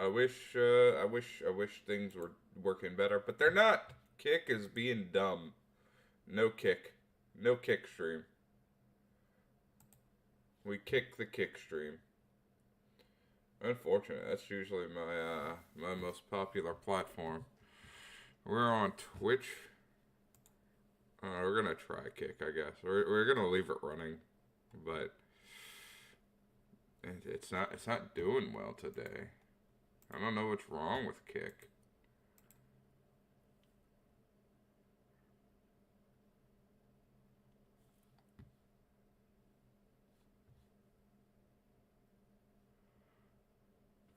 I wish things were working better, but they're not. Kick is being dumb. No kick. No kick stream. We kick the kick stream. Unfortunate. That's usually my most popular platform. We're on Twitch. We're gonna try kick, I guess. We're gonna leave it running, but it's not doing well today. I don't know what's wrong with kick.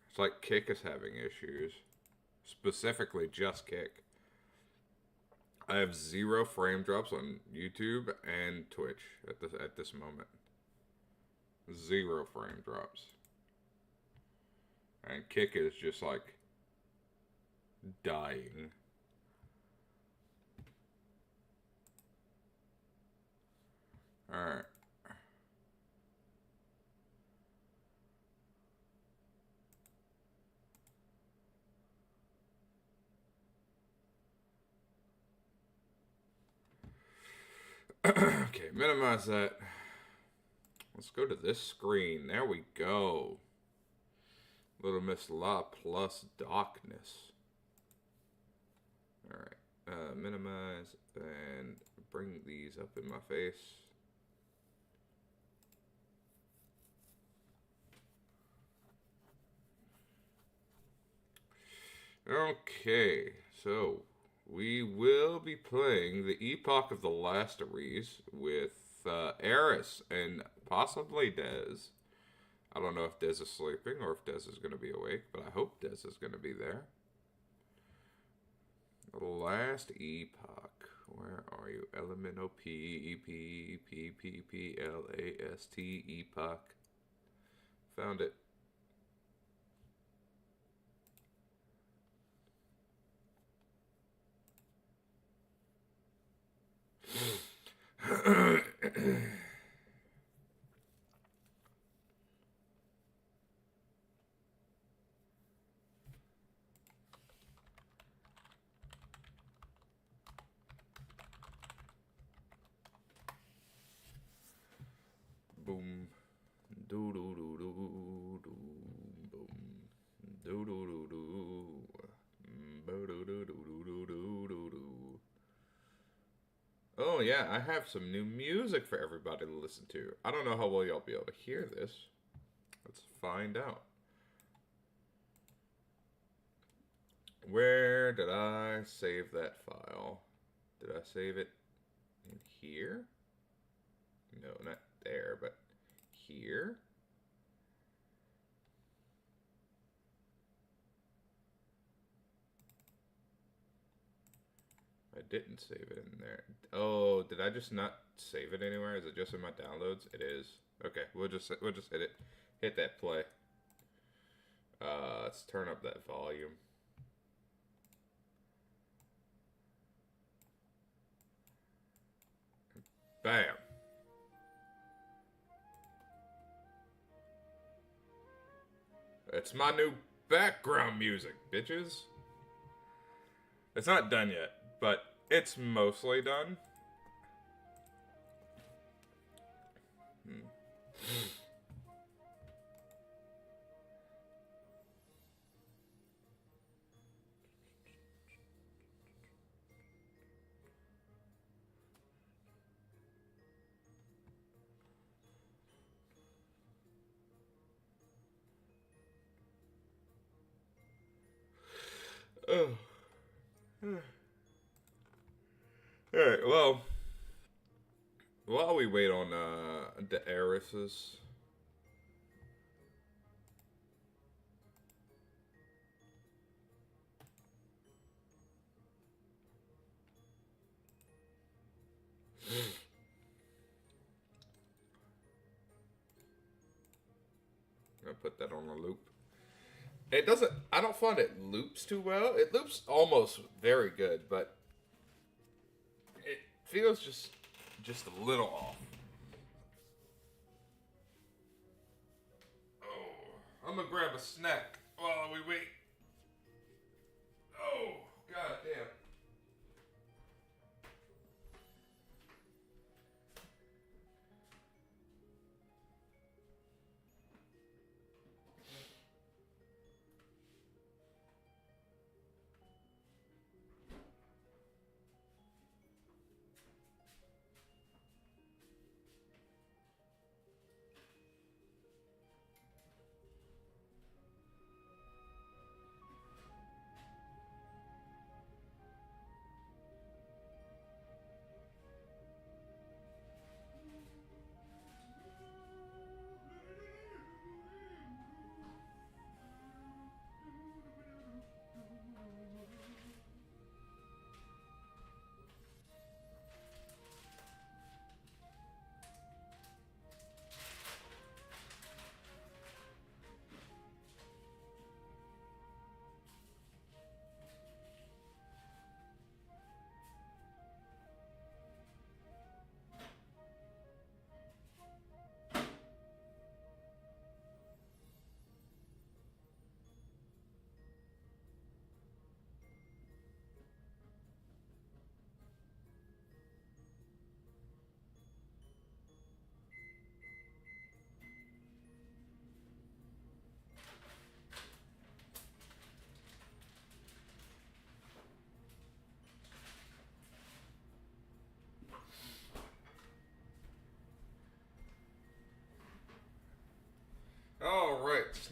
It's like kick is having issues. Specifically just kick. I have 0 frame drops on YouTube and Twitch at this moment. 0 frame drops. And kick is just like dying. Alright. Okay, minimize that. Let's go to this screen. There we go. Little Miss La plus Darkness. Alright. Minimize and bring these up in my face. Okay, so we will be playing the Epoch of the Last Ares with Eris and possibly Dez. I don't know if Dez is sleeping or if Dez is going to be awake, but I hope Dez is going to be there. The last Epoch. Where are you? LMNOPEPPPPLAST Epoch. Found it. Boom. Do do do do do boom. Do do do do. Do do do do do do do do. Oh yeah, I have some new music for everybody to listen to. I don't know how well y'all be able to hear this. Let's find out. Where did I save that file? Did I save it in here? No, not there, but here. I didn't save it in there. Oh, did I just not save it anywhere? Is it just in my downloads? It is. Okay, we'll just hit it. Hit that play. Let's turn up that volume. Bam. It's my new background music, bitches. It's not done yet, but it's mostly done. Oh. Alright, well, while we wait on the heiresses. I'm gonna put that on a loop. It doesn't, I don't find it loops too well. It loops almost very good, but it feels just a little off. Oh, I'm gonna grab a snack while we wait.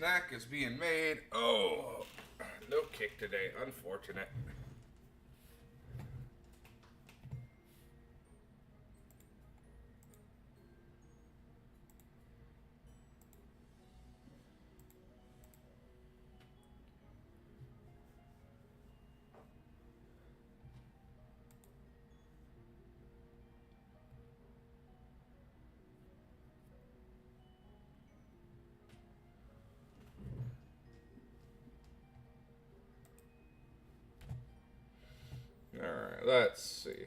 snack is being made. Oh, no kick today. Unfortunate. Alright, let's see.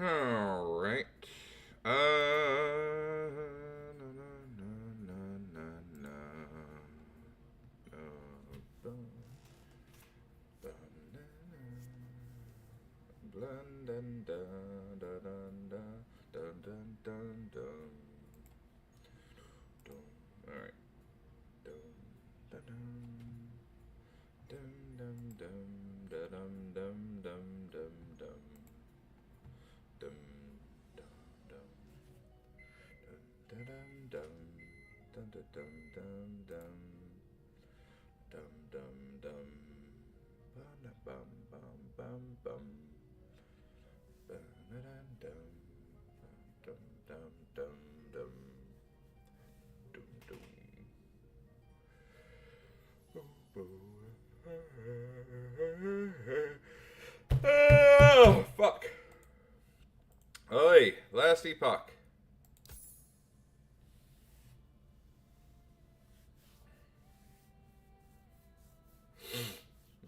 Alright. No, no, no, no, no, no. Blun, dun, dun, dun, dun, dun, dun, dun, dun. Alright. Dun, dun, dun, dun, dun, dun, dun, dun, dun, dun, dun. Dum, dum, dum, dum, dum, dum, dum, dum, dum, dum, dum, dum, bum, bum, bum, bum, dum, dum, dum, dum, dum, dum, dum, dum. Oh, fuck. Oi, last epoch.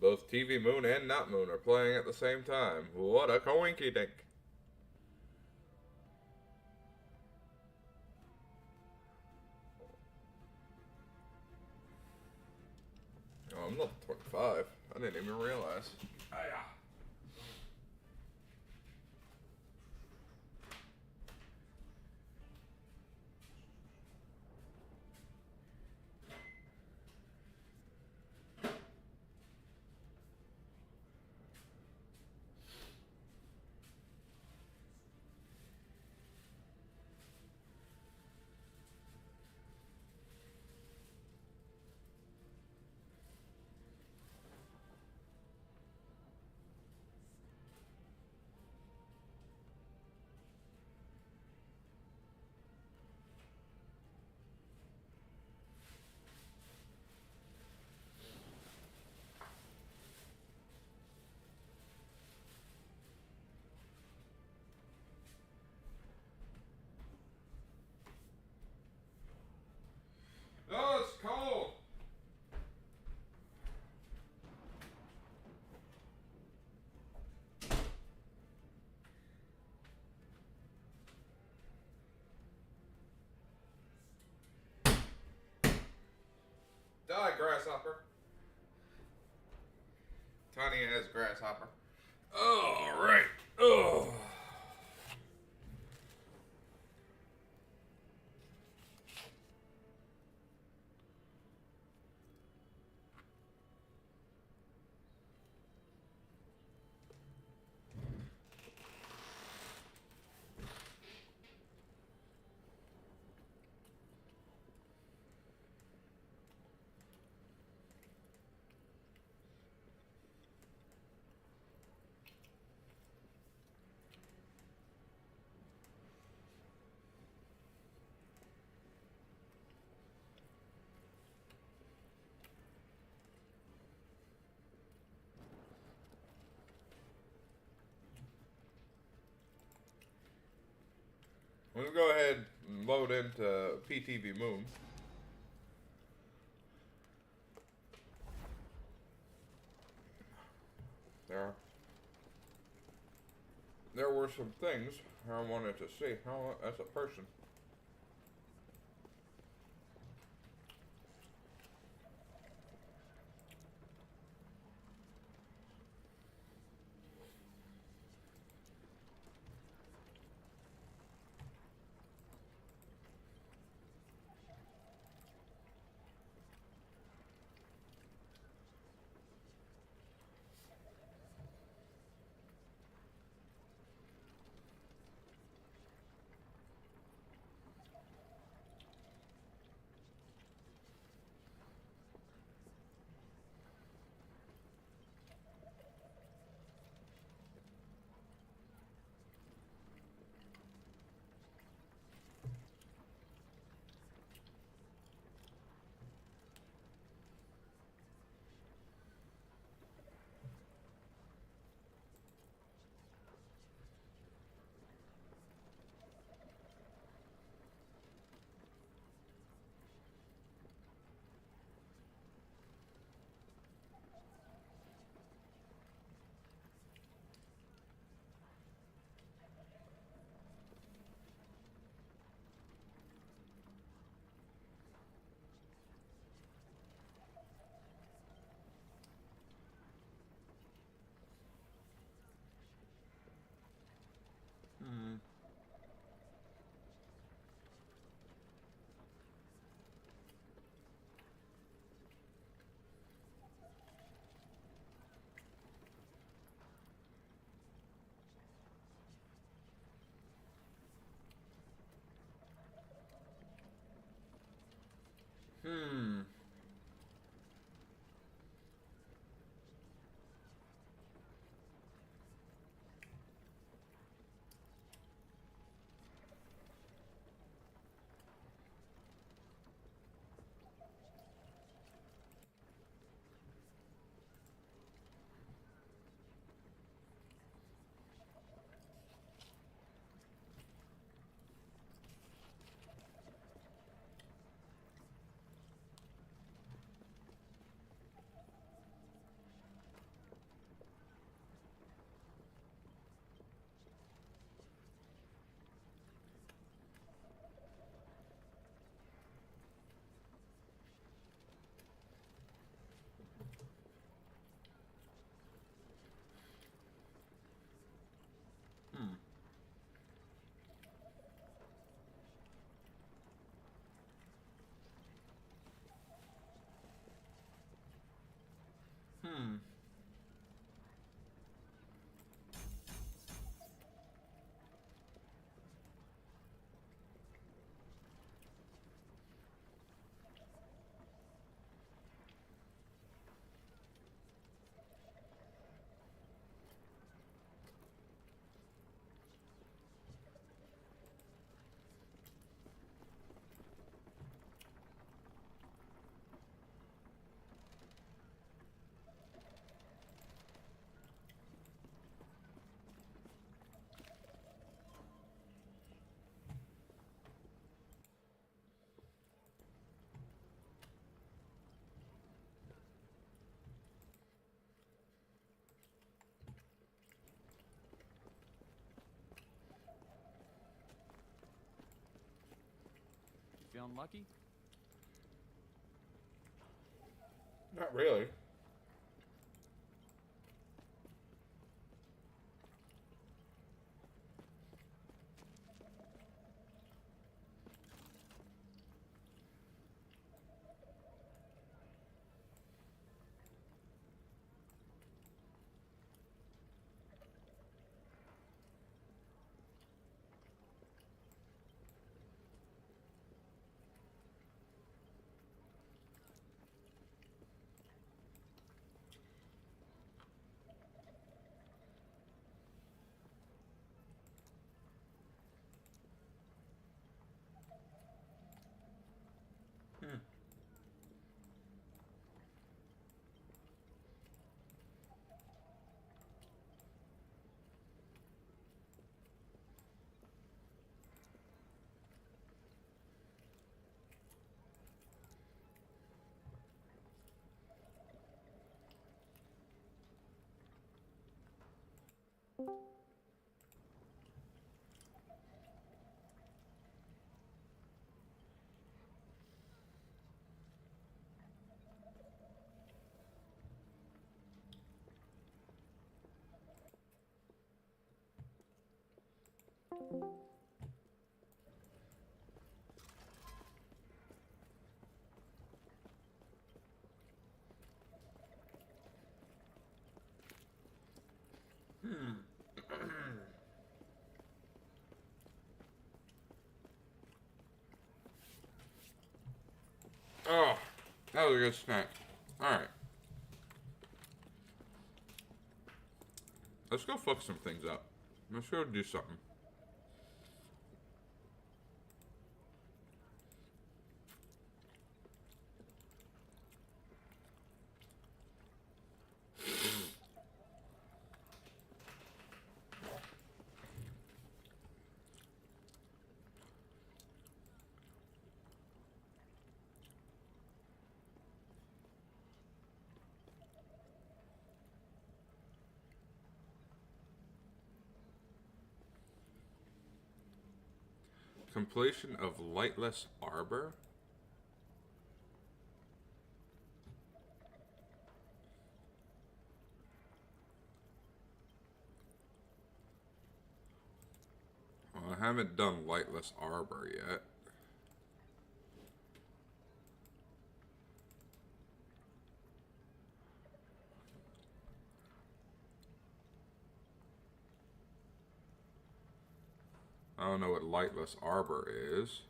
Both TV Moon and Not Moon are playing at the same time. What a coinky dink. Oh, I'm level 25. I didn't even realize. Ah, oh, it's cold. Die, grasshopper. Tiny as grasshopper. All right. Oh. Let's go ahead and load into PTV Moon. There were some things I wanted to see as a person. Hmm. Hmm. Hmm. Hmm. You feeling lucky? Not really. Oh, that was a good snack. Alright. Let's go fuck some things up. Let's go do something. Completion of Lightless Arbor? Well, I haven't done Lightless Arbor yet. I don't know what Lightless Arbor is.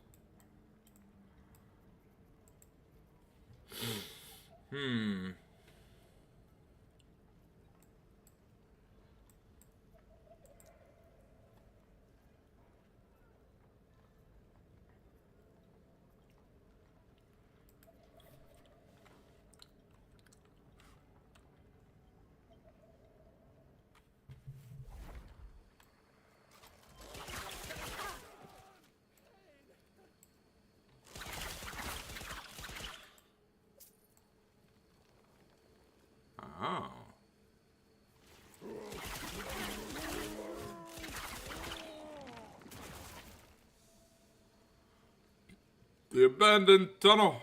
Oh. The abandoned tunnel.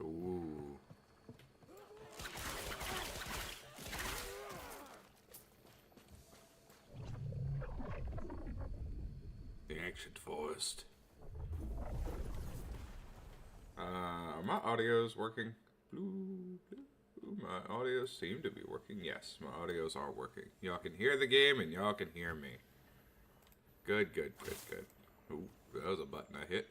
Ooh. The ancient forest. My audio's working. Blue, blue. My audios seem to be working. Yes, my audios are working. Y'all can hear the game and y'all can hear me. Good, good, good, good. Ooh, that was a button I hit.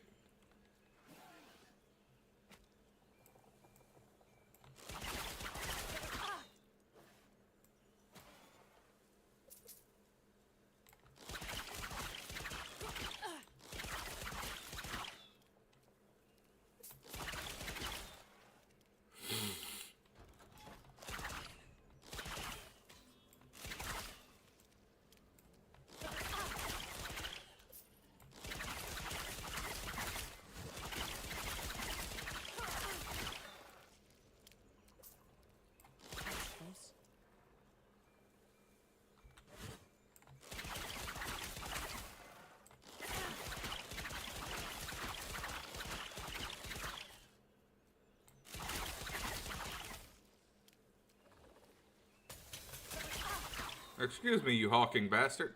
Excuse me, you hawking bastard.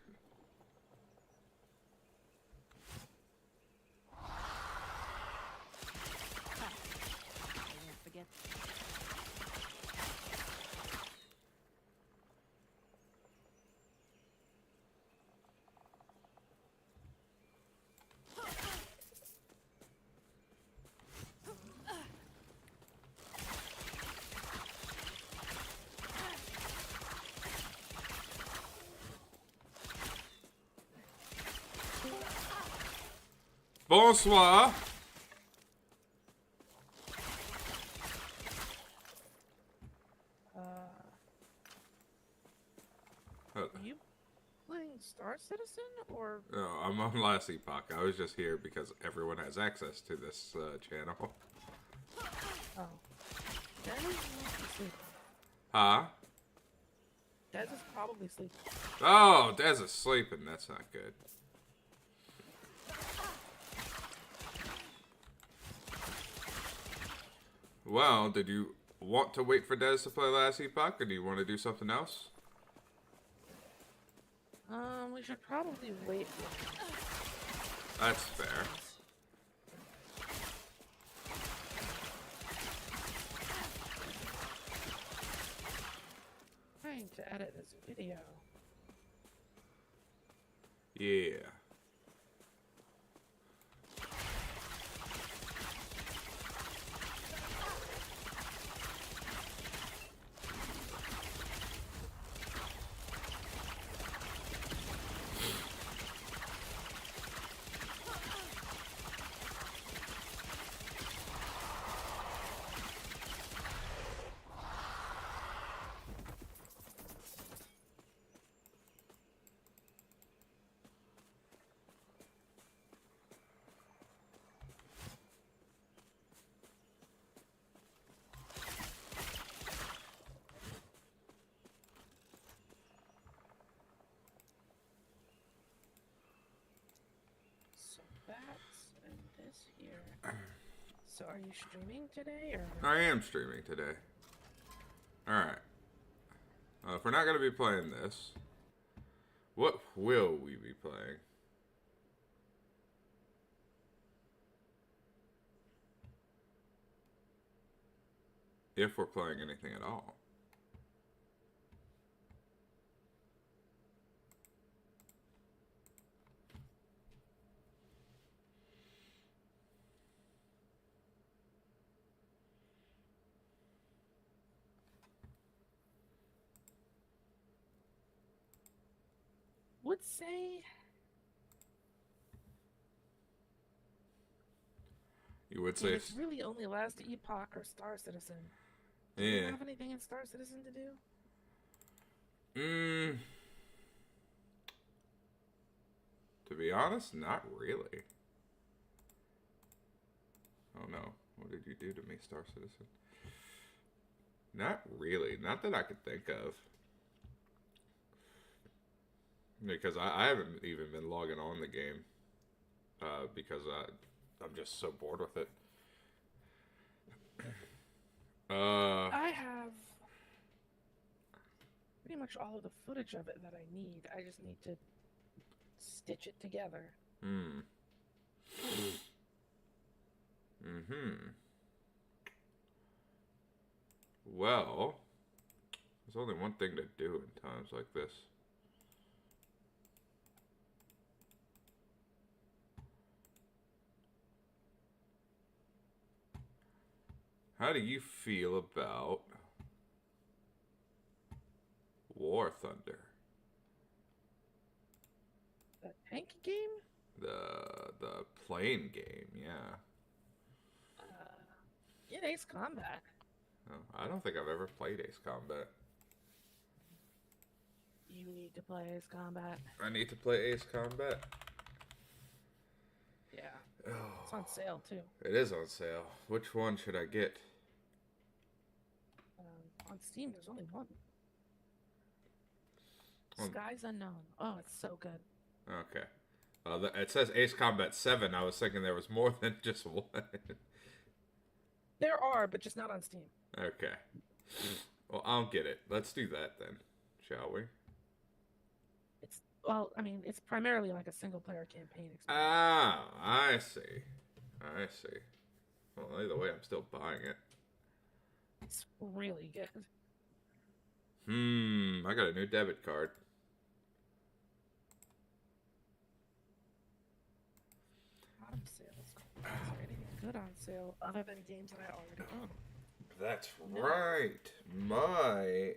Bonsoir. Are you playing Star Citizen or? No, I'm on last epoch. I was just here because everyone has access to this channel. Oh, Dez is sleeping. Huh? Dez is probably sleeping. Oh, Dez is sleeping. That's not good. Well, did you want to wait for Dez to play last epoch, or do you want to do something else? We should probably wait. That's fair. Trying to edit this video. Yeah. So that's and this here. So are you streaming today or? I am streaming today. Alright. If we're not going to be playing this, what will we be playing? If we're playing anything at all. Would say You would if say... it's really only Last Epoch or Star Citizen. Do you Yeah. have anything in Star Citizen to do? To be honest, not really. Oh no. What did you do to me, Star Citizen? Not really. Not that I could think of. Because I haven't even been logging on the game. Because I'm just so bored with it. I have pretty much all of the footage of it that I need. I just need to stitch it together. Well, there's only one thing to do in times like this. How do you feel about War Thunder? The tank game? The plane game, yeah. Get Ace Combat. Oh, I don't think I've ever played Ace Combat. You need to play Ace Combat. I need to play Ace Combat. Yeah. Oh, It's on sale too. it is on sale. Which one should I get? On Steam, there's only one. On- Skies Unknown. Oh, it's so good. Okay. It says Ace Combat 7. I was thinking there was more than just one. There are, but just not on Steam. Okay. Well, I'll get it. Let's do that then, shall we? It's primarily like a single player campaign experience. Ah, I see. I see. Well, either way, I'm still buying it. It's really good. I got a new debit card. On sale. Is there anything good on sale other than games that I already own? That's right. My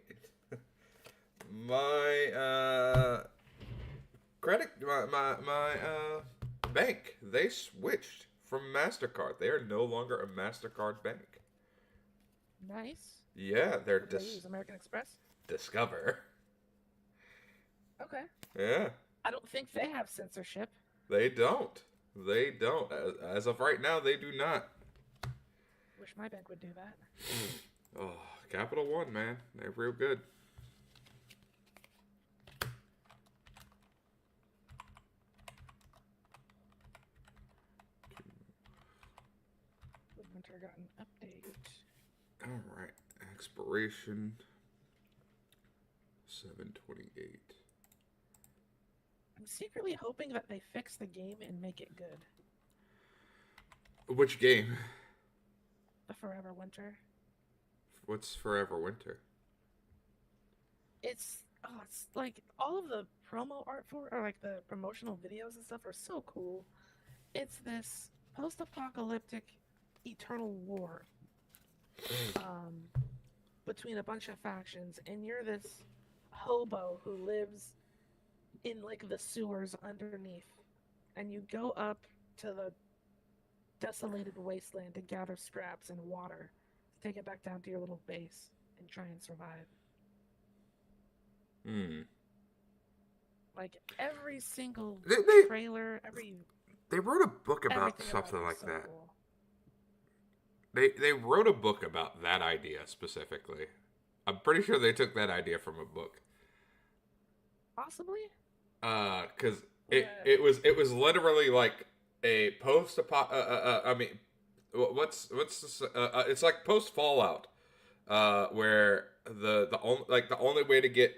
bank, they switched from MasterCard. They are no longer a MasterCard bank. Nice. Yeah, they're They use American Express. Discover. Okay. Yeah, I don't think they have censorship. they don't. They don't. As of right now, they do not. Wish my bank would do that. Oh, Capital One, man. They're real good. Winter got an update. All right. Expiration 7/28. I'm secretly hoping that they fix the game and make it good. Which game? The Forever Winter. What's Forever Winter? It's like all of the promo art for, or like the promotional videos and stuff are so cool. It's this post-apocalyptic eternal war between a bunch of factions, and you're this hobo who lives in like the sewers underneath, and you go up to the desolated wasteland to gather scraps and water to take it back down to your little base and try and survive. Like every single trailer, they wrote a book about something like that. Cool. They wrote a book about that idea specifically. I'm pretty sure they took that idea from a book. Possibly. Because it was literally like a I mean, what's this? It's like post Fallout, where the only way to get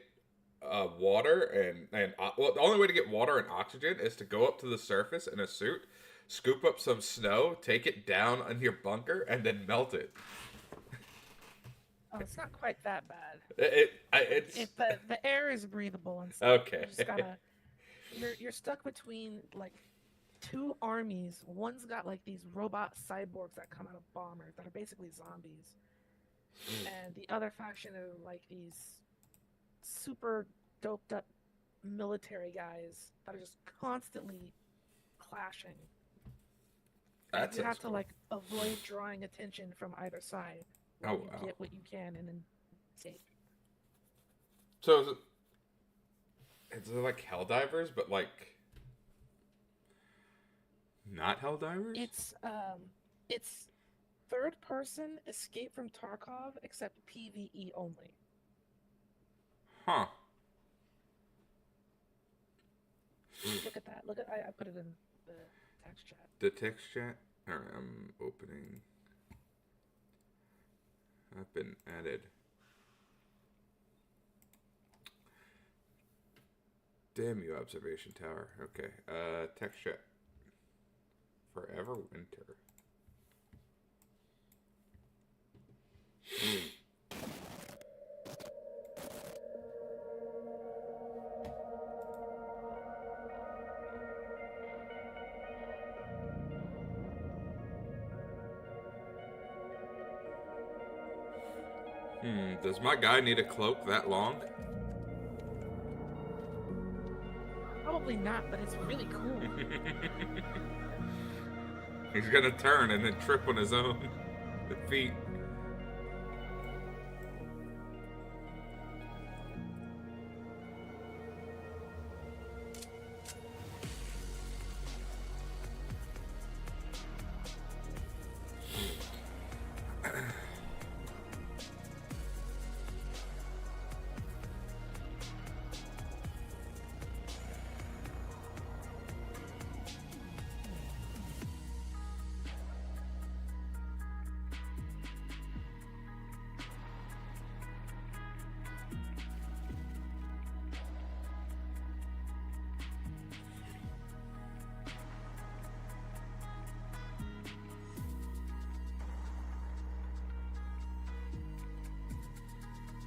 water the only way to get water and oxygen is to go up to the surface in a suit, scoop up some snow, take it down on your bunker, and then melt it. Oh, it's not quite that bad. The air is breathable and stuff. Okay. You just gotta, you're stuck between like two armies. One's got like these robot cyborgs that come out of bombers that are basically zombies, and the other faction are like these super doped up military guys that are just constantly clashing. And you have to like avoid drawing attention from either side. Oh, you get what you can and then escape. So is it like Helldivers, but like not Helldivers? It's third person Escape from Tarkov, except PvE only. Huh. Look at that. I put it in the text chat. The text chat? Alright, I'm opening. I've been added. Damn you, observation tower. Okay. Text chat. Forever Winter. Does my guy need a cloak that long? Probably not, but it's really cool. He's gonna turn and then trip on his own feet.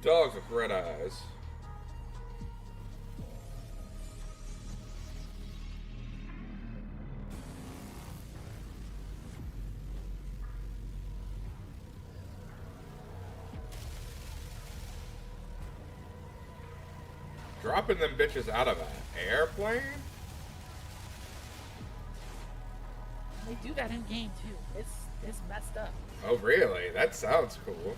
Dogs with red eyes. Dropping them bitches out of an airplane? They do that in game too. It's messed up. Oh really? That sounds cool.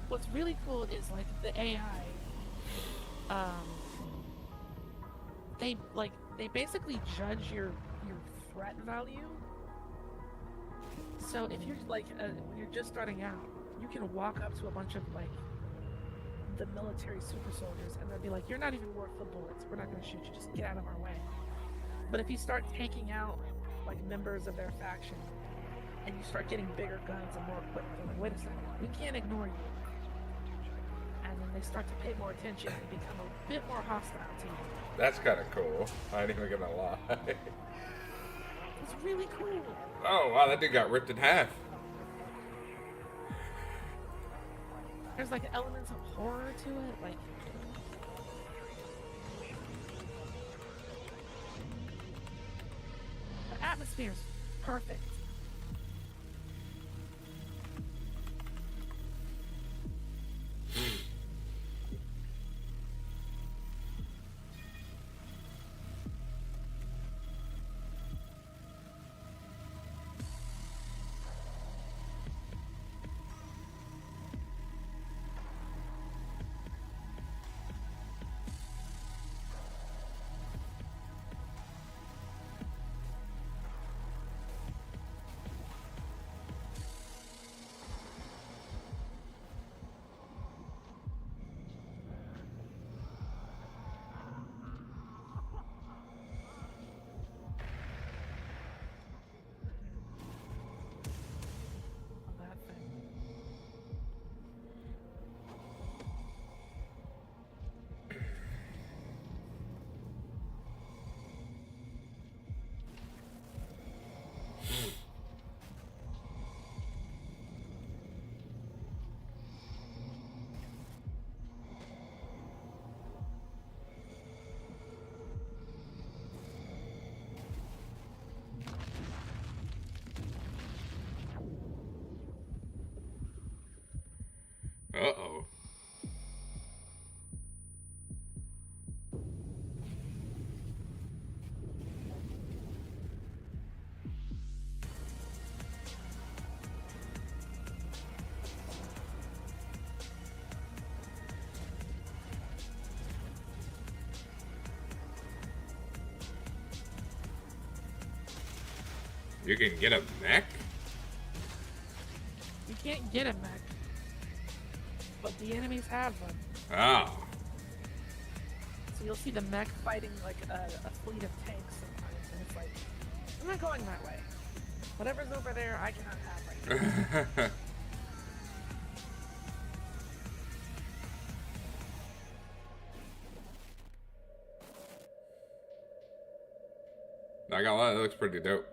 What's really cool is like the AI um, they basically judge your threat value. So if you're like you're just starting out, you can walk up to a bunch of like the military super soldiers, and they'll be like, "You're not even worth the bullets. We're not going to shoot you. Just get out of our way." But if you start taking out like members of their faction, and you start getting bigger guns and more equipment, they're like, "Wait a second, we can't ignore you." And then they start to pay more attention and become a bit more hostile to you. That's kind of cool. I ain't even gonna lie. It's really cool. Oh wow, that dude got ripped in half. There's like elements of horror to it, like the atmosphere's perfect. That thing. Uh-oh. You can get a mech? You can't get a mech, but the enemies have them. Oh. So you'll see the mech fighting like a fleet of tanks sometimes, and it's like, I'm not going that way. Whatever's over there, I cannot have right now. I got a lot. That looks pretty dope.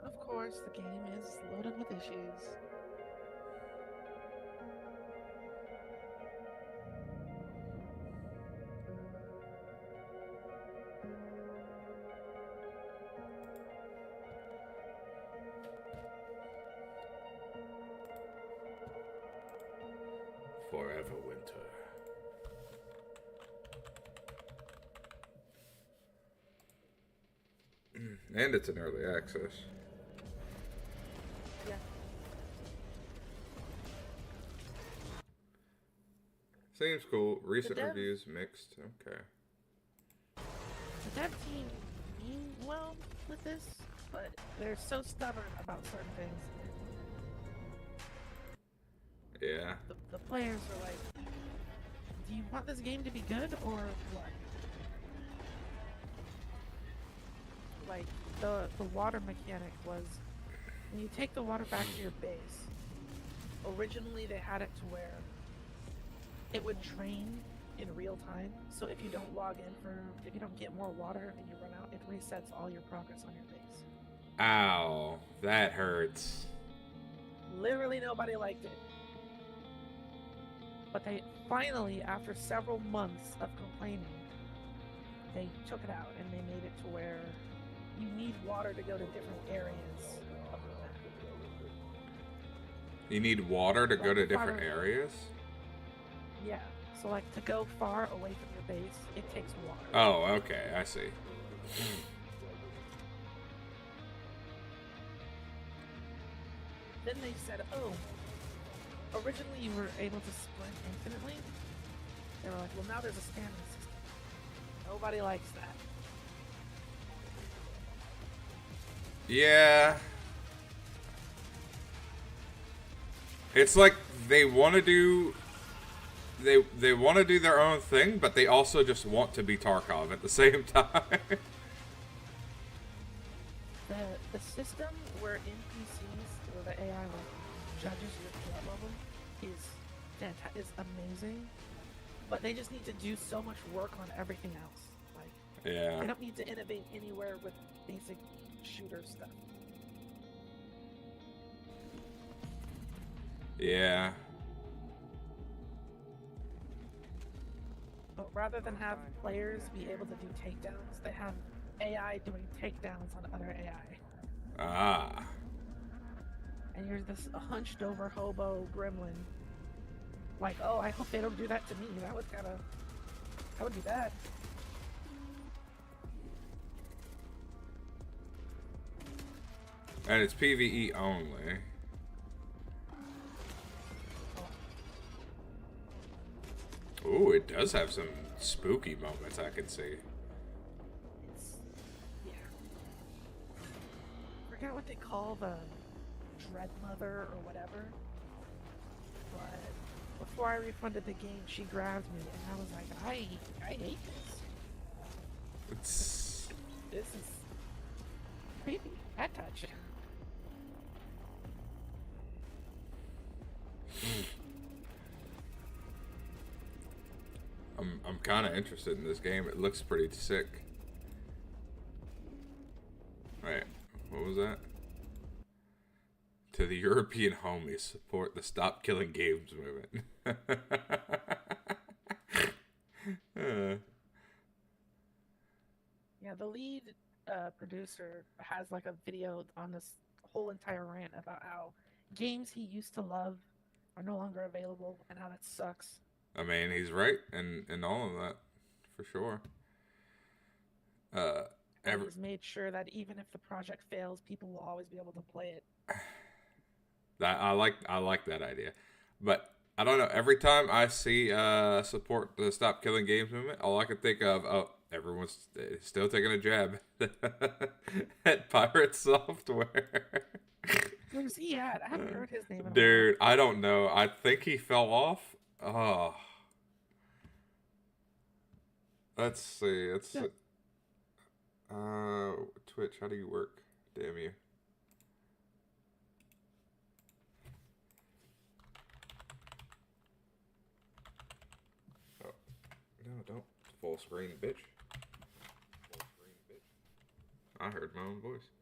Of course, the game is loaded with issues. Forever winter. And it's an early access. Yeah. Seems cool. Recent dev- reviews mixed. Okay. The dev team mean well with this, but they're so stubborn about certain things. Yeah. The players are like, do you want this game to be good or what? Like, the water mechanic was, when you take the water back to your base, originally they had it to where it would drain in real time. So if you don't if you don't get more water and you run out, it resets all your progress on your base. Ow. That hurts. Literally nobody liked it. But they finally, after several months of complaining, they took it out and they made it to where you need water to go to different areas of the map. You need water to go to different Water. areas? Yeah. So like to go far away from your base, it takes water. Oh, okay. I see. Then they said, oh, originally you were able to sprint infinitely. They were like, well, now there's a stamina system. Nobody likes that. Yeah. It's like they want to do they want to do their own thing, but they also just want to be Tarkov at the same time. The system where NPCs or the AI like judges your threat level is amazing, but they just need to do so much work on everything else. Like, Yeah. they don't need to innovate anywhere with basic shooter stuff. Yeah. But rather than have players be able to do takedowns, they have AI doing takedowns on other AI. Ah. And you're this hunched over hobo gremlin. Like, oh, I hope they don't do that to me. That would be bad. And it's PvE only. Ooh, it does have some spooky moments I can see. Yeah. I forgot what they call the Dread Mother or whatever. But before I refunded the game, she grabbed me, and I was like, I hate this. This is creepy. I touch it. I'm kind of interested in this game. It looks pretty sick. Wait, what was that? To the European homies, support the Stop Killing Games movement. Yeah, the lead producer has like a video on this whole entire rant about how games he used to love are no longer available and how that sucks. I mean, he's right in all of that, for sure. And he's made sure that even if the project fails, people will always be able to play it. I like that idea, but I don't know. Every time I see support the Stop Killing Games movement, all I can think of, oh, everyone's still taking a jab at Pirate Software. Where's he at? I haven't heard his name in a Dude, I don't know. I think he fell off. Oh, let's see. Let's see. Twitch. How do you work? Damn you. No, don't full screen, bitch. Full screen, bitch. I heard my own voice.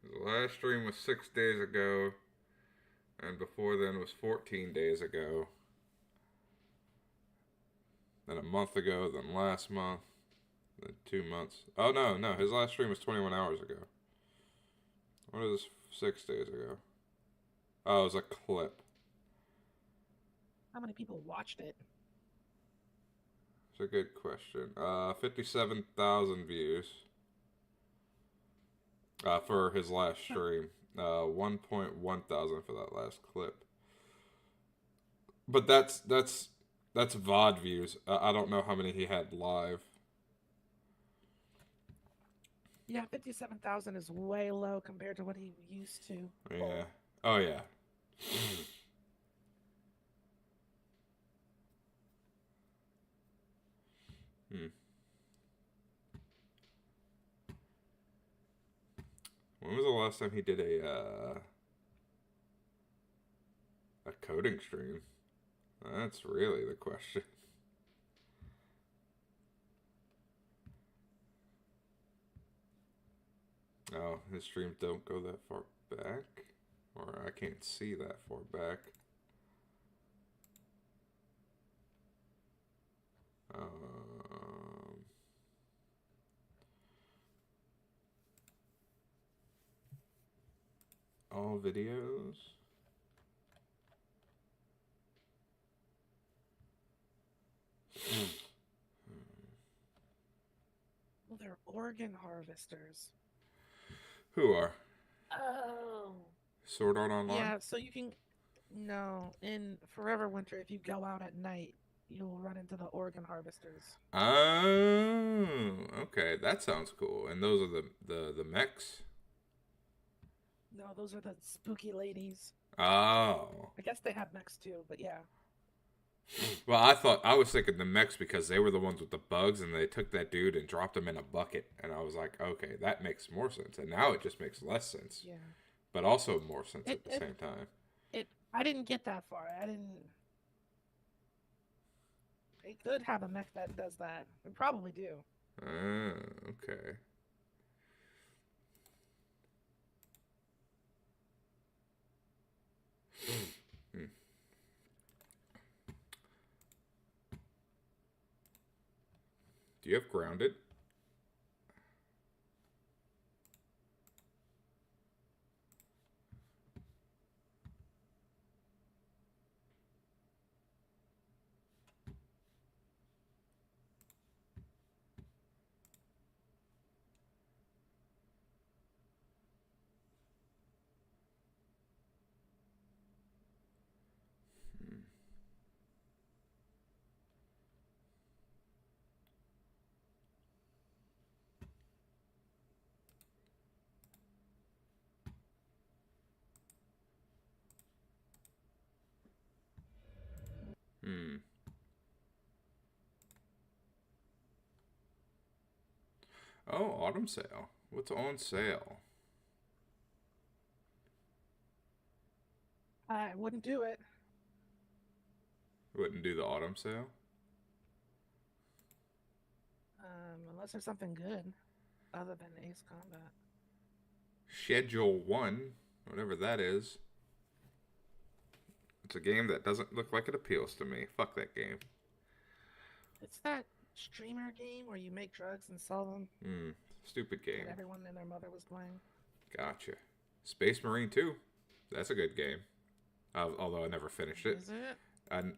The last stream was 6 days ago, and before then was 14 days ago. Then a month ago, then last month, then 2 months. Oh, no, his last stream was 21 hours ago. What is 6 days ago? Oh, it was a clip. How many people watched it? It's a good question. 57,000 views for his last stream. 1.1 thousand for that last clip. But that's VOD views. I don't know how many he had live. Yeah, 57,000 is way low compared to what he used to. Yeah. Oh, yeah. When was the last time he did a coding stream? That's really the question. Oh, his streams don't go that far back, or I can't see that far back. All videos. Well, they're organ harvesters. Who are? Oh. Sword Art Online? Yeah, so you can. No, in Forever Winter, if you go out at night, you'll run into the organ harvesters. Oh, okay. That sounds cool. And those are the mechs? No, those are the spooky ladies. Oh. I guess they have mechs too, but yeah. Well, I was thinking the mechs because they were the ones with the bugs, and they took that dude and dropped him in a bucket, and I was like, okay, that makes more sense. And now it just makes less sense, Yeah. but also more sense It at the it same time. it. I didn't get that far. I didn't. They could have a mech that does that. They probably do. Ah, okay. Hmm. Do you have grounded? Hmm. Oh, autumn sale. What's on sale? I wouldn't do it. Wouldn't do the autumn sale. Unless there's something good other than Ace Combat. Schedule 1, whatever that is. It's a game that doesn't look like it appeals to me. Fuck that game. It's that streamer game where you make drugs and sell them Hmm. Stupid game. that everyone and their mother was playing. Gotcha. Space Marine 2. That's a good game. Although I never finished it. Is it?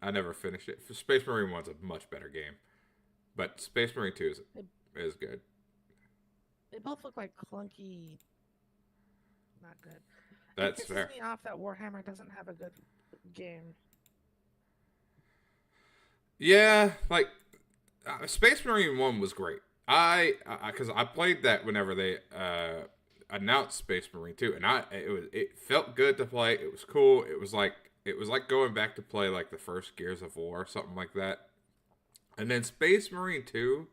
I never finished it. Space Marine 1's a much better game. But Space Marine 2 is good. They both look like clunky. Not good. That's It pisses fair. me off that Warhammer doesn't have a good game. Yeah, like Space Marine 1 was great. Because I played that whenever they announced Space Marine 2, and it felt good to play. It was cool. It was like going back to play like the first Gears of War or something like that. And then Space Marine 2,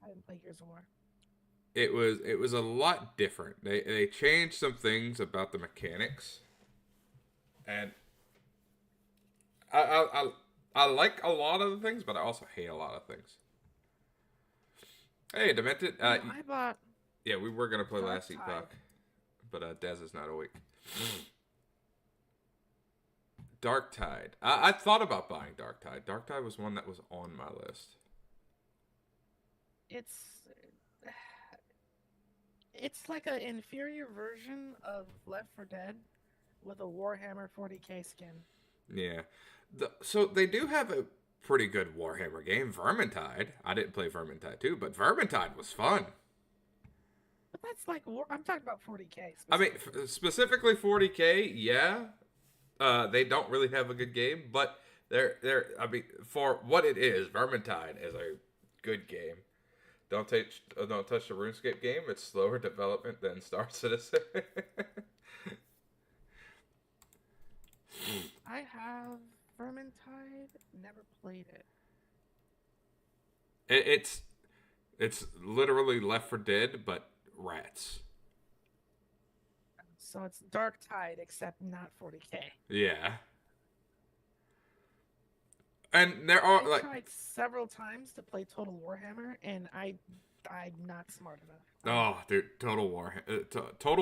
I didn't play Gears of War. it was a lot different. They changed some things about the mechanics, and I like a lot of the things, but I also hate a lot of things. Hey, Demented. I bought Yeah, we were gonna play Dark last Tide. Epoch, but Dez is not awake. Dark Tide. I thought about buying Dark Tide. Dark Tide was one that was on my list. It's like an inferior version of Left 4 Dead with a Warhammer 40k skin. Yeah. So they do have a pretty good Warhammer game, Vermintide. I didn't play Vermintide 2, but Vermintide was fun. But that's like I'm talking about 40k. I mean, specifically 40k, yeah. They don't really have a good game, but I mean, for what it is, Vermintide is a good game. Don't touch the RuneScape game. It's slower development than Star Citizen. I have Vermintide, never played it. It's literally Left 4 Dead, but rats. So it's Dark Tide, except not 40k. Yeah. And there are I tried several times to play Total Warhammer, and I'm not smart enough. Oh, dude, Total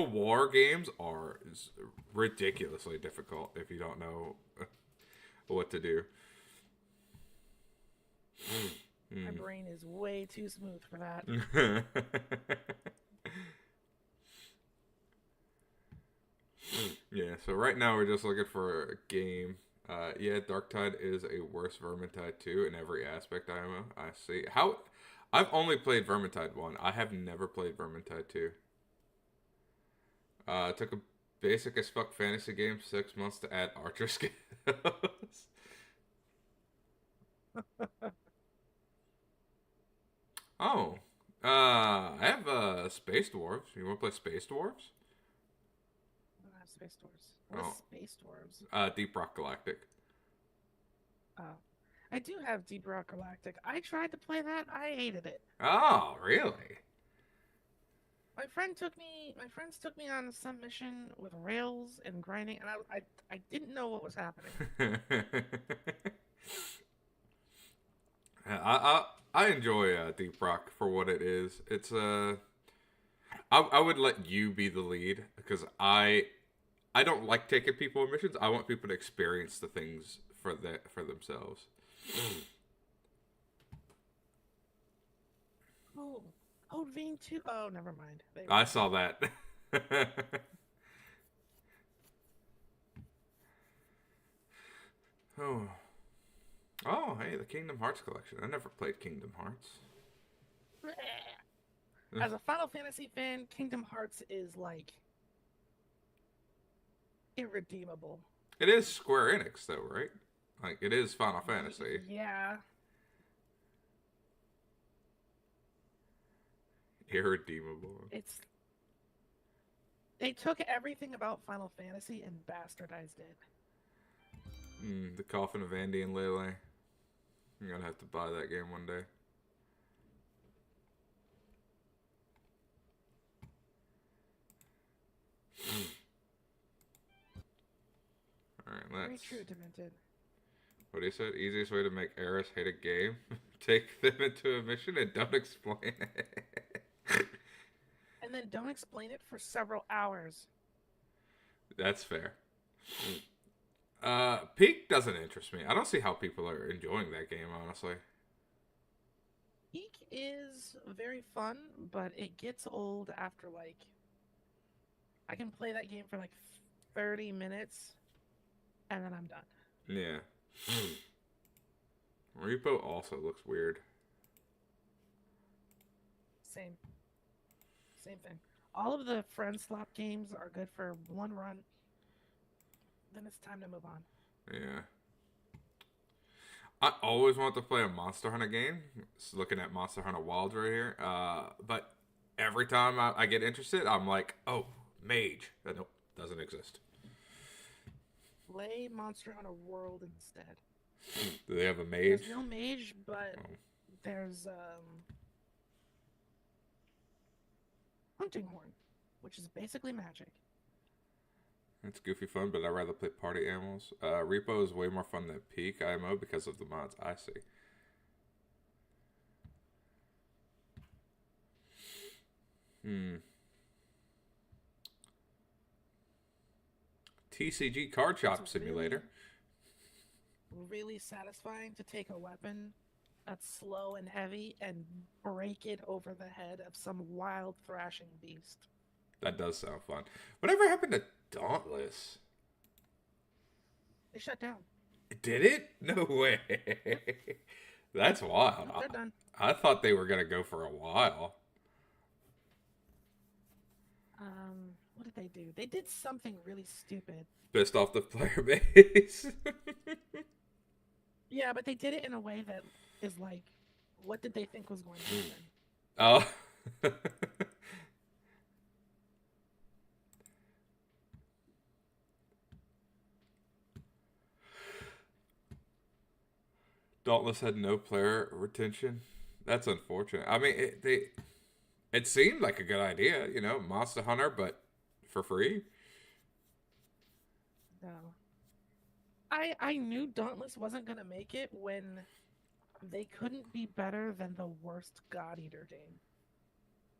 War games are ridiculously difficult if you don't know what to do. My brain is way too smooth for that. Yeah, so right now we're just looking for a game. Yeah, Darktide is a worse Vermintide 2 in every aspect, IMO. I see. How? I've only played Vermintide 1. I have never played Vermintide 2. It took a basic as fuck fantasy game 6 months to add archer skills. Oh. I have Space Dwarves. You want to play Space Dwarves? I don't have space dwarves. What is Oh. space dwarves? Deep Rock Galactic. Oh, I do have Deep Rock Galactic. I tried to play that. I hated it. Oh, really? My friends took me on some mission with rails and grinding, and I didn't know what was happening. I enjoy Deep Rock for what it is. It's I would let you be the lead because I don't like taking people on missions. I want people to experience the things for themselves. Oh, Code Vein 2. Oh, never mind. I saw that. Oh. Oh, hey, the Kingdom Hearts collection. I never played Kingdom Hearts. As a Final Fantasy fan, Kingdom Hearts is like irredeemable. It is Square Enix, though, right? Like, it is Final Fantasy. Yeah. Irredeemable. It's They took everything about Final Fantasy and bastardized it. The Coffin of Andy and Lele. I'm gonna have to buy that game one day. Alright, Very let's... true, Demented. What he said? Easiest way to make Eris hate a game? Take them into a mission and don't explain it. And then don't explain it for several hours. That's fair. Peak doesn't interest me. I don't see how people are enjoying that game, honestly. Peak is very fun, but it gets old after like I can play that game for like 30 minutes and then I'm done. Yeah. Repo also looks weird. Same. Same thing. All of the friend slap games are good for one run. Then it's time to move on. Yeah. I always want to play a Monster Hunter game. Just looking at Monster Hunter Wilds right here. But every time I get interested, I'm like, oh, mage. Nope, doesn't exist. Play Monster Hunter World instead. Do they have a mage? There's no mage, but there's hunting horn, which is basically magic. It's goofy fun, but I'd rather play party animals. Repo is way more fun than Peak IMO because of the mods. I see. TCG Card Shop Simulator. Really satisfying to take a weapon that's slow and heavy and break it over the head of some wild thrashing beast. That does sound fun. Whatever happened to Dauntless? They shut down. Did it? No way. That's wild. No, they're done. I thought they were going to go for a while. What did they do? They did something really stupid. Pissed off the player base. Yeah, but they did it in a way that is like, what did they think was going to happen? Oh. Dauntless had no player retention. That's unfortunate. I mean, it seemed like a good idea, you know, Monster Hunter, but for free. No. I knew Dauntless wasn't going to make it when they couldn't be better than the worst God Eater game.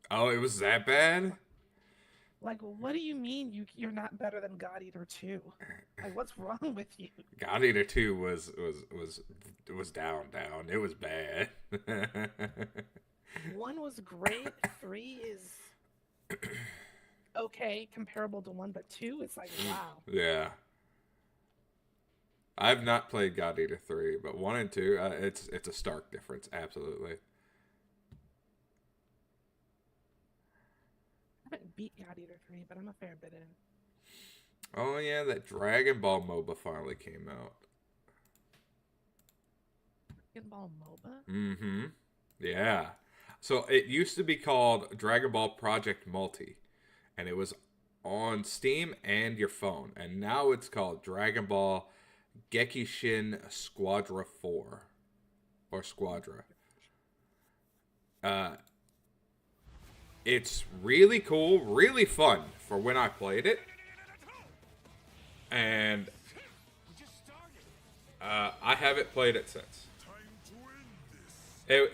Oh, it was that bad? Like, what do you mean you're not better than God Eater 2? Like, what's wrong with you? God Eater 2 was down. It was bad. 1 was great. 3 is okay, comparable to 1, but 2, it's like, wow. Yeah. I've not played God Eater 3, but 1 and 2, it's a stark difference, absolutely. I haven't beat God Eater 3, but I'm a fair bit in. Oh yeah, that Dragon Ball MOBA finally came out. Dragon Ball MOBA? Mm-hmm. Yeah. So it used to be called Dragon Ball Project Multi, and it was on Steam and your phone. And now it's called Dragon Ball Gekishin Squadra 4. Or Squadra. Uh, it's really cool, really fun for when I played it. And I haven't played it since.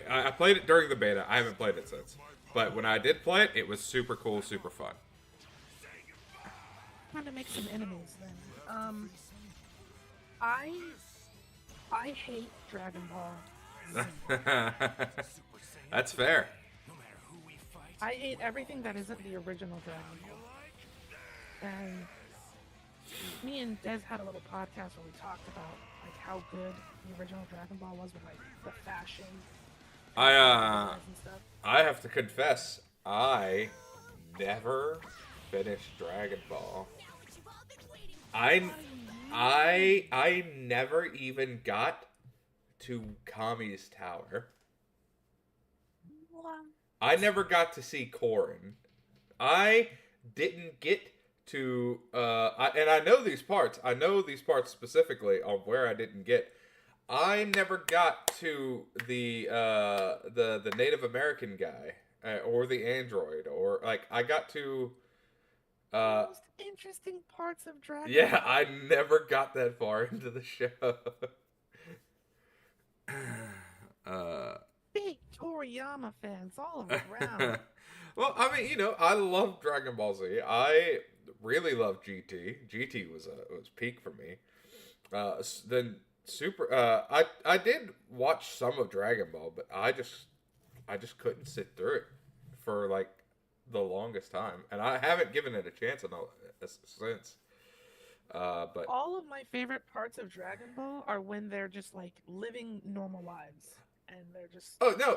I played it during the beta. I haven't played it since. But when I did play it, it was super cool, super fun. I'm trying to make some enemies then. I hate Dragon Ball Z. That's fair. I hate everything that isn't the original Dragon Ball. And me and Des had a little podcast where we talked about like how good the original Dragon Ball was with like the fashion. I And stuff. I have to confess, I never finished Dragon Ball. I never even got to Kami's tower. What? I never got to see Korin. I didn't get to and I know these parts. I know these parts specifically on where I didn't get. I never got to the Native American guy or the android or like I got to The most interesting parts of Dragon yeah, Ball. I never got that far into the show. Big Toriyama fans all around. Well, I mean, you know, I love Dragon Ball Z. I really love GT. GT was peak for me. Then Super. I did watch some of Dragon Ball, but I just couldn't sit through it for like the longest time, and I haven't given it a chance since. But All of my favorite parts of Dragon Ball are when they're just like living normal lives and they're just oh no,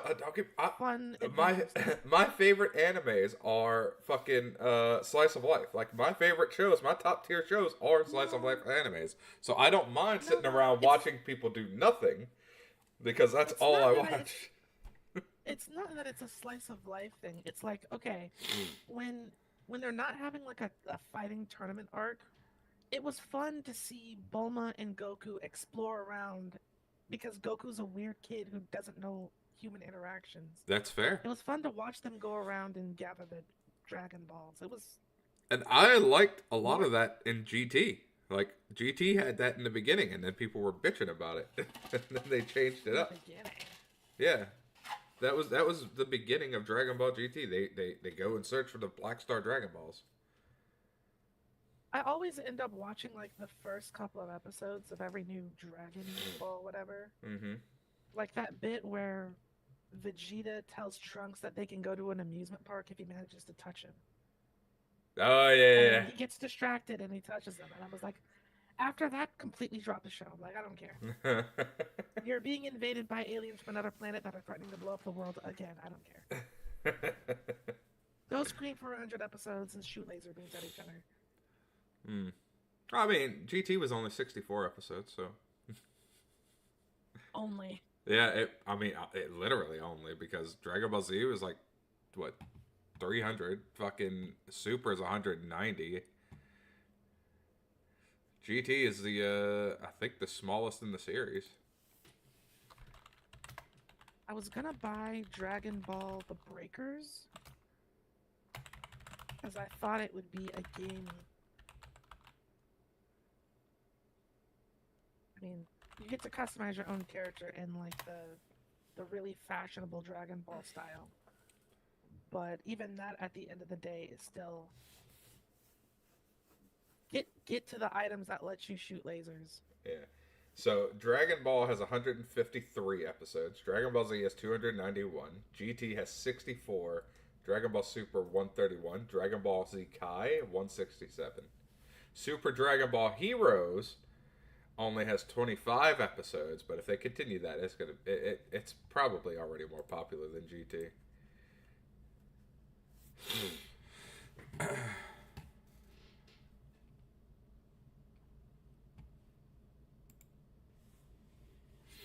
fun. my adventure stuff. my favorite animes are fucking slice of life. Like my favorite shows, my top tier shows are slice of life animes. So I don't mind sitting around watching people do nothing because that's all I watch. It's not that it's a slice of life thing. It's like, okay, when they're not having like a fighting tournament arc, it was fun to see Bulma and Goku explore around because Goku's a weird kid who doesn't know human interactions. That's fair. It was fun to watch them go around and gather the Dragon Balls. It was And I liked a lot of that in GT. Like GT had that in the beginning, and then people were bitching about it, and then they changed it up. beginning. Yeah, that was the beginning of Dragon Ball GT. They go and search for the Black Star Dragon Balls. I always end up watching like the first couple of episodes of every new Dragon Ball, whatever. Mm-hmm. Like that bit where Vegeta tells Trunks that they can go to an amusement park if he manages to touch him. Oh And yeah, then he gets distracted and he touches them. And I was like, after that, completely drop the show. I'm like, I don't care. yeah. You're being invaded by aliens from another planet that are threatening to blow up the world again. I don't care. Go scream for 100 episodes and shoot laser beams at each other. I mean, GT was only 64 episodes, so Only. yeah. It literally only because Dragon Ball Z was like what 300. Fucking Super is 190. GT is the I think the smallest in the series. I was gonna buy Dragon Ball The Breakers because I thought it would be a game. I mean, you get to customize your own character in like the really fashionable Dragon Ball style. But even that at the end of the day is still get to the items that let you shoot lasers. Yeah. So Dragon Ball has 153 episodes. Dragon Ball Z has 291. GT has 64. Dragon Ball Super 131. Dragon Ball Z Kai 167. Super Dragon Ball Heroes only has 25 episodes, but if they continue that, it's probably already more popular than GT.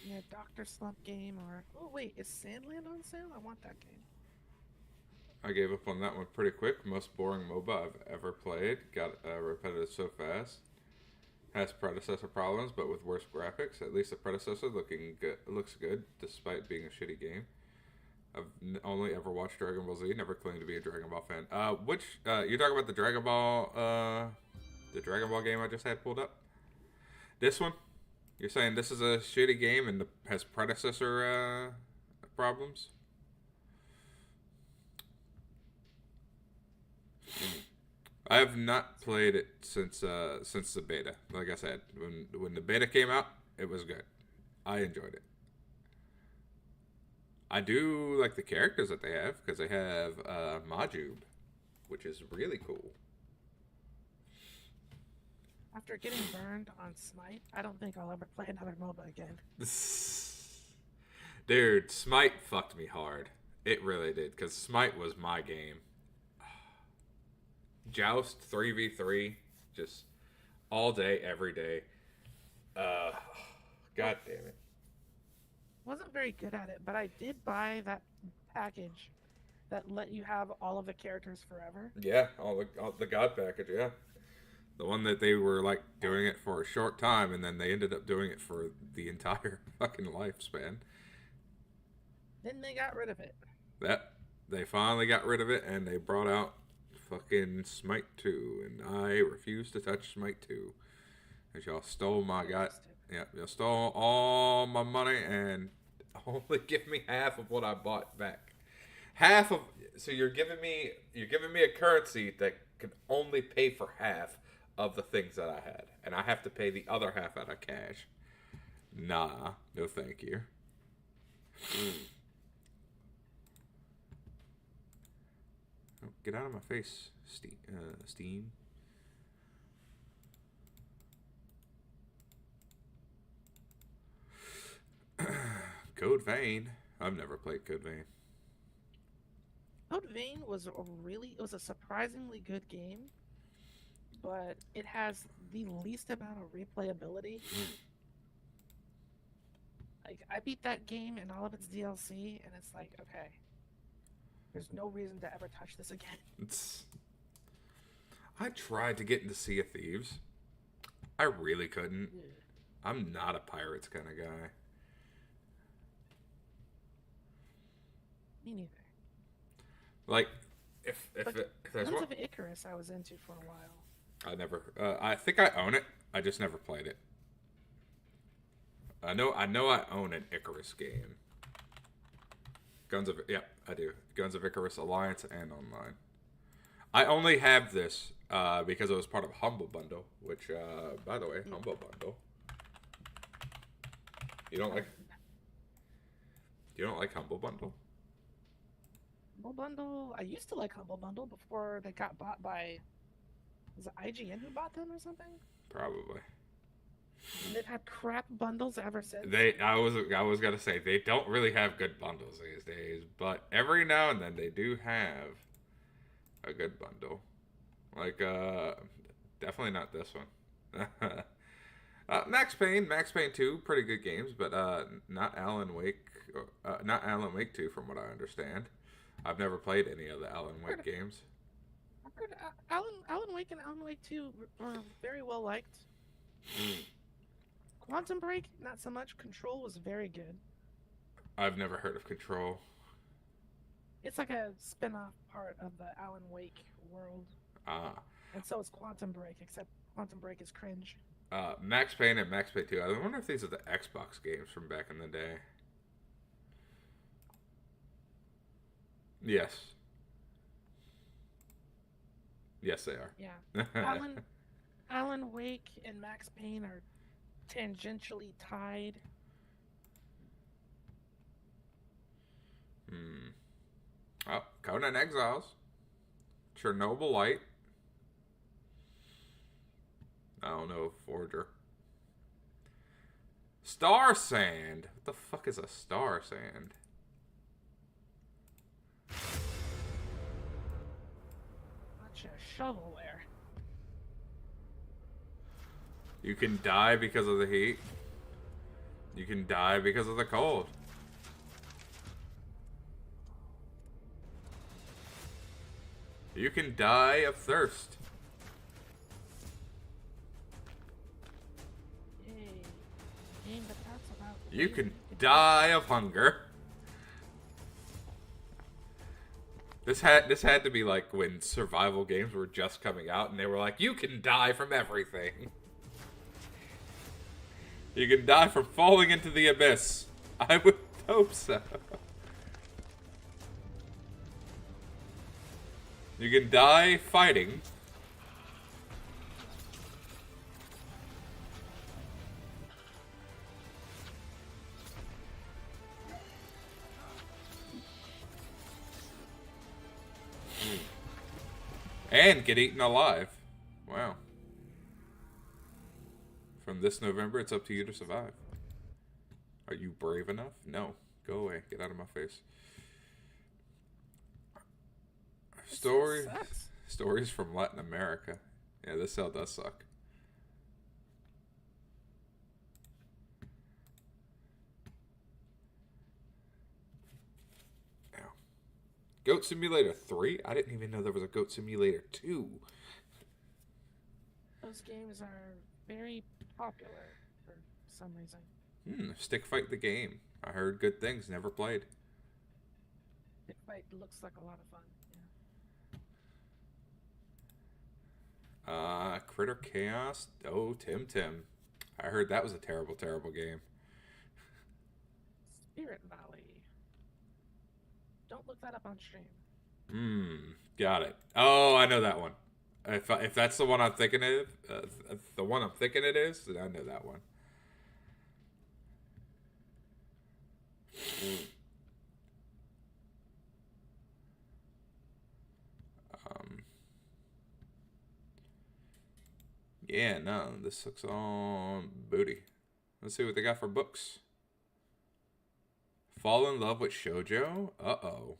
Yeah, Doctor Slump game or oh wait, is Sandland on sale? I want that game. I gave up on that one pretty quick. Most boring MOBA I've ever played. Got repetitive so fast. Has predecessor problems, but with worse graphics. At least the predecessor looks good, despite being a shitty game. I've only ever watched Dragon Ball Z. Never claimed to be a Dragon Ball fan. You talking about the Dragon Ball game I just had pulled up? This one? You're saying this is a shitty game and has predecessor problems? I have not played it since the beta. Like I said, when the beta came out, it was good. I enjoyed it. I do like the characters that they have because they have Majub, which is really cool. After getting burned on Smite, I don't think I'll ever play another MOBA again. Dude, Smite fucked me hard. It really did, because Smite was my game. Joust 3v3, just all day, every day. God damn it. Wasn't very good at it, but I did buy that package that let you have all of the characters forever. Yeah, all the God package, yeah. The one that they were like doing it for a short time, and then they ended up doing it for the entire fucking lifespan. Then they got rid of it. They finally got rid of it, and they brought out fucking Smite 2, and I refuse to touch Smite 2. Because y'all stole my y'all stole all my money and only give me half of what I bought back. So you're giving me a currency that can only pay for half of the things that I had, and I have to pay the other half out of cash. Nah, no thank you. Oh, get out of my face, Steam. Code Vein. I've never played Code Vein. Code Vein was a surprisingly good game, but it has the least amount of replayability. Like, I beat that game and all of its DLC, and it's like, okay, there's no reason to ever touch this again. I tried to get into Sea of Thieves. I really couldn't. Yeah. I'm not a pirates kind of guy. Me neither. Like, if there's Sons one, of Icarus I was into for a while. I think I own it. I just never played it. I know I own an Icarus game. I do. Guns of Icarus Alliance and online. I only have this because it was part of Humble Bundle, which, by the way, Humble Bundle. You don't like Humble Bundle? Humble Bundle. I used to like Humble Bundle before they got bought by. Was it IGN who bought them or something? Probably. And they've had crap bundles ever since. I was gonna say they don't really have good bundles these days, but every now and then they do have a good bundle. Like definitely not this one. Max Payne 2, pretty good games, but not Alan Wake 2 from what I understand. I've never played any of the Alan Wake games. I've heard Alan Wake and Alan Wake 2 were very well liked. Quantum Break, not so much. Control was very good. I've never heard of Control. It's like a spin-off part of the Alan Wake world. And so is Quantum Break, except Quantum Break is cringe. Max Payne and Max Payne 2. I wonder if these are the Xbox games from back in the day. Yes. Yes, they are. Yeah. Alan Wake and Max Payne are tangentially tied. Oh, Conan Exiles. Chernobyl Light. I don't know, Forger. Star sand. What the fuck is a star sand? Bunch of shovelware. You can die because of the heat. You can die because of the cold. You can die of thirst. Yay. Game that talks about You can die of hunger. This had to be like when survival games were just coming out and they were like, you can die from everything. You can die from falling into the abyss. I would hope so. You can die fighting. And get eaten alive. Wow. From this November, it's up to you to survive. Are you brave enough? No. Go away. Get out of my face. Stories from Latin America. Yeah, this cell does suck. Ow. Goat Simulator 3? I didn't even know there was a Goat Simulator 2. Those games are very popular for some reason. Stick Fight the game. I heard good things. Never played. It looks like a lot of fun. Yeah. Critter Chaos. Oh, Tim. I heard that was a terrible, terrible game. Spirit Valley. Don't look that up on stream. Got it. Oh, I know that one. If that's the one I'm thinking of, the one I'm thinking it is, then I know that one. Yeah, no, this looks all booty. Let's see what they got for books. Fall in Love with Shoujo? Uh-oh.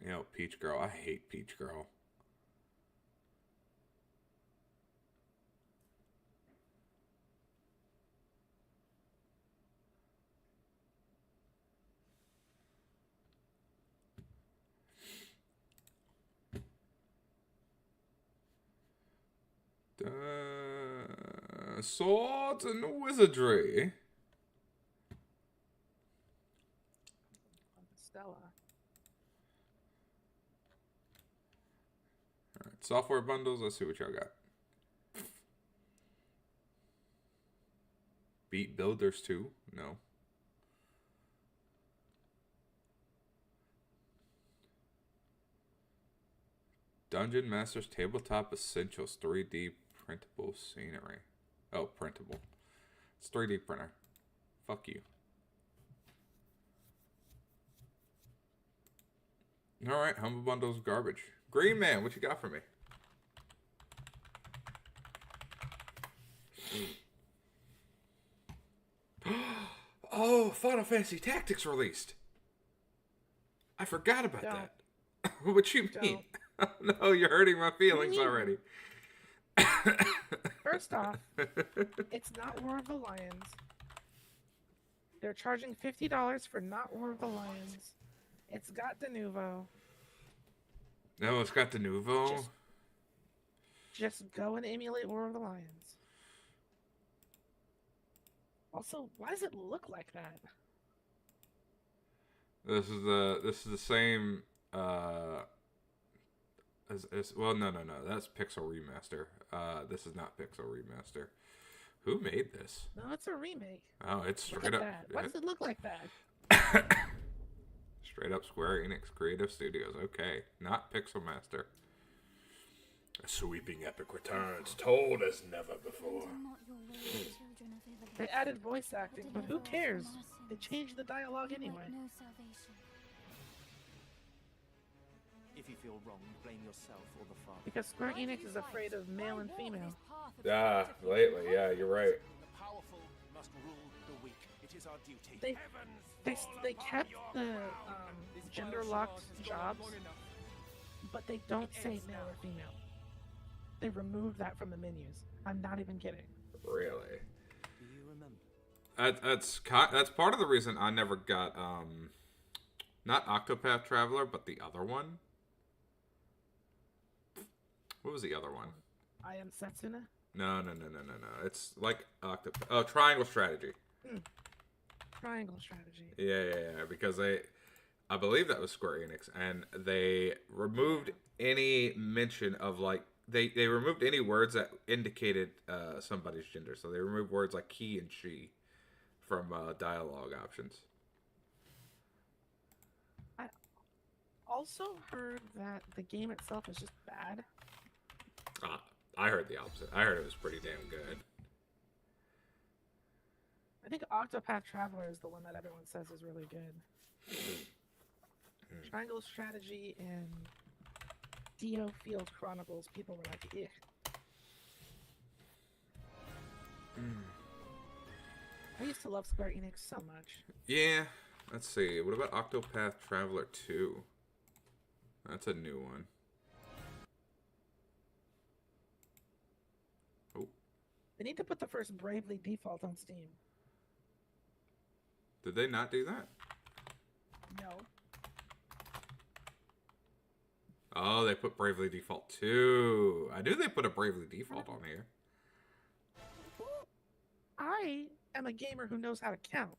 You know, Peach Girl. I hate Peach Girl. Swords and Wizardry. Stella. Alright, software bundles. Let's see what y'all got. Beat Builders 2? No. Dungeon Masters Tabletop Essentials 3D printable scenery. Oh, printable. It's 3D printer. Fuck you. Alright, Humble Bundles garbage. Green Man, what you got for me? Oh, Final Fantasy Tactics released. I forgot about that. What you mean? No, you're hurting my feelings already. First off, it's not War of the Lions. They're charging $50 for not War of the Lions. It's got de nouveau. No, it's got de nouveau. Just go and emulate War of the Lions. Also, why does it look like that? This is the same. Well, no. That's Pixel Remaster. This is not Pixel Remaster. Who made this? No, it's a remake. Oh, it's straight up. That. Why does it look like that? Straight up Square Enix Creative Studios. Okay, not Pixel Master. A sweeping epic returns, told as never before. They added voice acting, but who cares? They changed the dialogue anyway. If you feel wronged, blame yourself or the father. Because Square Enix is afraid of male and female. Ah, lately, yeah, you're right. The powerful must rule the weak. It is our duty. They kept the gender-locked jobs, but they don't say male or female. They removed that from the menus. I'm not even kidding. Really? Do you remember? That's part of the reason I never got not Octopath Traveler, but the other one. What was the other one? I Am Setsuna? No. It's like Triangle Strategy. Triangle Strategy. Yeah. Because I believe that was Square Enix, and they removed any mention of like they removed any words that indicated somebody's gender. So they removed words like he and she from dialogue options. I also heard that the game itself is just bad. I heard the opposite. I heard it was pretty damn good. I think Octopath Traveler is the one that everyone says is really good. Triangle Strategy and Dio Field Chronicles, people were like, eh. I used to love Square Enix so much. Yeah. Let's see. What about Octopath Traveler 2? That's a new one. Oh. They need to put the first Bravely Default on Steam. Did they not do that? No. Oh, they put Bravely Default 2. I knew they put a Bravely Default on here. I am a gamer who knows how to count.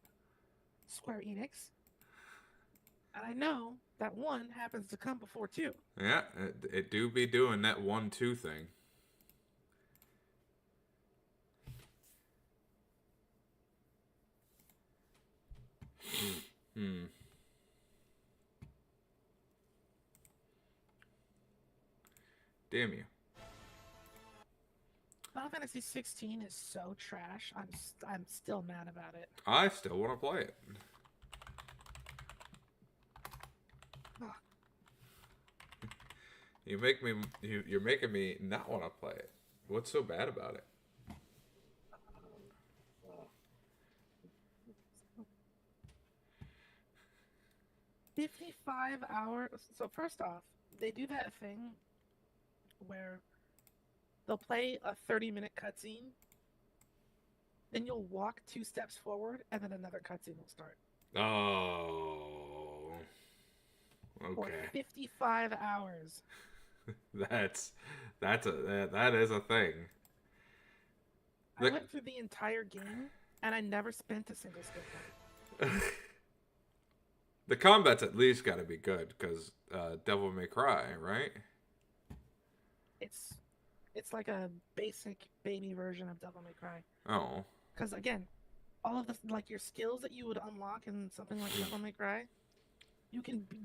Square Enix. And I know that 1 happens to come before 2. Yeah, it do be doing that 1-2 thing. Damn you. Final Fantasy 16 is so trash. I'm still mad about it. I still want to play it. You're making me not want to play it. What's so bad about it? $55 hours. So first off, they do that thing where they'll play a 30-minute cutscene, then you'll walk 2 steps forward, and then another cutscene will start. Oh. Okay. For 55 hours. that is a thing. I went through the entire game, and I never spent a single skill point. The combat's at least got to be good, because Devil May Cry, right? It's like a basic baby version of Devil May Cry. Oh. Because again, all of your skills that you would unlock in something like Devil May Cry,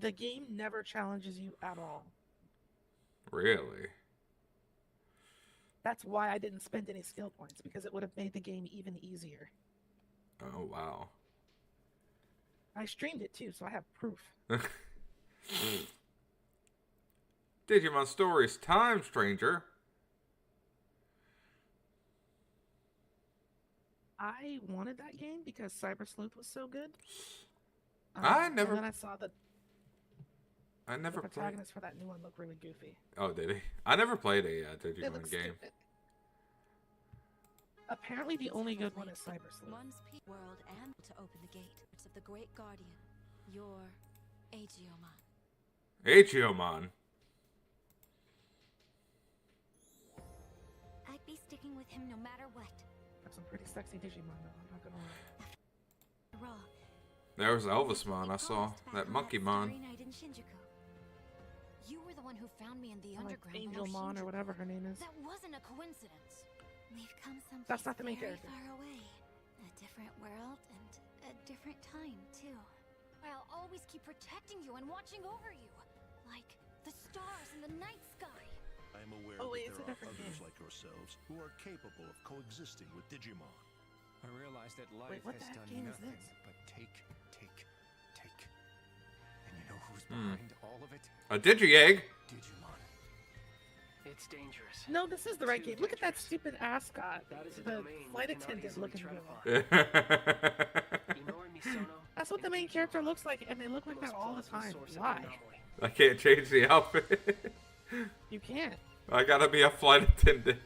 the game never challenges you at all. Really? That's why I didn't spend any skill points, because it would have made the game even easier. Oh, wow. I streamed it too, so I have proof. Digimon Stories time, stranger. I wanted that game because Cyber Sleuth was so good. And then I saw that the protagonist for that new one looked really goofy. Oh, did he? I never played a Digimon game. Stupid. Apparently, the only good one is Cyber Sleuth. One's world and to open the gate of the Great Guardian, your Aegeomon. Aegeomon. I'd be sticking with him no matter what. That's some pretty sexy Digimon, though. I'm not gonna lie. Raw. There was Elvismon. I saw that Monkeymon. You were the one who found me in the Like underground. Angelmon or whatever her name is. That wasn't a coincidence. We've come someplace That's not the main very character. far away. A different world and a different time too. I'll always keep protecting you and watching over you, like the stars in the night sky. I am aware Oh, wait, that it's a there are different others game. like yourselves who are capable of coexisting with Digimon. I realize that life Wait, what has the heck done game is nothing this? but take. And you know who who's behind all of it? A Digi-Egg? Digimon. It's dangerous. No, this is the right Too game. Look at that dangerous. stupid ascot. That is a The domain we flight cannot attendant easily looking tread girl. upon. I Inori Misono That's what the and main Digimon, character looks like, and they look the like most that all the plausible time. source of the Why? anomaly. can't change the outfit. You can't. I gotta be a flight attendant.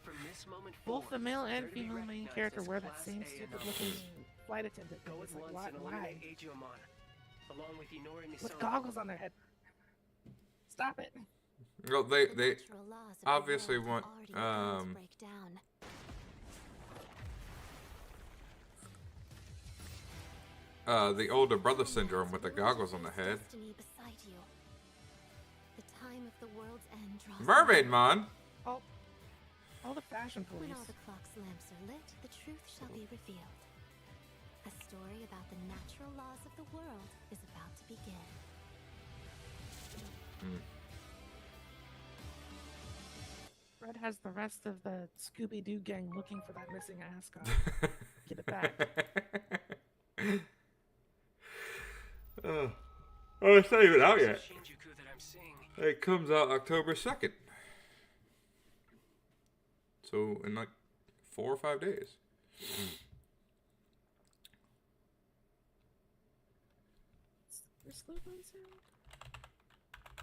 From this moment Both the forward, male and they're to be female main recognized character as wear that Class same A stupid anomalies. looking flight attendant. Go It's at like, once and why? eliminate Agiomon, along with Inori Misono. With goggles on their head. Stop it. Well, The they natural laws of the obviously world want, have already begun to break down. the older brother syndrome with the goggles on the head. Destiny beside you. The time of the world's end draws Mermaid near. Mon. All the fashion When police. all the clock's lamps are lit, the truth shall be revealed. A story about the natural laws of the world is about to begin. Red has the rest of the Scooby-Doo gang looking for that missing ascot. Get it back. Oh, it's not even out yet. Shinjuku that I'm seeing. It comes out October 2nd. So, in like 4 or 5 days.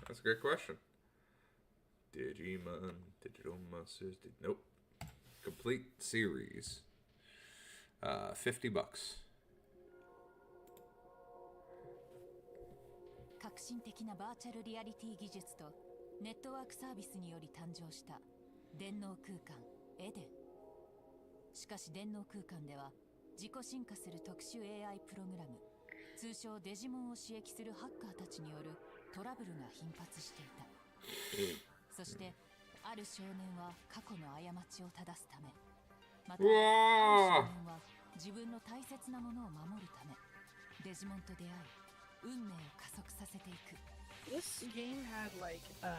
That's a great question. Digimon, Digital Monsters, nope. Complete series. $50. 革新的なバーチャルリアリティ技術とネットワークサービスにより誕生した電脳空間エデン。しかし電脳空間では自己進化する特殊 AI プログラム、通称デジモンを刺激するハッカーたちによるトラブルが頻発していた。そしてある少年は過去の過ちを正すため、またある少年は自分の大切なものを守るためデジモンと出会い運命を加速させていく。 This game had like a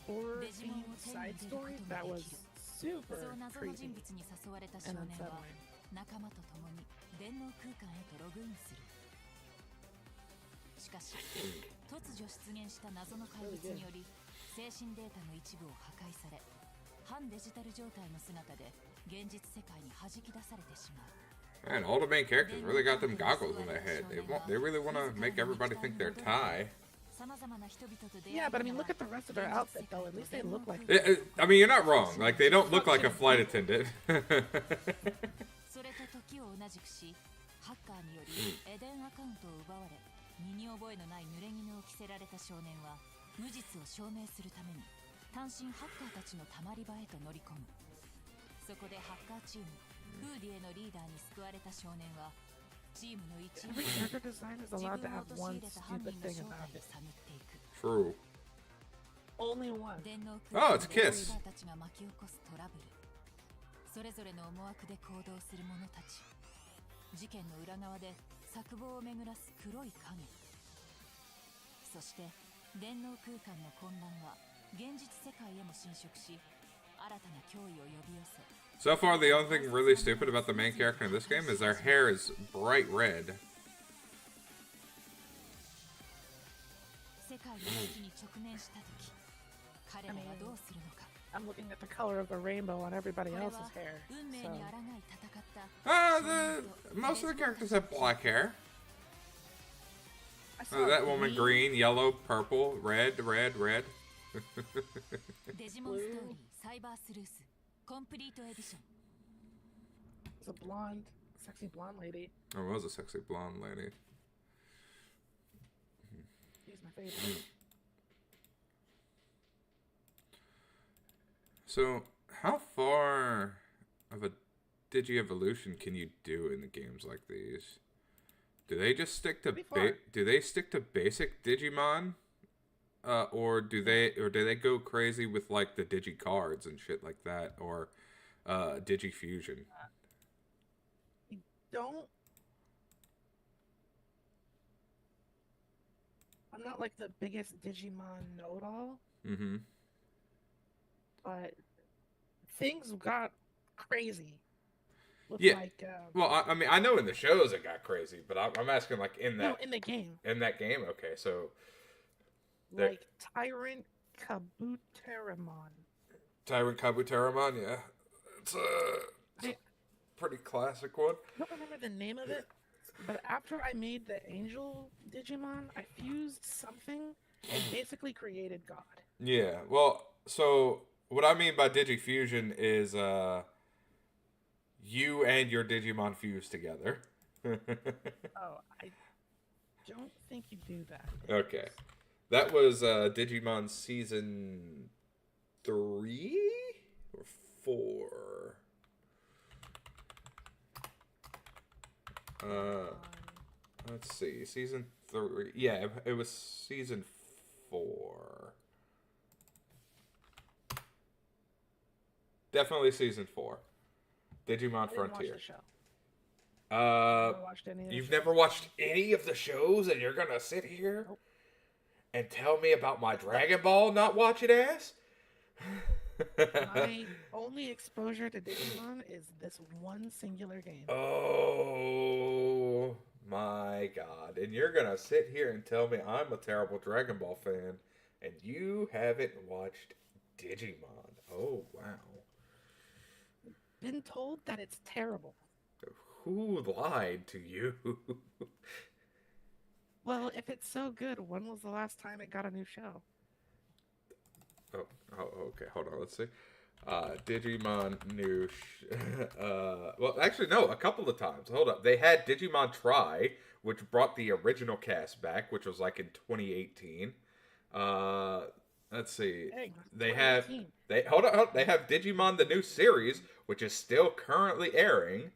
horror themed side story that was そ super う謎の人 creepy 物に誘われた少 and 年は unsettling. 仲間と共に電脳空間へとログインする。しかし突如出現した謎の怪物により精神データの一部を破壊され、反デジタル状態の姿で現実世界に弾き出されてしまう。 Man, all the main characters really got them goggles on their head. They really want to make everybody think they're Thai. Yeah, but I mean, look at the rest of their outfit though. At least they look like. I mean, you're not wrong. Like, they don't look like a flight attendant. それと時を同じくし、ハッカーによりエデンアカウントを奪われ、身に覚えのない濡れ衣を着せられた少年は無実を証明するために単身ハッカーたちのたまり場へと乗り込む。そこでハッカーチームフーディエのリーダーに救われた少年はチームの一員 Every character design is 自 allowed 分 to を have 陥 one れた犯 stupid 人の thing 正 about 体を it. 探っていく。 True. Only one. 電脳 Oh, 空 it's 間 Kiss. でハッカーたちが巻き起こすトラブル。それぞれの思惑で行動する者たち。事件の裏側で策謀を巡らす黒い影。そして電脳空間の混乱は現実世界へも侵食し、新たな脅威を呼び寄せ。 So far, the only thing really stupid about the main character in this game is their hair is bright red. 世界の危機に直面した時、彼らはどうするのか。 I'm looking at the color of the rainbow on everybody これ else's は hair. 運命に So 抗い戦った Most of the characters have black hair. I saw That woman, green, yellow, purple, red, red, red. デジモンストーリーサイバースルースコンプリートエディション。 It's a blonde, sexy blonde lady. Oh, it was a sexy blonde lady. She's my favorite. So, how far of a digi-evolution can you do in the games like these? Do they just stick to Pretty far. do they stick to basic Digimon, or do they go crazy with like the Digi cards and shit like that, or Digi Fusion? Don't. I'm not like the biggest Digimon know-it-all, Mm-hmm. but things got crazy. with Yeah. like Well, I mean, I know in the shows it got crazy, but I'm asking like in no, that in the game, game. Okay, so like Tyrant Kabuteramon. Tyrant Kabuteramon, yeah, it's a I pretty classic one. don't remember the name of it, but after I made the Angel Digimon, I fused something and basically created God. Yeah. Well, so what I mean by Digifusion is you and your Digimon fuse together. Oh, I don't think you do that. Okay. That was Digimon season 3 or 4. Let's see. Season 3. Yeah, it was season 4. Definitely season 4. Digimon I didn't watch Frontier. the show. Uh, Never watched any of the you've shows. never watched any of the shows, and you're gonna sit here Nope. and tell me about my Dragon Ball not watching ass? My only exposure to Digimon is this one singular game. Oh my god! And you're gonna sit here and tell me I'm a terrible Dragon Ball fan, and you haven't watched Digimon? Oh wow! Been told that it's terrible. Who lied to you? Well, if it's so good, when was the last time it got a new show? Oh, okay. Hold on. Let's see. Digimon new. Well, actually, no. A couple of times. Hold up. They had Digimon Try, which brought the original cast back, which was like in 2018. Let's see. Dang, They have 2018. hold on. They have Digimon the new series, which is still currently airing.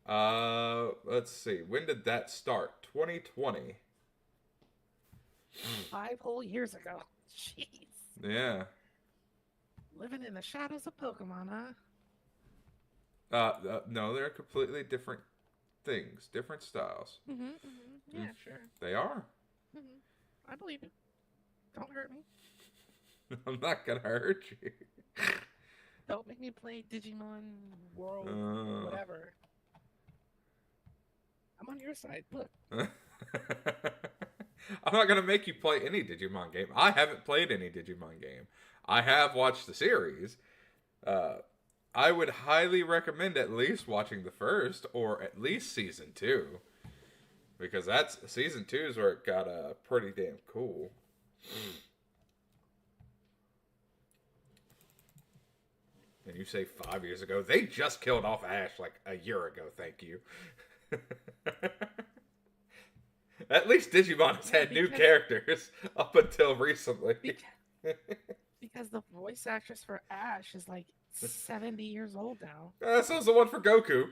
Let's see. When did that start? 2020. 5 whole years ago. Jeez. Yeah. Living in the shadows of Pokemon, huh? No, they're completely different things, different styles. Yeah, sure. They are. I believe it. Don't hurt me. I'm not gonna hurt you. Don't make me play Digimon World, whatever. I'm on your side. Look. I'm not gonna make you play any Digimon game. I haven't played any Digimon game. I have watched the series. I would highly recommend at least watching the first or at least season 2, because that's season 2 is where it got pretty damn cool. And you say 5 years ago? They just killed off Ash like a year ago. Thank you. At least Digimon has had new characters up until recently. Because the voice actress for Ash is like 70 years old now. So is the one for Goku.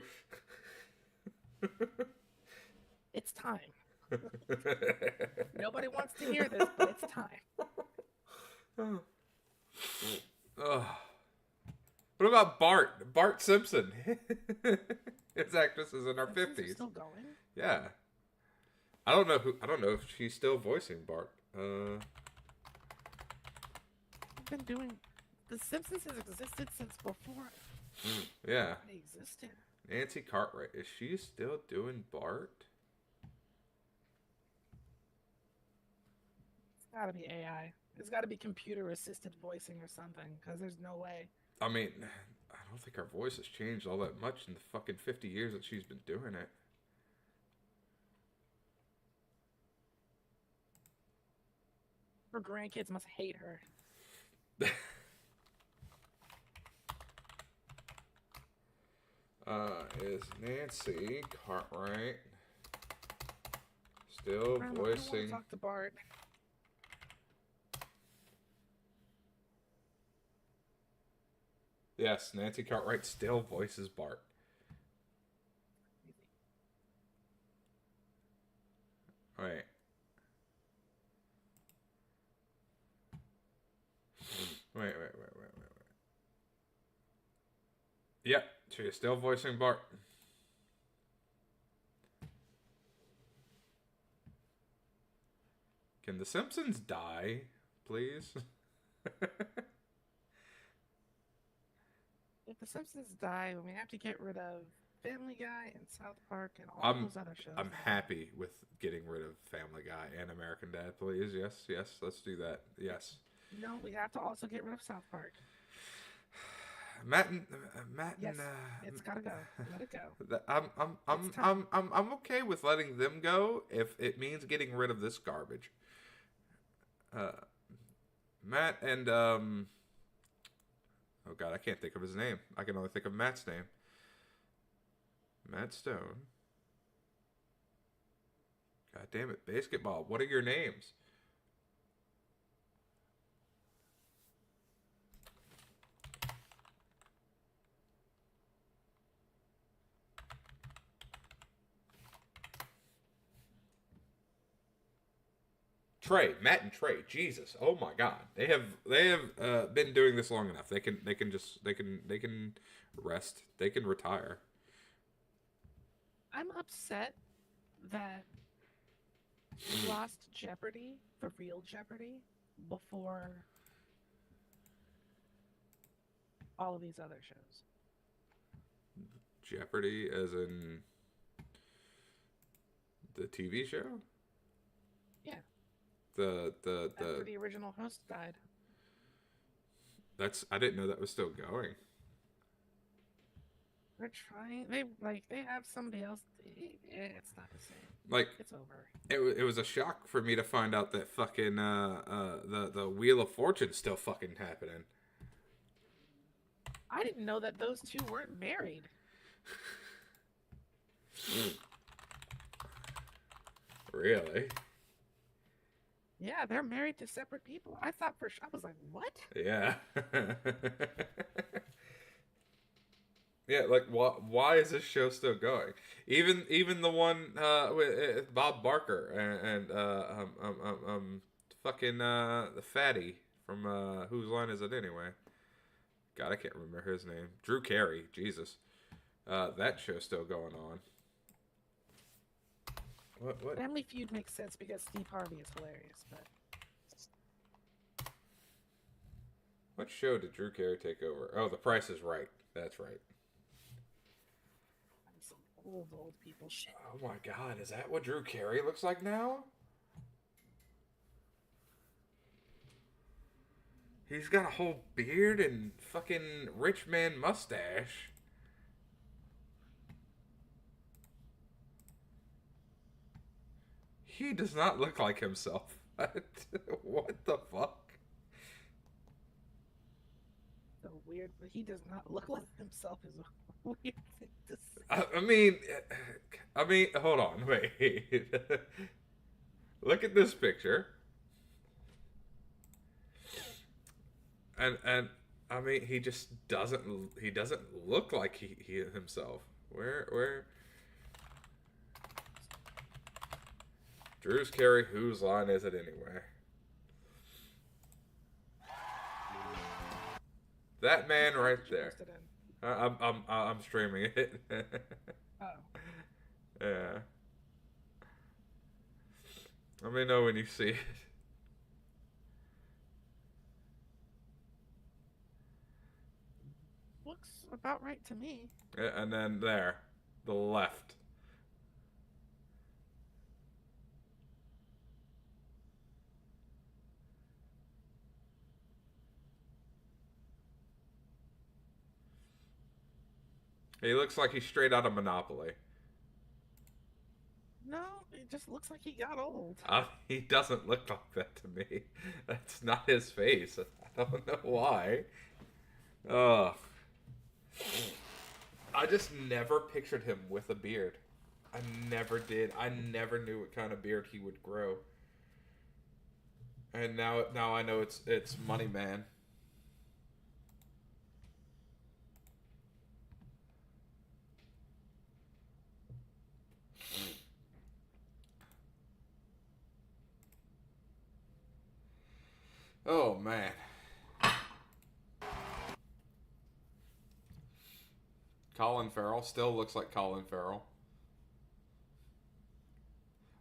It's time. Nobody wants to hear this, but it's time. What about Bart? Bart Simpson. His actress is in her Simpsons are 50s. still going? Yeah. I don't know if she's still voicing Bart. I've been doing. The Simpsons has existed since before Yeah. they existed. Nancy Cartwright. Is she still doing Bart? It's gotta be AI. It's gotta be computer assisted voicing or something, because there's no way. I mean, I don't think her voice has changed all that much in the fucking 50 years that she's been doing it. Her grandkids must hate her. Is Nancy Cartwright still Grandma, I don't wanna voicing? talk to Bart. Yes, Nancy Cartwright still voices Bart. Wait. Wait. Yep, she is still voicing Bart. Can the Simpsons die, please? If the Simpsons die, we have to get rid of Family Guy and South Park and all I'm those other shows. I'm happy with getting rid of Family Guy and American Dad, please. Yes, let's do that. Yes. No, we have to also get rid of South Park. Matt and Yes, it's gotta go. Let it go. It's time. I'm okay with letting them go if it means getting rid of this garbage. Matt and oh god, I can't think of his name. I can only think of Matt's name. Matt Stone. God damn it, Basketball. What are your names? Matt and Trey. Jesus, oh my God, they have been doing this long enough. They can rest. They can retire. I'm upset that we lost Jeopardy, the real Jeopardy, before all of these other shows. Jeopardy, as in the TV show. Yeah. After the original host died. I didn't know that was still going. They're trying. They have somebody else. It's not the same. Like, it's over. It was a shock for me to find out that fucking the Wheel of Fortune's still fucking happening. I didn't know that those two weren't married. Really? Yeah, they're married to separate people. I thought for sure. I was like, what? Yeah. Yeah, like why is this show still going? Even the one with Bob Barker and fucking the fatty from Whose Line Is It Anyway? God, I can't remember his name. Drew Carey. Jesus. That show's still going on. What? Family Feud makes sense because Steve Harvey is hilarious, but What show did Drew Carey take over? Oh, The Price is Right. That's right. some old people shit. Oh my God, is that what Drew Carey looks like now? He's got a whole beard and fucking rich man mustache. He does not look like himself. What the fuck? So weird, but he does not look like himself is a weird thing to say. I mean, hold on, wait. Look at this picture. And I mean, he just doesn't look like he himself. Where? Drew's Carey, Whose Line Is It Anyway? That man right there. I'm streaming it. Oh. Yeah. Let me know when you see it. Looks about right to me. Yeah, and then there, the left. He looks like he's straight out of Monopoly. No, it just looks like he got old. He doesn't look like that to me. That's not his face. I don't know why. Ugh. I just never pictured him with a beard. I never did. I never knew what kind of beard he would grow. And now I know it's Money Man. Oh man. Colin Farrell still looks like Colin Farrell.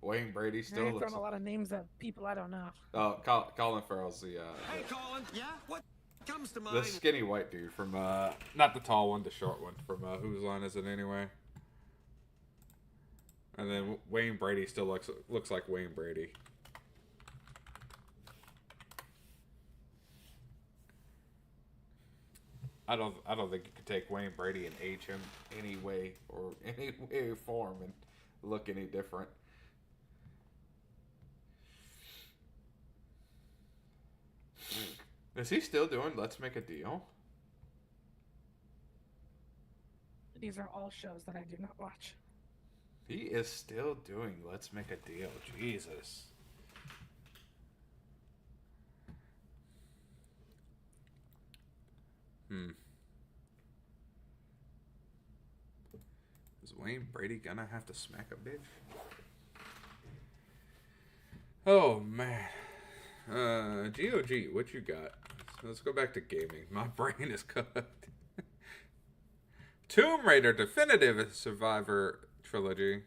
Wayne Brady still I've looks thrown a lot of names at people I don't know. Oh, Colin Farrell's the Hey, Colin. Yeah? What comes to mind? the skinny white dude from not the tall one, the short one from Whose Line Is It Anyway? And then Wayne Brady still looks like Wayne Brady. I don't think you could take Wayne Brady and age him any way or form and look any different. Is he still doing Let's Make a Deal? These are all shows that I do not watch. He is still doing Let's Make a Deal. Jesus. Is Wayne Brady gonna have to smack a bitch? Oh, man. GOG, what you got? Let's go back to gaming. My brain is cooked. Tomb Raider Definitive Survivor Trilogy.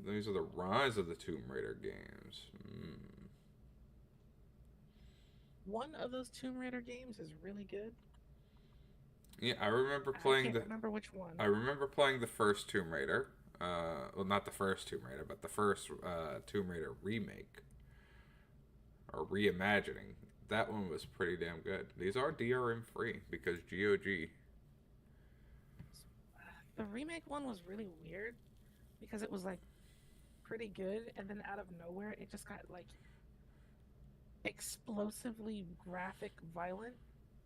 These are the Rise of the Tomb Raider games. One of those Tomb Raider games is really good. Yeah, I remember playing I can't remember which one. I remember playing the first Tomb Raider. Well, not the first Tomb Raider, but the first Tomb Raider remake or reimagining. That one was pretty damn good. These are DRM free because GOG. The remake one was really weird because it was like pretty good, and then out of nowhere it just got like explosively graphic, violent,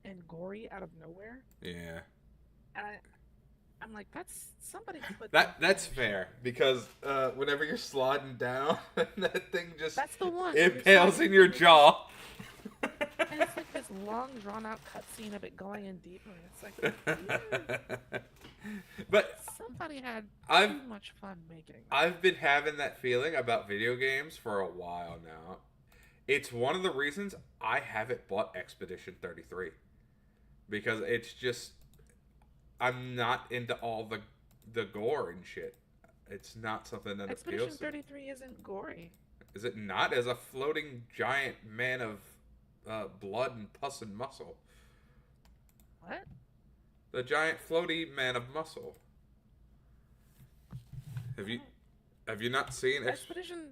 and gory out of nowhere. Yeah. And I'm like, that's somebody put that's fair because whenever you're sliding down, that thing just that's the one impales in your jaw. And it's like this long, drawn-out cutscene of it going in deeper. And it's like, but somebody had too much fun making that. I've been having that feeling about video games for a while now. It's one of the reasons I haven't bought Expedition 33 because it's just I'm not into all the gore and shit. It's not something that Expedition appeals to me. 33 isn't gory. Is it not? As a floating giant man of blood and pus and muscle. What? The giant floaty man of muscle. Have you not seen Expedition?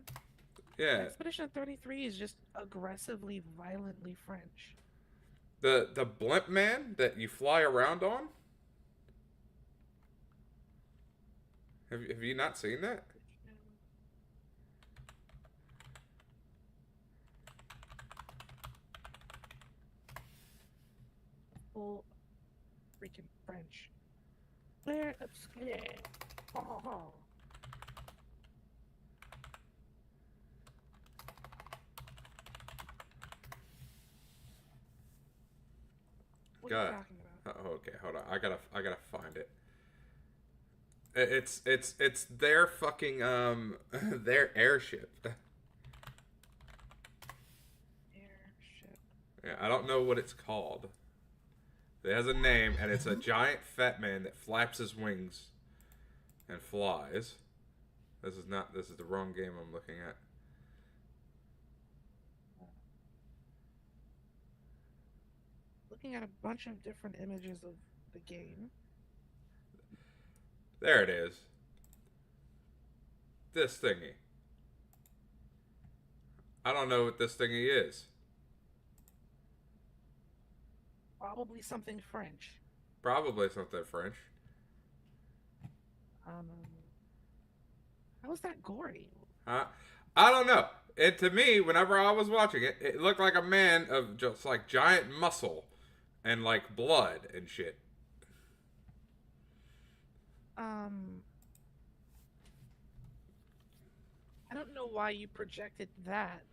Yeah. Expedition 33 is just aggressively, violently French. The blimp man that you fly around on? Have you not seen that? Full freaking French. Where obscure. Oh. What are you talking about? Oh, okay, hold on. I gotta find it. It's their fucking their airship. Airship. Yeah, I don't know what it's called. It has a name, and it's a giant fat man that flaps his wings and flies. This is the wrong game I'm looking at. Looking at a bunch of different images of the game. There it is. This thingy. I don't know what this thingy is. Probably something French. Probably something French. How is that gory? I don't know. And to me, whenever I was watching it, it looked like a man of just like giant muscle and like blood and shit. I don't know why you projected that.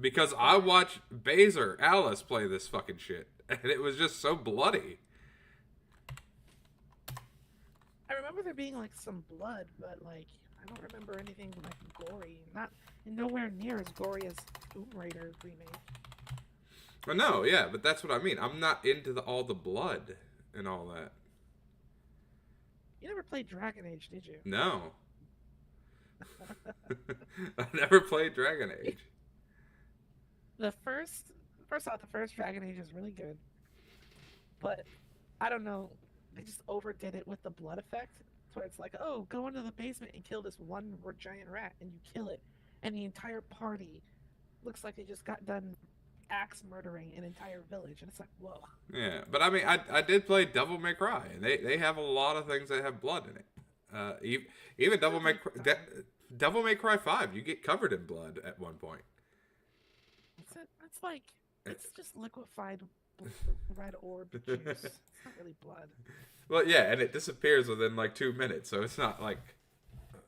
Because I watched Baser Alice play this fucking shit, and it was just so bloody. I remember there being like some blood, but like I don't remember anything like gory. Not nowhere near as gory as Tomb Raider remake. Well, no, yeah, but that's what I mean. I'm not into all the blood and all that. You never played Dragon Age, did you? No. I never played Dragon Age. First off, the first Dragon Age is really good. But I don't know. they just overdid it with the blood effect, where it's like, oh, go into the basement and kill this one giant rat, and you kill it, and the entire party looks like they just got done axe murdering an entire village, and it's like, whoa. Yeah, but I mean, I did play Devil May Cry, and they have a lot of things that have blood in it. Even Devil May Cry 5, you get covered in blood at one point. It's like, it's just liquefied red orb juice. It's not really blood. Well, yeah, and it disappears within like 2 minutes, so it's not like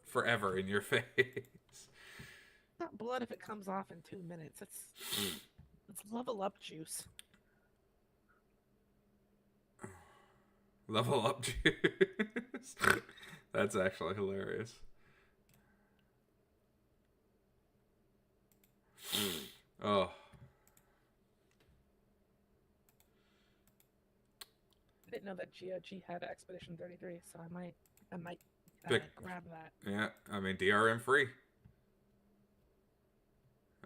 forever in your face. It's not blood if it comes off in 2 minutes. It's level up juice. Level up juice. That's actually hilarious. Oh. I didn't know that GOG had Expedition 33, so I might grab that. Yeah, I mean DRM free.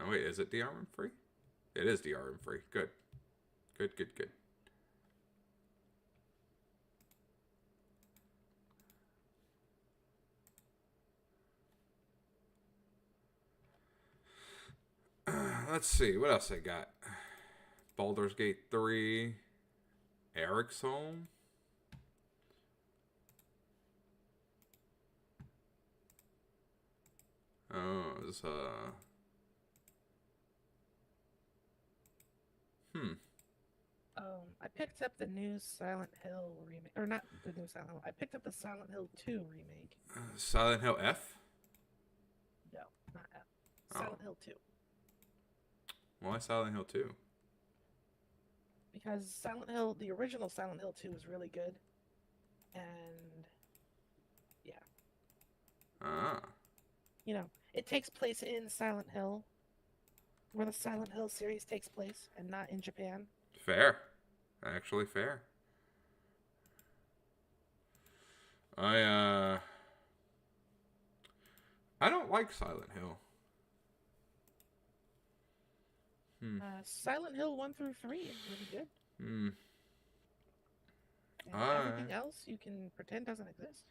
Oh wait, is it DRM free? It is DRM free. Good. Good. Let's see, what else I got? Baldur's Gate 3. Eric's Home. Oh, it's I picked up the new Silent Hill remake, or not the new Silent Hill. I picked up the Silent Hill 2 remake. Silent Hill F? No, not F. Oh. Silent Hill 2. Why Silent Hill 2? Because the original Silent Hill 2 was really good. And, yeah. Ah. You know, it takes place in Silent Hill, where the Silent Hill series takes place, and not in Japan. Fair. Actually fair. I don't like Silent Hill. Silent Hill 1 through 3 is really good. Hmm. And everything else you can pretend doesn't exist.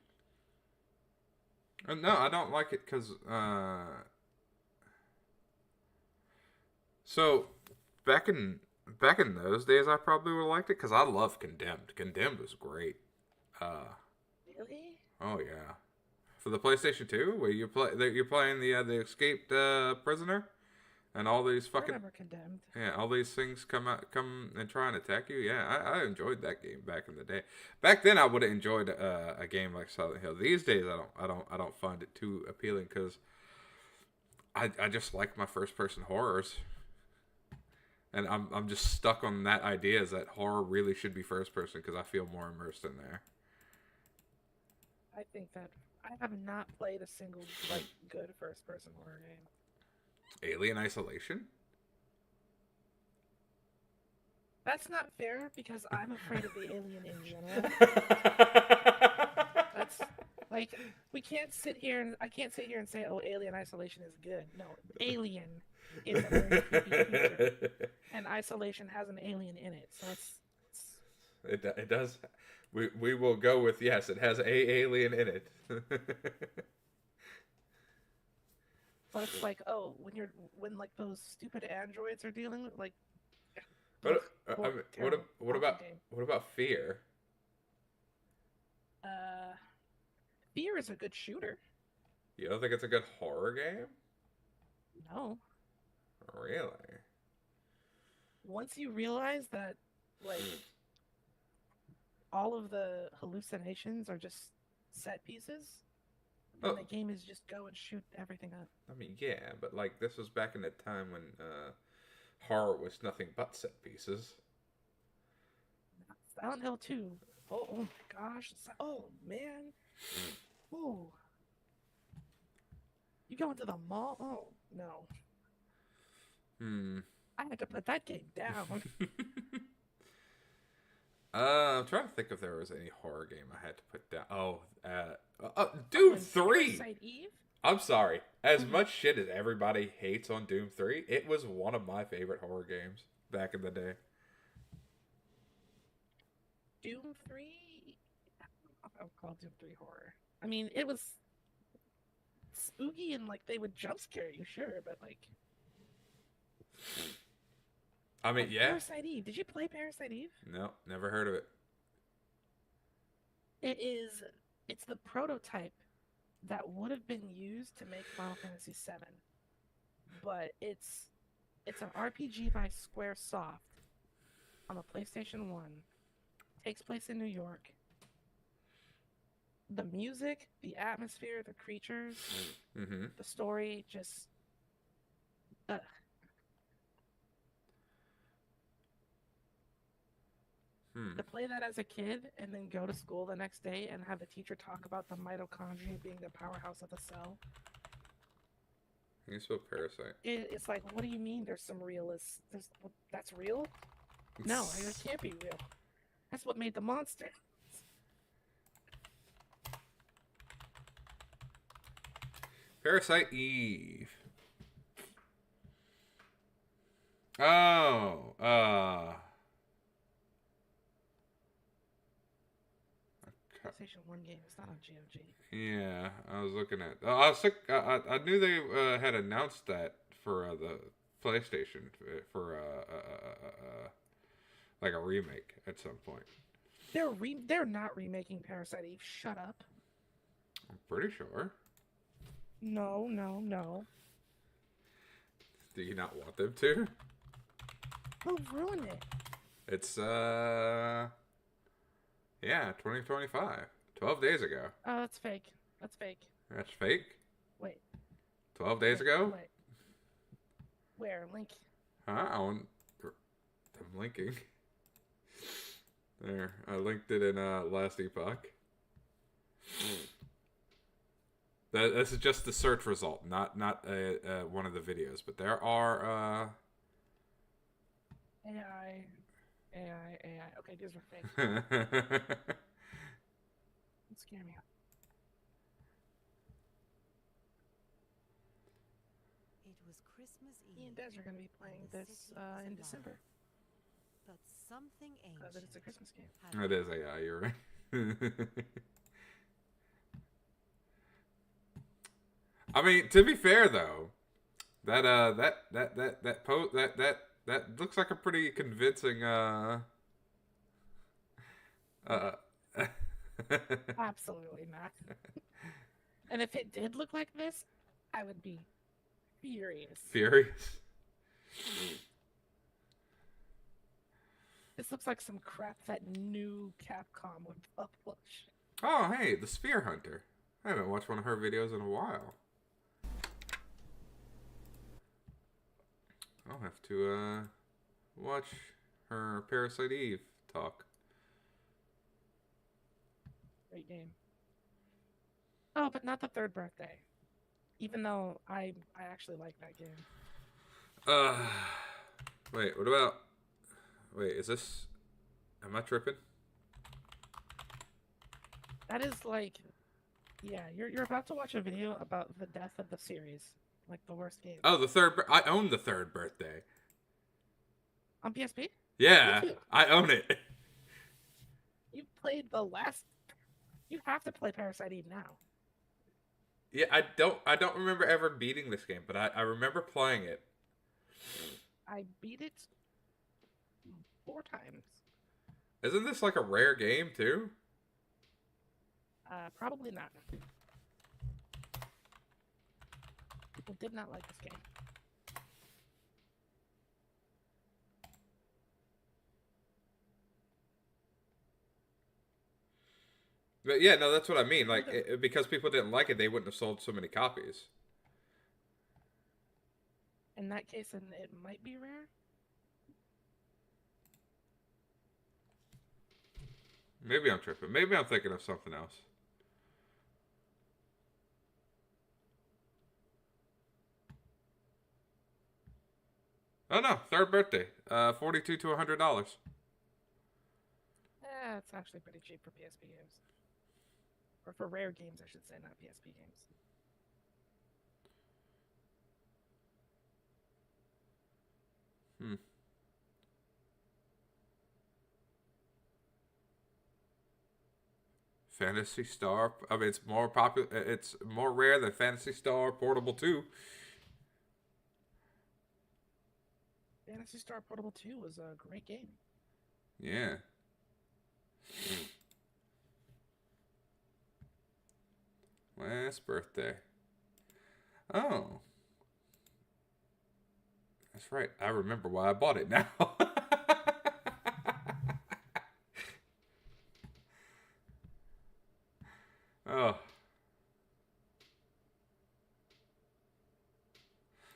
No, I don't like it because so back in those days I probably would have liked it because I love Condemned. Condemned was great. Really? Oh yeah, for the PlayStation 2 where you're playing the escaped prisoner. And all these I remember Condemned. Yeah, all these things come and try and attack you. Yeah, I enjoyed that game back in the day. Back then, I would have enjoyed a game like Silent Hill. These days, I don't find it too appealing because I just like my first person horrors, and I'm just stuck on that idea is that horror really should be first person because I feel more immersed in there. I think that I have not played a single good first person horror game. Alien Isolation? That's not fair because I'm afraid of the alien in general. That's like I can't sit here and say, "Oh, Alien Isolation is good." No, Alien is a very creepy creature, and Isolation has an alien in it, so it does. We will go with yes. It has a alien in it. But it's like, oh, when like those stupid androids are dealing with like. What about Fear? Fear is a good shooter. You don't think it's a good horror game? No. Really? Once you realize that, like, all of the hallucinations are just set pieces. And the game is just go and shoot everything up. I mean, yeah, but like this was back in the time when horror was nothing but set pieces. Silent Hill 2. Oh my gosh. Oh, man. Oh. You go into the mall? Oh, no. I had to put that game down. I'm trying to think if there was any horror game I had to put down. Doom 3! Eve? I'm sorry. As much shit as everybody hates on Doom 3, it was one of my favorite horror games back in the day. Doom 3 I would call Doom 3 horror. I mean, it was spooky and like they would jump scare you, sure, but like. I mean, Like yeah. Parasite Eve. Did you play Parasite Eve? No, never heard of it. It's the prototype that would have been used to make Final Fantasy VII, but it's an RPG by SquareSoft on the PlayStation 1. Takes place in New York. The music, the atmosphere, the creatures, Mm-hmm. the story, just to play that as a kid and then go to school the next day and have the teacher talk about the mitochondria being the powerhouse of the cell. You spell Parasite. It's like, what do you mean there's some realist? That's real? No, it can't be real. That's what made the monster. Parasite Eve. Oh, PlayStation 1 game. It's not on GOG. yeah, I was looking at. I was sick. I knew they had announced that for the PlayStation for like a remake at some point. They're not remaking Parasite Eve. Shut up. I'm pretty sure. No. Do you not want them to? Who ruined it? It's yeah, 2025. 12 days ago. Oh, that's fake. That's fake. That's fake. Wait. 12 days ago? Wait. Where? Link. Huh? I'm linking. There. I linked it in last epoch. This is just the search result, not one of the videos. But there are AI. Okay, these are fake. Don't scare me. It was Christmas Me Eve. and Des are going to be playing The this city was in alive. December. But something ancient. Because it's a Christmas game. It is AI. You're right. I mean, to be fair though, that looks like a pretty convincing Absolutely not. And if it did look like this, I would be furious. Furious. This looks like some crap that new Capcom would publish. Oh, hey, the Spear Hunter. I haven't watched one of her videos in a while. I'll have to watch her Parasite Eve talk. Great game. Oh, but not the third birthday. Even though I actually like that game. Wait, what about... Wait, is this... Am I tripping? That is like... Yeah, you're about to watch a video about the death of the series. Like the worst game. Oh, the third... I own the third birthday. On PSP? Yeah, Me too. I own it. You played the last... You have to play Parasite Eve now. Yeah, I don't remember ever beating this game, but I remember playing it. I beat it 4 times. Isn't this like a rare game too? Probably not. People did not like this game. But yeah, no, that's what I mean. Like, because people didn't like it, they wouldn't have sold so many copies. In that case, then it might be rare. Maybe I'm tripping. Maybe I'm thinking of something else. Oh no, third birthday. $42 to $100. It's actually pretty cheap for PSP games. Or for rare games, I should say, not PSP games. Fantasy Star. I mean, it's more popular. It's more rare than Fantasy Star Portable 2. Phantasy Star Portable 2 was a great game. Yeah. Last birthday. Oh. That's right. I remember why I bought it now. Oh.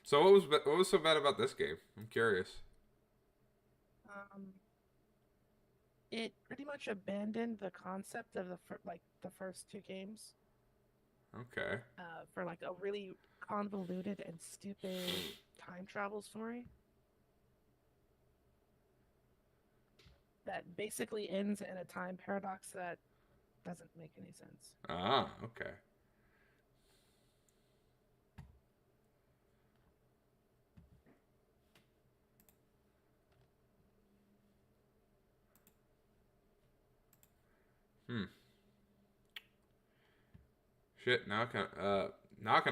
So what was so bad about this game? I'm curious. It pretty much abandoned the concept of the first two games. Okay. For like a really convoluted and stupid time travel story that basically ends in a time paradox that doesn't make any sense. Ah, okay. Shit, now I kind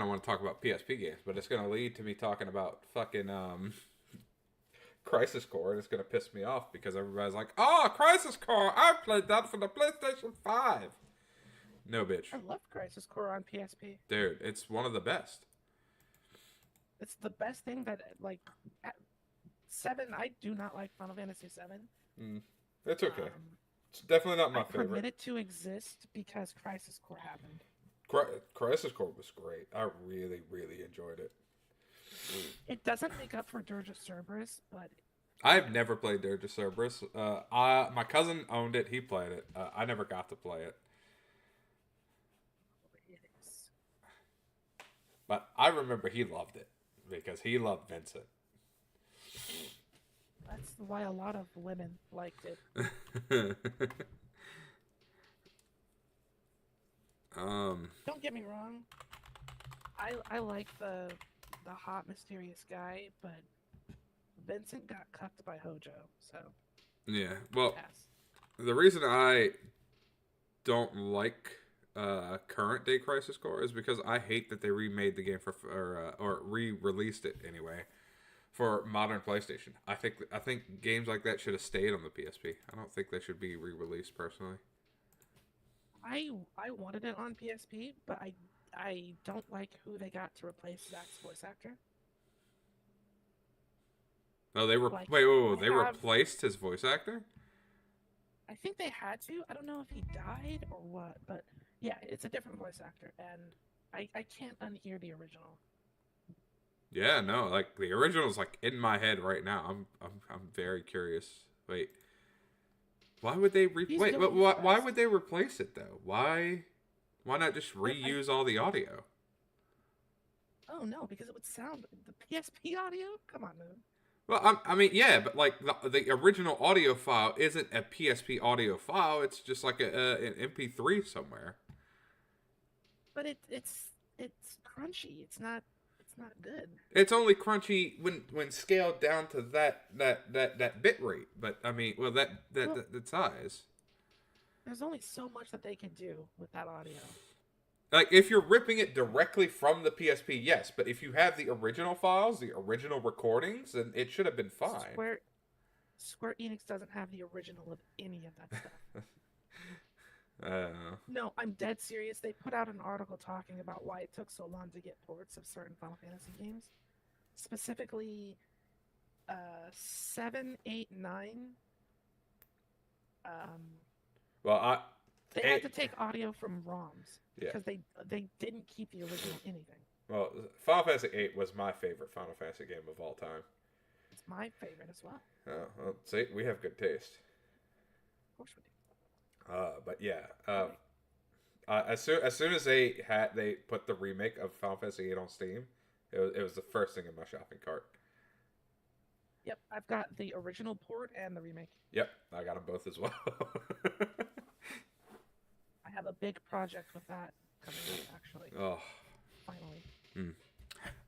of want to talk about PSP games, but it's going to lead to me talking about fucking Crisis Core, and it's going to piss me off because everybody's like, "Oh, Crisis Core! I played that for the PlayStation 5." No, bitch. I love Crisis Core on PSP. Dude, it's one of the best. It's the best thing that like at 7. I do not like Final Fantasy 7. It's okay. It's definitely not my I favorite. permit it to exist because Crisis Core happened. Crisis Core was great. I really, really enjoyed it. It doesn't make up for Dirge of Cerberus, but I've never played Dirge of Cerberus. My cousin owned it. He played it. I never got to play it. it is. But I remember he loved it because he loved Vincent. That's why a lot of women liked it. Don't get me wrong. I like the hot mysterious guy, but Vincent got cucked by Hojo, so Yeah. Well, pass. the reason I don't like current day Crisis Core is because I hate that they remade the game or re-released it anyway for modern PlayStation. I think games like that should have stayed on the PSP. I don't think they should be re-released personally. I wanted it on PSP, but I don't like who they got to replace Zack's voice actor. Oh, they were Like, wait, they I have- replaced his voice actor? I think they had to. I don't know if he died or what, but yeah, it's a different voice actor, and I can't unhear the original. Yeah, no, like the original's like in my head right now. I'm very curious. Wait. Why would they why would they replace it though? Why not just reuse all the audio? Oh no, because it would sound the PSP audio. Come on, man. Well, I mean, yeah, but like the original audio file isn't a PSP audio file. It's just like an MP3 somewhere. But it's crunchy. It's not good. It's only crunchy when scaled down to that bit rate. But I mean, well, that size. There's only so much that they can do with that audio. Like, if you're ripping it directly from the PSP, yes. But if you have the original files, the original recordings, then it should have been fine. Square Enix doesn't have the original of any of that stuff. No, I'm dead serious. They put out an article talking about why it took so long to get ports of certain Final Fantasy games. Specifically, 7, 8, 9. Well, They had to take audio from ROMs because they didn't keep the original anything. Well, Final Fantasy VIII was my favorite Final Fantasy game of all time. It's my favorite as well. Oh, well, see, we have good taste. Of course we do. But yeah, as soon as they put the remake of Final Fantasy VIII on Steam, it was the first thing in my shopping cart. Yep, I've got the original port and the remake. Yep, I got them both as well. I have a big project with that coming up, actually. Oh, Finally.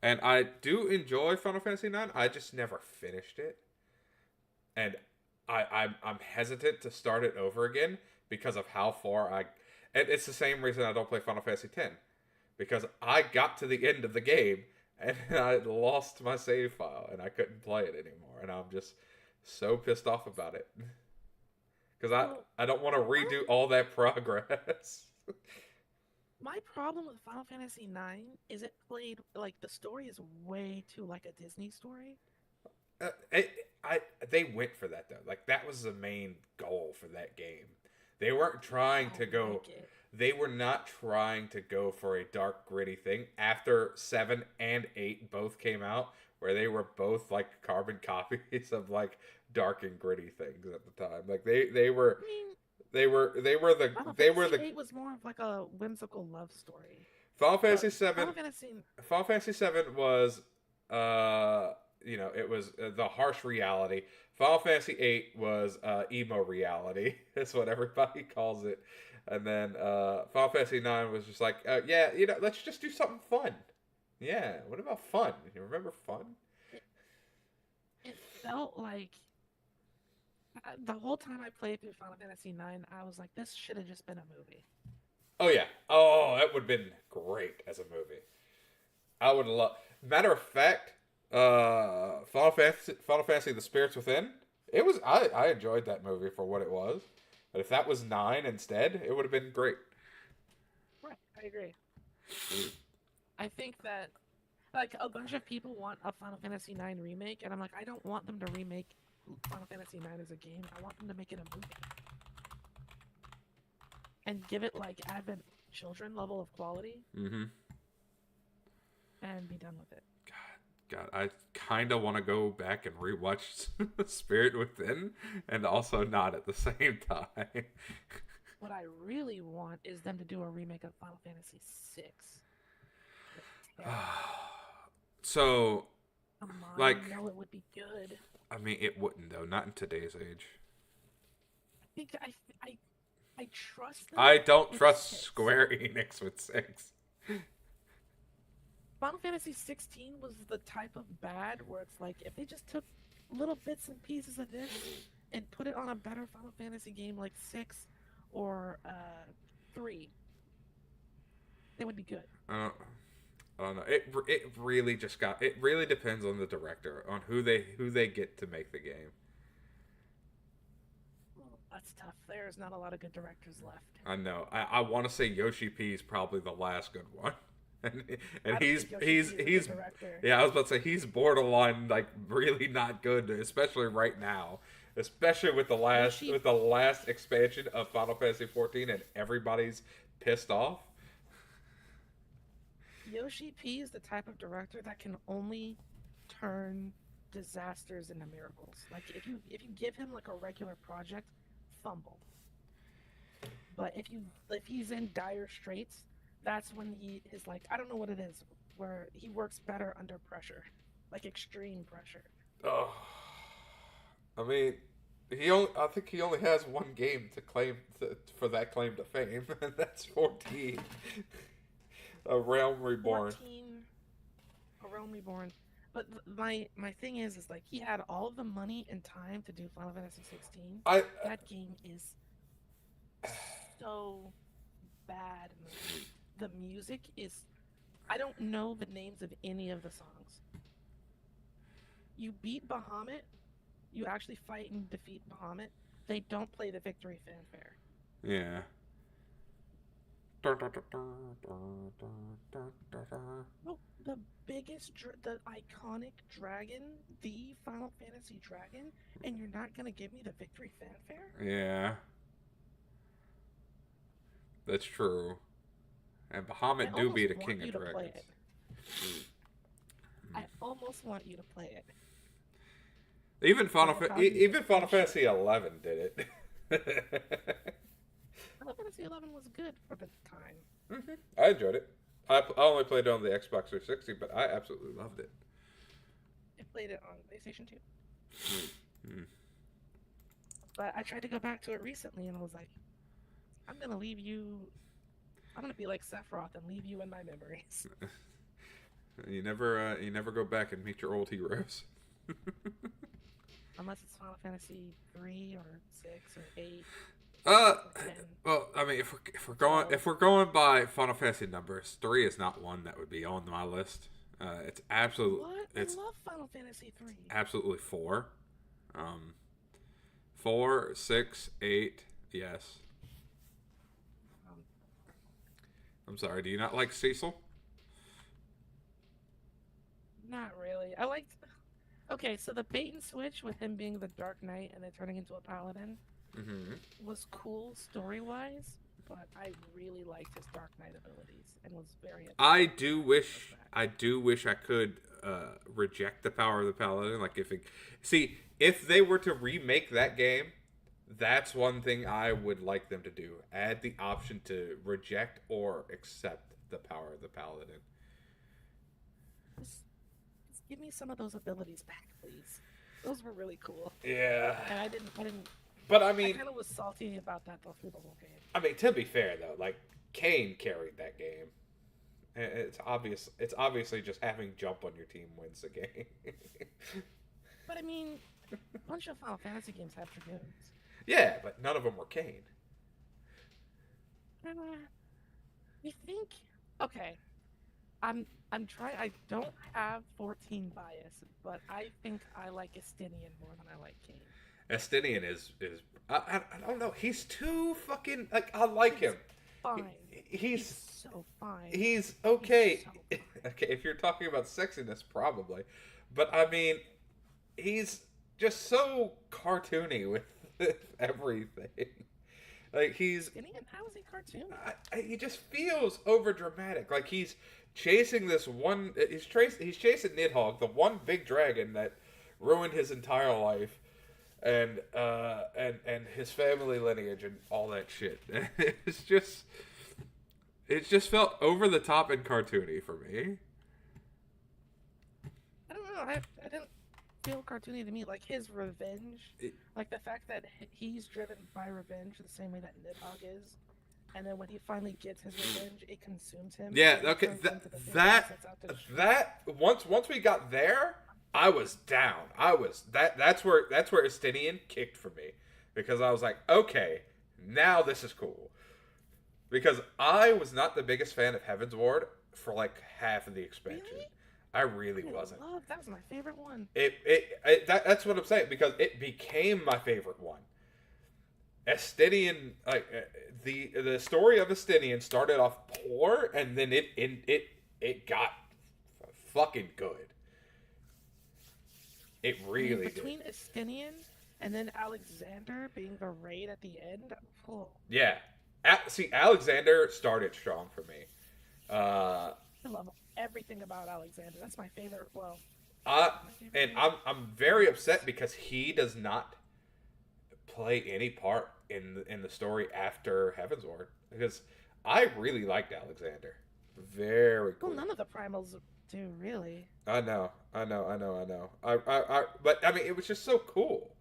And I do enjoy Final Fantasy IX. I just never finished it, and I'm hesitant to start it over again because of how far And it's the same reason I don't play Final Fantasy X. Because I got to the end of the game and I lost my save file and I couldn't play it anymore. And I'm just so pissed off about it. Because I don't want to redo all that progress. My problem with Final Fantasy IX is it played like the story is way too like a Disney story. They went for that though. Like that was the main goal for that game. They weren't trying to go. They were not trying to go for a dark, gritty thing. After 7 and 8 both came out, where they were both like carbon copies of like dark and gritty things at the time. Like they were. They were the. It was more of like a whimsical love story. Final Fantasy VII. Final Fantasy VII was, it was the harsh reality. Final Fantasy VIII was emo reality. That's what everybody calls it. And then Final Fantasy IX was just like, let's just do something fun. Yeah, what about fun? You remember fun? It felt like the whole time I played through Final Fantasy IX, I was like, this should have just been a movie. Oh, yeah. Oh, that would have been great as a movie. I would love... Matter of fact, Final Fantasy The Spirits Within, it was... I enjoyed that movie for what it was. But if that was 9 instead, it would have been great. Right, I agree. I think that, like, a bunch of people want a Final Fantasy IX remake, and I'm like, I don't want them to remake Final Fantasy IX as a game. I want them to make it a movie. And give it, like, Advent Children level of quality. Mm-hmm. And be done with it. God, I kind of want to go back and rewatch Spirit Within, and also not at the same time. What I really want is them to do a remake of Final Fantasy VI. So, I know it would be good. I mean, it wouldn't though. Not in today's age. I trust them. I don't trust Square Enix with 6. Final Fantasy 16 was the type of bad where it's like, if they just took little bits and pieces of this and put it on a better Final Fantasy game like 6 or 3, it would be good. I don't know. It really just got... It really depends on the director, on who they get to make the game. Well, that's tough. There's not a lot of good directors left. I know. I want to say Yoshi P is probably the last good one. And he's yeah, I was about to say he's borderline like really not good, especially right now, especially with the last expansion of Final Fantasy 14 and everybody's pissed off. Yoshi P is the type of director that can only turn disasters into miracles. Like if you give him like a regular project, fumble. But if he's in dire straits, that's when he is like, I don't know what it is, where he works better under pressure, like extreme pressure. Oh, I mean, I think he only has one game to claim for that claim to fame, and that's 14. A Realm Reborn. 14, A Realm Reborn. But my thing is like he had all of the money and time to do Final Fantasy 16. That game is so bad. The music is... I don't know the names of any of the songs. You beat Bahamut. You actually fight and defeat Bahamut. They don't play the victory fanfare. Yeah. No, the biggest, the iconic dragon, the Final Fantasy dragon, and you're not going to give me the victory fanfare? Yeah. That's true. And Bahamut do be the king of dragons. I almost want you to play it. Even Final Fantasy 11 did it. Final Fantasy 11 was good for the time. Mm-hmm. I enjoyed it. I only played it on the Xbox 360, but I absolutely loved it. I played it on PlayStation 2. Mm-hmm. But I tried to go back to it recently, and I was like, I'm going to leave you... I'm gonna be like Sephiroth and leave you in my memories. You never go back and meet your old heroes. Unless it's Final Fantasy 3 or 6 or 8. Uh, Ten. well, I mean, if we're going by Final Fantasy numbers, 3 is not one that would be on my list. It's absolute. What? It's I love Final Fantasy 3. absolutely 4. 4, 6, 8. Yes. Um, I'm sorry. Do you not like Cecil? Not really. I liked. Okay, so the bait and switch with him being the Dark Knight and then turning into a paladin Mm-hmm. was cool story wise, but I really liked his Dark Knight abilities and was very. I upset do with wish. that. I do wish I could reject the power of the paladin. Like if they were to remake that game, that's one thing I would like them to do. Add the option to reject or accept the power of the paladin. Just give me some of those abilities back, please. Those were really cool, Yeah. and I didn't. But I I mean, kind of was salty about that though through the whole game. to be fair though, like Kane carried that game. It's obvious. It's obviously just having jump on your team wins the game. But I mean, a bunch of Final Fantasy games have dragoons. Yeah, but none of them were Kane. Uh, you think? Okay, I'm trying. I don't have 14 bias, but I think I like Estinian more than I like Kane. Estinian is I don't know. He's too fucking like I like him. Fine. He's So fine. he's okay. He's Okay, if you're talking about sexiness, probably. But I mean, he's just so cartoony with everything. Like Estinian? How is he cartoon? he just feels over dramatic. Like he's chasing this one. He's chasing Nidhogg, the one big dragon that ruined his entire life, and his family lineage and all that shit. It's just felt over the top and cartoony for me. I don't know. I didn't feel cartoony to me. Like his revenge, like the fact that he's driven by revenge the same way that Nidhogg is, and then when he finally gets his revenge, it consumes him. Yeah. and he Okay. turns into the thing he sets out to destroy. That once we got there, I was down. That's where Estinian kicked for me, because I was like, okay, now this is cool. Because I was not the biggest fan of Heaven's Ward for like half of the expansion. Really? I really wasn't. That was my favorite one. That's what I'm saying, because it became my favorite one. Estinian, like the story of Estinian started off poor, and then it got fucking good. It really did. Between Estinian and then Alexander being the raid at the end. Oh, Yeah. See, Alexander started strong for me. I love everything about Alexander. That's my favorite. Well, And I'm very upset because he does not play any part in the story after Heaven's Ward, because I really liked Alexander. Very cool. well, none of the primals do really. I know. But I mean, it was just so cool.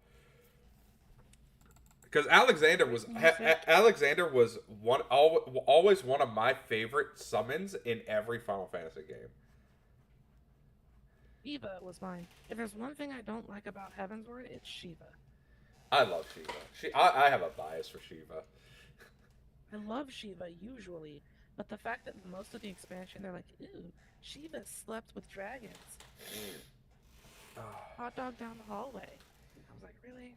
Because Alexander was always one of my favorite summons in every Final Fantasy game. Shiva was mine. If there's one thing I don't like about Heaven's Ward, it's Shiva. I love Shiva. I have a bias for Shiva. I love Shiva usually, but the fact that most of the expansion they're like, ew, Shiva slept with dragons. Hot dog down the hallway. I was like, really?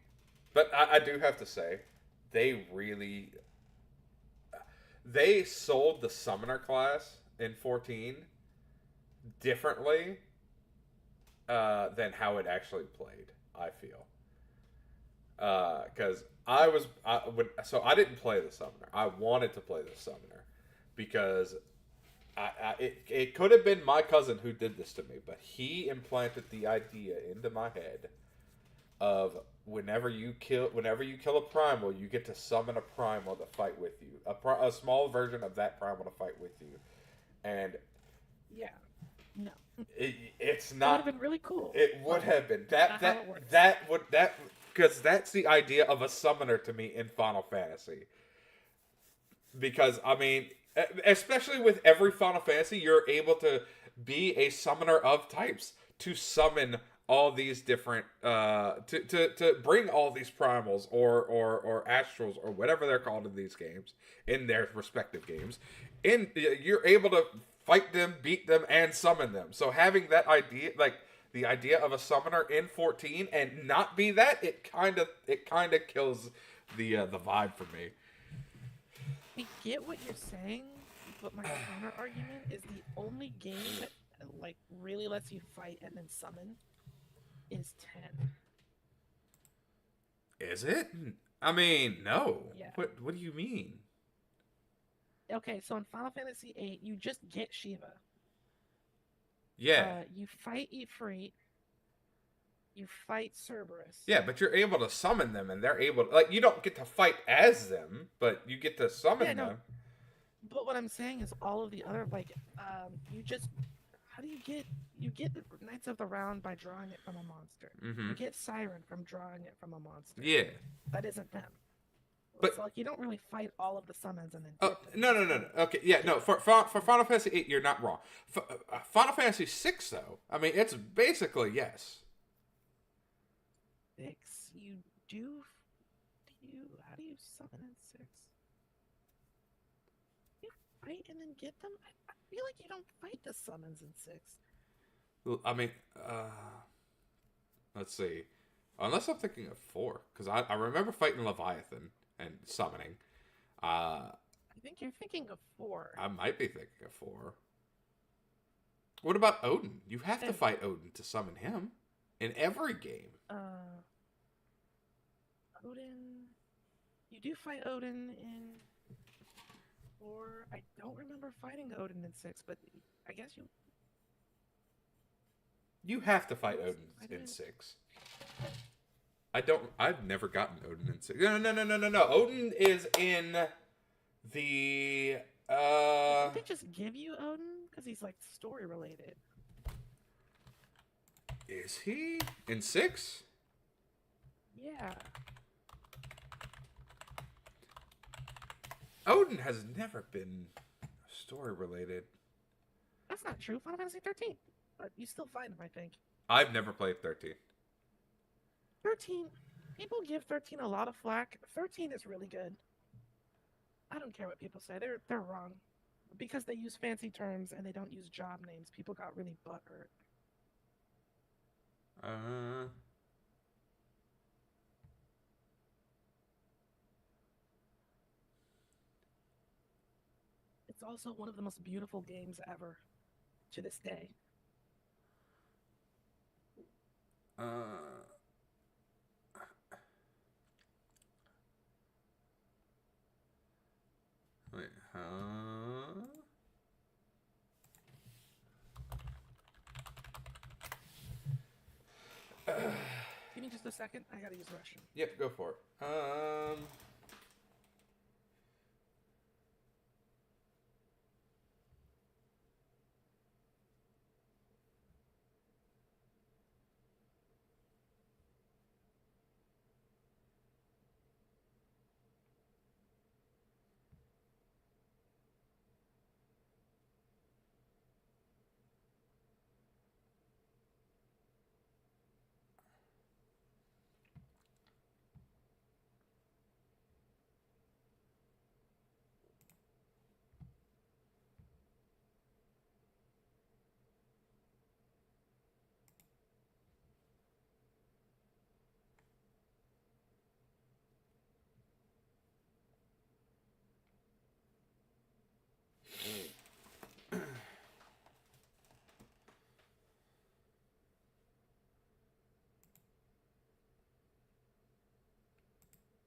But I do have to say, they sold the summoner class in 14 differently than how it actually played, I feel. Because I didn't play the summoner. I wanted to play the summoner because it could have been my cousin who did this to me, but he implanted the idea into my head of whenever you kill a primal, you get to summon a primal to fight with you, a small version of that primal to fight with you, and Yeah. No. it's That would not. have been really cool. It would have been Not how it works. because that's the idea of a summoner to me in Final Fantasy. Because I mean, especially with every Final Fantasy, you're able to be a summoner of types to summon all these different to bring all these primals or astrals or whatever they're called in these games, in their respective games, and you're able to fight them, beat them, and summon them. So having that idea, like the idea of a summoner in 14 and not be that, it kind of kills the vibe for me. I get what you're saying, but my counter argument is the only game that like really lets you fight and then summon is 10. Is it? I mean, no. Yeah. What do you mean? Okay, so in Final Fantasy VIII, you just get Shiva. Yeah. You fight Ifrit. You fight Cerberus. Yeah, but you're able to summon them, and they're able to, like, you don't get to fight as them, but you get to summon them. But what I'm saying is all of the other, like, you just, how do you get the Knights of the Round by drawing it from a monster. Mm-hmm. You get Siren from drawing it from a monster. Yeah. That isn't them. But so, like, you don't really fight all of the summons and then no. Okay, yeah, no. For Final Fantasy VIII, you're not wrong. Final Fantasy VI, though, I mean, it's basically yes. 6, you do. How do you summon in 6? You fight and then get them. I feel like you don't fight the summons in 6. I mean, let's see. Unless I'm thinking of 4, because I remember fighting Leviathan and summoning. I think you're thinking of 4. I might be thinking of 4. What about Odin? You have to fight Odin to summon him in every game. Odin. You do fight Odin in 4. I don't remember fighting Odin in 6, but I guess you. You have to fight Odin in 6. I've never gotten Odin in 6. No. Odin is in the. Did they just give you Odin because he's like story related? Is he in 6? Yeah. Odin has never been story related. That's not true. Final Fantasy 13, but you still fight him, I think. I've never played 13. 13. People give 13 a lot of flack. 13 is really good. I don't care what people say. They're wrong. Because they use fancy terms and they don't use job names, people got really butthurt. It's also one of the most beautiful games ever, to this day. Wait, huh? Give me just a second. I gotta use the restroom. Yep, go for it.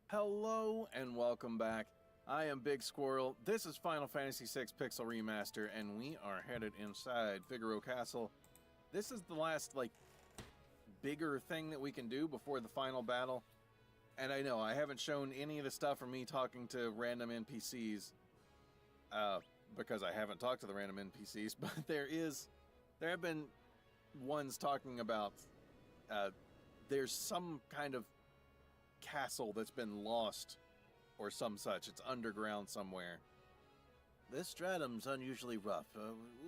Hello and welcome back. I am Big Squirrel. This is Final Fantasy VI Pixel Remaster, and we are headed inside Figaro Castle. This is the last, bigger thing that we can do before the final battle. And I know, I haven't shown any of the stuff from me talking to random NPCs, because I haven't talked to the random NPCs, but there have been ones talking about, there's some kind of castle that's been lost or some such. It's underground somewhere. This stratum's unusually rough.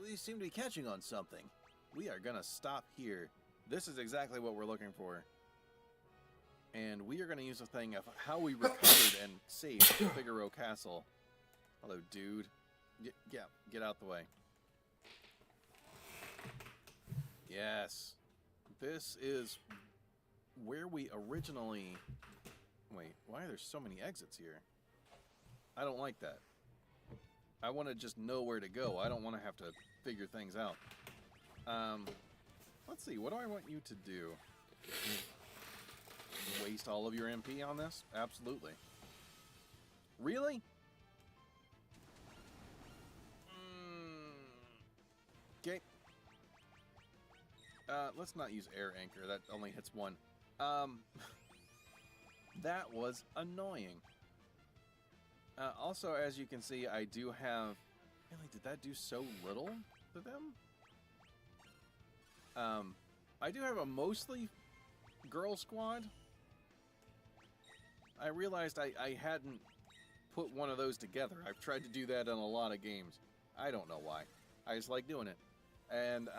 We seem to be catching on something. We are gonna stop here This is exactly what we're looking for. And we are going to use a thing of how we recovered and saved Figaro Castle. Hello, dude. Get out the way. Yes. This is where we originally... Wait, why are there so many exits here? I don't like that. I want to just know where to go. I don't want to have to figure things out. Let's see. What do I want you to do? Waste all of your MP on this? Absolutely. Really? Okay. Let's not use air anchor. That only hits one. That was annoying. Also, as you can see, I do have... Really, did that do so little to them? I do have a mostly girl squad. I realized I hadn't put one of those together. I've tried to do that in a lot of games. I don't know why. I just like doing it. And,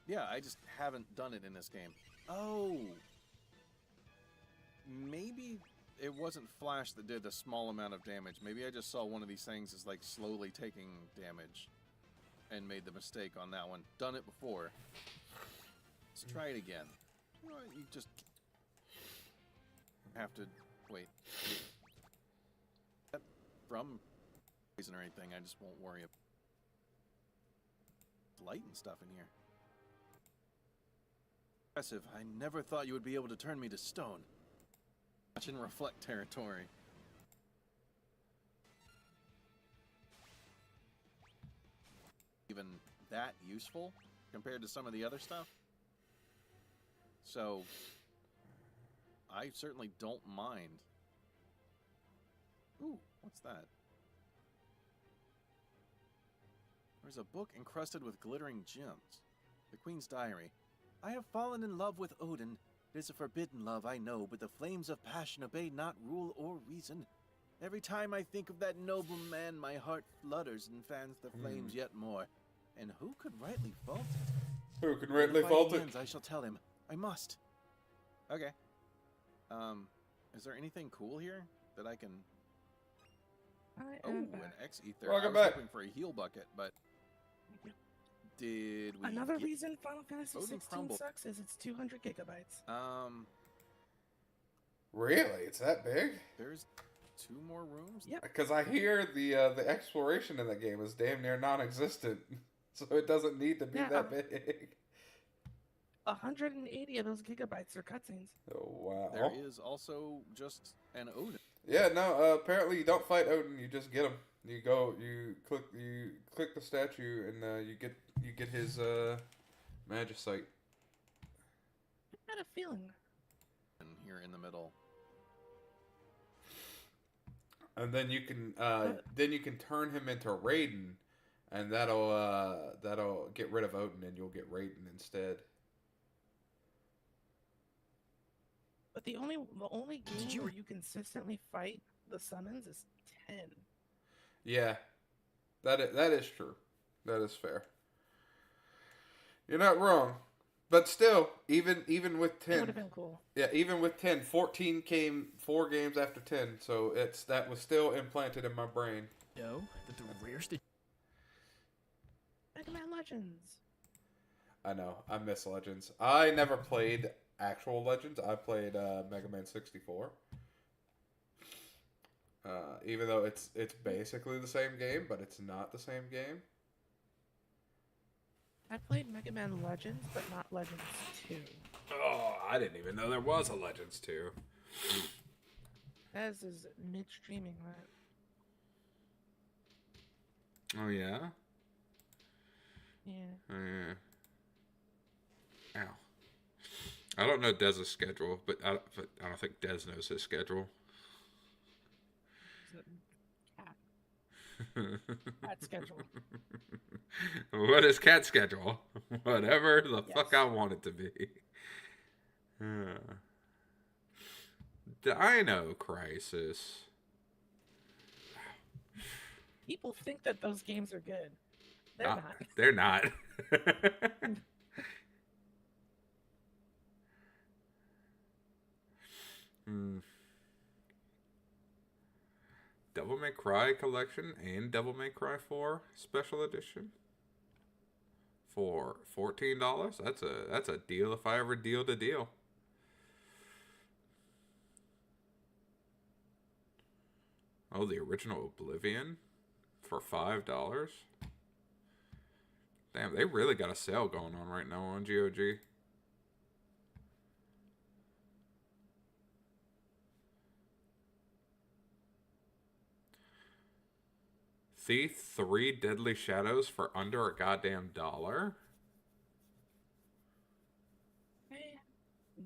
yeah, I just haven't done it in this game. Oh! Maybe it wasn't Flash that did a small amount of damage. Maybe I just saw one of these things as, like, slowly taking damage and made the mistake on that one. Done it before. Let's try it again. You know what, you just have to... Wait. From reason or anything, I just won't worry about light and stuff in here. Impressive. I never thought you would be able to turn me to stone. Watch and reflect territory. Even that useful compared to some of the other stuff. So, I certainly don't mind. Ooh, what's that? There's a book encrusted with glittering gems. The Queen's Diary. I have fallen in love with Odin. It is a forbidden love, I know, but the flames of passion obey not rule or reason. Every time I think of that noble man, my heart flutters and fans the flames yet more. And who could rightly fault it? Who can rightly fault it? I shall tell him. I must. Okay. Is there anything cool here that I can... I Oh, am an back. X-Ether. Welcome I was back. hoping for a heal bucket, but... Did we Another get... reason Final Fantasy Odin 16 crumbled. sucks is it's 200 gigabytes. Really? It's that big? There's 2 more rooms? Yep. Because I hear the exploration in the game is damn near non-existent, so it doesn't need to be Yeah, that big. 180 of those gigabytes are cutscenes. Oh wow! There is also just an Odin. Yeah, no. Apparently, you don't fight Odin. You just get him. You click the statue, and you get his magicite. I had a feeling. Here in the middle. And then you can turn him into Raiden, and that'll get rid of Odin, and you'll get Raiden instead. But the only game where you consistently fight the summons is 10. Yeah, that is true. That is fair. You're not wrong. But still, even with 10, It would have been cool. yeah, even with 10, 14 came 4 games after 10, so that was still implanted in my brain. No, that the rarest. Mega Man Legends. I know, I miss Legends. I never played actual Legends. I played Mega Man 64. Even though it's basically the same game, but it's not the same game. I played Mega Man Legends, but not Legends 2. Oh, I didn't even know there was a Legends 2. As is mid-streaming that. Oh, yeah? Yeah. Oh, yeah. Ow. I don't know Dez's schedule, but I don't think Dez knows his schedule. Cat schedule. What is cat schedule? Whatever the Yes. fuck I want it to be. Dino Crisis. People think that those games are good. They're not. They're not. Hmm. Devil May Cry Collection and Devil May Cry 4 Special Edition for $14. That's a deal if I ever deal to deal. Oh, the original Oblivion for $5. Damn, they really got a sale going on right now on GOG. Thief 3 Deadly Shadows for under a goddamn dollar. Hey, I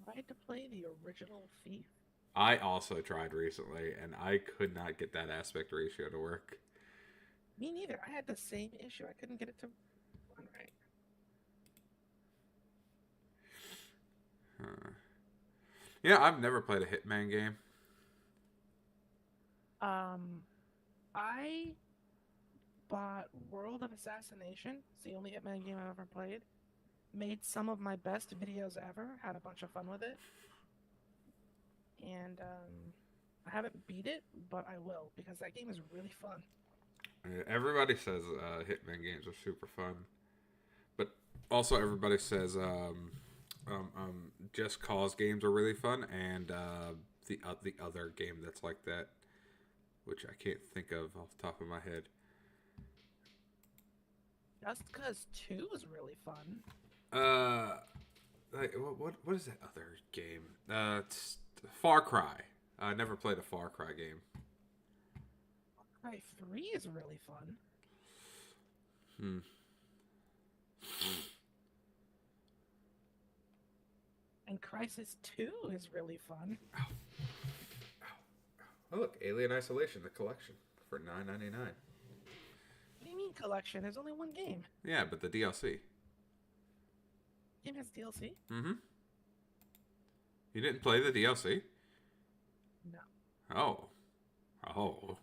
tried to play the original Thief. I also tried recently, and I could not get that aspect ratio to work. Me neither. I had the same issue. I couldn't get it to run right. Huh. Yeah, I've never played a Hitman game. I bought World of Assassination. It's the only Hitman game I've ever played. Made some of my best videos ever. Had a bunch of fun with it. And I haven't beat it, but I will because that game is really fun. Everybody says Hitman games are super fun, but also everybody says Just Cause games are really fun, and the other game that's like that, which I can't think of off the top of my head. Just Cause 2 is really fun. Like what is that other game? It's Far Cry. I never played a Far Cry game. Far Cry 3 is really fun. And Crysis 2 is really fun. Oh look, Alien Isolation, the collection for $9.99. What do you mean collection? There's only one game. Yeah, but the DLC. Game has DLC? Mm-hmm. You didn't play the DLC? No. Oh.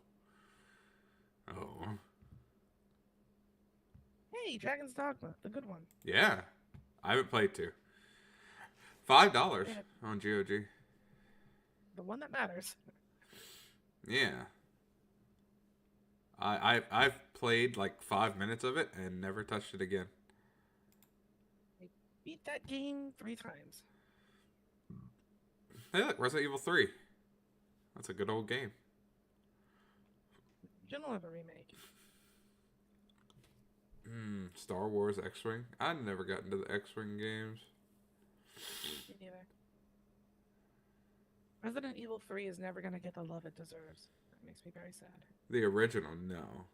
Hey, Dragon's Dogma, the good one. Yeah. I haven't played 2. $5 Yeah. on GOG. The one that matters. Yeah. I've played like 5 minutes of it and never touched it again. I beat that game 3 times. Hey, look, Resident Evil 3. That's a good old game. General of a remake. Star Wars X-Wing. I never got into the X-Wing games. Me neither. Resident Evil 3 is never going to get the love it deserves. That makes me very sad. The original, no.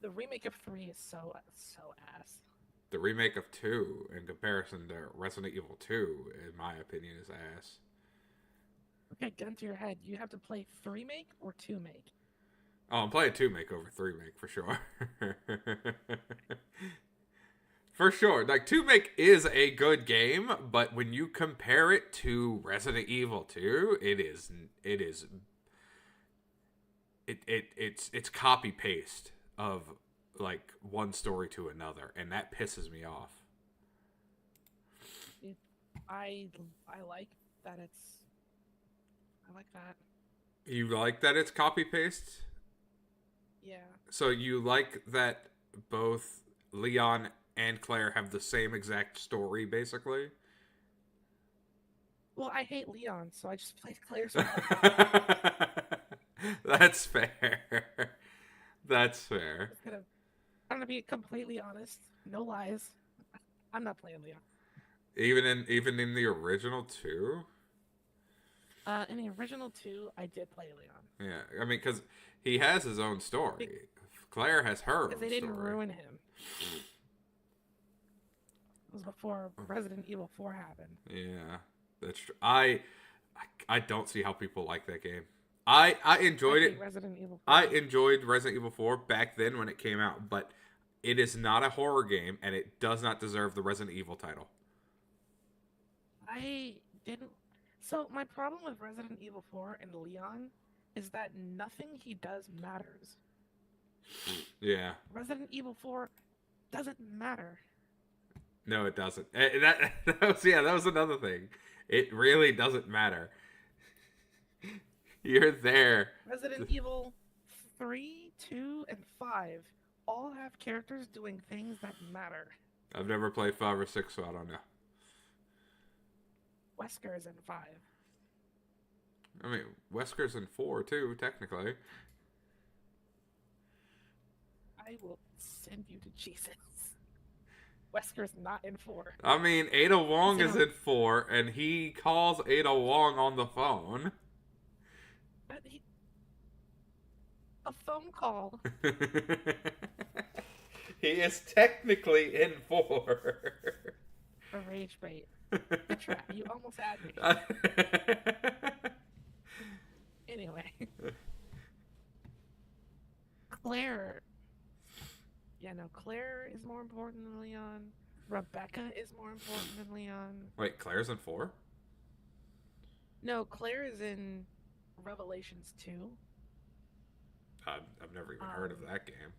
The remake of 3 is so ass. The remake of 2, in comparison to Resident Evil 2, in my opinion, is ass. Okay, gun to your head. You have to play 3 make or 2 make? Oh, I'm playing 2 make over 3 make for sure. For sure. Like 2 make is a good game, but when you compare it to Resident Evil 2, it's copy paste of like one story to another, and that pisses me off. I like that I like that. You like that it's copy paste? Yeah. So you like that both Leon and Claire have the same exact story, basically? Well, I hate Leon, so I just played Claire's. That's fair. That's fair. I'm gonna be completely honest. No lies. I'm not playing Leon. Even in the original 2? In the original 2, I did play Leon. Yeah, I mean, because he has his own story. Claire has her own Because they didn't story. ruin him. It was before Resident Evil 4 happened. Yeah, that's true. I don't see how people like that game. I enjoyed it. Resident Evil 4. I enjoyed Resident Evil 4 back then when it came out, but it is not a horror game, and it does not deserve the Resident Evil title. I didn't. So my problem with Resident Evil 4 and Leon is that nothing he does matters. Yeah. Resident Evil 4 doesn't matter. No, it doesn't. That was another thing. It really doesn't matter. You're there. Resident Evil 3, 2, and 5 all have characters doing things that matter. I've never played 5 or 6, so I don't know. Wesker is in 5. I mean, Wesker's in 4 too, technically. I will send you to Jesus. Wesker's not in 4. I mean, Ada Wong He's is in a- in 4, and he calls Ada Wong on the phone. But a phone call. He is technically in 4. A rage bait. Good try. You almost had me. Anyway. Claire. Yeah, no, Claire is more important than Leon. Rebecca is more important than Leon. Wait, Claire's in 4? No, Claire is in Revelations 2. I've never even heard of that game.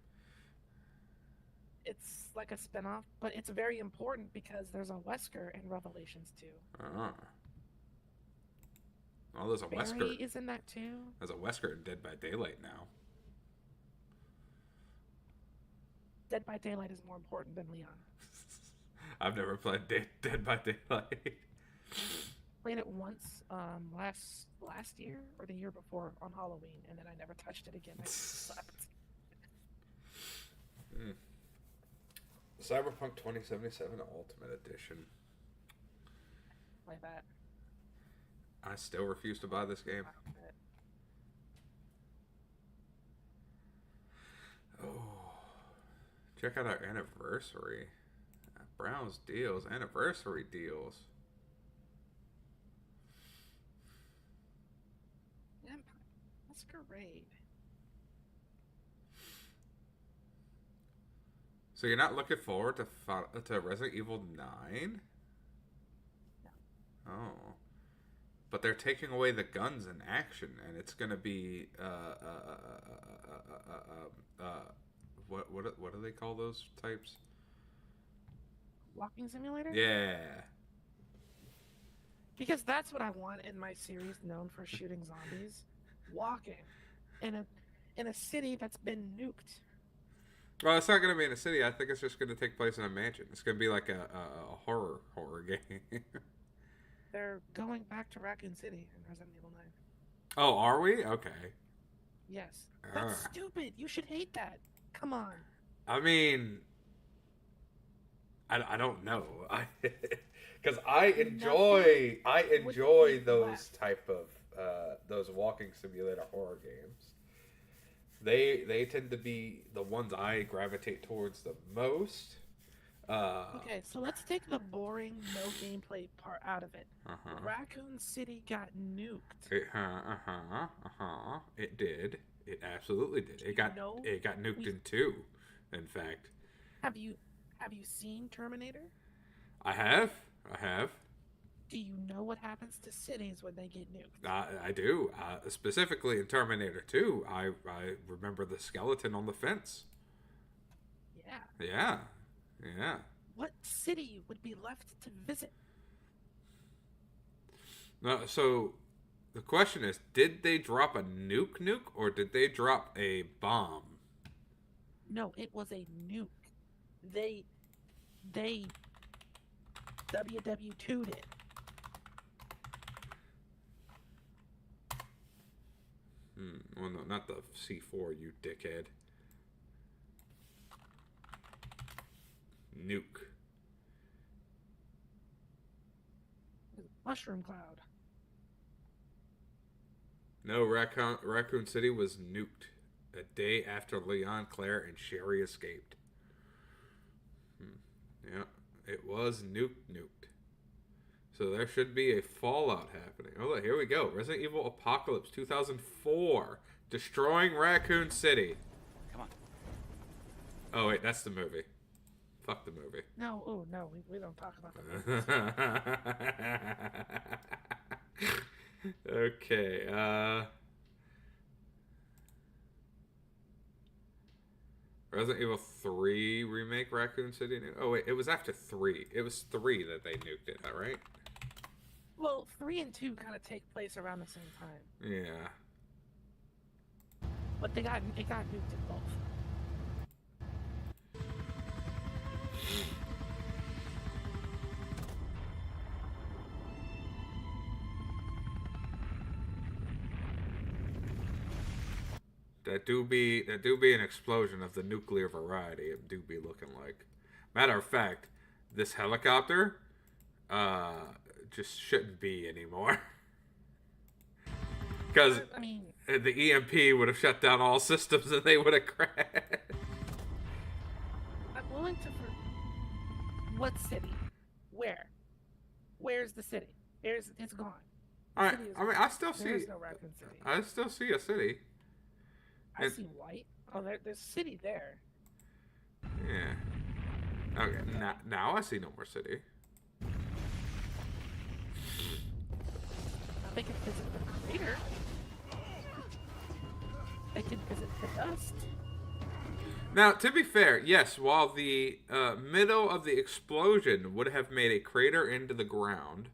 It's like a spinoff, but it's very important because there's a Wesker in Revelations 2. Oh. Well, there's a Barry Wesker. is in that too. There's a Wesker in Dead by Daylight now. Dead by Daylight is more important than Leon. I've never played Dead by Daylight. Played it once last year or the year before on Halloween, and then I never touched it again. I just slept. Cyberpunk 2077 Ultimate Edition. Like that. I still refuse to buy this game. Oh, check out our anniversary. Browns deals, anniversary deals. Empire Masquerade. So you're not looking forward to Resident Evil 9? No. Oh. But they're taking away the guns in action, and it's gonna be what do they call those types? Walking simulator? Yeah. Because that's what I want in my series known for shooting zombies. Walking in a city that's been nuked. Well, it's not gonna be in a city. I think it's just gonna take place in a mansion. It's gonna be like a horror game. They're going back to Raccoon City in Resident Evil 9. Oh, are we? Okay. Yes. That's Ah. stupid. You should hate that. Come on. I mean, I don't know, because I enjoy would be those left. type of those walking simulator horror games. They tend to be the ones I gravitate towards the most. Okay, so let's take the boring, no gameplay part out of it. Uh-huh. Raccoon City got nuked. It did. It absolutely did. It got nuked in 2, in fact. Have you seen Terminator? I have. Do you know what happens to cities when they get nuked? I do. Specifically in Terminator 2, I remember the skeleton on the fence. Yeah. Yeah. What city would be left to visit? No, so the question is, did they drop a nuke, or did they drop a bomb? No, it was a nuke. They WW2'd it. Well, no, not the C4, you dickhead. Nuke. Mushroom cloud. No, Raccoon City was nuked a day after Leon, Claire, and Sherry escaped. Yeah, it was nuked. So there should be a fallout happening. Oh, look, here we go. Resident Evil Apocalypse 2004. Destroying Raccoon City. Come on. Oh, wait, that's the movie. Fuck the movie. No, we don't talk about that. Okay, Resident Evil 3 remake Raccoon City. Oh wait, it was after 3. It was 3 that they nuked it, right? Well, 3 and 2 kind of take place around the same time, Yeah. but it got nuked in both. That do be an explosion of the nuclear variety. It do be looking like. Matter of fact, this helicopter, just shouldn't be anymore. Because I mean, the EMP would have shut down all systems and they would have crashed. I'm willing to. What city? Where? Where's the city? It's gone. I City is mean, gone. I still see. There's no Raccoon City. I still see a city. I see white. Oh, there's city there. Yeah. Okay. Now I see no more city. They can visit the crater. They can visit the dust. Now, to be fair, yes, while the middle of the explosion would have made a crater into the ground,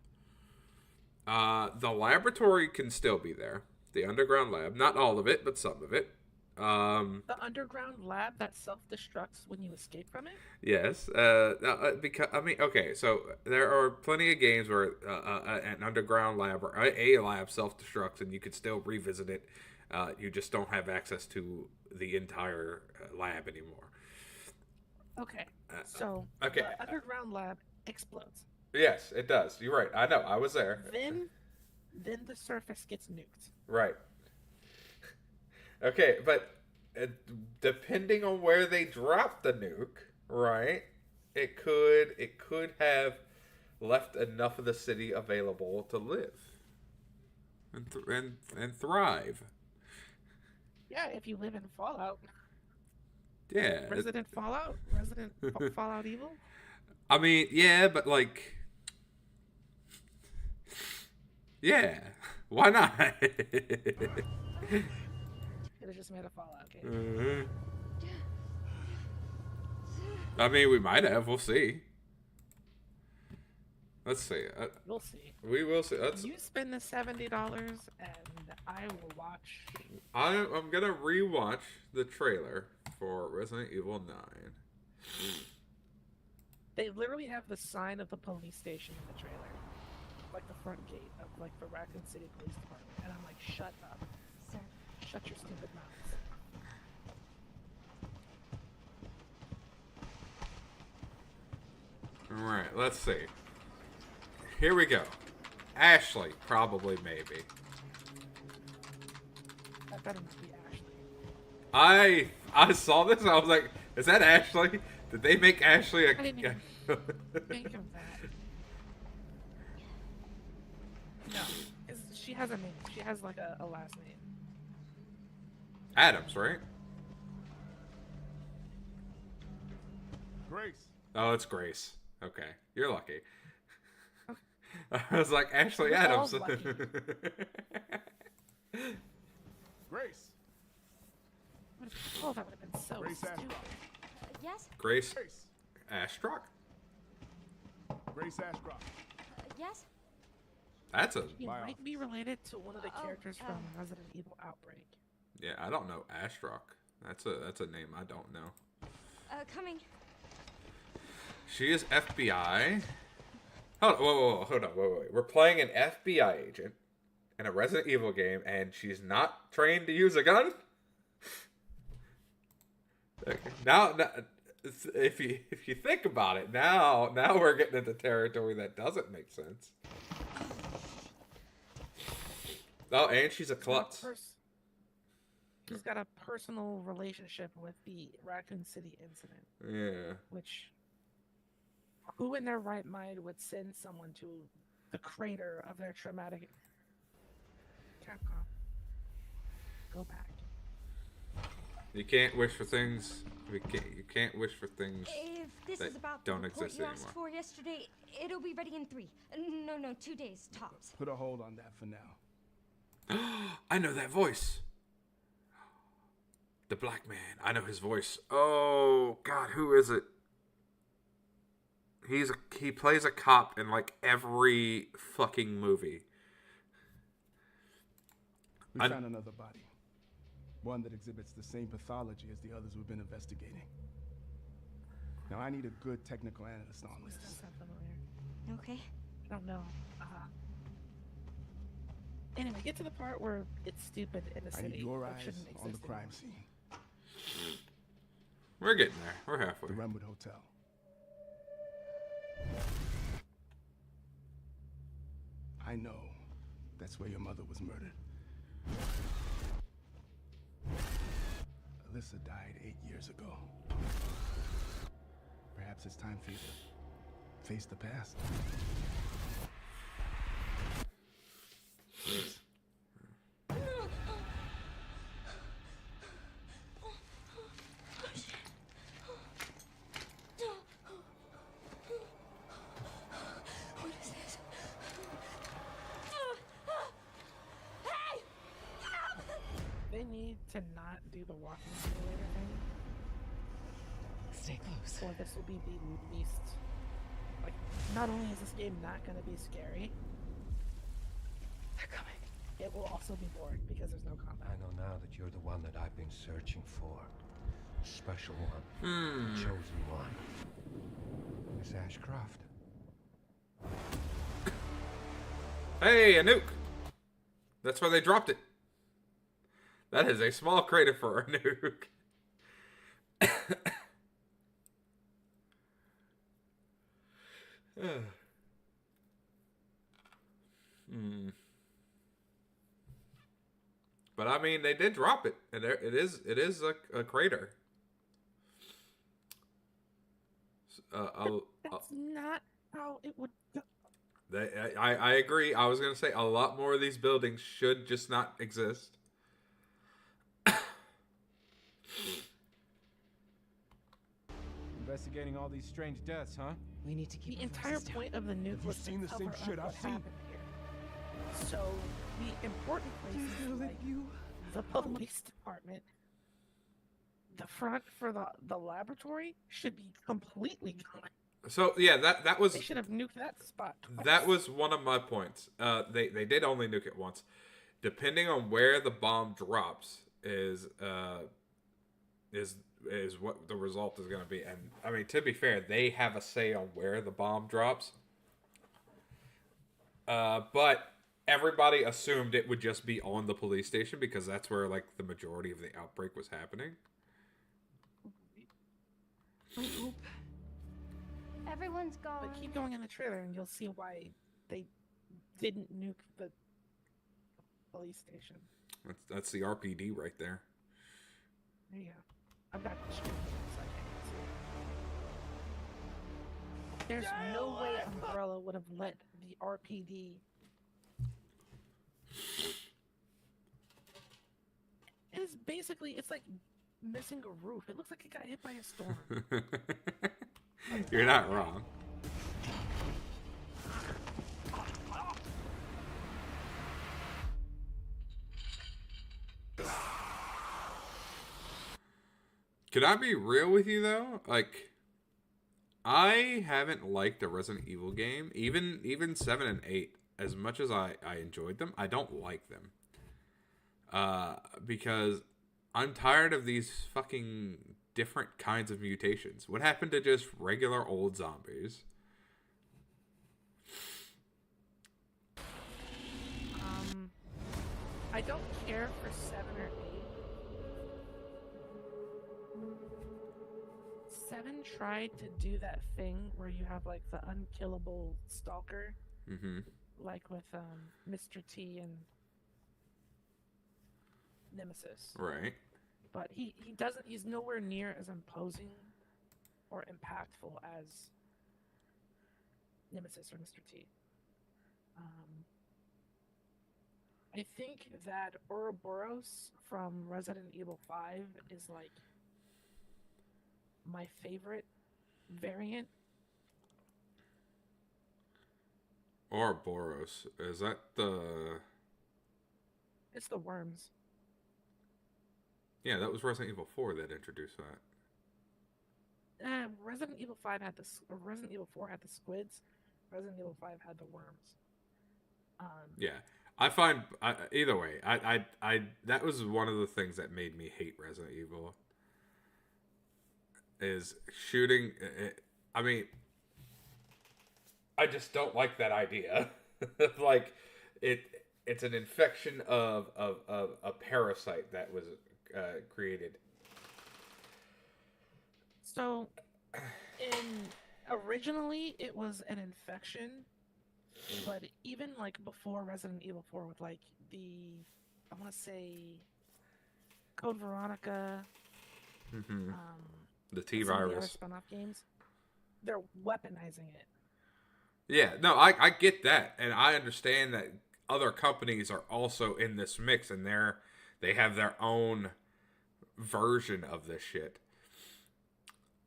the laboratory can still be there. The underground lab. Not all of it, but some of it. The underground lab that self-destructs when you escape from it? Yes. Because, I mean, okay, so there are plenty of games where an underground lab or a lab self-destructs and you can still revisit it. You just don't have access to the entire lab anymore. Okay. So okay. the underground lab explodes. Yes, it does. You're right. I know. I was there. Then the surface gets nuked. Right. Okay, but depending on where they drop the nuke, right? It could have left enough of the city available to live and thrive. Yeah, if you live in Fallout. Yeah. Resident Fallout? Resident Fallout Evil? I mean, yeah, but like, yeah, why not? Could have just made a Fallout game. I mean, we might have. We'll see. Let's see. We'll see. We will see. You spend the $70 and I will watch. I'm gonna rewatch the trailer for Resident Evil 9. They literally have the sign of the police station in the trailer, like the front gate of like the Raccoon City Police Department, and I'm like, shut up, Sir. shut your stupid mouths. All right, let's see. Here we go. Ashley, probably, maybe. That better not be Ashley. I saw this and I was like, is that Ashley? Did they make Ashley a... I didn't even think of that. No, she has a name. She has like a last name. Adams, right? Grace. Oh, it's Grace. Okay, you're lucky. I was like, Ashley We're all Adams. lucky. Grace. Oh, that would have been so Grace stupid. Ashcroft. Yes? Grace Grace. Ashcroft? Grace Ashcroft. Yes? That's a... He Wow. might be related to one of the Oh, characters from Resident Evil Outbreak. Yeah, I don't know Ashrock. That's a name I don't know. Coming. She is FBI. Hold on, wait. We're playing an FBI agent in a Resident Evil game, and she's not trained to use a gun? Now, if you think about it, now we're getting into territory that doesn't make sense. Oh, and she's a klutz. He's got a personal relationship with the Raccoon City incident. Yeah. Which, who in their right mind would send someone to the crater of their traumatic... Capcom. Go back. You can't wish for things. You can't wish for things If this that is about don't the report exist you anymore. asked for yesterday, it'll be ready in 3. No, 2 days tops. Put a hold on that for now. I know that voice. The black man. I know his voice. Oh God, who is it? He plays a cop in like every fucking movie. We found another body. One that exhibits the same pathology as the others we've been investigating. Now I need a good technical analyst on This this. does sound familiar. Okay. I don't know. Anyway, get to the part where it's stupid in the I city. need your that eyes shouldn't on the exist crime anymore. scene. We're getting there. We're halfway. The Renwood Hotel. I know that's where your mother was murdered. Alyssa died 8 years ago. Perhaps it's time for you to face the past. What is this? They need to not do the walking simulator thing, Stay close. or this will be the least. Like, not only is this game not going to be scary, They're coming. it will also be boring because there's no combat. I know now that you're the one that I've been searching for. The special one. The chosen one. Miss Ashcroft. Hey, a nuke. That's where they dropped it. That is a small crater for a nuke. But I mean, they did drop it, and there it is. It is a crater. That's not how it would go. I agree. I was gonna say a lot more of these buildings should just not exist. Investigating all these strange deaths, huh? We need to keep The our entire voices down. point of the nuke you was to seen the same cover shit up I've what seen? happened here. So the important places like the police department, the front for the laboratory should be completely gone. So yeah, that was They should have nuked that spot twice. that was one of my points. They did only nuke it once. Depending on where the bomb drops is what the result is going to be. And I mean, to be fair, they have a say on where the bomb drops. But everybody assumed it would just be on the police station because that's where like the majority of the outbreak was happening. I hope. Everyone's gone. But keep going in the trailer and you'll see why they didn't nuke the police station. That's the RPD right there. There you go. I'm not sure, so I can't see. There's no way Umbrella would have let the RPD. It's basically, it's like missing a roof. It looks like it got hit by a storm. You're not wrong. Can I be real with you though? Like, I haven't liked a Resident Evil game, even 7 and 8. As much as I enjoyed them, I don't like them. Because I'm tired of these fucking different kinds of mutations. What happened to just regular old zombies? I don't care for 7 or 8. 7 tried to do that thing where you have like the unkillable stalker, like with Mr. T and Nemesis. Right. But he doesn't. He's nowhere near as imposing or impactful as Nemesis or Mr. T. I think that Ouroboros from Resident Evil 5 is like my favorite variant. Ouroboros. Is that the... It's the worms. Yeah, that was Resident Evil 4 that introduced that. Resident Evil 5 had the Resident Evil 4 had the squids. Resident Evil 5 had the worms. Yeah, I find either way, I that was one of the things that made me hate Resident Evil. Is shooting. I mean, I just don't like that idea. Like, it's an infection of a parasite that was created. So, originally it was an infection, but even like before Resident Evil 4, with like I want to say, Code Veronica, The T some of the other virus spin-off games, they're weaponizing it. Yeah, no, I get that, and I understand that other companies are also in this mix, and they have their own version of this shit.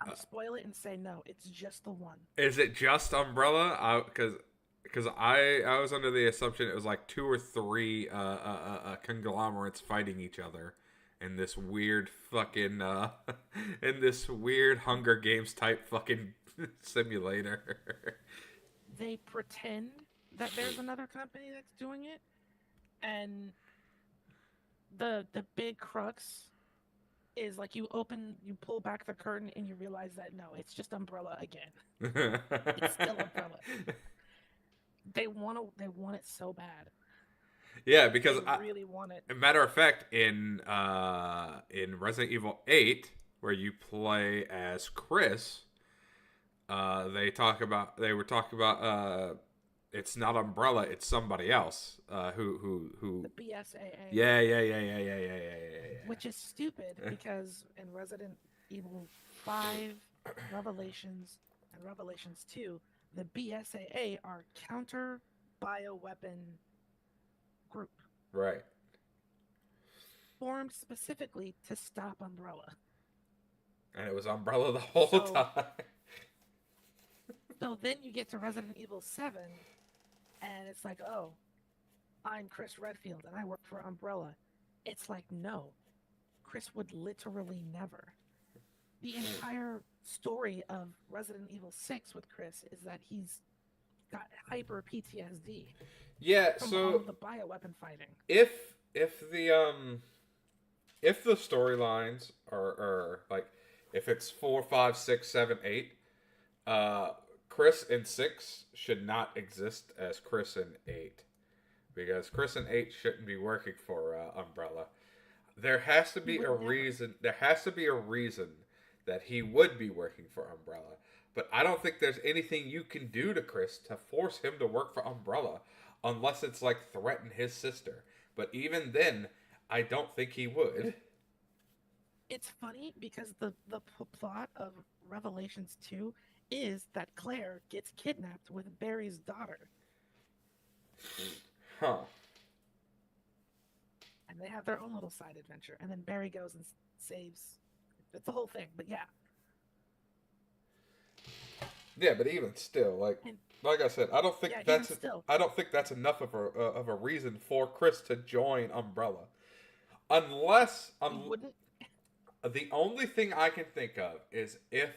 I'll spoil it and say no, it's just the one. Is it just Umbrella? Because I was under the assumption it was like 2 or 3 conglomerates fighting each other in this weird fucking in this weird Hunger Games type fucking simulator. They pretend that there's another company that's doing it, and the big crux is like you pull back the curtain and you realize that no, it's just Umbrella again. It's still Umbrella. They want it so bad. Yeah, because they really want it. Matter of fact, in Resident Evil 8, where you play as Chris, they were talking about it's not Umbrella, it's somebody else. Who the BSAA. Yeah. Which is stupid because in Resident Evil 5, Revelations, and Revelations 2, the BSAA are counter bioweapon group. Right. Formed specifically to stop Umbrella. And it was Umbrella the whole time. So then you get to Resident Evil 7, and it's like, oh, I'm Chris Redfield, and I work for Umbrella. It's like, no, Chris would literally never. The entire story of Resident Evil 6 with Chris is that he's got hyper PTSD. Yeah, from so all of the bioweapon fighting. If the storylines are like, if it's 4, 5, 6, 7, 8, Chris in 6 should not exist as Chris in 8, because Chris in 8 shouldn't be working for Umbrella. There has to be a reason. There has to be a reason that he would be working for Umbrella. But I don't think there's anything you can do to Chris to force him to work for Umbrella, unless it's like threaten his sister. But even then, I don't think he would. It's funny because the plot of Revelations 2 is that Claire gets kidnapped with Barry's daughter. Huh. And they have their own little side adventure. And then Barry goes and saves. It's the whole thing, but yeah. Yeah, but even still, like I said, I don't think that's enough of a reason for Chris to join Umbrella, unless the only thing I can think of is if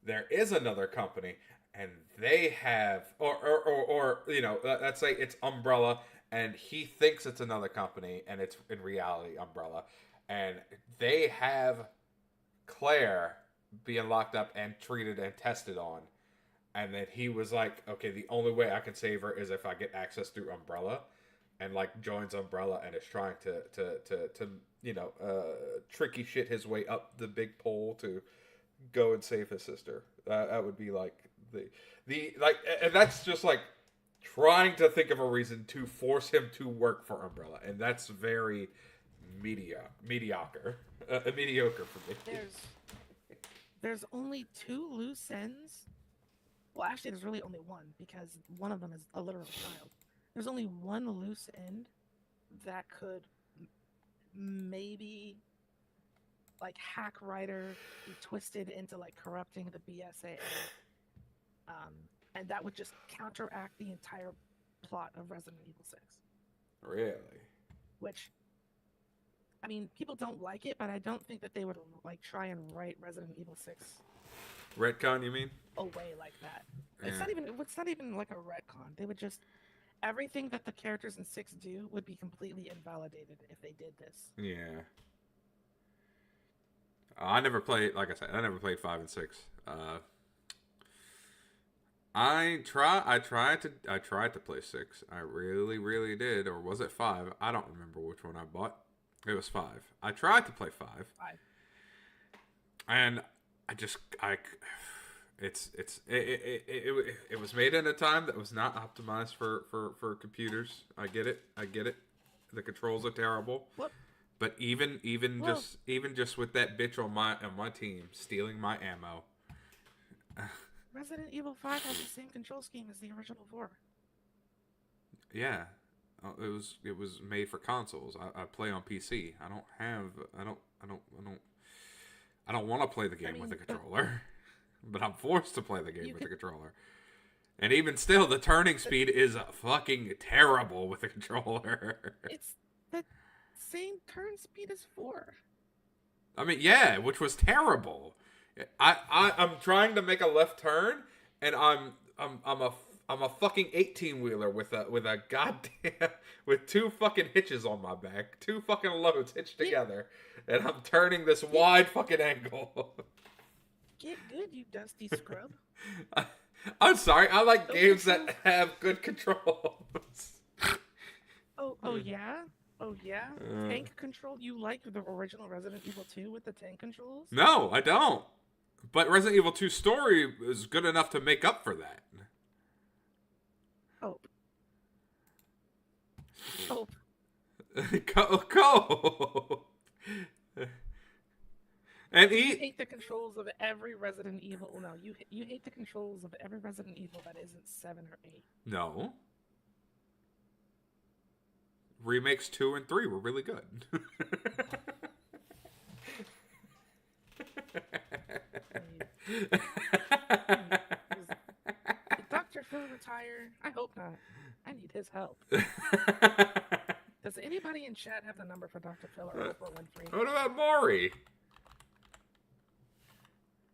there is another company and they have, or let's say it's Umbrella and he thinks it's another company and it's in reality Umbrella, and they have Claire being locked up and treated and tested on. And then he was like, okay, the only way I can save her is if I get access through Umbrella, and like joins Umbrella and is trying to tricky shit his way up the big pole to go and save his sister. That would be like and that's just like trying to think of a reason to force him to work for Umbrella, and that's very mediocre for me. There's only 2 loose ends. Well, actually, there's really only one, because one of them is a literal child. There's only one loose end that could maybe, like, hack writer be twisted into, like, corrupting the BSAA. And that would just counteract the entire plot of Resident Evil 6. Really? Which, I mean, people don't like it, but I don't think that they would like try and write Resident Evil 6 Retcon, you mean? away like that. Yeah. It's not even like a retcon. They would just everything that the characters in 6 do would be completely invalidated if they did this. Yeah. I never played, like I said, I never played 5 and 6. I tried to play 6. I really did. Or was it 5? I don't remember which one I bought. It was 5. I tried to play 5. 5. And it was made in a time that was not optimized for computers. I get it. The controls are terrible. What? But even just with that bitch on my team stealing my ammo. Resident Evil 5 has the same control scheme as the original 4. Yeah. It was made for consoles. I play on PC. I don't want to play the game with a controller. But I'm forced to play the game with a controller. And even still, the turning speed is fucking terrible with a controller. It's the same turn speed as 4. I mean, yeah, which was terrible. I'm trying to make a left turn, and I'm a fucking 18-wheeler with a goddamn with 2 fucking hitches on my back, 2 fucking loads hitched together, and I'm turning this wide fucking angle. Get good, you dusty scrub. I'm sorry, I like games that have good controls. Oh yeah? Oh yeah? Tank control? You like the original Resident Evil 2 with the tank controls? No, I don't. But Resident Evil 2 story is good enough to make up for that. Hope. Go. And you hate the controls of every Resident Evil. No, you hate the controls of every Resident Evil that isn't 7 or 8. No. Remakes 2 and 3 were really good. Did Dr. Phil retire? I hope not. I need his help. Does anybody in chat have the number for Dr. Phil or Oprah Winfrey? What about Maury?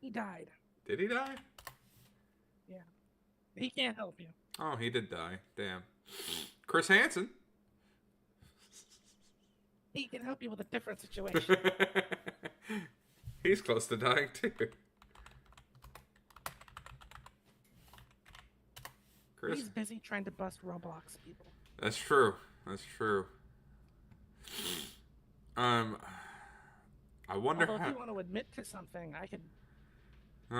He died. Did he die? Yeah. He can't help you. Oh, he did die. Damn. Chris Hansen. He can help you with a different situation. He's close to dying too. Chris. He's busy trying to bust Roblox people. That's true. I wonder Although how. if you want to admit to something, I could. Do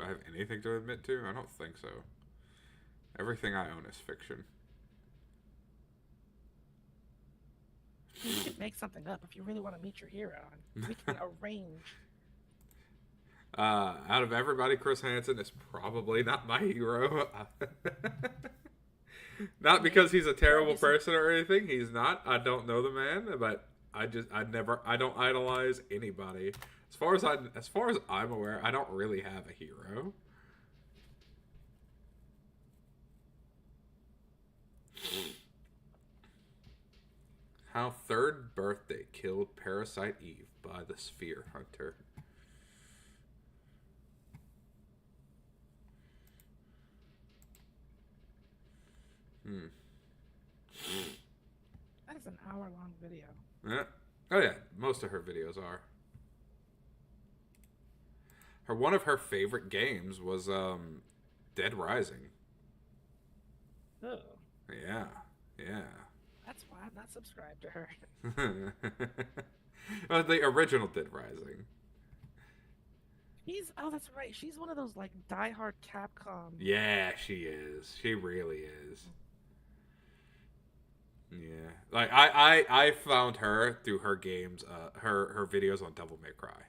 I have anything to admit to? I don't think so. Everything I own is fiction. You could make something up if you really want to meet your hero. We can arrange. Out of everybody, Chris Hansen is probably not my hero. Not because he's a terrible person or anything. He's not. I don't know the man, but I don't idolize anybody. As far as I'm aware, I don't really have a hero. How Third Birthday killed Parasite Eve by the Sphere Hunter. That is an hour-long video. Yeah. Oh yeah, most of her videos are. One of her favorite games was Dead Rising. Oh. Yeah. That's why I'm not subscribed to her. Well, the original Dead Rising. That's right. She's one of those like diehard Capcom. Yeah, she is. She really is. Yeah, like I found her through her games, her videos on Devil May Cry.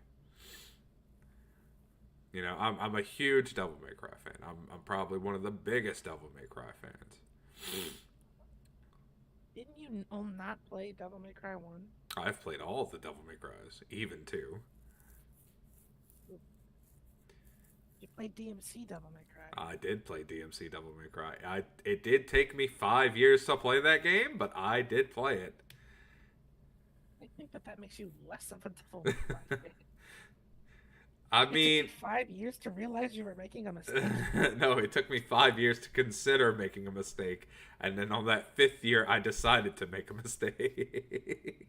You know, I'm a huge Devil May Cry fan. I'm probably one of the biggest Devil May Cry fans. Didn't you not play Devil May Cry 1? I've played all of the Devil May Crys, even 2. You played DMC Devil May Cry. I did play DMC Devil May Cry. It did take me 5 years to play that game, but I did play it. I think that makes you less of a Devil May Cry fan. I It mean, took you 5 years to realize you were making a mistake. no, it took me 5 years to consider making a mistake, and then on that 5th year, I decided to make a mistake.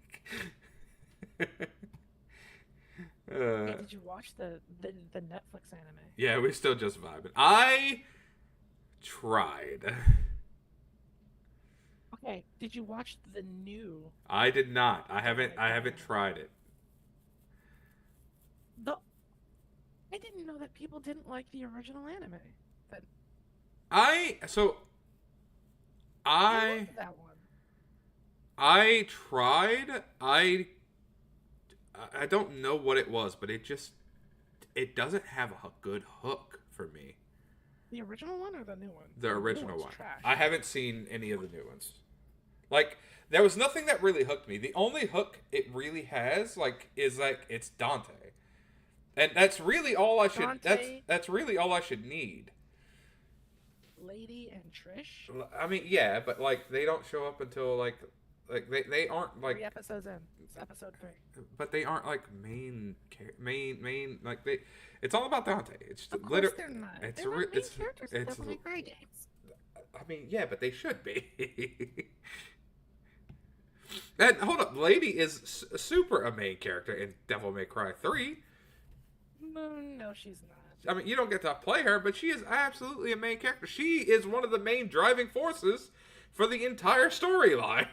Hey, did you watch the Netflix anime? Yeah, we're still just vibing. I tried. Okay, did you watch the new? I did not. I haven't tried it. I didn't know that people didn't like the original anime. I loved that one. I tried. I don't know what it was, but it doesn't have a good hook for me. The original one or the new one? The original one. Trash. I haven't seen any of the new ones. Like, there was nothing that really hooked me. The only hook it really has, is it's Dante. And that's really all I should that's really all I should need. Lady and Trish? I mean, yeah, but they don't show up until they aren't 3 episodes in. It's episode 3. But they aren't main it's all about Dante. It's of course they're not. They're not main characters in Devil May Cry games. I mean, yeah, but they should be. And hold up, Lady is super a main character in Devil May Cry 3. No, she's not. I mean, you don't get to play her, but she is absolutely a main character. She is one of the main driving forces for the entire storyline.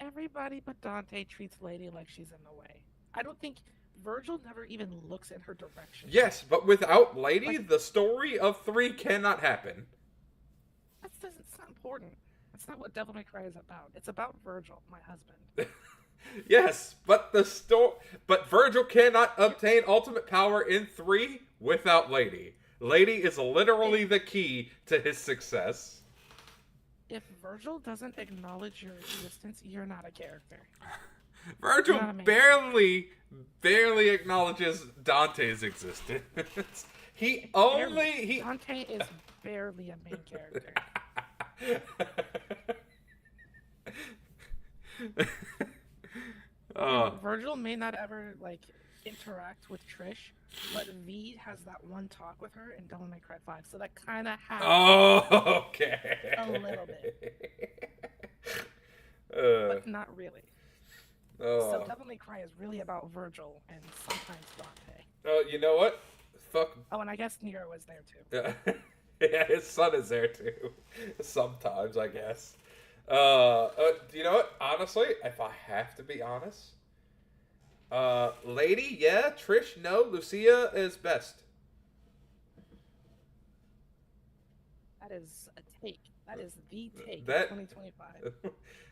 Everybody but Dante treats Lady like she's in the way. I don't think Virgil never even looks in her direction. Yes, but without Lady, the story of 3 cannot happen. It's not important. That's not what Devil May Cry is about. It's about Virgil, my husband. Yes, but but Virgil cannot obtain ultimate power in 3 without Lady. Lady is literally the key to his success. If Virgil doesn't acknowledge your existence, you're not a character. Virgil barely acknowledges Dante's existence. Dante is barely a main character. Virgil may not ever interact with Trish, but V has that one talk with her in Devil May Cry 5, so that kind of happens. Oh, okay. A little bit. But not really. So Devil May Cry is really about Virgil and sometimes Dante. Oh, you know what? Fuck. Oh, and I guess Nero was there too. Yeah, his son is there too. Sometimes, I guess. You know what? Honestly, if I have to be honest, Lady, yeah. Trish, no. Lucia is best. That is a take. That is the take. That 2025.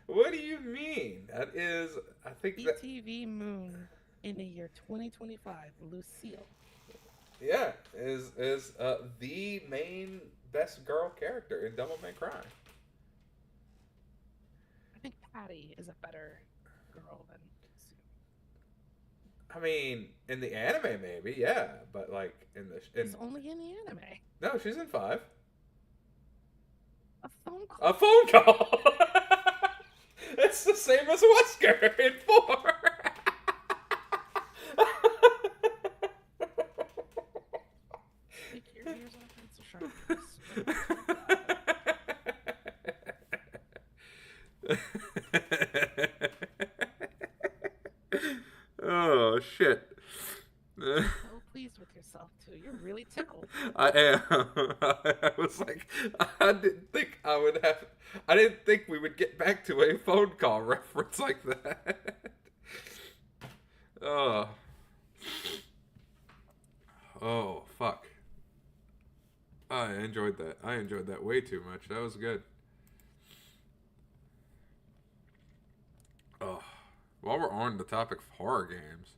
What do you mean? That is, I think ETV Moon in the year 2025. Lucille. Yeah, is the main best girl character in Devil May Cry. I think Patty is a better girl than Lucille. I mean, in the anime, maybe, yeah, but She's only in the anime. No, she's in 5. A phone call. A phone call. It's the same as Wesker in 4. Take your ears off pencil sharpeners. Oh shit. So pleased with yourself too. You're really tickled. I am. I was like, I didn't think we would get back to a phone call reference like that. Oh, fuck. I enjoyed that. I enjoyed that way too much. That was good. Oh, while we're on the topic of horror games,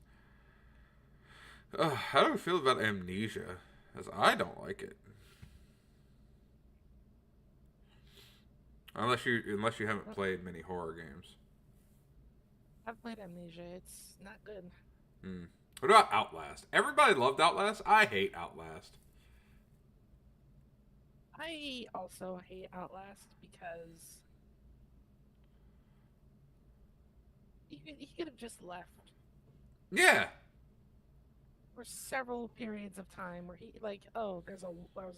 how do we feel about Amnesia? As I don't like it. Unless you haven't played many horror games. I've played Amnesia. It's not good. What about Outlast? Everybody loved Outlast. I hate Outlast. I also hate Outlast because He could have just left. Yeah. For several periods of time where he like, oh, there was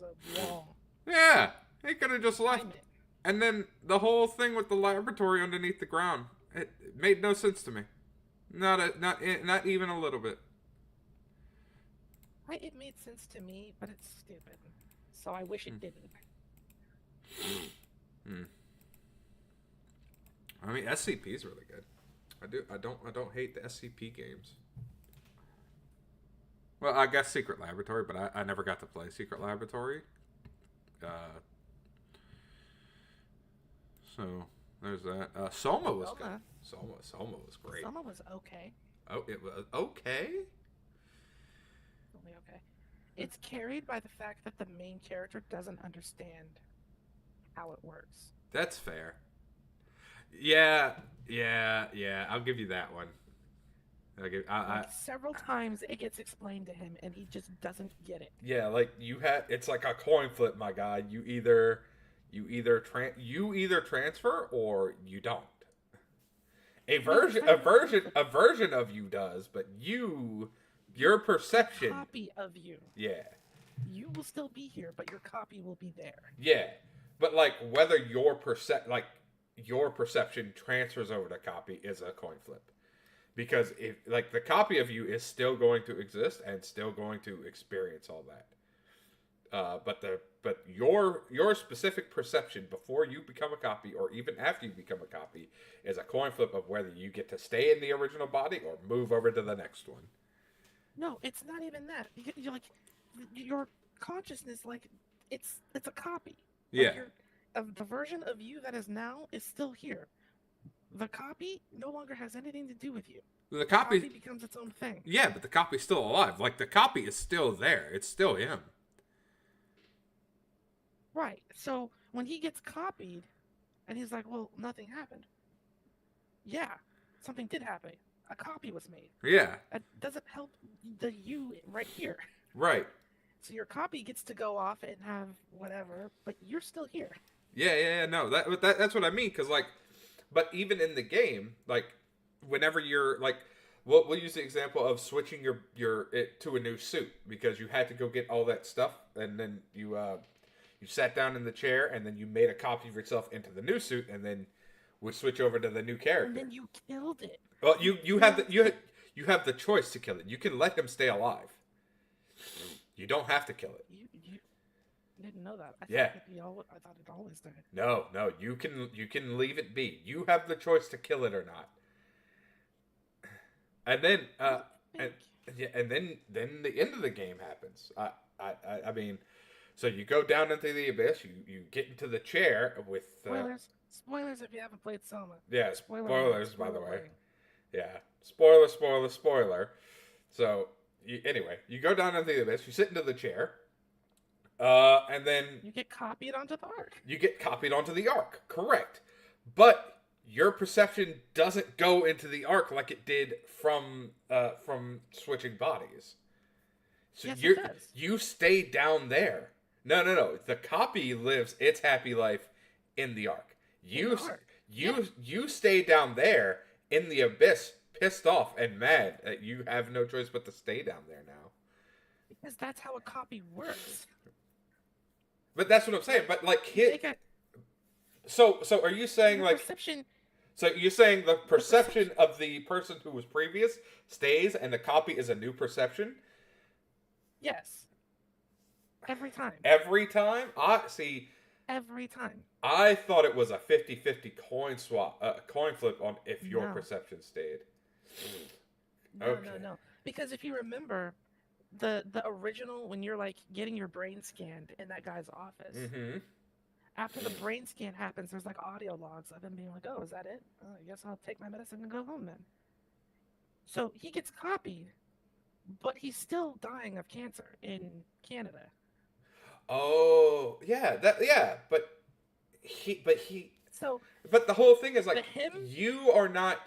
a wall. Yeah. He could have just left. Find it. And then the whole thing with the laboratory underneath the ground, it made no sense to me. Not even a little bit. It made sense to me, but it's stupid. So I wish it didn't. I mean, SCP is really good. I don't hate the SCP games. Well, I guess Secret Laboratory, but I never got to play Secret Laboratory. So there's that. Soma was good. Soma was great. Soma was okay. Oh, it was okay? Only okay. It's carried by the fact that the main character doesn't understand how it works. That's fair. Yeah. I'll give you that one. Several times it gets explained to him, and he just doesn't get it. Yeah, like it's like a coin flip, my guy. You either transfer or you don't. A version of you does, but your perception. A copy of you. Yeah. You will still be here, but your copy will be there. Yeah, but like whether your perception transfers over to copy is a coin flip. Because if like the copy of you is still going to exist and still going to experience all that, but your specific perception before you become a copy or even after you become a copy is a coin flip of whether you get to stay in the original body or move over to the next one. No, it's not even that. You're like your consciousness, like it's a copy. Yeah. The version of you that is now is still here. The copy no longer has anything to do with you. The copy becomes its own thing. Yeah, but the copy's still alive. Like, the copy is still there. It's still him. Right. So, when he gets copied, and he's like, well, nothing happened. Yeah, something did happen. A copy was made. Yeah. That doesn't help the you right here. Right. So your copy gets to go off and have whatever, but you're still here. Yeah, no. That's what I mean, because, like, but even in the game, like, whenever you're like, we'll use the example of switching it to a new suit because you had to go get all that stuff, and then you sat down in the chair, and then you made a copy of yourself into the new suit, and then would switch over to the new character. And then you killed it. Well, you have the choice to kill it. You can let him stay alive. You don't have to kill it. You didn't know that. I thought it always did. No, you can leave it be. You have the choice to kill it or not. And then and then the end of the game happens. I mean, so you go down into the abyss. You get into the chair with spoilers if you haven't played Soma. Yeah, spoilers by the way. Yeah, spoiler. So anyway, you go down into the abyss. You sit into the chair. And then you get copied onto the Ark. You get copied onto the Ark, correct? But your perception doesn't go into the Ark like it did from switching bodies. So yes, it does. You stay down there. No. The copy lives its happy life in the Ark. You stay down there in the abyss, pissed off and mad that you have no choice but to stay down there now. Because that's how a copy works. But that's what I'm saying. But like so are you saying like perception? So you're saying the perception of the person who was previous stays, and the copy is a new perception? Yes. Every time. Every time? Every time. I thought it was a 50-50 coin flip on if your perception stayed. No. Because if you remember, the original, when you're like getting your brain scanned in that guy's office, after the brain scan happens, there's like audio logs of him being like, oh, is that it? Oh, I guess I'll take my medicine and go home then. So he gets copied, but he's still dying of cancer in Canada. Oh, yeah, but the whole thing is like, you are not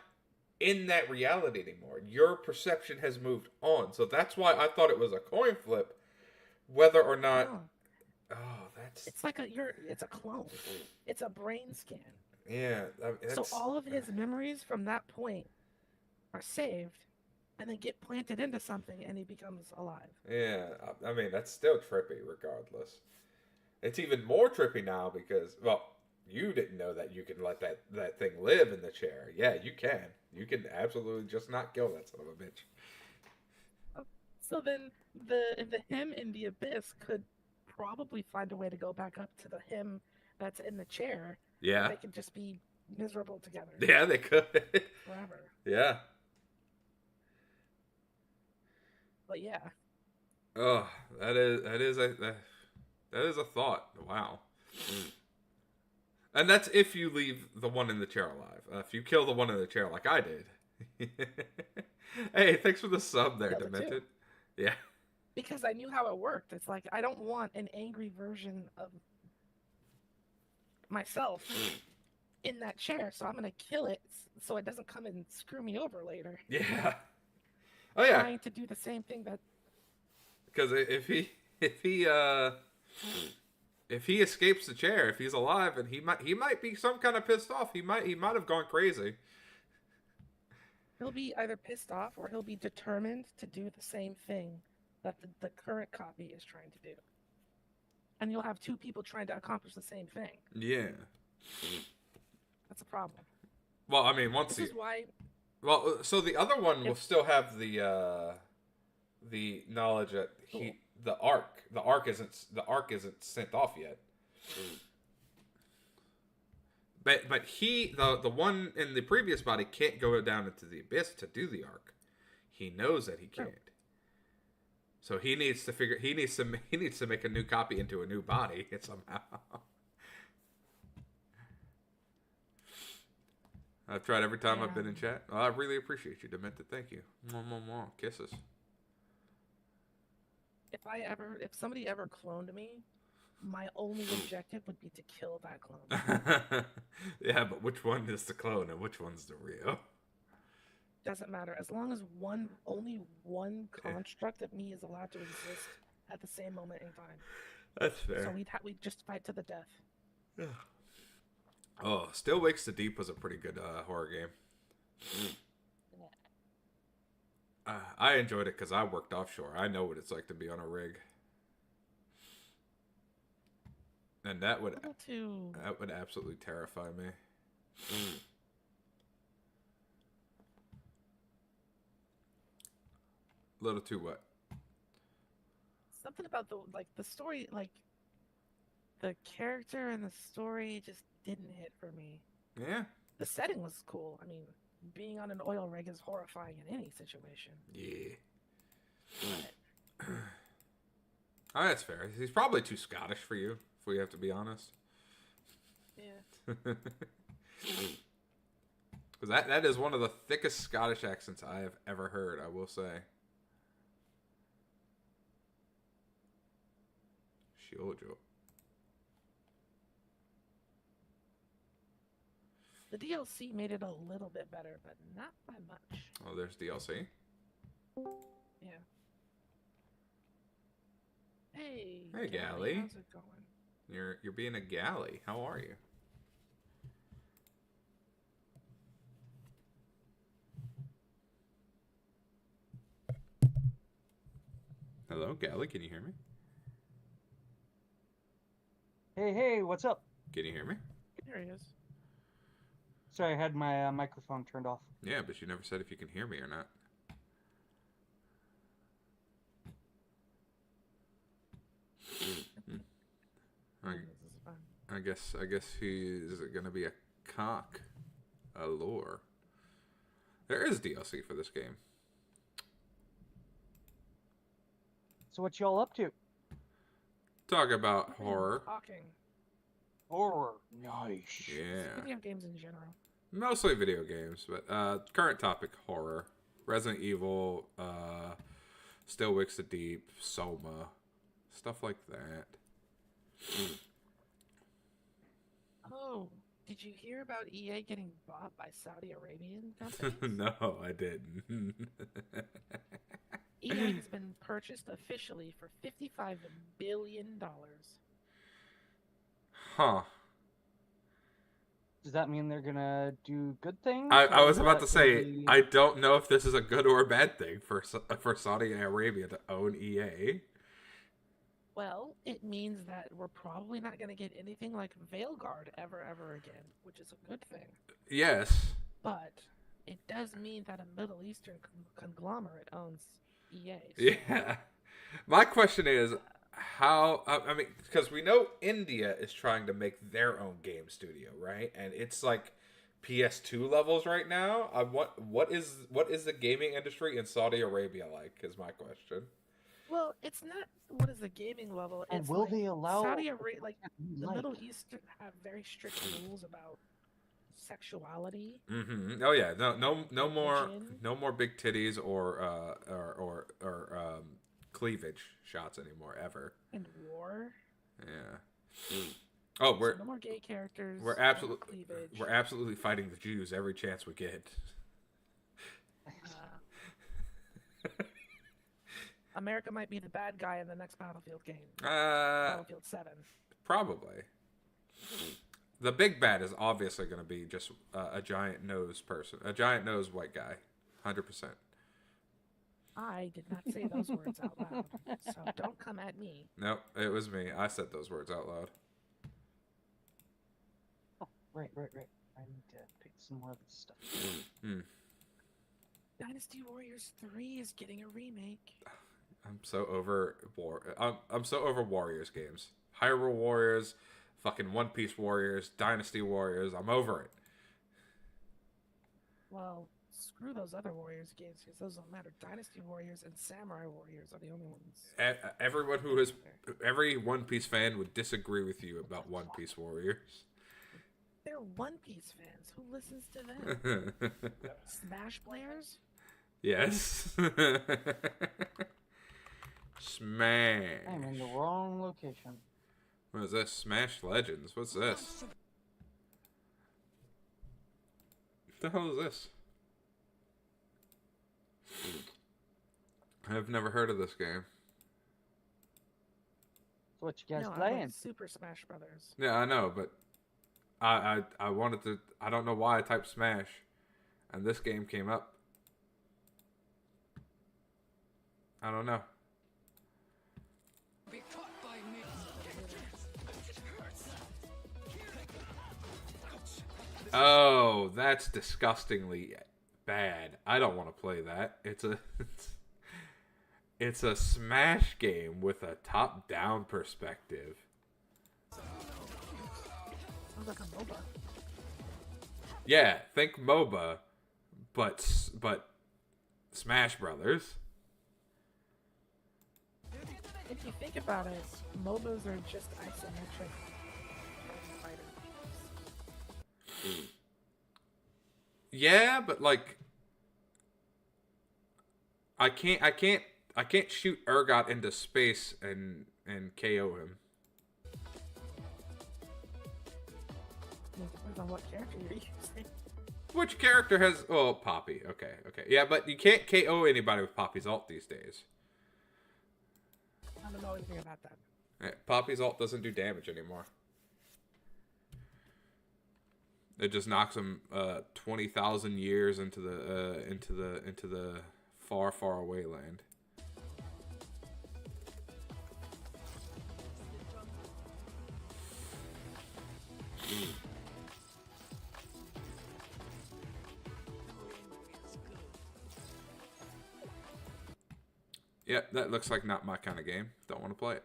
in that reality anymore. Your perception has moved on. So that's why I thought it was a coin flip, whether or not. Oh, that's. It's like it's a clone. It's a brain scan. Yeah. So all of his memories from that point are saved, and then get planted into something, and he becomes alive. Yeah, I mean, that's still trippy regardless. It's even more trippy now because, well, you didn't know that you can let that thing live in the chair. Yeah, you can. You can absolutely just not kill that son of a bitch. So then the him in the abyss could probably find a way to go back up to the him that's in the chair. Yeah. They could just be miserable together. Yeah, they could. Forever. Yeah. But yeah. Oh, that is a thought. Wow. And that's if you leave the one in the chair alive. If you kill the one in the chair like I did. Hey, thanks for the sub there, Demented. Yeah. Because I knew how it worked. It's like, I don't want an angry version of myself in that chair, so I'm going to kill it so it doesn't come and screw me over later. Yeah. Oh, yeah. Trying to do the same thing that... Because if he escapes the chair, if he's alive, and he might be some kind of pissed off. He might have gone crazy. He'll be either pissed off or he'll be determined to do the same thing that the current copy is trying to do. And you'll have two people trying to accomplish the same thing. Yeah. That's a problem. Well, I mean, once this is why... Well, so the other one will still have the knowledge that the arc isn't sent off yet. But the one in the previous body can't go down into the abyss to do the arc. He knows that he can't. So he needs to make a new copy into a new body somehow. I've tried every time I've been in chat. Oh, I really appreciate you, Demented. Thank you. Mwah, mwah, mwah. Kisses. If somebody ever cloned me, my only objective would be to kill that clone. Yeah, but which one is the clone and which one's the real? Doesn't matter. As long as only one construct of me is allowed to exist at the same moment in time. That's fair. So we'd just fight to the death. Yeah. Oh, Still Wakes the Deep was a pretty good horror game. I enjoyed it because I worked offshore. I know what it's like to be on a rig. And that would absolutely terrify me. Little too what? Something about the story, the character and the story just didn't hit for me. Yeah. The setting was cool. I mean, being on an oil rig is horrifying in any situation. Yeah. Oh, that's fair. He's probably too Scottish for you, if we have to be honest. Yeah. Because that is one of the thickest Scottish accents I have ever heard, I will say. Shiojo. The DLC made it a little bit better, but not by much. Oh, there's DLC? Yeah. Hey. Hey, Galley. How's it going? You're being a galley. How are you? Hello, Galley. Can you hear me? Hey, what's up? Can you hear me? There he is. Sorry, I had my microphone turned off. Yeah, but you never said if you can hear me or not. I guess he's gonna be a cock. A lore. There is DLC for this game. So what y'all up to? Talk about horror. Talking. Horror. Nice. Yeah. Video games in general. Mostly video games, but current topic, horror. Resident Evil, Still Wakes the Deep, Soma, stuff like that. Oh, did you hear about EA getting bought by Saudi Arabian companies? No, I didn't. EA has been purchased officially for $55 billion. Huh. Does that mean they're gonna do good things? I or was about to what? say, Maybe- I don't know if this is a good or a bad thing for Saudi Arabia to own EA. Well, it means that we're probably not going to get anything like Veilguard ever again, which is a good thing. Yes. But it does mean that a Middle Eastern conglomerate owns EA. So. Yeah. My question is, how... I mean, because we know India is trying to make their own game studio, right? And it's like PS2 levels right now. What is the gaming industry in Saudi Arabia like, is my question. Well, it's not what is the gaming level. And It's will like they allow Saudi Arabia, like the like? Middle East, have very strict rules about sexuality. Mm-hmm. Oh yeah, no more religion. big titties or cleavage shots anymore ever. And war. Yeah. Oh, So no more gay characters. we're absolutely fighting the Jews every chance we get. America might be the bad guy in the next Battlefield game. Battlefield 7. Probably. The big bad is obviously going to be just a giant nose person, a giant nose white guy, 100%. I did not say those words out loud, so don't come at me. Nope, it was me. I said those words out loud. Oh, right. I need to pick some more of this stuff. Dynasty Warriors 3 is getting a remake. I'm so over I'm so over Warriors games. Hyrule Warriors, fucking One Piece Warriors, Dynasty Warriors. I'm over it. Well, screw those other Warriors games because those don't matter. Dynasty Warriors and Samurai Warriors are the only ones. Every One Piece fan would disagree with you about One Piece Warriors. They're One Piece fans. Who listens to them? Smash players? Yes. Smash. I'm in the wrong location. What is this? Smash Legends. What's this? What the hell is this? I've never heard of this game. So what you guys No, playing? like Super Smash Brothers. Yeah, I know, but I wanted to. I don't know why I typed Smash, and this game came up. I don't know. Oh, that's disgustingly bad. I don't want to play that. It's a Smash game with a top-down perspective. Sounds like a MOBA. Yeah, think MOBA, but Smash Brothers. If you think about it, MOBAs are just isometric fighters. Yeah, but like, I can't shoot Urgot into space and KO him. It depends on what character you're using. Which character has? Oh, Poppy. Okay. Yeah, but you can't KO anybody with Poppy's ult these days. I don't know anything about that. Yeah, Poppy's ult doesn't do damage anymore. It just knocks him 20,000 years into the far away land. Yeah, that looks like not my kind of game. Don't want to play it.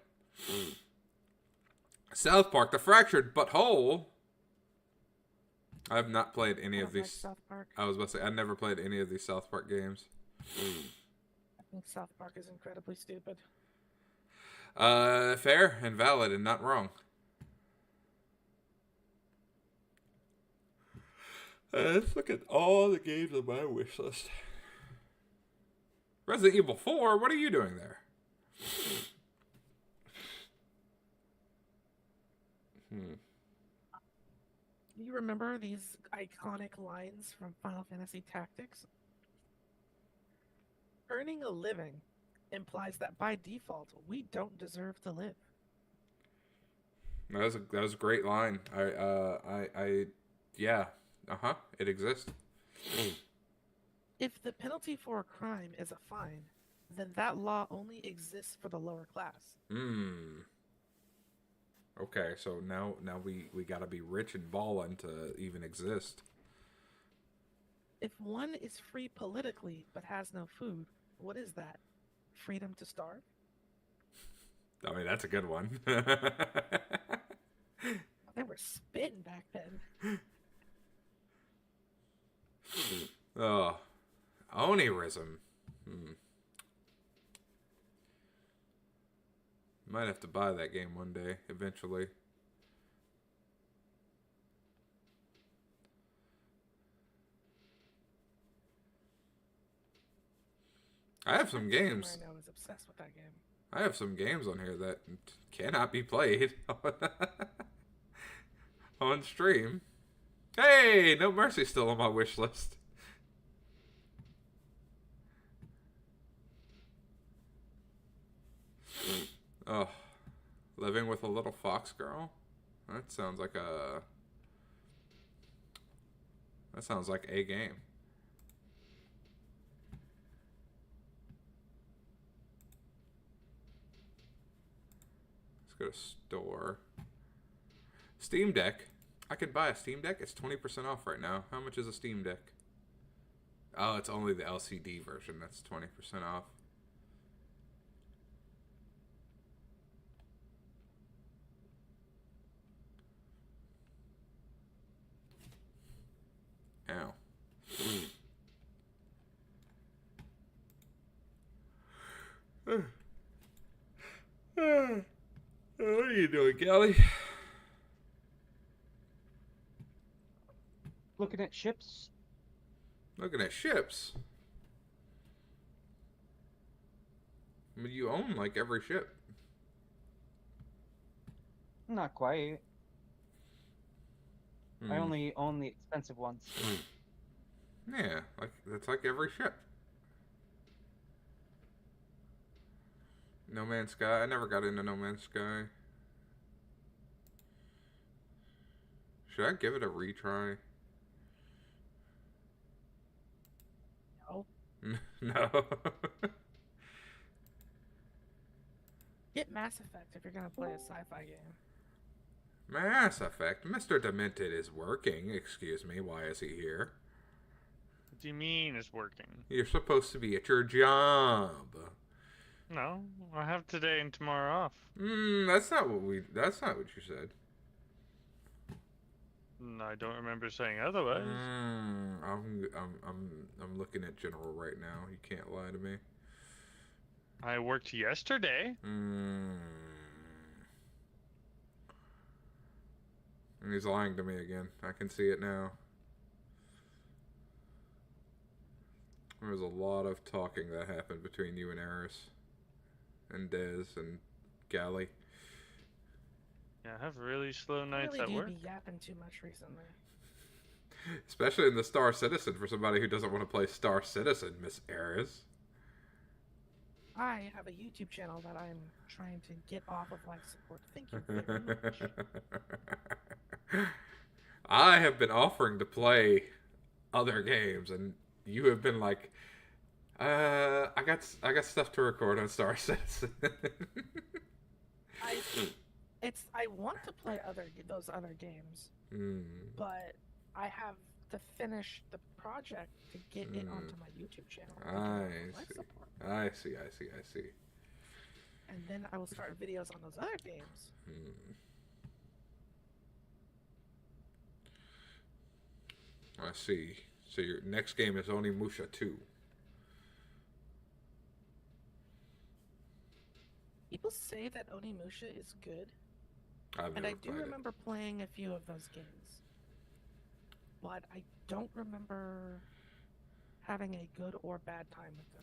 South Park: The Fractured But Whole. I have not played any of these. Like South Park. I was about to say I never played any of these South Park games. I think South Park is incredibly stupid. Fair and valid and not wrong. Let's look at all the games on my wish list. Resident Evil 4, what are you doing there? You remember these iconic lines from Final Fantasy Tactics? Earning a living implies that by default we don't deserve to live. That was a great line. I Yeah. It exists. If the penalty for a crime is a fine, then that law only exists for the lower class. Okay, so now we gotta be rich and ballin' to even exist. If one is free politically but has no food, what is that? Freedom to starve? I mean, that's a good one. They were spitting back then. Oh, onirism. Might have to buy that game one day, eventually. I have some games. I know is obsessed with that game. I have some games on here that cannot be played on stream. Hey, No Mercy's still on my wish list. Oh, Living with a Little Fox Girl? That sounds like a game. Let's go to store. Steam Deck. I could buy a Steam Deck. It's 20% off right now. How much is a Steam Deck? Oh, it's only the LCD version. That's 20% off. Ow. What are you doing, Kelly? Looking at ships. Looking at ships? I mean, you own like every ship. Not quite. I only own the expensive ones. Yeah, that's like every ship. No Man's Sky. I never got into No Man's Sky. Should I give it a retry? No. No. Get Mass Effect if you're gonna play a sci-fi game. Mass Effect. Mr. Demented is working. Excuse me, why is he here? What do you mean it's working? You're supposed to be at your job. No, I have today and tomorrow off. That's not what you said. I don't remember saying otherwise. I'm looking at General right now. You can't lie to me. I worked yesterday. And he's lying to me again. I can see it now. There was a lot of talking that happened between you and Eris. And Dez and Gally. Yeah, I have really slow nights really at work. Be yapping too much recently. Especially in the Star Citizen for somebody who doesn't want to play Star Citizen, Miss Eris. I have a YouTube channel that I'm trying to get off of life support. Thank you very much. I have been offering to play other games, and you have been like, I got stuff to record on Star Citizen. I want to play those other games, but I have to finish the project to get it onto my YouTube channel. I see. And then I will start videos on those other games. I see. So your next game is Onimusha 2. People say that Onimusha is good. And I do remember playing a few of those games. But I don't remember having a good or bad time with them.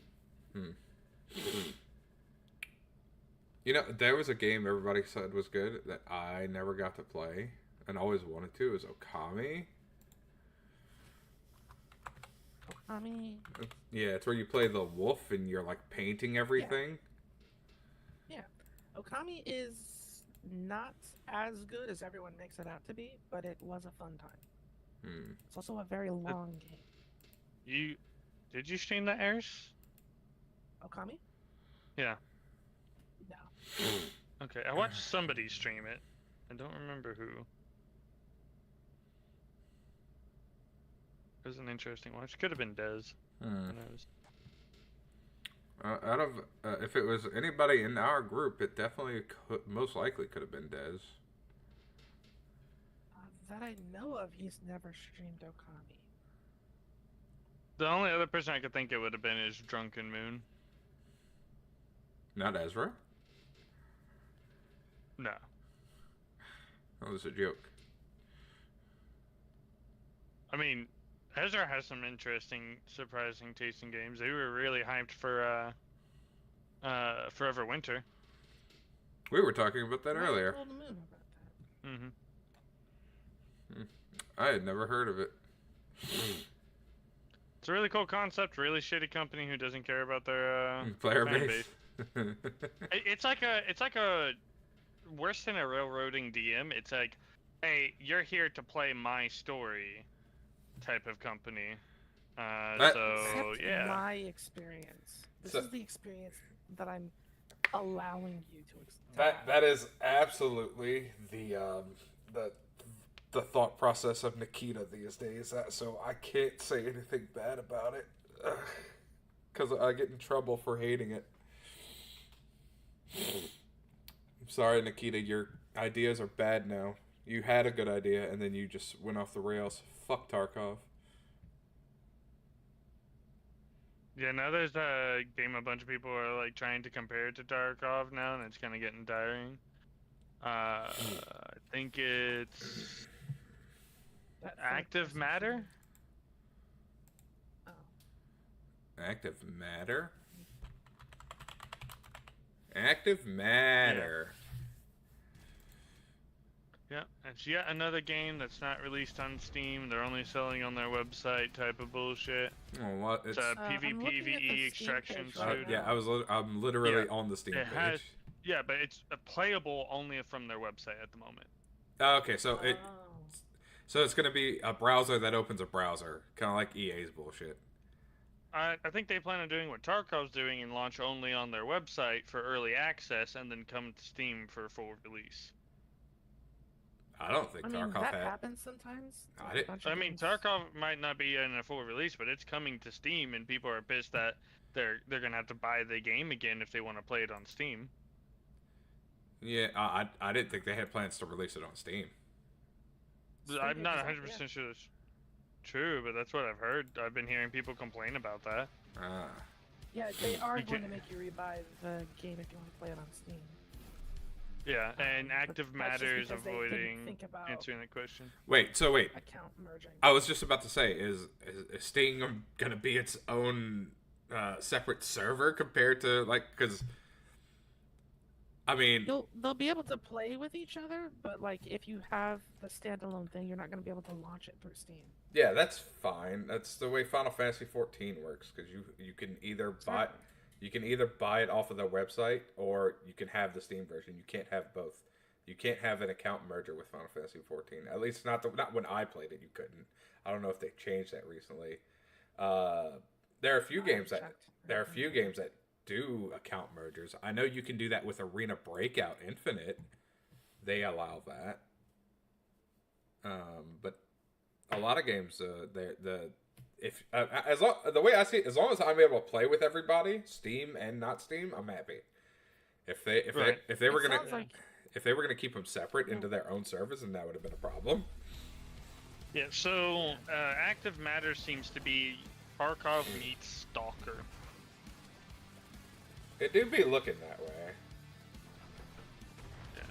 You know, there was a game everybody said was good that I never got to play and always wanted to. It was Okami. Okami? Yeah, it's where you play the wolf and you're like painting everything. Yeah. Okami is not as good as everyone makes it out to be, but it was a fun time. It's also a very long game. Did you stream that, Eris? Okami? Yeah. No. Okay, I watched somebody stream it. I don't remember who. It was an interesting watch. Could have been Dez. Who knows? Out of if it was anybody in our group, it definitely most likely could have been Dez. That I know of, he's never streamed Okami. The only other person I could think it would have been is Drunken Moon. Not Ezra? No. That was a joke. I mean, Ezra has some interesting, surprising tasting games. They were really hyped for Forever Winter. We were talking about that earlier. Told Moon about that. Mm-hmm. I had never heard of it. It's a really cool concept. Really shitty company who doesn't care about their player fan base. It's like a worse than a railroading DM. It's like, hey, you're here to play my story, type of company. So yeah. My experience. This is the experience that I'm allowing you to. That is absolutely the thought process of Nikita these days. So I can't say anything bad about it because I get in trouble for hating it. I'm sorry, Nikita. Your ideas are bad now. You had a good idea and then you just went off the rails. Fuck Tarkov. Yeah, now there's a game a bunch of people are like trying to compare it to Tarkov now, and it's kind of getting tiring. I think it's Active Matter. Active Matter? Active Matter. Yeah, it's yet another game that's not released on Steam. They're only selling on their website type of bullshit. Oh, what? It's a PvPvE extraction shooter. Yeah, I'm literally on the Steam page. Yeah, but it's playable only from their website at the moment. Okay, so it's gonna be a browser that opens a browser, kind of like EA's bullshit. I think they plan on doing what Tarkov's doing and launch only on their website for early access, and then come to Steam for full release. I don't think Tarkov that happens sometimes. I mean, Tarkov might not be in a full release, but it's coming to Steam, and people are pissed that they're gonna have to buy the game again if they want to play it on Steam. Yeah, I didn't think they had plans to release it on Steam. I'm not 100% sure that's true, but that's what I've heard. I've been hearing people complain about that. Yeah, they are going to make you rebuy the game if you want to play it on Steam. Yeah, and Active Matter is because they avoiding didn't think about answering that question. Wait. Account merging. I was just about to say, is Steam gonna be its own separate server compared to because I mean, they'll be able to play with each other, but like if you have the standalone thing, you're not going to be able to launch it through Steam. Yeah, that's fine. That's the way Final Fantasy 14 works, because you can either buy it off of their website, or you can have the Steam version. You can't have both. You can't have an account merger with Final Fantasy 14. At least not when I played it. You couldn't. I don't know if they've changed that recently. There are a few games that do account mergers. I know you can do that with Arena Breakout Infinite. They allow that. But a lot of games, the way I see it, as long as I'm able to play with everybody, Steam and not Steam, I'm happy. If they were gonna keep them separate into their own servers, then that would have been a problem. Yeah. So Active Matter seems to be Tarkov meets Stalker. It do be looking that way. Yeah.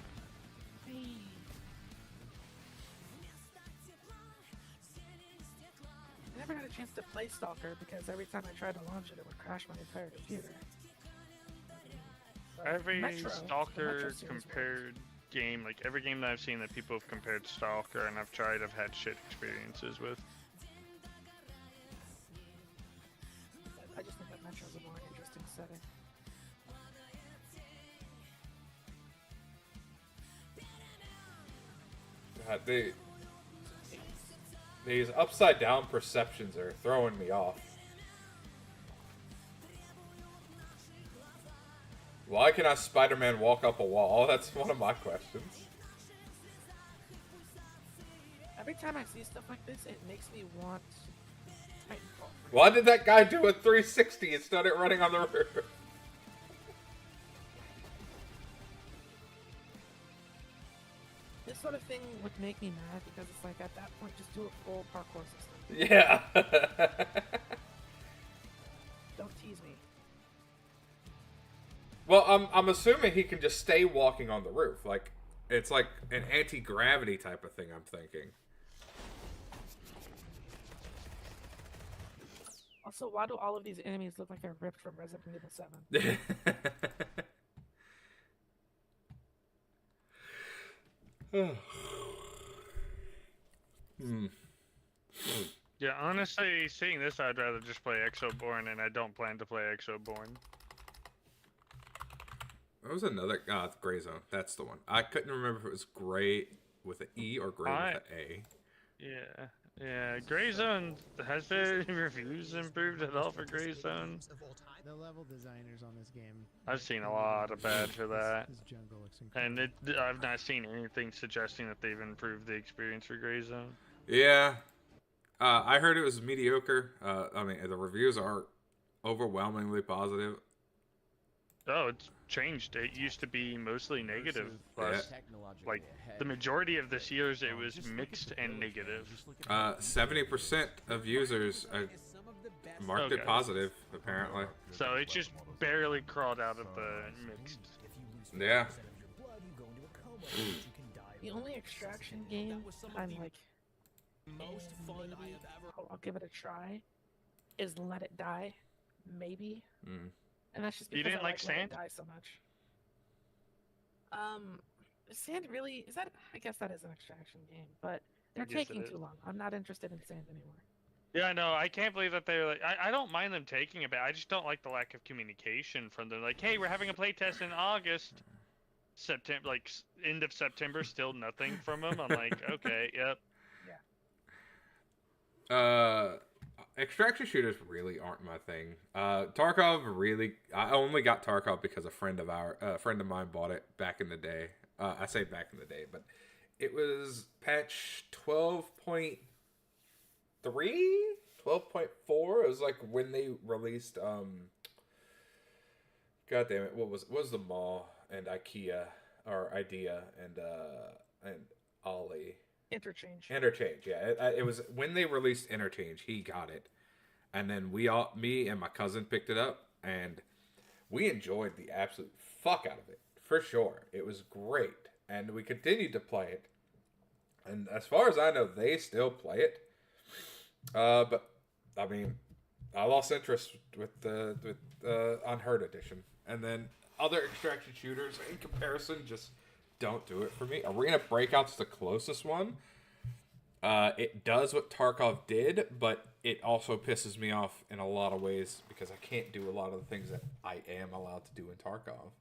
I never had a chance to play Stalker because every time I tried to launch it, it would crash my entire computer. Every Metro, Stalker compared game, like every game that I've seen that people have compared to Stalker and I've tried, I've had shit experiences with. I just think that Metro's a more interesting setting. These upside down perceptions are throwing me off. Why cannot Spider-Man walk up a wall? That's one of my questions. Every time I see stuff like this, it makes me want Titanfall. Why did that guy do a 360 and started running on the roof? This sort of thing would make me mad because it's like at that point, just do a full parkour system. Yeah. Don't tease me. Well, I'm assuming he can just stay walking on the roof. Like, it's like an anti-gravity type of thing, I'm thinking. Also, why do all of these enemies look like they're ripped from Resident Evil 7? Yeah, honestly, seeing this, I'd rather just play Exoborn, and I don't plan to play Exoborn. What was another? Gray Zone. That's the one. I couldn't remember if it was Gray with an E or Gray with an A. Yeah. Yeah, Gray Zone, has the reviews improved at all for Gray Zone? The level designers on this game. I've seen a lot of bad for that. This jungle looks incredible. And I've not seen anything suggesting that they've improved the experience for Gray Zone. Yeah. I heard it was mediocre. I mean, the reviews are overwhelmingly positive. Oh, it's changed. It used to be mostly negative. Plus, like, the majority of this year's, it was mixed and negative. 70% of users marked it positive, apparently. So it just barely crawled out of the mixed. Yeah. The only extraction game I'm like, I'll give it a try, is Let It Die, maybe. And that's just because You didn't I like Let It Sand? Die so much. Sand really is that? I guess that is an extraction game, but they're Yes, it taking is. too long. I'm not interested in Sand anymore. Yeah, no, I can't believe that they're like. I don't mind them taking a bit. I just don't like the lack of communication from them. Like, hey, we're having a playtest in August, September, like end of September, still nothing from them. I'm like, okay, yep. Extraction shooters really aren't my thing. Tarkov really. I only got Tarkov because a friend of mine bought it back in the day. I say back in the day, but it was patch 12.3, 12.4. It was like when they released. God damn it! What was the mall and IKEA or Idea and Ollie. Interchange, yeah. It was when they released Interchange. He got it, and then me and my cousin picked it up, and we enjoyed the absolute fuck out of it for sure. It was great, and we continued to play it. And as far as I know, they still play it. But I mean, I lost interest with the Unheard edition, and then other extraction shooters in comparison just don't do it for me. Arena Breakout's the closest one. It does what Tarkov did, but it also pisses me off in a lot of ways because I can't do a lot of the things that I am allowed to do in Tarkov.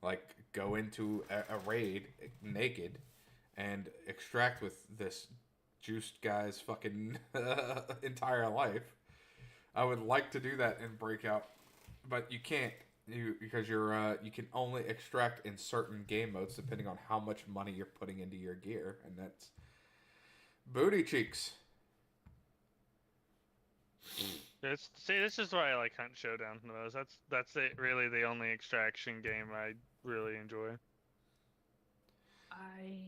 Like, go into a raid naked and extract with this juiced guy's fucking entire life. I would like to do that in Breakout, but you can't. Because you can only extract in certain game modes depending on how much money you're putting into your gear, and that's booty cheeks. This is why I like Hunt Showdown the most. That's it. Really, the only extraction game I really enjoy. I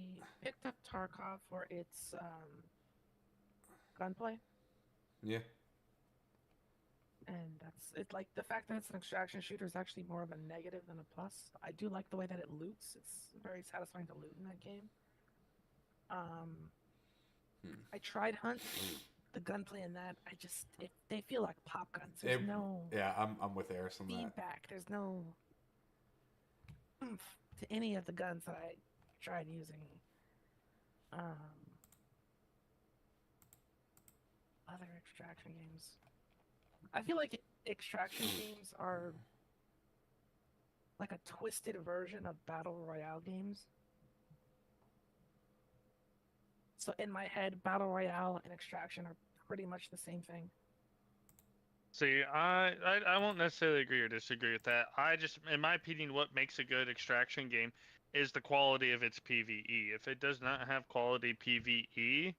picked up Tarkov for its gunplay. Yeah. And that's it. Like the fact that it's an extraction shooter is actually more of a negative than a plus. I do like the way that it loots. It's very satisfying to loot in that game. I tried Hunt. The gunplay in that, they feel like pop guns. There's I'm with Eris on that. feedback. There's no oomph to any of the guns that I tried using. Other extraction games. I feel like extraction games are like a twisted version of battle royale games. So in my head, battle royale and extraction are pretty much the same thing. See, I won't necessarily agree or disagree with that. I just, in my opinion, what makes a good extraction game is the quality of its PvE. If it does not have quality PvE,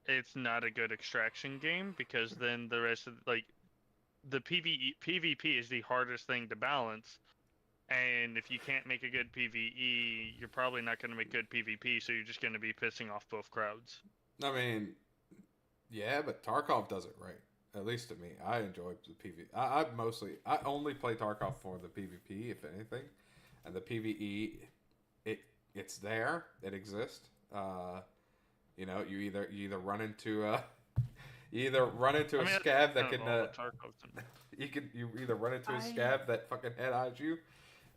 it's not a good extraction game, because then the rest of, like, the PvP is the hardest thing to balance. And if you can't make a good PvE, you're probably not going to make good PvP, so you're just going to be pissing off both crowds. I mean, yeah, but Tarkov does it right. At least to me, I enjoy the PvP. I only play Tarkov for the PvP, if anything, and the PvE, it's there, it exists. You know, you either run into a scav that can you either run into a scav that fucking head-eyes you,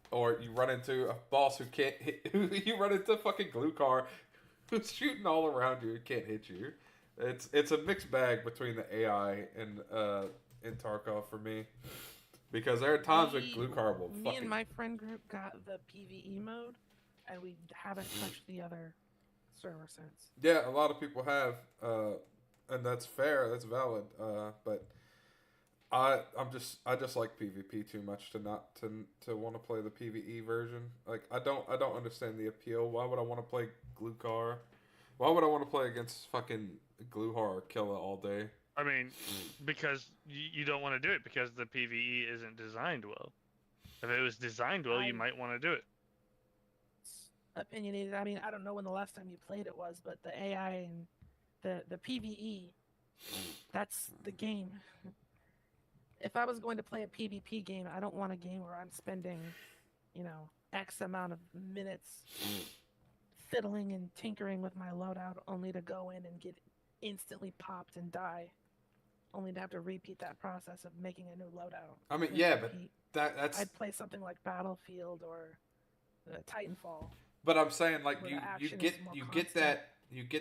or you run into a boss who can't hit. You run into a fucking glue car who's shooting all around you and can't hit you. It's a mixed bag between the AI and in Tarkov for me, because there are times when glue car will Me and my friend group got the PvE mode, and we haven't touched the other server since. Yeah, a lot of people have, and that's fair, that's valid. But I just like PvP too much to not to want to play the PvE version. Like I don't understand the appeal. Why would I want to play glue car? Why would I want to play against fucking glue or Killa all day? I mean, because you don't want to do it because the PvE isn't designed well. If it was designed well, you might want to do it. Opinionated. I mean, I don't know when the last time you played it was, but the AI and the PvE, that's the game. If I was going to play a PvP game, I don't want a game where I'm spending, X amount of minutes fiddling and tinkering with my loadout only to go in and get instantly popped and die, only to have to repeat that process of making a new loadout. I mean, yeah, but that's... I'd play something like Battlefield or Titanfall. But I'm saying, like, you get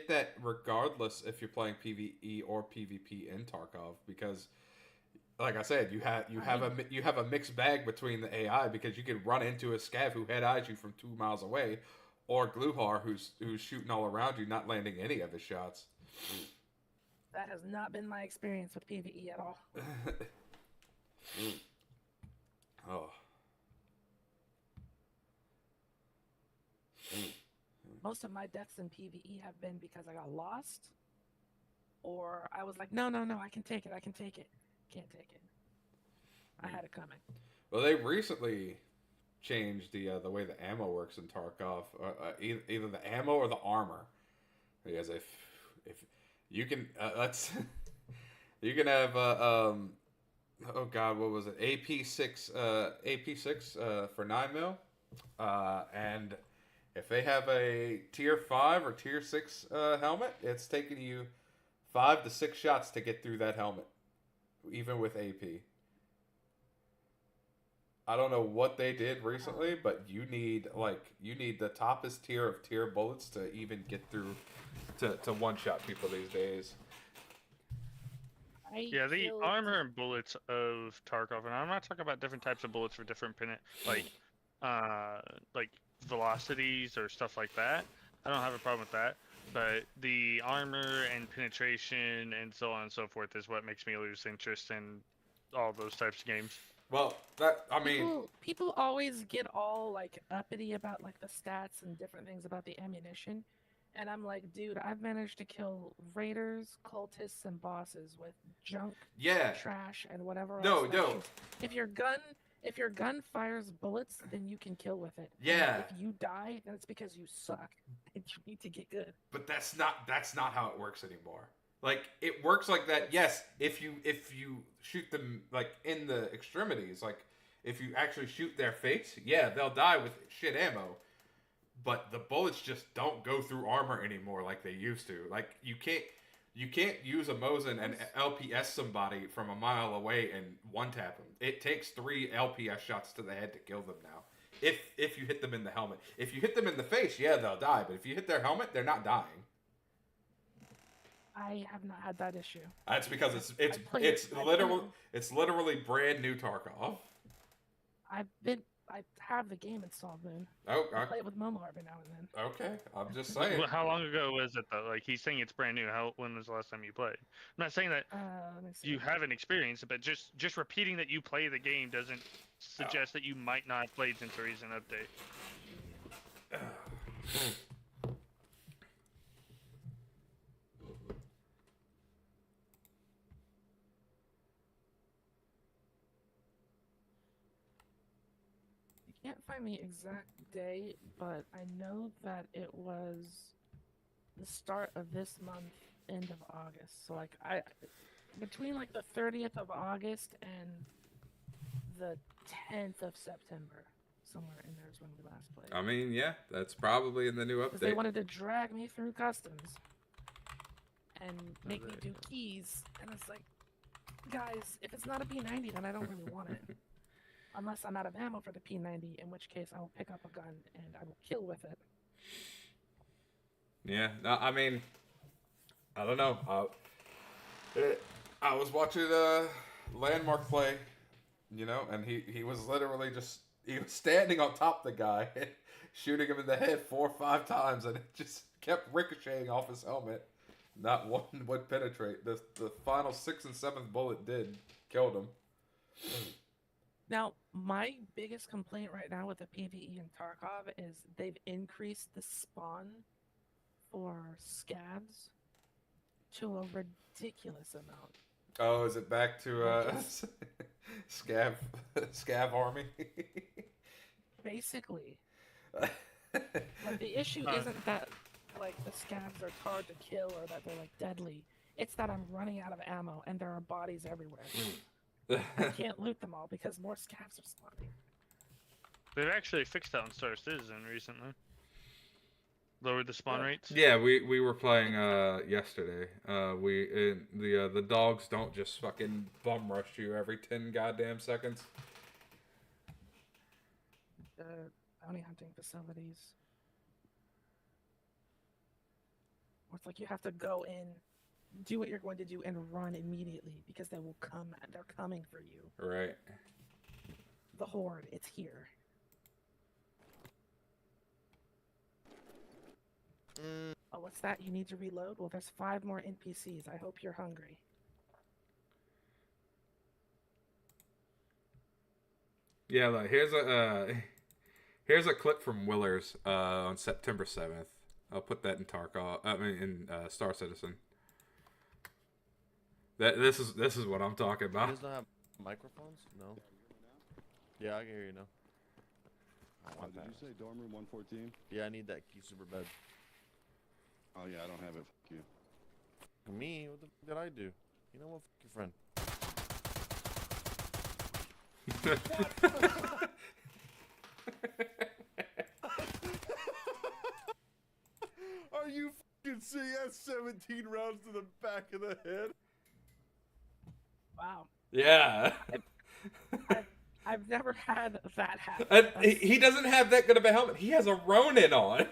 that regardless if you're playing PvE or PvP in Tarkov, because, like I said, you have a mixed bag between the AI, because you could run into a scav who head eyes you from 2 miles away, or Gluhar who's shooting all around you, not landing any of his shots. That has not been my experience with PvE at all. Oh. Most of my deaths in PvE have been because I got lost, or I was like, no, I can take it. Can't take it. I had it coming. Well, they recently changed the way the ammo works in Tarkov. Either the ammo or the armor. Because if you can, you can have oh god, what was it? AP6 for 9mm, and if they have a tier 5 or tier 6 helmet, it's taking you 5 to 6 shots to get through that helmet, even with AP. I don't know what they did recently, but you need the toppest tier of tier bullets to even get through to one-shot people these days. Yeah, the armor and bullets of Tarkov, and I'm not talking about different types of bullets for different like velocities or stuff like that. I don't have a problem with that. But the armor and penetration and so on and so forth is what makes me lose interest in all those types of games. Well, people always get all like uppity about like the stats and different things about the ammunition, and I'm like, dude, I've managed to kill raiders, cultists, and bosses with junk, trash, and whatever else. No. If your gun fires bullets, then you can kill with it. Yeah. And if you die, then it's because you suck and you need to get good. But that's not how it works anymore. Like, it works like that, yes, if you shoot them, like, in the extremities, like, if you actually shoot their face, yeah, they'll die with shit ammo. But the bullets just don't go through armor anymore like they used to. Like, you can't use a Mosin and LPS somebody from a mile away and one-tap them. It takes 3 LPS shots to the head to kill them now. If you hit them in the helmet. If you hit them in the face, yeah, they'll die. But if you hit their helmet, they're not dying. I have not had that issue. That's because it's literally brand new Tarkov. I've been I have the game installed, man. Oh, I play it with Momo every now and then. okay. I'm just saying. How long ago was it though? Like he's saying it's brand new. When was the last time you played? I'm not saying that Let me see. you haven't experienced it, but just repeating that you play the game doesn't suggest that you might not have played since the recent update. Can't find the exact date, but I know that it was the start of this month, end of August. So like between like the 30th of August and the 10th of September, somewhere in there is when we last played. I mean, yeah, that's probably in the new Because they update. wanted to drag me through customs and make me do keys, and it's like, guys, if it's not a P90, then I don't really want it. Unless I'm out of ammo for the P90, in which case I will pick up a gun and I will kill with it. Yeah, no, I mean, I don't know. I was watching Landmark play, you know, and he was literally he was standing on top of the guy, shooting him in the head 4 or 5 times, and it just kept ricocheting off his helmet. Not one would penetrate. The final 6th and 7th bullet killed him. Now, my biggest complaint right now with the PvE in Tarkov is they've increased the spawn for scavs to a ridiculous amount. Oh, is it back to scav army? Basically. Like, the issue isn't that like the scavs are hard to kill or that they're like deadly. It's that I'm running out of ammo and there are bodies everywhere. I can't loot them all because more scavs are spawning. They've actually fixed that on Star Citizen recently. Lowered the spawn rates. Yeah, we were playing yesterday. The dogs don't just fucking bum rush you every 10 goddamn seconds. Bounty hunting facilities. It's like you have to go in, do what you're going to do, and run immediately because they will come. They're coming for you. Right. The Horde, it's here. Oh, what's that? You need to reload? Well, there's 5 more NPCs. I hope you're hungry. Yeah, look, here's a clip from Willers on September 7th. I'll put that in Tarkov. I mean, in Star Citizen. This is what I'm talking about. You guys don't have microphones? No. Yeah, I can hear you now. I want Did that. you say dorm room 114? Yeah, I need that key super bed. Oh yeah, I don't have it. Fuck you. Me? What the fuck did I do? You know what? Fuck your friend. Are you fucking serious? 17 rounds to the back of the head. Wow. Yeah. I've never had that happen. And he doesn't have that good of a helmet. He has a Ronin on.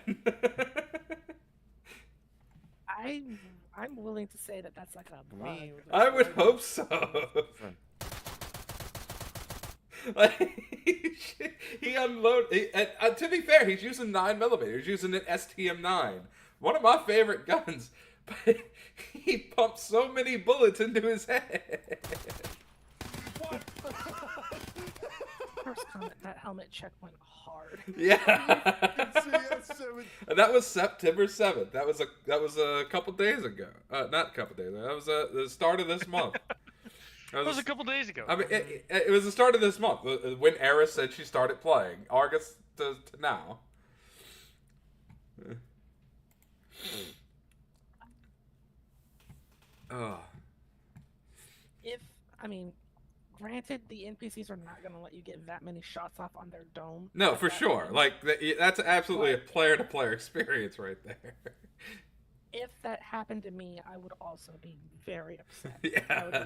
I'm willing to say that that's like a bug. I would hope so. Like, he unloaded. To be fair, he's using 9mm. He's using an STM-9, one of my favorite guns. But he pumped so many bullets into his head. First comment, that helmet check went hard. Yeah. And that was September 7th. That was a couple days ago. Not a couple days. That was the start of this month. That was a couple days ago. I mean, it was the start of this month when Eris said she started playing. August to now. Granted, the NPCs are not going to let you get that many shots off on their dome. No, for sure. Like, that's absolutely a player-to-player experience right there. If that happened to me, I would also be very upset. Yeah.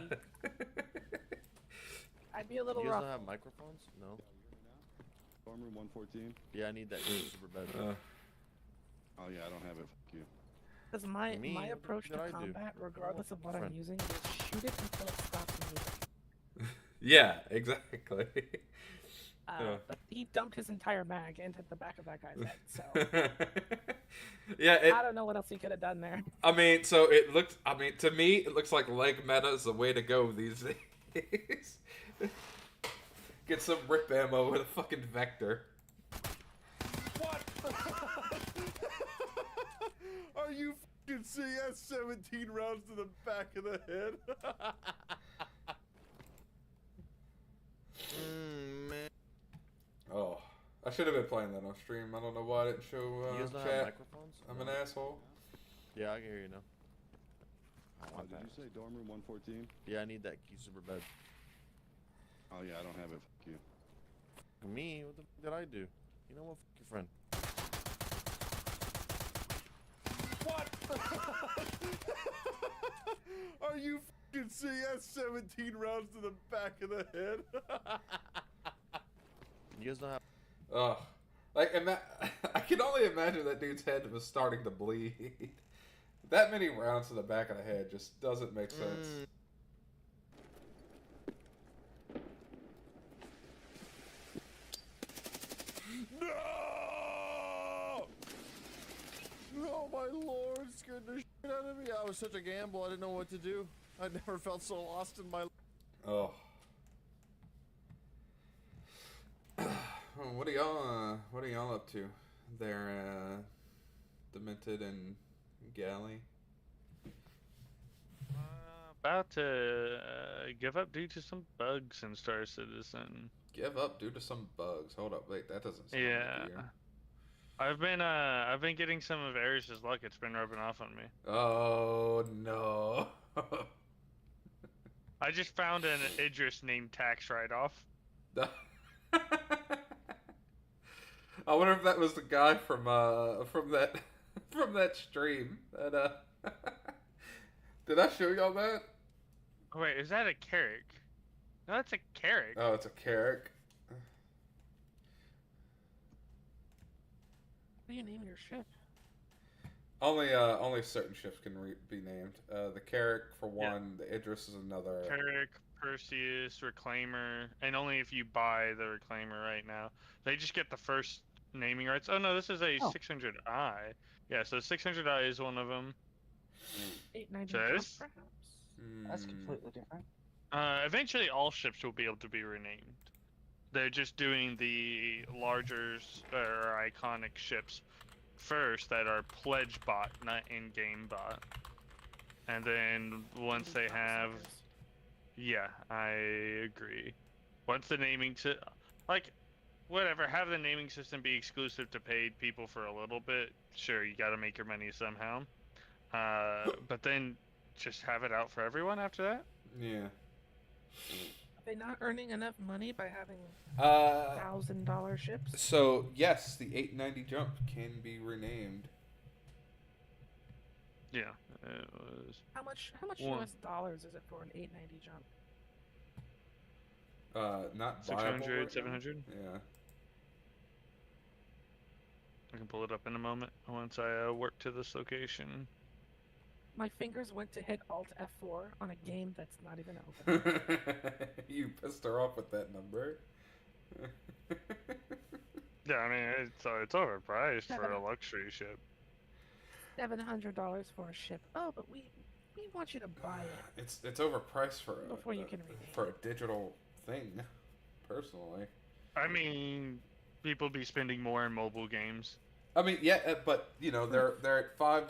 I'd be a little You guys rough. don't have microphones? No. Dorm room 114? Yeah, I need that key super bed. Oh yeah, I don't have it. Fuck you. Because my Me? approach What to did I do? combat, regardless of what I'm Friend. using, is shoot it until it stops moving. Yeah, exactly. But he dumped his entire mag into the back of that guy's head. So Yeah, I don't know what else he could have done there. I mean, so it looks. I mean, to me, it looks like leg meta is the way to go these days. Get some rip ammo with a fucking vector. What? Are you fucking serious? 17 rounds to the back of the head? Man. Oh, I should have been playing that on stream. I don't know why I didn't show You guys don't chat. have microphones? I'm an asshole. Yeah, I can hear you now. Did you say dorm room 114? Yeah, I need that key super bad. Oh yeah, I don't have it. Fuck you. Me? What the fuck did I do? You know what? Fuck your friend. What? Are you fucking serious? 17 rounds to the back of the head? You guys don't have. Ugh. Like, I can only imagine that dude's head was starting to bleed. That many rounds to the back of the head just doesn't make sense. No! Oh my lord, it scared the shit out of me. I was such a gamble, I didn't know what to do. I never felt so lost in my life. Oh. What are y'all up to there, Demented and Galley? About to give up due to some bugs in Star Citizen. Give up due to some bugs. Hold up, wait, that doesn't sound Yeah. like you. I've been getting some of Ares' luck. It's been rubbing off on me. Oh no. I just found an Idris named tax write-off. I wonder if that was the guy from that stream. That did I show y'all that? Oh, wait, is that a Carrick? No, that's a Carrick. Oh, it's a Carrick. What do you name your ship? Only certain ships can be named. The Carrick for one. The Idris is another. Carrick, Perseus, Reclaimer, and only if you buy the Reclaimer right now. They just get the first naming rights. Oh no, this is a 600i. Yeah, so 600i is one of them. 890 Says? perhaps? That's completely different. Eventually, all ships will be able to be renamed. They're just doing the larger or iconic ships first that are pledge bot, not in-game bot. And then once they have, yeah, I agree. Once the naming whatever, have the naming system be exclusive to paid people for a little bit. Sure, you got to make your money somehow. But then just have it out for everyone after that. Yeah. Are they not earning enough money by having $1,000 ships? So yes, the 890 jump can be renamed. Yeah, it was. How much US dollars is it for an 890 jump? Not 600, right 700? Yeah. I can pull it up in a moment once I work to this location. My fingers went to hit Alt F4 on a game that's not even open. You pissed her off with that number. Yeah, I mean it's overpriced for a luxury ship. $700 for a ship. Oh, but we want you to buy it. It's overpriced for before you can rename for a digital thing. Personally. I mean, people be spending more in mobile games. I mean, yeah, but you know they're at $5.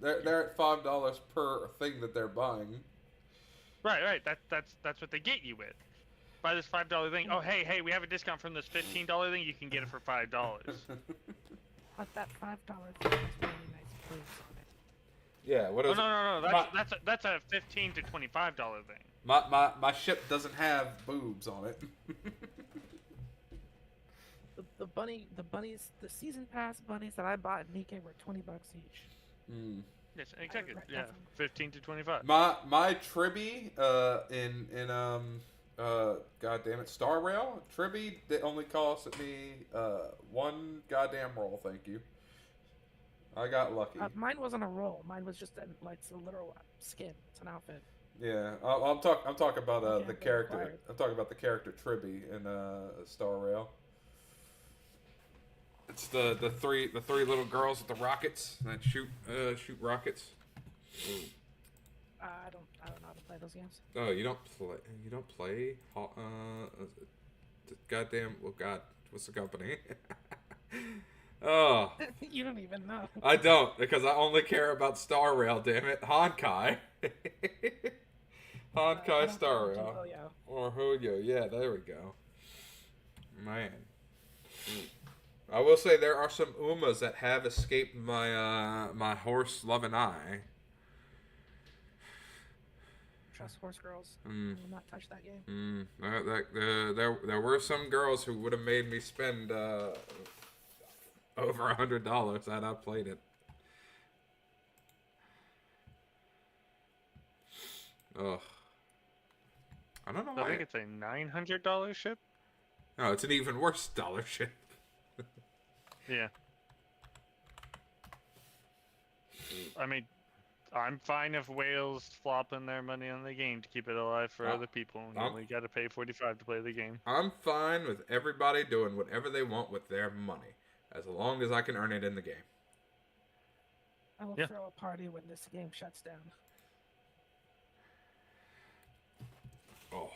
They're at $5 per thing that they're buying. Right. That's what they get you with. Buy this $5 thing. Oh, hey, we have a discount from this $15 thing. You can get it for $5. But that $5 thing has really nice boobs on it. Yeah. What is? No. That's a $15 to $25 thing. My ship doesn't have boobs on it. The bunnies, the season pass bunnies that I bought in Nikkei were $20 each. Mm. Yes, exactly. Yeah, 15 to 25. My Tribby god damn it, Star Rail Tribby that only costed me one goddamn roll. Thank you. I got lucky. Mine wasn't a roll. Mine was just it's a literal skin. It's an outfit. Yeah, I'm talking about Okay, the they're character. required. I'm talking about the character Tribby in Star Rail. It's the three little girls with the rockets that shoot rockets. I don't know how to play those games. Oh, you don't play goddamn, well, God, what's the company? Oh, You don't even know. I don't, because I only care about Star Rail, damn it. Honkai. I Honkai don't Star do Rail. Yo-Yo. Or Hoyo, yeah, there we go. Man. I will say there are some Umas that have escaped my my horse loving eye. Trust horse girls. Mm. I will not touch that game. There were some girls who would have made me spend over $100 had I played it. Ugh. I don't know why. I think it's a $900 ship. No, it's an even worse dollar ship. Yeah. I mean, I'm fine if whales flopping their money on the game to keep it alive for other people. You only got to pay $45 to play the game. I'm fine with everybody doing whatever they want with their money, as long as I can earn it in the game. I will throw a party when this game shuts down. Oh.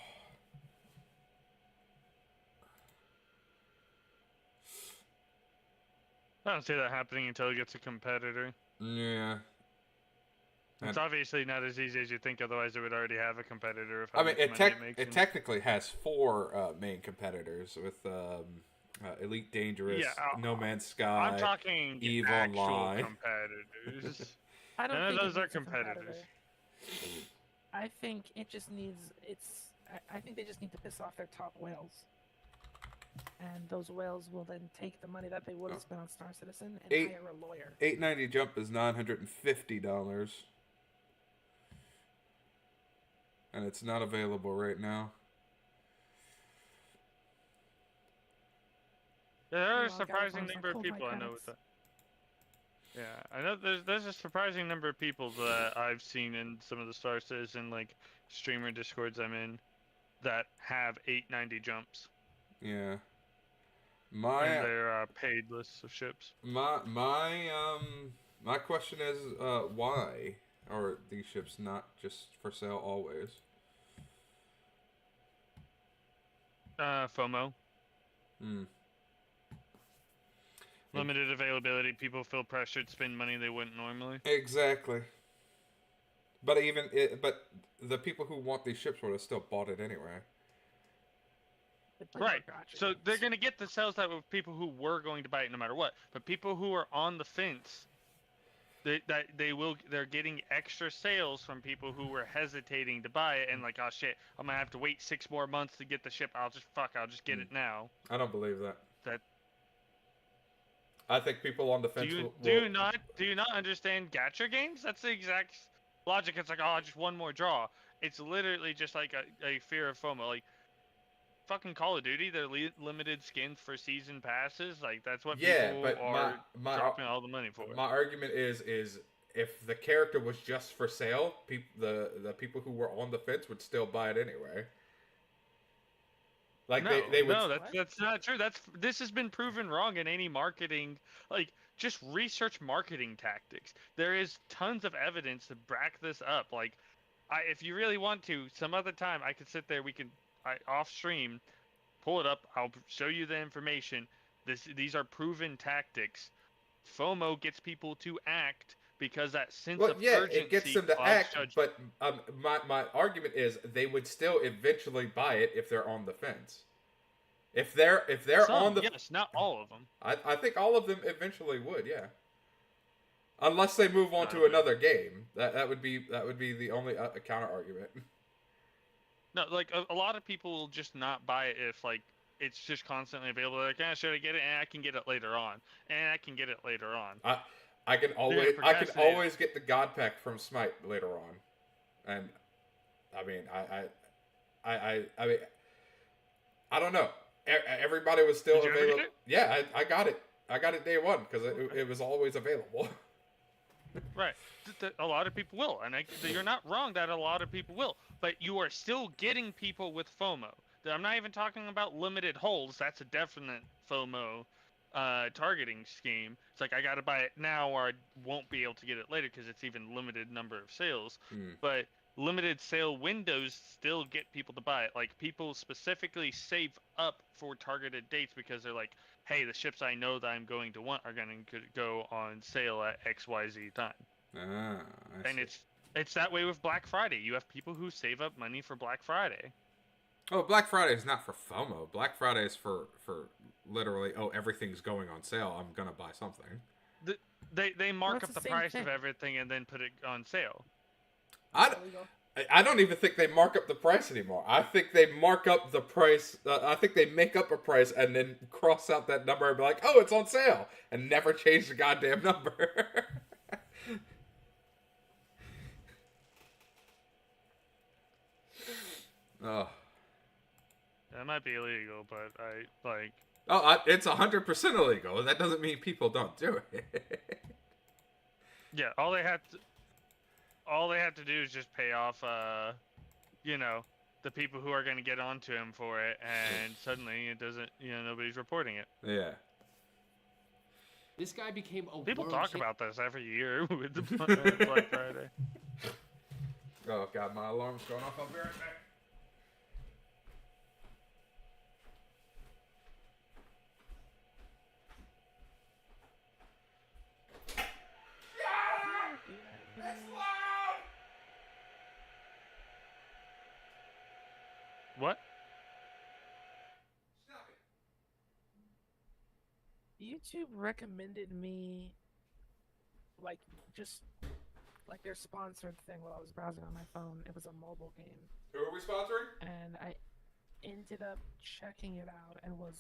I don't see that happening until it gets a competitor. Yeah. It's obviously not as easy as you think, otherwise it would already have a competitor. Of I mean, it makes technically has 4 main competitors with Elite Dangerous, No Man's Sky, I'm talking EVE actual Online. competitors. I don't None think of those it are needs a competitors. competitor. I think it just needs I think they just need to piss off their top whales. And those whales will then take the money that they would have spent on Star Citizen and hire a lawyer. 890 jump is $950. And it's not available right now. Yeah, there are a Meanwhile, surprising Galafon's number like, of "Hold my people I know credits." with that. Yeah, I know there's a surprising number of people that I've seen in some of the Star Citizen like streamer discords I'm in that have 890 jumps. Yeah. And their paid lists of ships. My question is why are these ships not just for sale always? FOMO. Hmm. Limited availability. People feel pressured to spend money they wouldn't normally. Exactly. But but the people who want these ships would have still bought it anyway. Right. So they're going to get the sales that with people who were going to buy it no matter what. But people who are on the fence, they're getting extra sales from people who were hesitating to buy it and like, oh shit, I'm going to have to wait 6 more months to get the ship. I'll just get it now. I don't believe that. That I think people on the fence do you not understand gacha games? That's the exact logic. It's like, oh, just one more draw. It's literally just like a fear of FOMO. Like fucking Call of Duty, they're limited skins for season passes. Like that's what people are dropping all the money for. My argument is if the character was just for sale, the people who were on the fence would still buy it anyway. Like they would. No, that's not true. This has been proven wrong in any marketing. Like, just research marketing tactics. There is tons of evidence to back this up. Like, if you really want to, some other time I could sit there. We can off stream, pull it up. I'll show you the information. These are proven tactics. FOMO gets people to act because that sense of urgency. It gets them to act. But my argument is they would still eventually buy it if they're on the fence. If they're on the yes, not all of them. I think all of them eventually would, yeah. Unless they move on to another game, that would be the only counter argument. No, like a lot of people will just not buy it if like it's just constantly available. They're like, should I get it? And I can get it later on. And I can get it later on. I can always get the God Pack from Smite later on, and I mean I don't know. Everybody was still available. Yeah, I got it. I got it day one because it was always available. Right. A lot of people will, and you're not wrong that a lot of people will, but you are still getting people with FOMO. I'm not even talking about limited holds. That's a definite FOMO targeting scheme. It's like I gotta buy it now, or I won't be able to get it later because it's even limited number of sales. But limited sale windows still get people to buy it. Like people specifically save up for targeted dates because they're like, hey, the ships I know that I'm going to want are going to go on sale at XYZ time. And it's that way with Black Friday. You have people who save up money for Black Friday. Oh, Black Friday is not for FOMO. Black Friday is for literally, oh, everything's going on sale. I'm gonna buy something. They mark up the price of everything and then put it on sale. I don't even think they mark up the price anymore. I think they mark up the price. I think they make up a price and then cross out that number and be like, oh, it's on sale, and never change the goddamn number. Oh. That might be illegal, but I like. Oh, it's 100% illegal. That doesn't mean people don't do it. Yeah, all they have to do is just pay off, the people who are going to get onto him for it, and suddenly it doesn't, nobody's reporting it. Yeah. This guy became a People world talk champ- about this every year with the Black Friday. Oh god, my alarm's going off. I'll be right back. What? YouTube recommended me, just their sponsored thing while I was browsing on my phone. It was a mobile game. Who are we sponsoring? And I ended up checking it out and was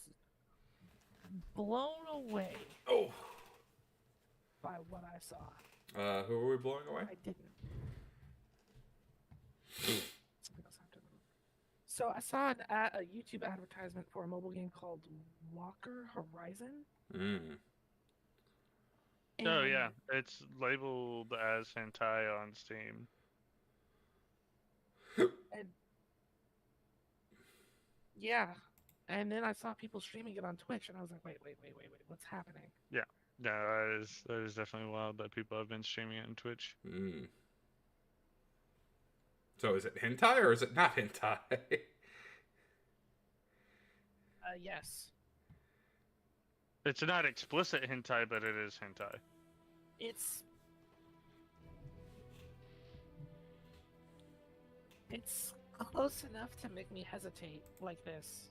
blown away. Oh. By what I saw. Who are we blowing away? I didn't. So I saw a YouTube advertisement for a mobile game called Walker Horizon. Oh yeah, it's labeled as hentai on Steam. And yeah, and then I saw people streaming it on Twitch, and I was like, wait, what's happening? Yeah, that is definitely wild that people have been streaming it on Twitch. So is it hentai or is it not hentai? Yes. It's not explicit hentai, but it is hentai. It's close enough to make me hesitate like this.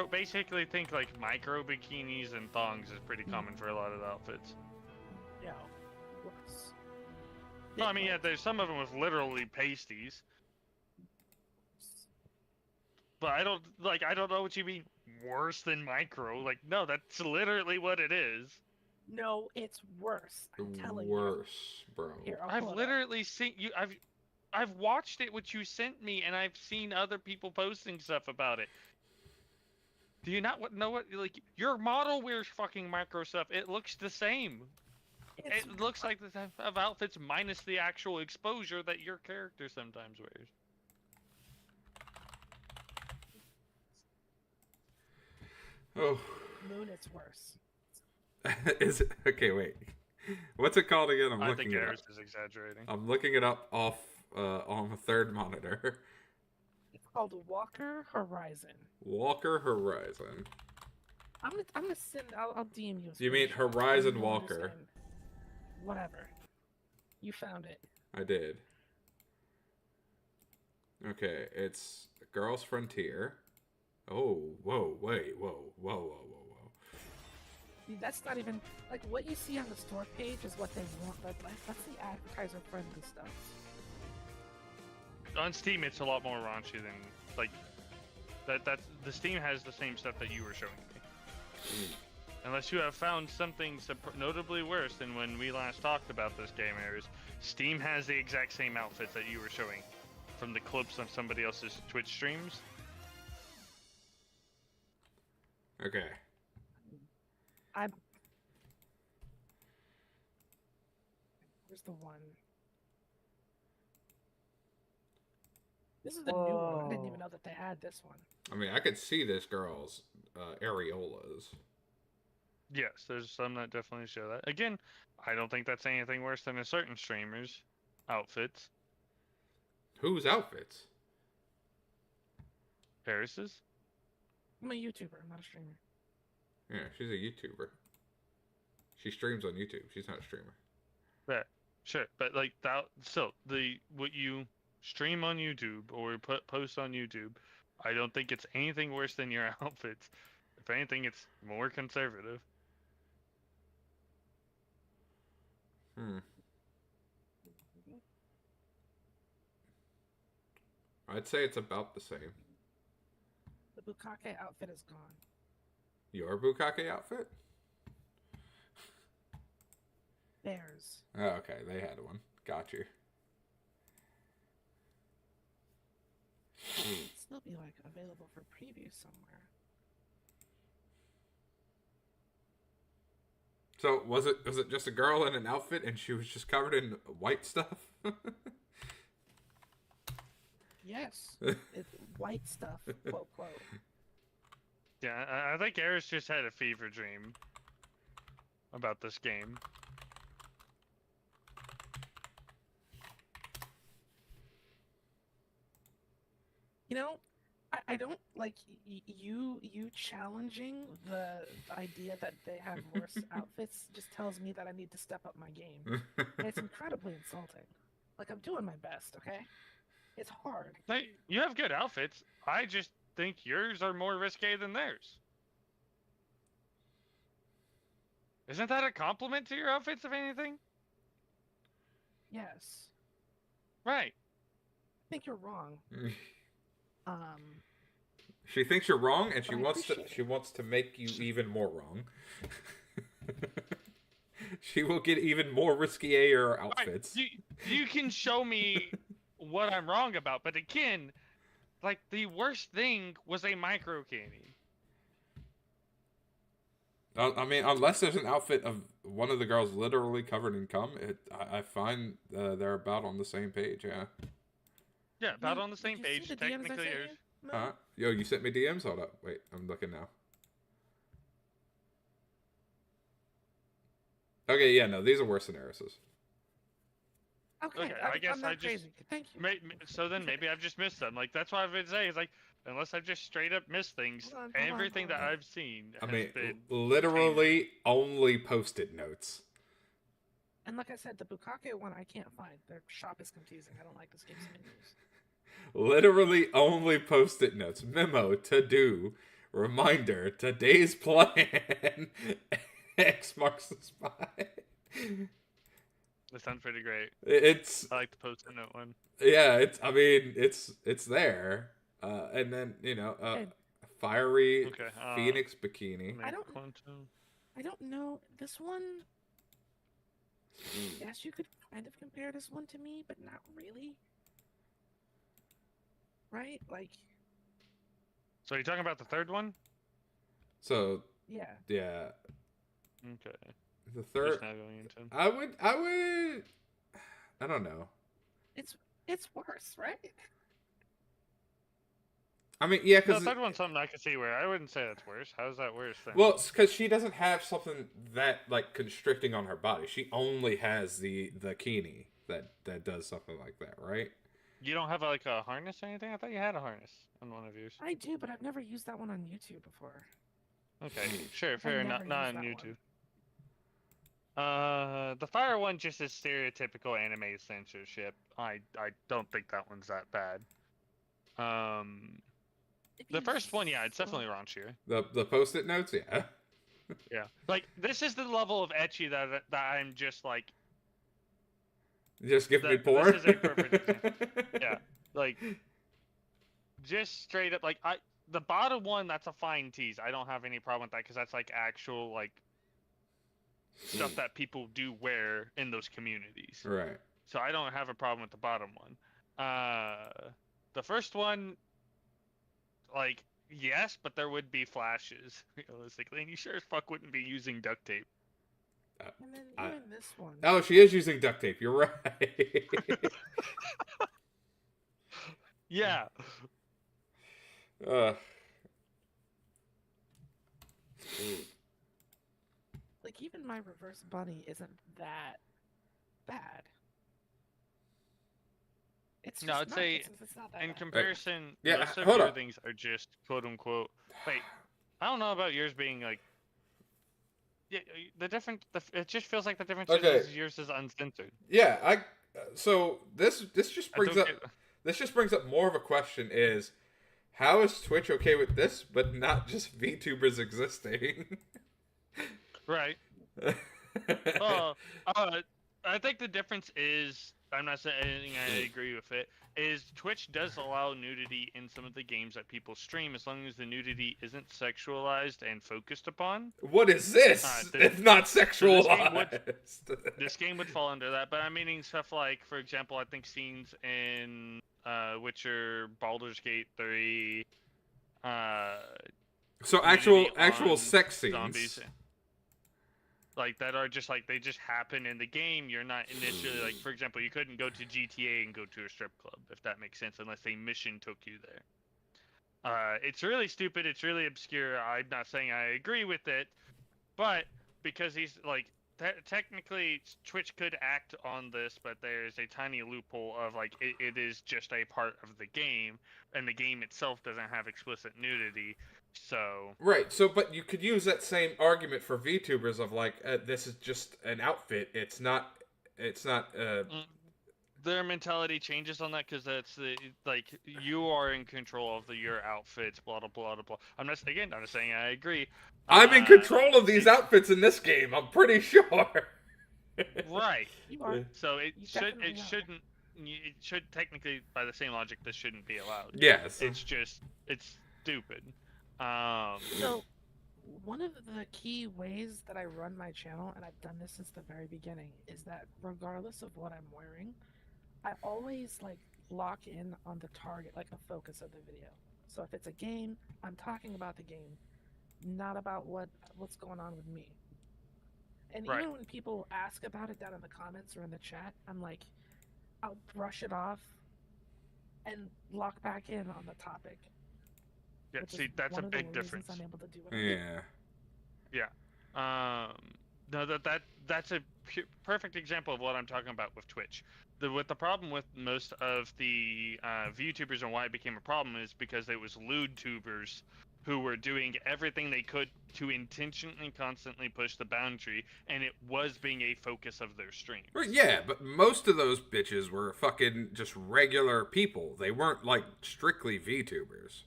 Basically think like micro bikinis and thongs is pretty common for a lot of the outfits. Yeah. No, I mean, yeah, there's some of them with literally pasties. But I don't know what you mean worse than micro. Like, no, that's literally what it is. No, it's worse. I'm telling you. Worse, bro. Here, I've literally seen you. I've watched it, what you sent me, and I've seen other people posting stuff about it. Do you not know what? Like, your model wears fucking micro stuff. It looks the same. It looks like the type of outfits minus the actual exposure that your character sometimes wears. Oh. Moon, it's worse. Is it? Okay, wait. What's it called again? I think Garrus is exaggerating. I'm looking it up off on the third monitor. It's called Walker Horizon. Walker Horizon. I'm gonna send. I'll DM you. You mean Horizon Walker? Whatever. You found it. I did. Okay, it's Girls Frontier. Oh, whoa, wait, whoa. That's not even like what you see on the store page is what they want. That's the advertiser friendly stuff. On Steam, it's a lot more raunchy than like that. That's the Steam has the same stuff that you were showing me. Unless you have found something notably worse than when we last talked about this game, Ares. Steam has the exact same outfits that you were showing from the clips on somebody else's Twitch streams. Okay. I'm. Where's the one? This is the new one. I didn't even know that they had this one. I mean, I could see this girl's areolas. Yes, there's some that definitely show that. Again, I don't think that's anything worse than a certain streamer's outfits. Whose outfits? Paris's? I'm a YouTuber. I'm not a streamer. Yeah, she's a YouTuber. She streams on YouTube. She's not a streamer. Yeah, sure, but like that. So what you stream on YouTube or post on YouTube, I don't think it's anything worse than your outfits. If anything, it's more conservative. I'd say it's about the same. The Bukake outfit is gone. Your Bukake outfit? Theirs. Oh, okay, they had one. Got you. It'd still be like available for preview somewhere. So was it just a girl in an outfit and she was just covered in white stuff? Yes, it's white stuff. Quote quote. Yeah, I think Eris just had a fever dream about this game. You know, I don't like you challenging the idea that they have worse outfits just tells me that I need to step up my game. And it's incredibly insulting. Like, I'm doing my best, okay? It's hard. Hey, you have good outfits. I just think yours are more risque than theirs. Isn't that a compliment to your outfits, if anything? Yes. Right. I think you're wrong. She thinks you're wrong, and But she wants to make you even more wrong. She will get even more riskier outfits. Right. You can show me what I'm wrong about, but again, like, the worst thing was a micro candy. I mean, unless there's an outfit of one of the girls literally covered in cum, I find they're about on the same page, yeah. Yeah, about on the same page. Technically, Huh? Yo, you sent me DMs? Hold up. Wait, I'm looking now. Okay, yeah, no, these are worse than Eris's. Okay, I guess I'm not I just. crazy. Thank you. So then maybe I've just missed them. Like, that's what I've been saying. It's like, unless I've just straight up missed things, everything that I've seen I has mean, been literally only post-it notes. And like I said, the Bukake one I can't find. Their shop is confusing. I don't like this game's menus. Literally only post-it notes. Memo, to do, reminder, today's plan. X marks the spot. That sounds pretty great. I like the post-it note one. Yeah, it's there. And then, fiery Phoenix bikini. I don't know. This one, yes, you could kind of compare this one to me, but not really. Right? Like. So you're talking about the third one? So. Yeah. Yeah. Okay. The third. Just now going into. I would. I don't know. It's worse, right? I mean, yeah, because the third one's something I can see where I wouldn't say that's worse. How's that worse then? Well, it's because she doesn't have something that like constricting on her body. She only has the kini that does something like that, right? You don't have like a harness or anything? I thought you had a harness on one of yours. I do, but I've never used that one on YouTube before. Okay, sure, fair. Not on YouTube. The fire one just is stereotypical anime censorship. I don't think that one's that bad. The first one, yeah, it's definitely raunchier. The post-it notes, yeah. Yeah, like this is the level of ecchi that I'm just like. Just give me porn. This is a perfect example. Yeah, like just straight up like the bottom one, that's a fine tease. I don't have any problem with that because that's like actual like stuff that people do wear in those communities. Right. So I don't have a problem with the bottom one. The first one, like yes, but there would be flashes realistically, and you sure as fuck wouldn't be using duct tape. And then even this one. Oh, she is using duct tape. You're right. Yeah. Like, even my reverse bunny isn't that bad. It's just I'd say it's not that in bad. comparison, Yeah, most of hold your up. things are just quote unquote. Wait, I don't know about yours being like. Yeah, it just feels like the difference Okay. is yours is uncensored. Yeah, so this just brings up get- this just brings up more of a question: is how is Twitch okay with this, but not just VTubers existing? Right. I think the difference is, I'm not saying I agree with it, is Twitch does allow nudity in some of the games that people stream as long as the nudity isn't sexualized and focused upon. What is this? It's not sexualized. This game would fall under that, but I'm meaning stuff like, for example, I think scenes in Witcher, Baldur's Gate 3, So nudity actual on sex scenes. zombies. Like, that are just like, they just happen in the game. You're not initially, like, for example, you couldn't go to GTA and go to a strip club, if that makes sense, unless a mission took you there. It's really stupid, it's really obscure. I'm not saying I agree with it, but because he's, like, technically, Twitch could act on this, but there's a tiny loophole of, like, it is just a part of the game, and the game itself doesn't have explicit nudity. So Right, so but you could use that same argument for VTubers of like this is just an outfit. It's not. Their mentality changes on that because that's like you are in control of your outfits. Blah blah blah blah. I'm not saying I agree. I'm in control of these outfits in this game. I'm pretty sure. Right. You are. So it definitely shouldn't. It should technically, by the same logic, this shouldn't be allowed. Yes. It's stupid. So, one of the key ways that I run my channel, and I've done this since the very beginning, is that regardless of what I'm wearing, I always like lock in on the target, like the focus of the video. So if it's a game, I'm talking about the game, not about what's going on with me. And Right. even when people ask about it down in the comments or in the chat, I'm like, I'll brush it off and lock back in on the topic. Yeah, see, that's a big difference. I'm able to do it. Yeah. Yeah. No, that's a perfect example of what I'm talking about with Twitch. The problem with most of the VTubers and why it became a problem is because it was lewd tubers who were doing everything they could to intentionally constantly push the boundary, and it was being a focus of their stream. Yeah, but most of those bitches were fucking just regular people. They weren't like strictly VTubers.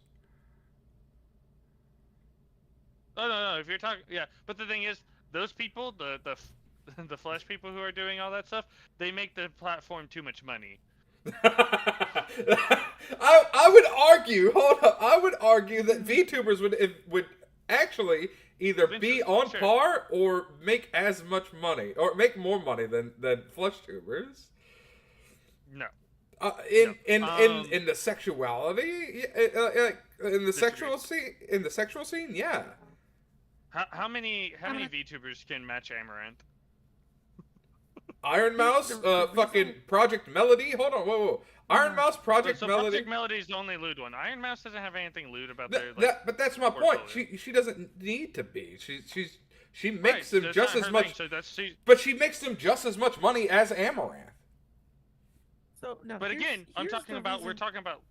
No. If you're talking, yeah. But the thing is, those people, the flesh people who are doing all that stuff, they make the platform too much money. I would argue. Hold up. I would argue that VTubers would actually either be on par or make as much money or make more money than flesh tubers. No. In the sexuality, in the sexual scene, yeah. How many VTubers can match Amaranth? Iron Mouse, fucking Project Melody. Hold on, whoa. Iron Mouse, Project Melody. Project Melody is the only lewd one. Iron Mouse doesn't have anything lewd about their. But that's my point. She doesn't need to be. She makes them just as much. But she makes them just as much money as Amaranth. So no. But again, we're talking about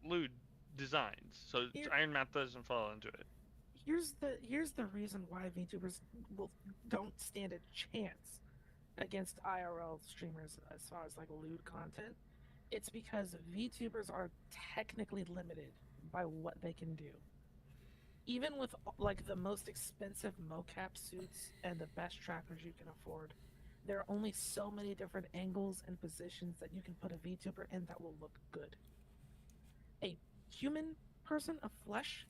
lewd designs. So Iron Mouse doesn't fall into it. Here's the reason why VTubers don't stand a chance against IRL streamers as far as like lewd content. It's because VTubers are technically limited by what they can do. Even with like the most expensive mocap suits and the best trackers you can afford, there are only so many different angles and positions that you can put a VTuber in that will look good. A human person of flesh,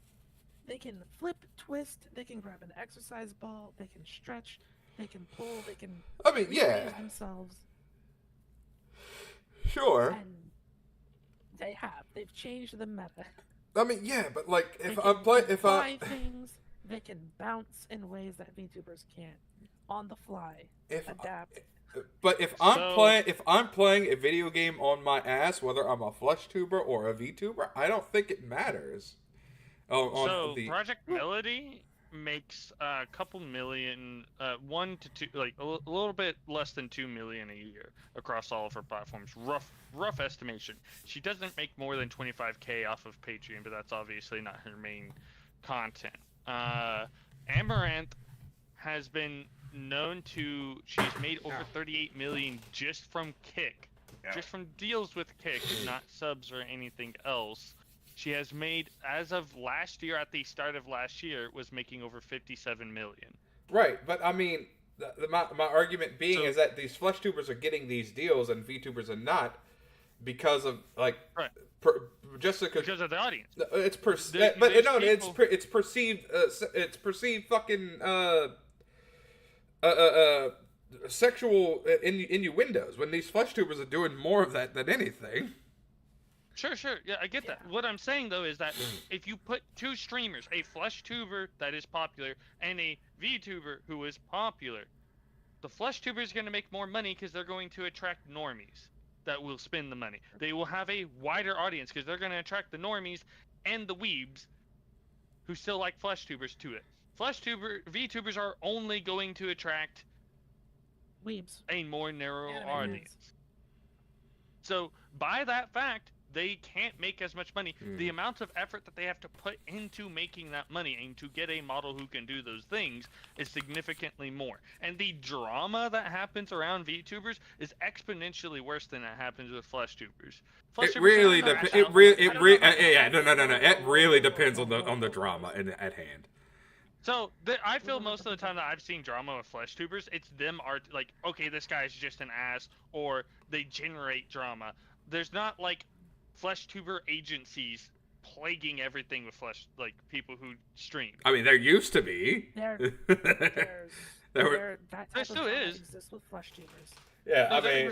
they can flip, twist, they can grab an exercise ball, they can stretch, they can pull, they can yeah. themselves. Sure. And they've changed the meta. I mean, yeah, but like They if can I'm playing, if fly I things, they can bounce in ways that VTubers can't. On the fly, adapt. But if I'm playing a video game on my ass, whether I'm a flesh tuber or a VTuber, I don't think it matters. Project Melody makes a couple million, 1 to 2, like a little bit less than 2 million a year across all of her platforms. Rough estimation. She doesn't make more than 25K off of Patreon, but that's obviously not her main content. Amaranth has been known to, she's made over 38 million just from Kick, just from deals with Kick, not subs or anything else. She has made, as of last year, at the start of last year, was making over 57 million. Right, but I mean, my argument being is that these flesh tubers are getting these deals and VTubers are not because of like just because of the audience. It's perceived. It's perceived fucking sexual innuendos when these flesh tubers are doing more of that than anything. Sure. Yeah, I get that. What I'm saying, though, is that if you put two streamers, a flesh tuber that is popular and a VTuber who is popular, the flesh tuber is going to make more money because they're going to attract normies that will spend the money. They will have a wider audience because they're going to attract the normies and the weebs who still like flesh tubers to it. VTubers are only going to attract weebs, a more narrow audience. So, by that fact, they can't make as much money. The amount of effort that they have to put into making that money and to get a model who can do those things is significantly more. And the drama that happens around VTubers is exponentially worse than it happens with flesh tubers. It really depends. It really depends on the drama at hand. So I feel most of the time that I've seen drama with flesh tubers, it's them are like, okay, this guy's just an ass, or they generate drama. There's not like flesh tuber agencies plaguing everything with people who stream. I mean, there used to be. That type of drama exists with flesh tubers. Yeah, I mean,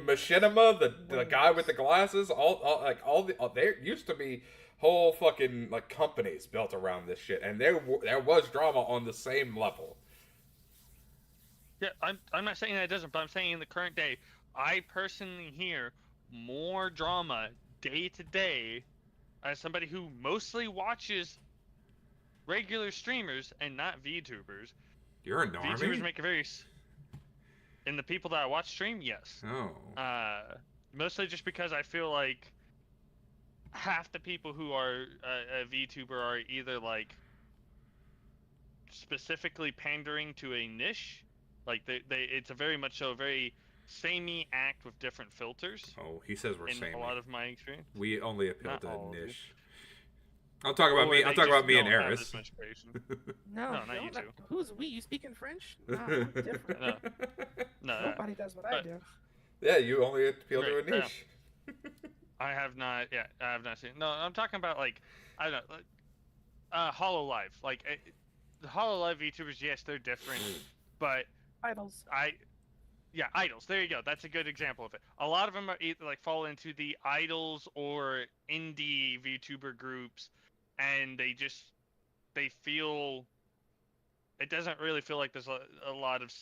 Machinima, the guy with the glasses, there used to be whole fucking like companies built around this shit, and there was drama on the same level. Yeah, I'm not saying that it doesn't, but I'm saying in the current day, I personally hear more drama day to day as somebody who mostly watches regular streamers and not VTubers. You're a normie? VTubers make a very... And the people that I watch stream, yes. Oh. Mostly just because I feel like half the people who are a VTuber are either like specifically pandering to a niche, like it's a very much so very samey act with different filters. Oh, he says we're samey. In a lot of my experience, we only appeal to a niche. I'm talking about me. I'm talking about me and Eris. No, not you two. Who's we? You speaking French? No, I'm different. No, nobody does what I do. Yeah, you only appeal to a niche. I have not. Yeah, I have not seen. No, I'm talking about like I don't know, HoloLive. Like the HoloLive VTubers, yes, they're different, but idols. Idols. There you go. That's a good example of it. A lot of them are either like fall into the idols or indie VTuber groups, and they feel. It doesn't really feel like there's a lot of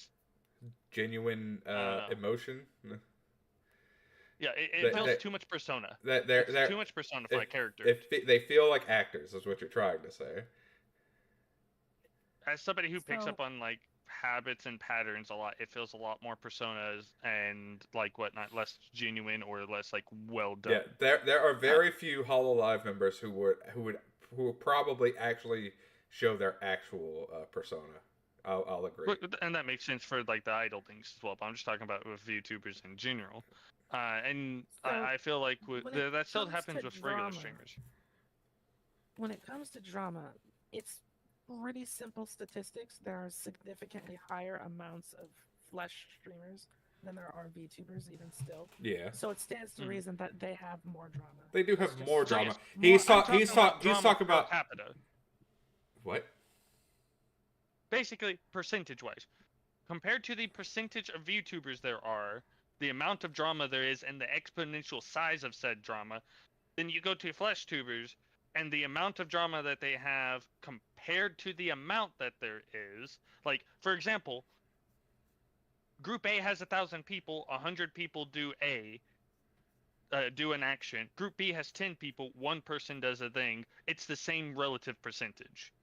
genuine emotion. Yeah, it feels too much persona. They're too much personified character. They feel like actors, is what you're trying to say. As somebody who picks up on like habits and patterns a lot, it feels a lot more personas and like whatnot, less genuine or less like well done. Yeah, there are very few HoloLive members who would probably actually show their actual persona. I'll agree. And that makes sense for like the idol things as well. But I'm just talking about with VTubers in general. And so I feel like that still happens with regular streamers. When it comes to drama, it's pretty simple statistics. There are significantly higher amounts of flesh streamers than there are VTubers, even still. Yeah. So it stands to reason that they have more drama. They do have more drama. He's talking about capita. What? Basically, percentage-wise, compared to the percentage of VTubers there are, the amount of drama there is, and the exponential size of said drama, then you go to flesh tubers, and the amount of drama that they have compared to the amount that there is, like for example, Group A has 1,000 people, 100 people do do an action. Group B has 10 people, one person does a thing. It's the same relative percentage.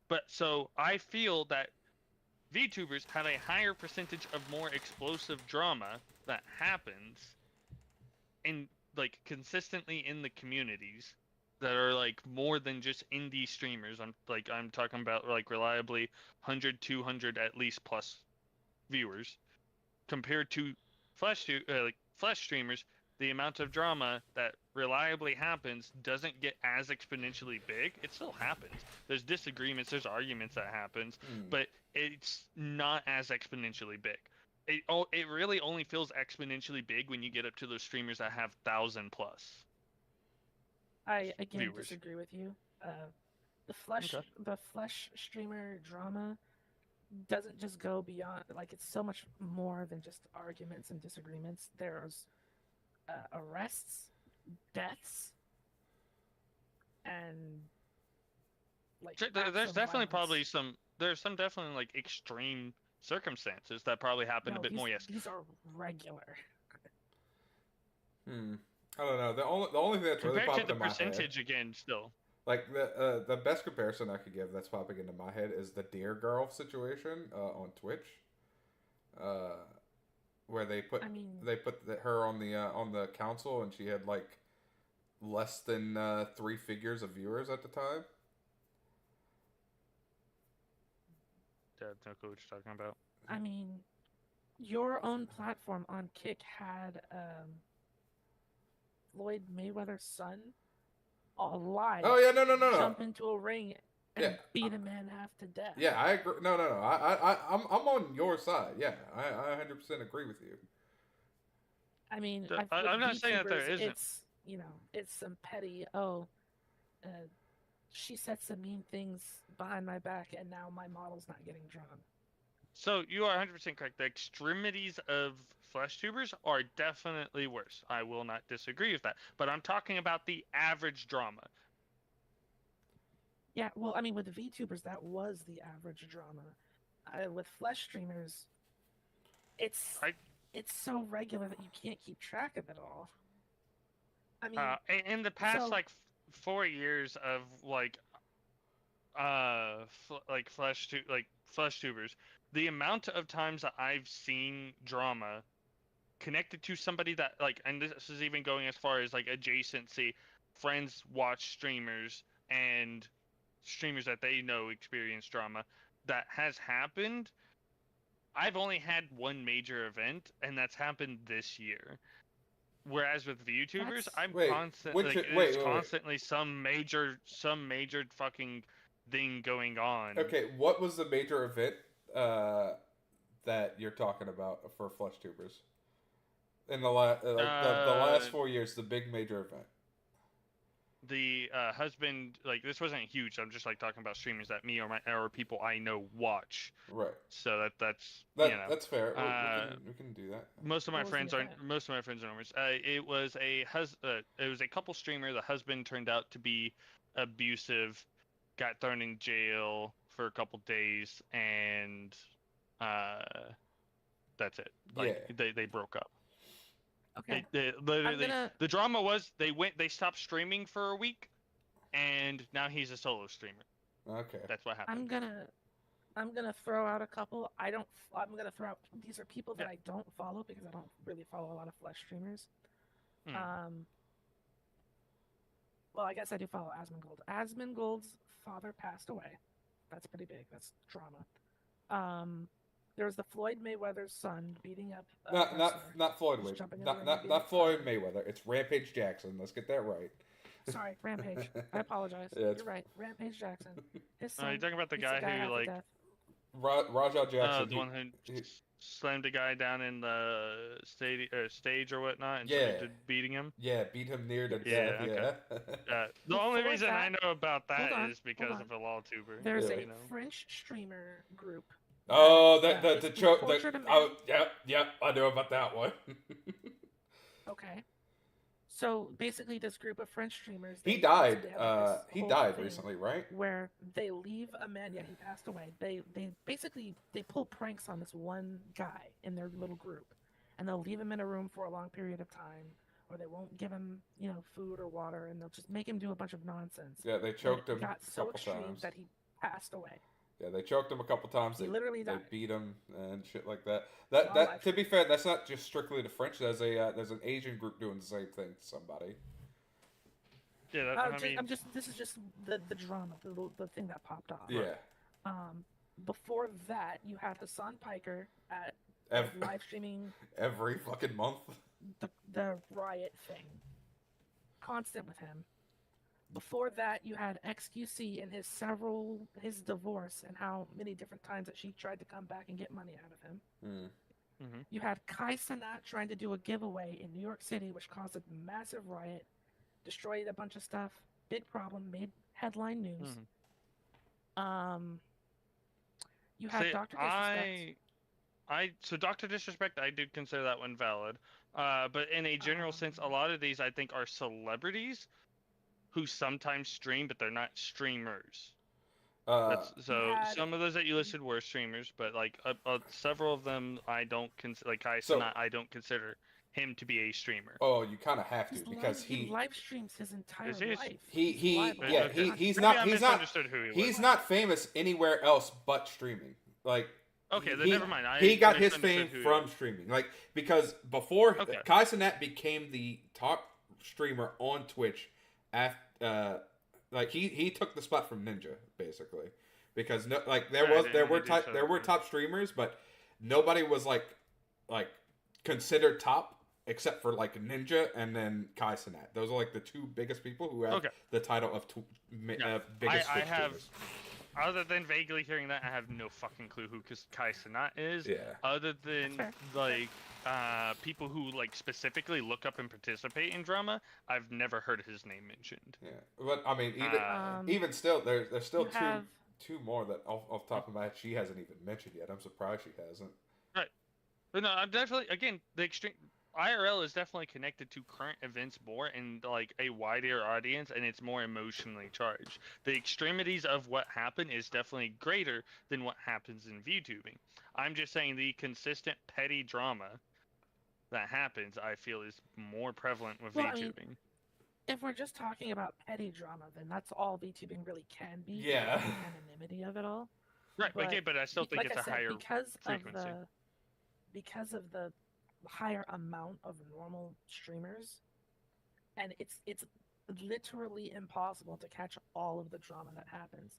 But so I feel that VTubers have a higher percentage of more explosive drama that happens in like consistently in the communities that are like more than just indie streamers. I'm talking about like reliably 100, 200 at least plus viewers compared to flash streamers. The amount of drama that reliably happens doesn't get as exponentially big. It still happens. There's disagreements, there's arguments that happens, but it's not as exponentially big. It really only feels exponentially big when you get up to those streamers that have 1,000 plus. I again viewers. disagree with you. The flesh streamer drama doesn't just go beyond, like, it's so much more than just arguments and disagreements. There's arrests, deaths, and like there's definitely probably some definitely like extreme circumstances that probably happen a bit more. Yes, these are regular. I don't know. The only thing that's really popping compared to the in my percentage head, again, still. like the best comparison I could give that's popping into my head is the Deer Girl situation on Twitch, where they put her on the council and she had like less than 3 figures of viewers at the time. Don't know what you're talking about. I mean, your own platform on Kick had Floyd Mayweather's son alive. Oh yeah, no. Jump into a ring and beat a man half to death. Yeah, I agree. No. I'm on your side. Yeah, I 100% agree with you. I mean, I'm not saying that there isn't. It's, it's some petty. She said some mean things behind my back, and now my model's not getting drawn. So you are 100% correct. The extremities of flesh tubers are definitely worse. I will not disagree with that. But I'm talking about the average drama. Yeah, well, I mean, with the VTubers, that was the average drama. With flesh streamers, it's so regular that you can't keep track of it all. I mean, in the past, 4 years of flesh tubers, the amount of times that I've seen drama connected to somebody that and this is even going as far as adjacency, friends watch streamers and streamers that they know experience drama that has happened. I've only had one major event, and that's happened this year. Whereas with VTubers, constantly some major fucking thing going on. Okay, what was the major event that you're talking about for flesh tubers in the last 4 years? The big major event. The husband, this wasn't huge. I'm just talking about streamers that me or people I know watch. Right. So that's that's fair. We can do that. Most of my friends are normers. It was a couple streamer. The husband turned out to be abusive, got thrown in jail for a couple days, and that's it. They broke up. Okay. The drama was they stopped streaming for a week, and now he's a solo streamer. Okay. That's what happened. I'm gonna throw out a couple. I'm gonna throw out. These are people that I don't follow because I don't really follow a lot of flesh streamers. Well, I guess I do follow Asmongold. Asmongold's father passed away. That's pretty big. That's drama. There's the Floyd Mayweather's son beating up. Not Floyd Mayweather. Not Floyd Mayweather. It's Rampage Jackson. Let's get that right. Sorry, Rampage. I apologize. Yeah, you're right. Rampage Jackson. His son. You're talking about the guy who Rajah Jackson. The one who slammed a guy down in the stage or whatnot and started beating him. Yeah, beat him near to death. Yeah. The only reason I know about that is because of a law tuber. There's a French streamer group. Oh, the choke. Oh, yeah, I know about that one. Okay. So basically, this group of French streamers. He they died. have, like, this He whole died thing recently, right? Where they leave a man. Yeah, he passed away. They basically they pull pranks on this one guy in their little group, and they'll leave him in a room for a long period of time, or they won't give him food or water, and they'll just make him do a bunch of nonsense. Yeah, they choked him It got a so couple extreme times. that he passed away. Yeah, they choked him a couple times. He They literally they died. beat him and shit like that. While That live to be fair, that's not just strictly the French. There's an Asian group doing the same thing to somebody. Yeah, This is just the drama, the thing that popped off. Yeah. Before that, you had Hassan Piker at live streaming Every fucking month. the riot thing. Constant with him. Before that, you had XQC and his divorce and how many different times that she tried to come back and get money out of him. You had Kai Cenat trying to do a giveaway in New York City, which caused a massive riot, destroyed a bunch of stuff, big problem, made headline news. You had Dr. Disrespect. So Dr. Disrespect, I do consider that one valid. But in a general sense, a lot of these I think are celebrities who sometimes stream, but they're not streamers. Some of those that you listed were streamers, but like several of them I don't consider. Like I don't consider him to be a streamer. Oh, you kind of have to because he live streams his entire life. He's not famous anywhere else but streaming. Like okay, then never mind. He got his fame from streaming. Like because before Kai Cenat became the top streamer on Twitch, after like he took the spot from Ninja basically because there were top streamers, but nobody was like considered top except for like Ninja and then Kai Cenat. Those are like the two biggest people who have the title of biggest Twitch streamers. Other than vaguely hearing that, I have no fucking clue who Kai Cenat is. Yeah. Other than like people who like specifically look up and participate in drama, I've never heard his name mentioned. Yeah, but I mean, even still, there's still two more that off the top of my head she hasn't even mentioned yet. I'm surprised she hasn't. Right, but no, I'm definitely the extreme. IRL is definitely connected to current events more and like a wider audience, and it's more emotionally charged. The extremities of what happened is definitely greater than what happens in VTubing. I'm just saying the consistent petty drama that happens, I feel, is more prevalent with VTubing. I mean, if we're just talking about petty drama, then that's all VTubing really can be. Yeah. The anonymity of it all. Right, but I still think it's a higher frequency. Because of the higher amount of normal streamers, and it's literally impossible to catch all of the drama that happens.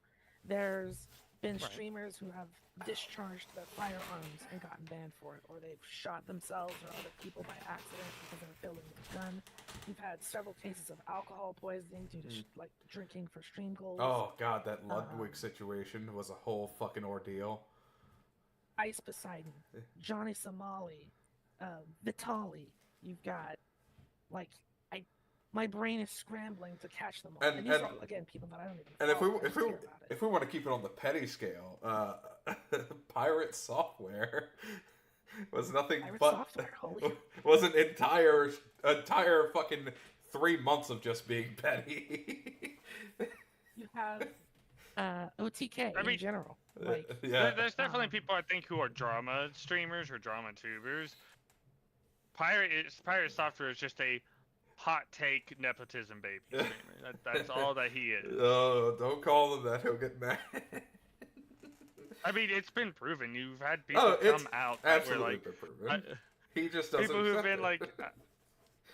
There's been streamers who have discharged their firearms and gotten banned for it, or they've shot themselves or other people by accident because they're filling with a gun. We've had several cases of alcohol poisoning due to like drinking for stream goals. Oh god, that Ludwig situation was a whole fucking ordeal. Ice Poseidon, Johnny Somali, Vitali. You've got my brain is scrambling to catch them all. And these are again people that I don't even. And if we want to keep it on the petty scale, Pirate Software was nothing was an entire fucking 3 months of just being petty. You have OTK in general. There's definitely people I think who are drama streamers or drama tubers. Pirate Software is just a hot take nepotism baby streamer. That's all that he is. Oh, don't call him that. He'll get mad. I mean, it's been proven. You've had people come out that were like, been proven. He just doesn't. People who've been like,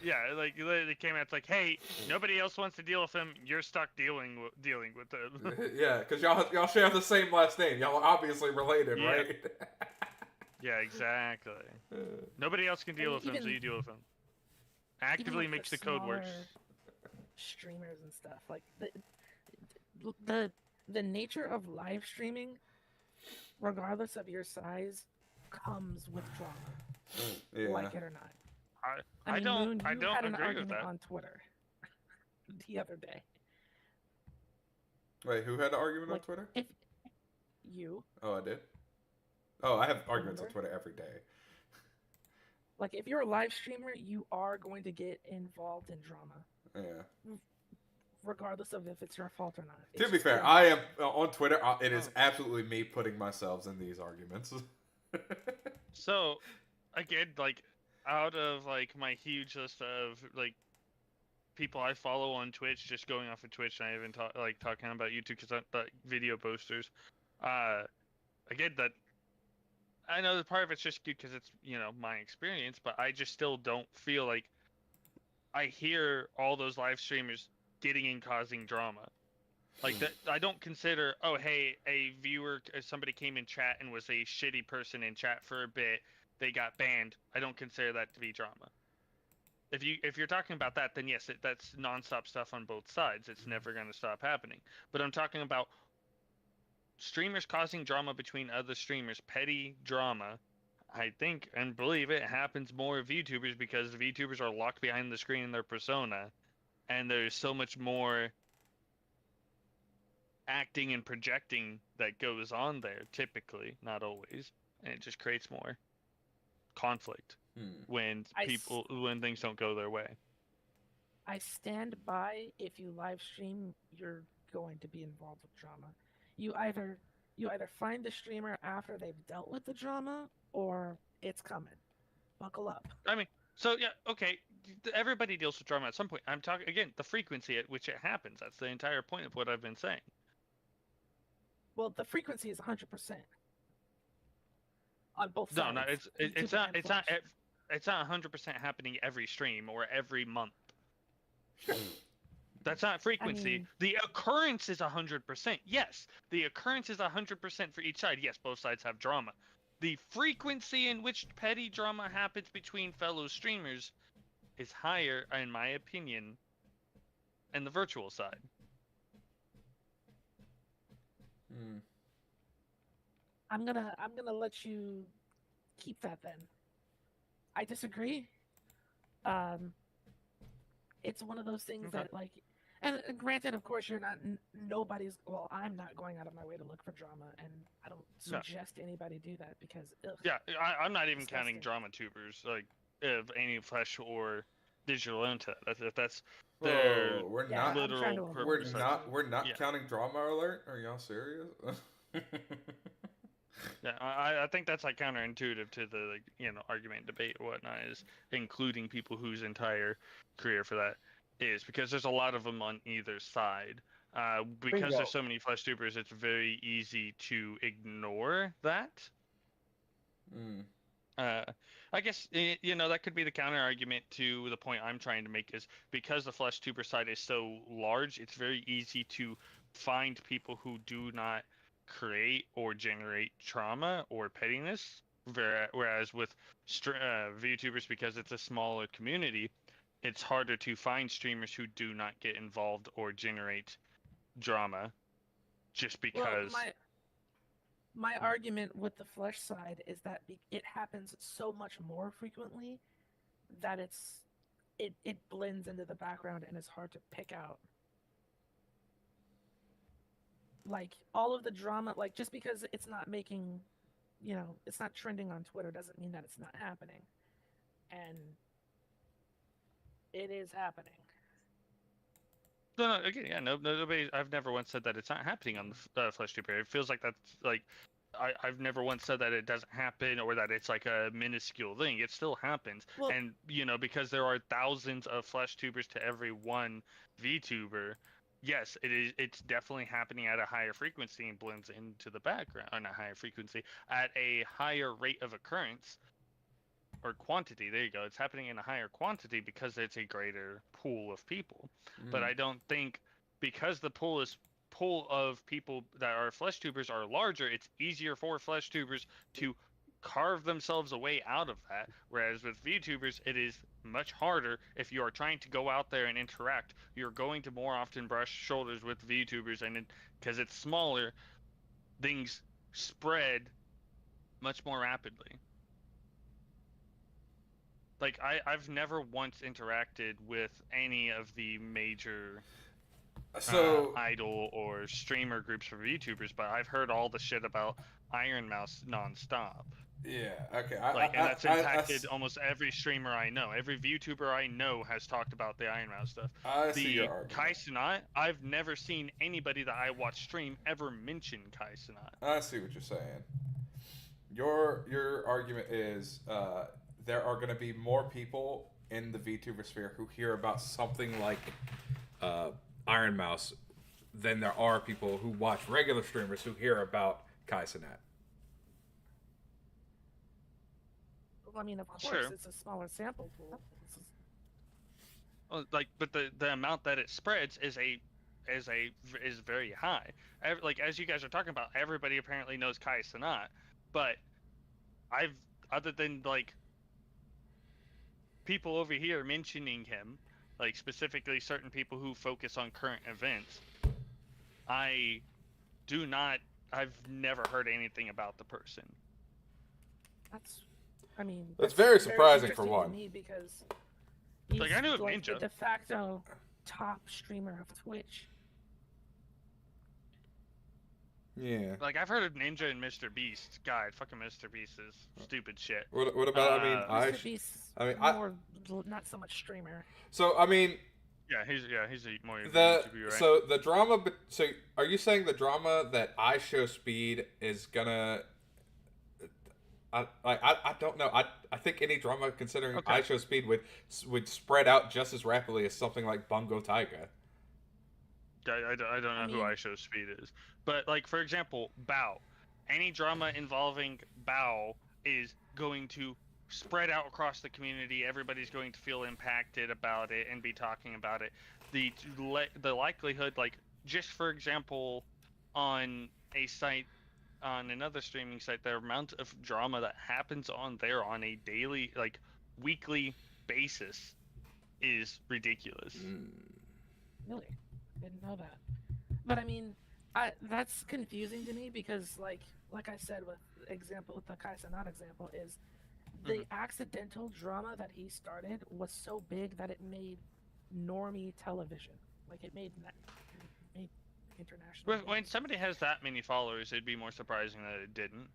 like they came out. It's like, hey, nobody else wants to deal with him. You're stuck dealing with him. Yeah, because y'all share the same last name. Y'all are obviously related, right? Yeah, exactly. Nobody else can deal with him, so you deal with him. Actively makes the code worse. Streamers and stuff like the nature of live streaming, regardless of your size, comes with drama. Like it or not. I don't Moon, you had an agree argument with that. on Twitter the other day. Wait, who had an argument on Twitter? You. Oh, I did. Oh, I have arguments on Twitter every day. Like if you're a live streamer, you are going to get involved in drama. Yeah. Regardless of if it's your fault or not. To be fair, I am on Twitter. It is absolutely me putting myself in these arguments. So, again, like, out of like my huge list of like people I follow on Twitch, just going off of Twitch, and I even talking about YouTube because video posters. Again, that I know that part of it's just good because it's my experience, but I just still don't feel like I hear all those live streamers getting and causing drama. Like that, I don't consider. Oh, hey, a viewer, somebody came in chat and was a shitty person in chat for a bit. They got banned. I don't consider that to be drama. If you're talking about that, then yes, that's nonstop stuff on both sides. It's never going to stop happening. But I'm talking about streamers causing drama between other streamers, petty drama. I think and believe it happens more with VTubers because the VTubers are locked behind the screen in their persona, and there's so much more acting and projecting that goes on there, typically, not always, and it just creates more conflict when things don't go their way. I stand by, if you live stream, you're going to be involved with drama. You either find the streamer after they've dealt with the drama, or it's coming. Buckle up. I mean, so yeah, okay, everybody deals with drama at some point. I'm talking again the frequency at which it happens. That's the entire point of what I've been saying. Well, the frequency is 100% on both sides. No, it's not 100% happening every stream or every month. That's not frequency. I mean, the occurrence is 100%. Yes, the occurrence is 100% for each side. Yes, both sides have drama. The frequency in which petty drama happens between fellow streamers is higher, in my opinion, in the virtual side. I'm gonna let you keep that then. I disagree. It's one of those things that like, and granted, of course, you're not nobody's. Well, I'm not going out of my way to look for drama, and I don't suggest anybody do that because. Ugh, yeah, I'm not even disgusting. counting drama tubers like of any flesh or digital into that's their we're literal purpose. We're not counting drama alert. Are y'all serious? Yeah, I think that's like counterintuitive to the argument, debate, or whatnot, is including people whose entire career for that is because there's a lot of them on either side. Because there's so many flesh tubers, it's very easy to ignore that. I guess that could be the counter argument to the point I'm trying to make is because the flesh tuber side is so large, it's very easy to find people who do not create or generate trauma or pettiness, whereas with VTubers, because it's a smaller community, it's harder to find streamers who do not get involved or generate drama just because. Well, my argument with the flesh side is that it happens so much more frequently that it blends into the background and it's hard to pick out. Like all of the drama, like just because it's not making, it's not trending on Twitter doesn't mean that it's not happening. And it is happening. No, again, yeah, nobody. I've never once said that it's not happening on the flesh tuber. It feels like that's like, I've never once said that it doesn't happen or that it's like a minuscule thing. It still happens, well, and because there are thousands of flesh tubers to every one VTuber. Yes, it is. It's definitely happening at a higher frequency and blends into the background. Or not higher frequency, at a higher rate of occurrence or quantity. There you go. It's happening in a higher quantity because it's a greater pool of people. But I don't think because the pool of people that are flesh tubers are larger, it's easier for flesh tubers to carve themselves a way out of that. Whereas with VTubers, it is much harder. If you are trying to go out there and interact, you're going to more often brush shoulders with VTubers, and because it's smaller, things spread much more rapidly. Like I've never once interacted with any of the major idol or streamer groups for VTubers, but I've heard all the shit about Iron Mouse nonstop. Yeah. Okay. And that's impacted almost every streamer I know. Every VTuber I know has talked about the Iron Mouse stuff. I see your argument. Kai Cenat, I've never seen anybody that I watch stream ever mention Kai Cenat. I see what you're saying. Your argument is there are going to be more people in the VTuber sphere who hear about something like Iron Mouse than there are people who watch regular streamers who hear about Kai Cenat. Well, I mean, of course, Sure. it's a smaller sample pool. Well, but the amount that it spreads is very high. As you guys are talking about, everybody apparently knows Kai Cenat, but other than people over here mentioning him, specifically certain people who focus on current events, I've never heard anything about the person. That's very surprising for interesting one. to me because he's I knew of the Ninja. de facto top streamer of Twitch. Yeah. I've heard of Ninja and Mr. Beast. God, fucking Mr. Beast is stupid shit. What about? Mr. Beast's more not so much streamer. So I mean. Yeah, he's a more YouTuber, right? So the drama. So are you saying the drama that I Show Speed is gonna? I don't know. I think any drama considering I Show Speed would spread out just as rapidly as something like Bungo Taiga. I don't know who I Show Speed is, but for example, Bao. Any drama involving Bao is going to spread out across the community. Everybody's going to feel impacted about it and be talking about it. The likelihood, just for example, on a site, on another streaming site, the amount of drama that happens on there on a daily, weekly basis is ridiculous. Really? Didn't know that. But I mean, that's confusing to me because, like I said, with the Kai Cenat example, is the accidental drama that he started was so big that it made normie television. It made international. When somebody has that many followers, it'd be more surprising that it didn't.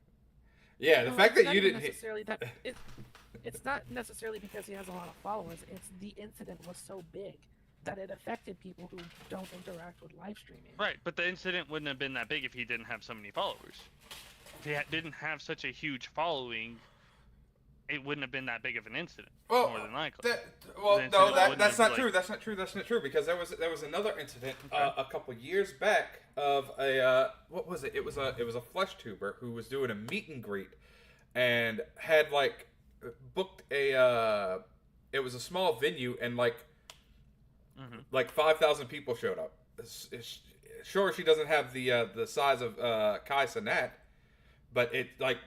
Yeah, the fact that you didn't necessarily that it's not necessarily because he has a lot of followers. It's the incident was so big that it affected people who don't interact with live streaming. Right, but the incident wouldn't have been that big if he didn't have so many followers. If he didn't have such a huge following, it wouldn't have been that big of an incident. More than likely. That's not true. That's not true because there was another incident a couple years back of a what was it? It was a flesh tuber who was doing a meet and greet and had booked a it was a small venue and 5,000 people showed up. Sure, she doesn't have the size of Kai Cenat, but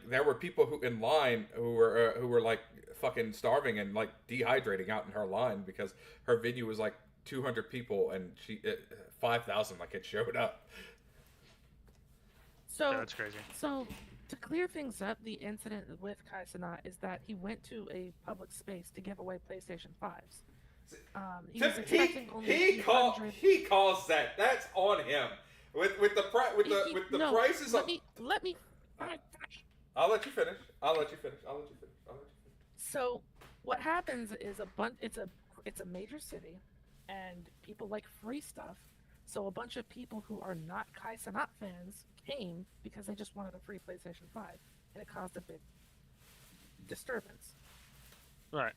there were people who in line who were fucking starving and dehydrating out in her line because her venue was 200 people and 5,000 had showed up. So that's crazy. So to clear things up, the incident with Kai Cenat is that he went to a public space to give away PlayStation 5s. He calls that. That's on him. With the prices. Let me. I'll let you finish. So, what happens is it's a major city, and people like free stuff. So a bunch of people who are not Kai Cenat fans came because they just wanted a free PlayStation 5, and it caused a big disturbance. Right.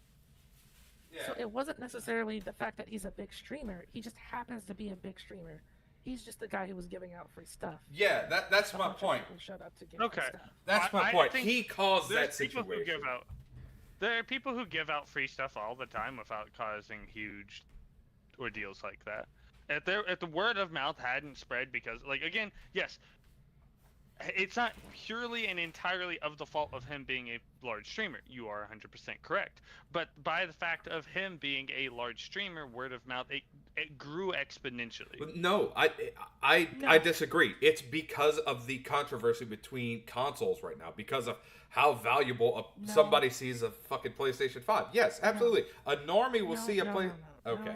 So it wasn't necessarily the fact that he's a big streamer. He just happens to be a big streamer. He's just the guy who was giving out free stuff. Yeah, that's my point. Showed up to give Okay. free stuff. That's my point. He caused that People who situation. there are people who give out free stuff all the time without causing huge ordeals like that. If the word of mouth hadn't spread because, again, yes, it's not purely and entirely of the fault of him being a large streamer. You are 100% correct. But by the fact of him being a large streamer, word of mouth, it grew exponentially. No, I disagree. It's because of the controversy between consoles right now. Because of how valuable somebody sees a fucking PlayStation 5. Yes, absolutely. A normie will see a play. Okay.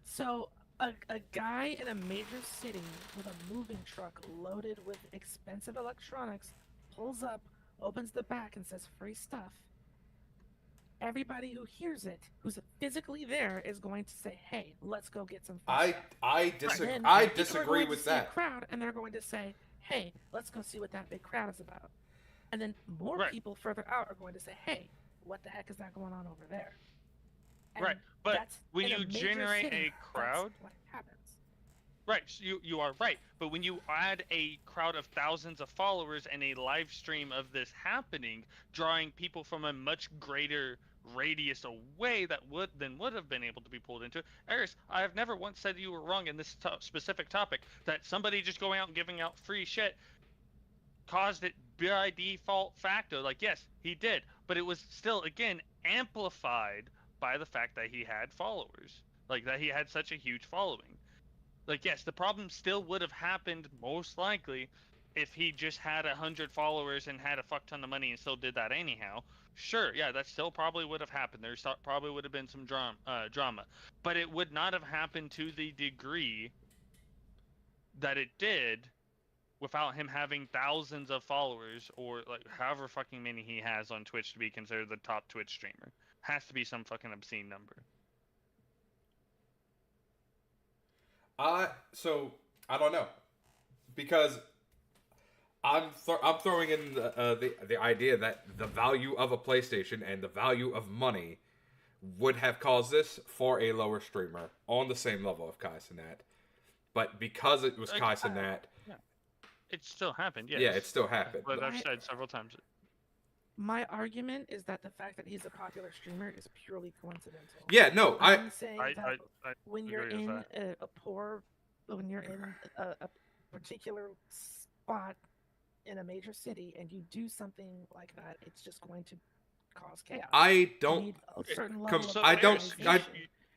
So a guy in a major city with a moving truck loaded with expensive electronics pulls up opens the back and says free stuff, everybody who hears it, who's physically there, is going to say, "Hey, let's go get some free stuff." I disagree. Then I people are disagree going with to see that. a crowd, and they're going to say, "Hey, let's go see what that big crowd is about." And then more people further out are going to say, "Hey, what the heck is that going on over there?" And Right, but that's, when in a you major generate city, a crowd, that's what happens. right? So you are right, but when you add a crowd of thousands of followers and a live stream of this happening, drawing people from a much greater radius away that would have been able to be pulled into it. Eris, I have never once said you were wrong in this specific topic, that somebody just going out and giving out free shit caused it by default facto. Like, yes, he did, but it was still, again, amplified by the fact that he had followers, like that he had such a huge following. Like, yes, the problem still would have happened most likely if he just had 100 followers and had a fuck ton of money and still did that anyhow. Sure, yeah, that still probably would have happened. There probably would have been some drama, but it would not have happened to the degree that it did without him having thousands of followers, or like however fucking many he has on Twitch to be considered the top Twitch streamer. Has to be some fucking obscene number. So I don't know, because I'm throwing in the idea that the value of a PlayStation and the value of money would have caused this for a lower streamer on the same level of Kai Cenat, but because it was Kai Cenat, it still happened. Yes. Yeah, it still happened. But I've said several times. My argument is that the fact that he's a popular streamer is purely coincidental. Yeah, no, I'm saying that I when you're in when you're in a particular spot in a major city and you do something like that, it's just going to cause chaos. I don't. You need a certain level of I don't.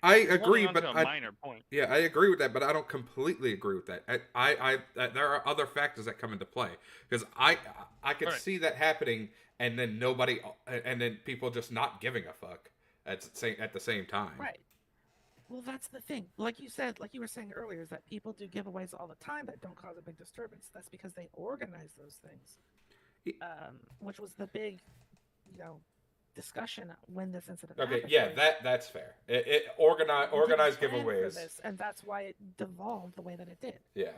I agree, but a minor point. Yeah, I agree with that, but I don't completely agree with that. There are other factors that come into play, because I could see that happening, and then and then people just not giving a fuck at the same time. Right. Well, that's the thing. Like you said, like you were saying earlier, is that people do giveaways all the time that don't cause a big disturbance. That's because they organize those things, which was the big, discussion when this incident happened. Yeah, that's fair. It organized giveaways, this, and that's why it devolved the way that it did. Yeah.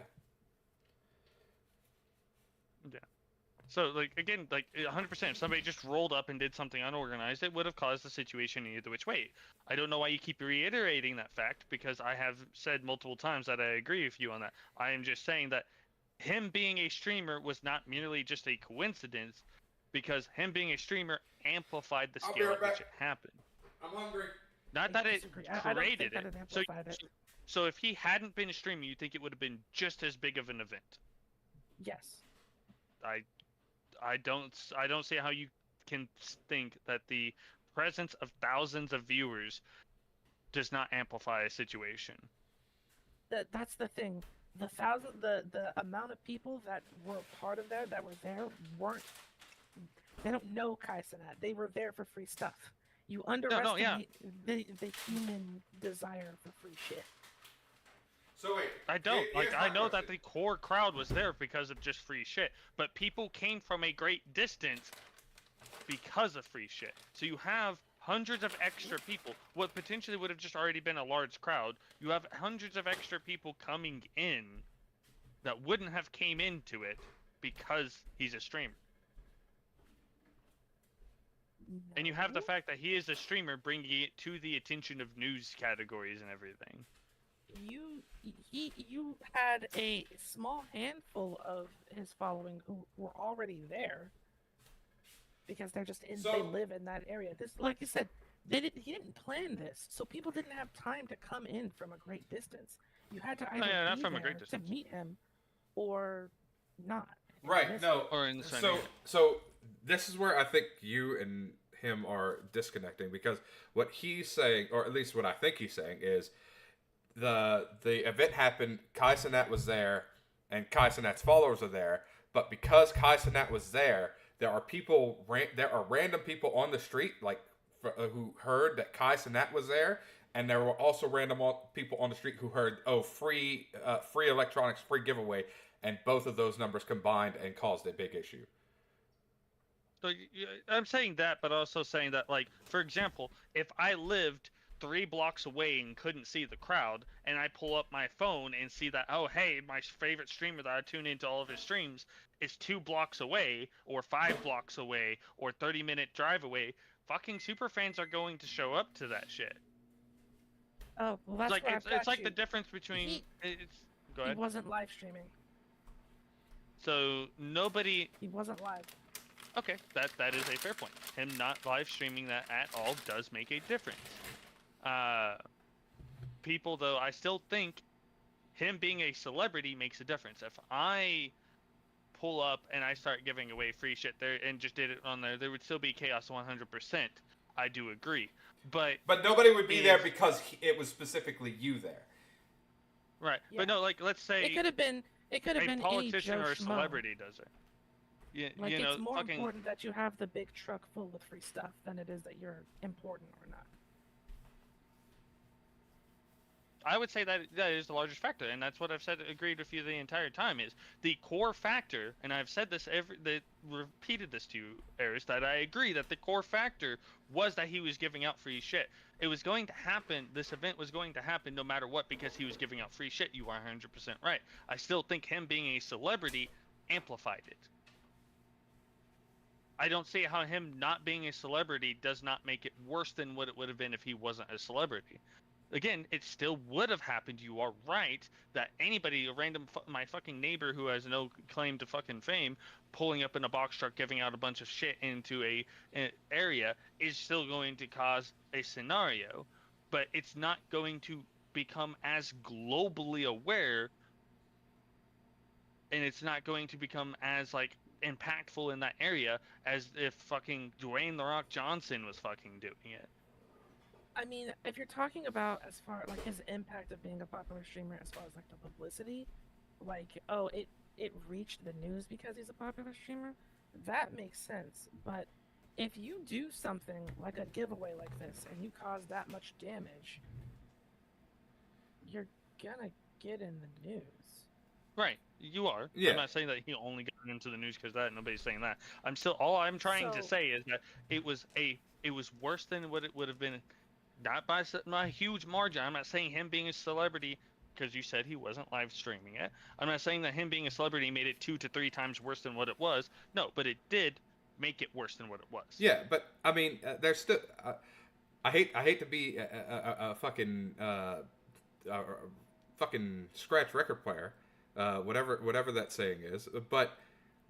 So, like, again, like 100%, if somebody just rolled up and did something unorganized, it would have caused the situation either which way. I don't know why you keep reiterating that fact, because I have said multiple times that I agree with you on that. I am just saying that him being a streamer was not merely just a coincidence, because him being a streamer amplified the scale at which it happened. I'm hungry. Not that it created it. It. So if he hadn't been streaming, you think it would have been just as big of an event? Yes. I don't see how you can think that the presence of thousands of viewers does not amplify a situation. That's the thing. The amount of people that were part of that were there they don't know Kai Cenat. They were there for free stuff. You underestimate the human desire for free shit. So wait, I don't. I know that the core crowd was there because of just free shit, but people came from a great distance because of free shit. So you have hundreds of extra people. What potentially would have just already been a large crowd, you have hundreds of extra people coming in that wouldn't have came into it because he's a streamer. And you have the fact that he is a streamer, bringing it to the attention of news categories and everything. You had a small handful of his following who were already there because they're just they live in that area. This, like you said, he didn't plan this, so people didn't have time to come in from a great distance. You had to either be there to meet him or not. Right. No. Or in the so this is where I think you and him are disconnecting, because what he's saying, or at least what I think he's saying, is the event happened, Kai Cenat was there, and Kai Cenat's followers are there, but because Kai Cenat was there are random people on the street, like, who heard that Kai Cenat was there, and there were also random people on the street who heard, free electronics, free giveaway, and both of those numbers combined and caused a big issue. I'm saying that, but also saying that, like, for example, if I lived 3 blocks away and couldn't see the crowd, and I pull up my phone and see that, oh, hey, my favorite streamer that I tune into all of his streams is 2 blocks away, or 5 blocks away, or 30-minute drive away, fucking super fans are going to show up to that shit. Oh, well, that's Like, where it's like the difference between... Go ahead. He wasn't live streaming. So, nobody... He wasn't live. Okay, that is a fair point. Him not live streaming that at all does make a difference. People, though, I still think him being a celebrity makes a difference. If I pull up and I start giving away free shit there and just did it on there would still be chaos 100%. I do agree. But nobody would be there because it was specifically you there. Right. Yeah. But no, like, let's say It could have been a politician or a celebrity does it. Like, you know, it's more fucking... important that you have the big truck full of free stuff than it is that you're important or not. I would say that is the largest factor, and that's what I've agreed with you the entire time, is the core factor, and I've said this repeated this to you, Eris, that I agree that the core factor was that he was giving out free shit. It was going to happen, this event was going to happen no matter what because he was giving out free shit. You are 100% right. I still think him being a celebrity amplified it. I don't see how him not being a celebrity does not make it worse than what it would have been if he wasn't a celebrity. Again, it still would have happened. You are right that anybody, a random, my fucking neighbor who has no claim to fucking fame, pulling up in a box truck, giving out a bunch of shit into an area is still going to cause a scenario, but it's not going to become as globally aware, and it's not going to become as, like, impactful in that area as if fucking Dwayne "The Rock" Johnson was fucking doing it. I mean, if you're talking about as far, like, his impact of being a popular streamer as far as, like, the publicity, like, oh, it reached the news because he's a popular streamer, that makes sense. But if you do something like a giveaway like this and you cause that much damage, you're gonna get in the news. Right, you are. Yeah. I'm not saying that he only got into the news because that. Nobody's saying that. All I'm trying to say is that it was worse than what it would have been, not by a huge margin. I'm not saying him being a celebrity, because you said he wasn't live streaming it. I'm not saying that him being a celebrity made it 2 to 3 times worse than what it was. No, but it did make it worse than what it was. Yeah, but I mean, there's still. I hate to be a fucking fucking scratch record player. Whatever that saying is, but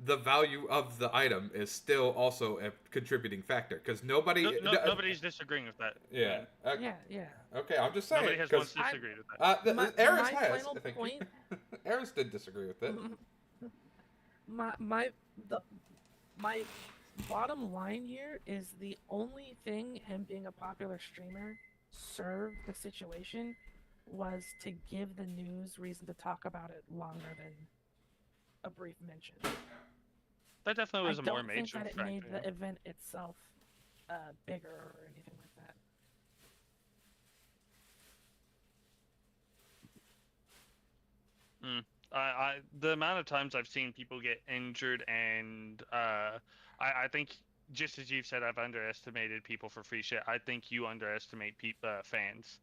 the value of the item is still also a contributing factor because nobody's disagreeing with that. Yeah. Yeah. Okay, I'm just saying. Nobody has once disagreed with that. Eris has. I think Eris did disagree with it. My bottom line here is the only thing him being a popular streamer served the situation was to give the news reason to talk about it longer than a brief mention. That definitely was a more major factor. I don't think that it made the event itself bigger or anything like that. The amount of times I've seen people get injured, and I think, just as you've said, I've underestimated people for free shit. I think you underestimate fans.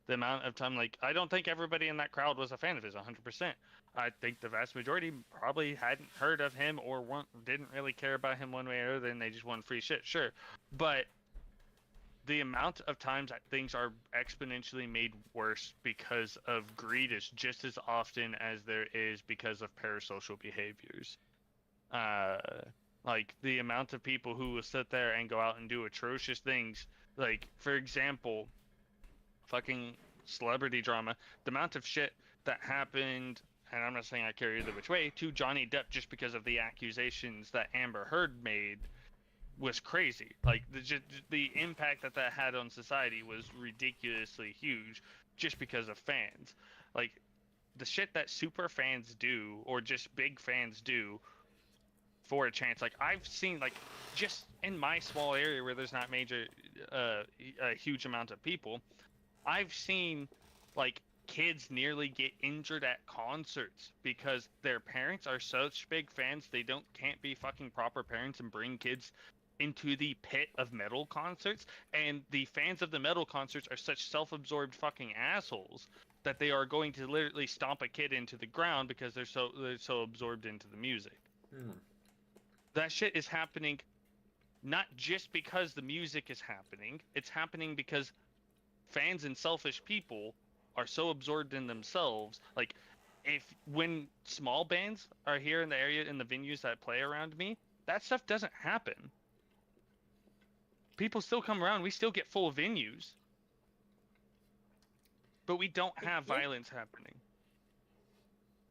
The amount of time, like, I don't think everybody in that crowd was a fan of his 100%. I think the vast majority probably hadn't heard of him or didn't really care about him one way or other, and they just wanted free shit, sure. But the amount of times that things are exponentially made worse because of greed is just as often as there is because of parasocial behaviors. Like, the amount of people who will sit there and go out and do atrocious things, like, for example, fucking celebrity drama, the amount of shit that happened, and I'm not saying I care either which way, to Johnny Depp just because of the accusations that Amber Heard made was crazy. Like, the impact that had on society was ridiculously huge just because of fans. Like, the shit that super fans do, or just big fans do for a chance. Like, I've seen, like, just in my small area where there's not a huge amount of people, I've seen, like, kids nearly get injured at concerts because their parents are such big fans they can't be fucking proper parents and bring kids into the pit of metal concerts, and the fans of the metal concerts are such self-absorbed fucking assholes that they are going to literally stomp a kid into the ground because they're so absorbed into the music. That shit is happening not just because the music is happening, it's happening because fans and selfish people are so absorbed in themselves. Like, when small bands are here in the area, in the venues that play around me, that stuff doesn't happen. People still come around, we still get full venues. But we don't have violence happening.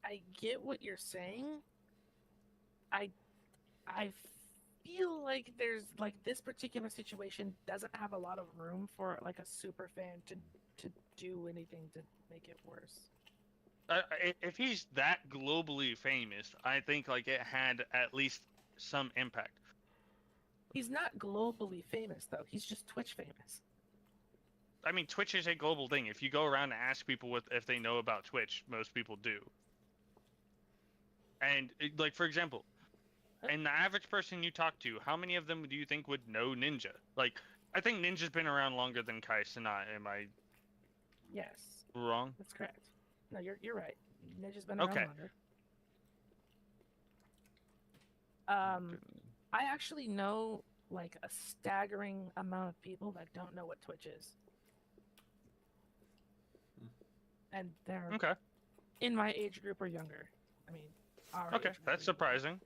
I get what you're saying. I feel like there's like this particular situation doesn't have a lot of room for like a super fan to do anything to make it worse. If he's that globally famous, I think like it had at least some impact. He's not globally famous though. He's just Twitch famous. I mean, Twitch is a global thing. If you go around and ask people if they know about Twitch, most people do. And like, for example, and the average person you talk to, how many of them do you think would know Ninja? Like, I think Ninja's been around longer than Kai Cenat. Am I Yes. wrong? That's correct. No, you're right. Ninja's been around longer. I actually know like a staggering amount of people that don't know what Twitch is. And they're in my age group or younger. I mean, our age group that's surprising.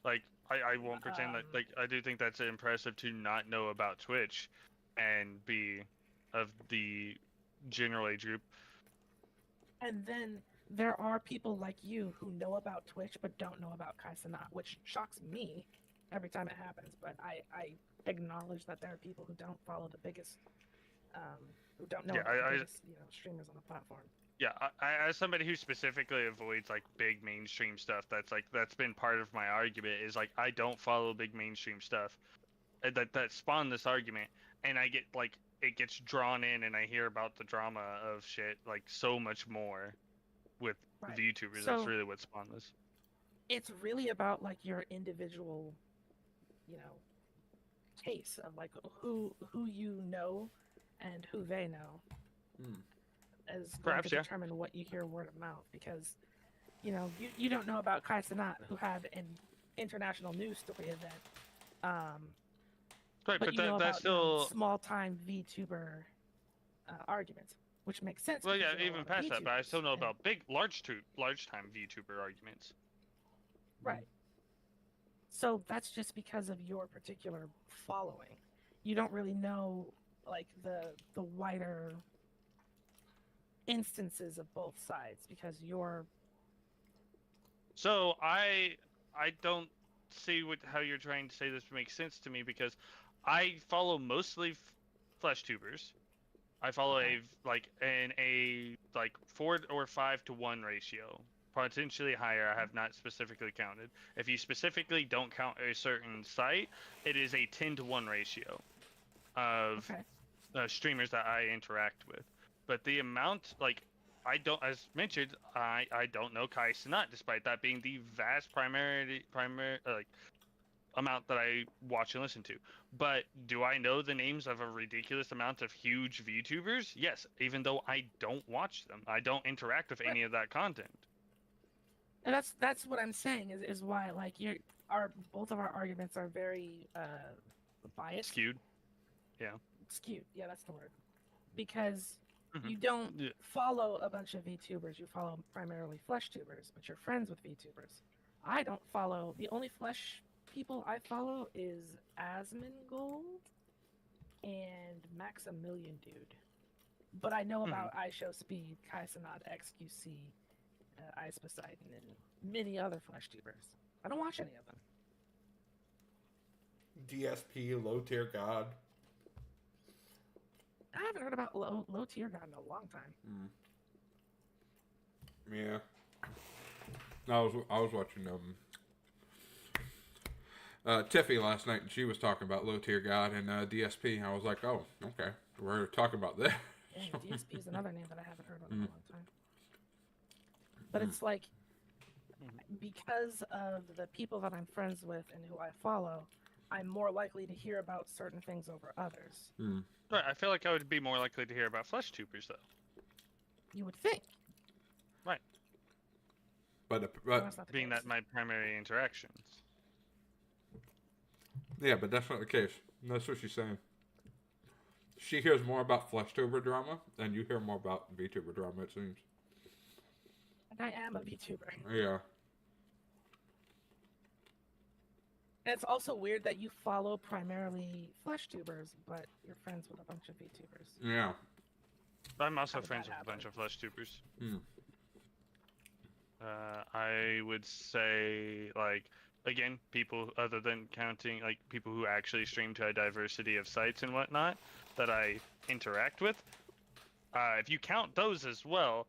Like, I won't pretend that, like, I do think that's impressive to not know about Twitch and be of the general age group. And then there are people like you who know about Twitch but don't know about Kai Cenat, which shocks me every time it happens. But I acknowledge that there are people who don't follow the biggest, who don't know about the biggest, streamers on the platform. Yeah, I, as somebody who specifically avoids like big mainstream stuff, that's been part of my argument. Is like, I don't follow big mainstream stuff, that spawned this argument, and I get like, it gets drawn in, and I hear about the drama of shit like so much more with the YouTubers. So, that's really what spawned this. It's really about like your individual, taste of like who you know and who they know. As going to determine what you hear word of mouth, because you don't know about Kai Cenat, who had an international news story event. But you know about still small time VTuber arguments, which makes sense. Well, yeah, even past that, but I still know about large time VTuber arguments. Right. So that's just because of your particular following. You don't really know like the wider instances of both sides because you're. So I don't see how you're trying to say this makes sense to me, because I follow mostly flesh tubers. I follow a 4 or 5 to 1 ratio, potentially higher. I have not specifically counted. If you specifically don't count a certain site, it is a 10 to 1 ratio of streamers that I interact with. But the amount, like, as mentioned, I don't know Kai Cenat, despite that being the vast primary amount that I watch and listen to. But do I know the names of a ridiculous amount of huge VTubers? Yes, even though I don't watch them. I don't interact with any of that content. And that's what I'm saying is why like both of our arguments are very biased. Skewed. Yeah. Skewed. Yeah, that's the word. Because you don't follow a bunch of VTubers. You follow primarily flesh tubers, but you're friends with VTubers. I don't follow. The only flesh people I follow is Asmongold and Maximilian Dude. But I know about iShowSpeed, Kai Cenat, XQC, Ice Poseidon, and many other flesh tubers. I don't watch any of them. DSP, Low Tier God. I haven't heard about low tier god in a long time. Yeah. I was watching Tiffy last night, and she was talking about Low Tier God and DSP. I was like, oh, okay, we're talking about that. Yeah, DSP is another name that I haven't heard of in a long time. But it's like, because of the people that I'm friends with and who I follow, I'm more likely to hear about certain things over others. Right, I feel like I would be more likely to hear about flesh tubers, though. You would think. Right. But being that my primary interactions. Yeah, but that's not the case. That's what she's saying. She hears more about FleshTuber drama, and you hear more about VTuber drama, it seems. And I am a VTuber. Yeah. And it's also weird that you follow primarily FleshTubers, but you're friends with a bunch of VTubers. Yeah. I'm also friends with a bunch of flesh tubers. I would say, like, again, people other than counting, like, people who actually stream to a diversity of sites and whatnot that I interact with. If you count those as well,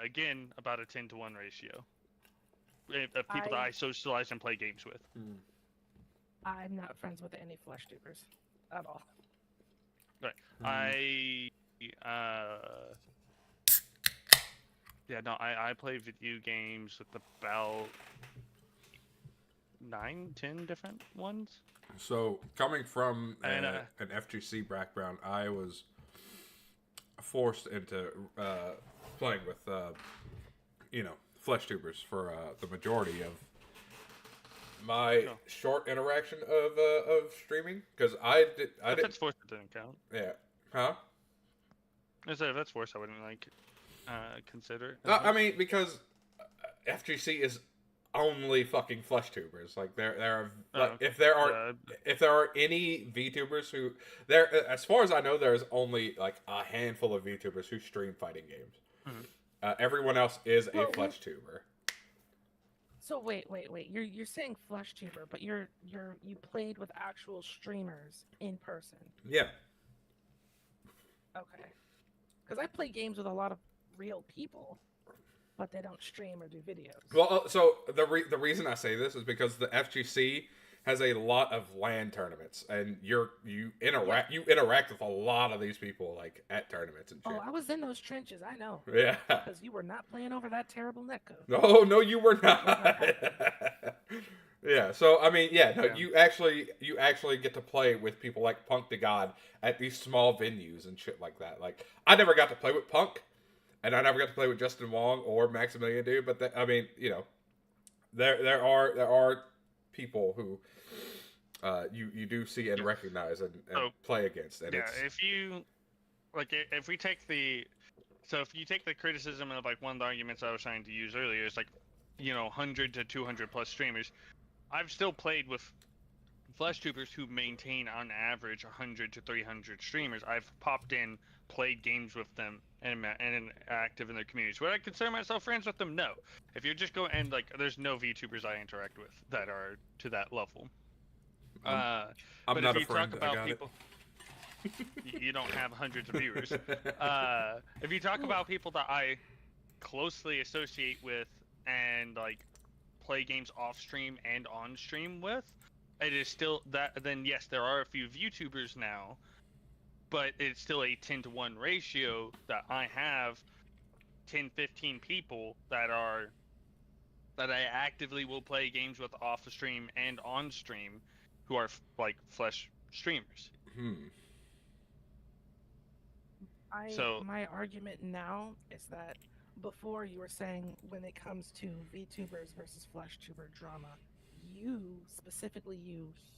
again, about a 10-to-1 ratio of people that I socialize and play games with. I'm not friends with any FleshTubers at all. Right. I play video games with about 9-10 different ones. So, coming from an FGC background, I was forced into playing with, FleshTubers for the majority of my short interaction of streaming, because I did. If that's forced, it didn't count. Yeah. Huh? I said if that's forced, I wouldn't consider. I mean, because FGC is only fucking FleshTubers. Like there are if there are any VTubers who as far as I know, there's only like a handful of VTubers who stream fighting games. Everyone else is a FleshTuber. So wait. You're saying FleshTuber, but you played with actual streamers in person. Yeah. Okay. Because I play games with a lot of real people, but they don't stream or do videos. Well, so the reason I say this is because the FGC has a lot of LAN tournaments, and you interact with a lot of these people like at tournaments and shit. Oh, I was in those trenches. I know. Yeah. Because you were not playing over that terrible netcode. No, you were not. Yeah. So I mean, you actually get to play with people like Punk to God at these small venues and shit like that. Like I never got to play with Punk, and I never got to play with Justin Wong or Maximilian Dude. But there are people who you do see and recognize and play against. And if you if you take the criticism of like one of the arguments I was trying to use earlier, is like 100 to 200 plus streamers. I've still played with FleshTubers who maintain on average 100 to 300 streamers. I've popped in, played games with them, and active in their communities. Would I consider myself friends with them? No. If you're just going and there's no VTubers I interact with that are to that level. I'm but not if a friend. Talk about I got people, you don't have hundreds of viewers. If you talk about people that I closely associate with and play games off stream and on stream with, it is still that. Then yes, there are a few VTubers now, but it's still a 10-to-1 ratio that I have 10-15 people that I actively will play games with off the stream and on stream, who are flesh streamers. My argument now is that before you were saying when it comes to VTubers versus FleshTuber drama, you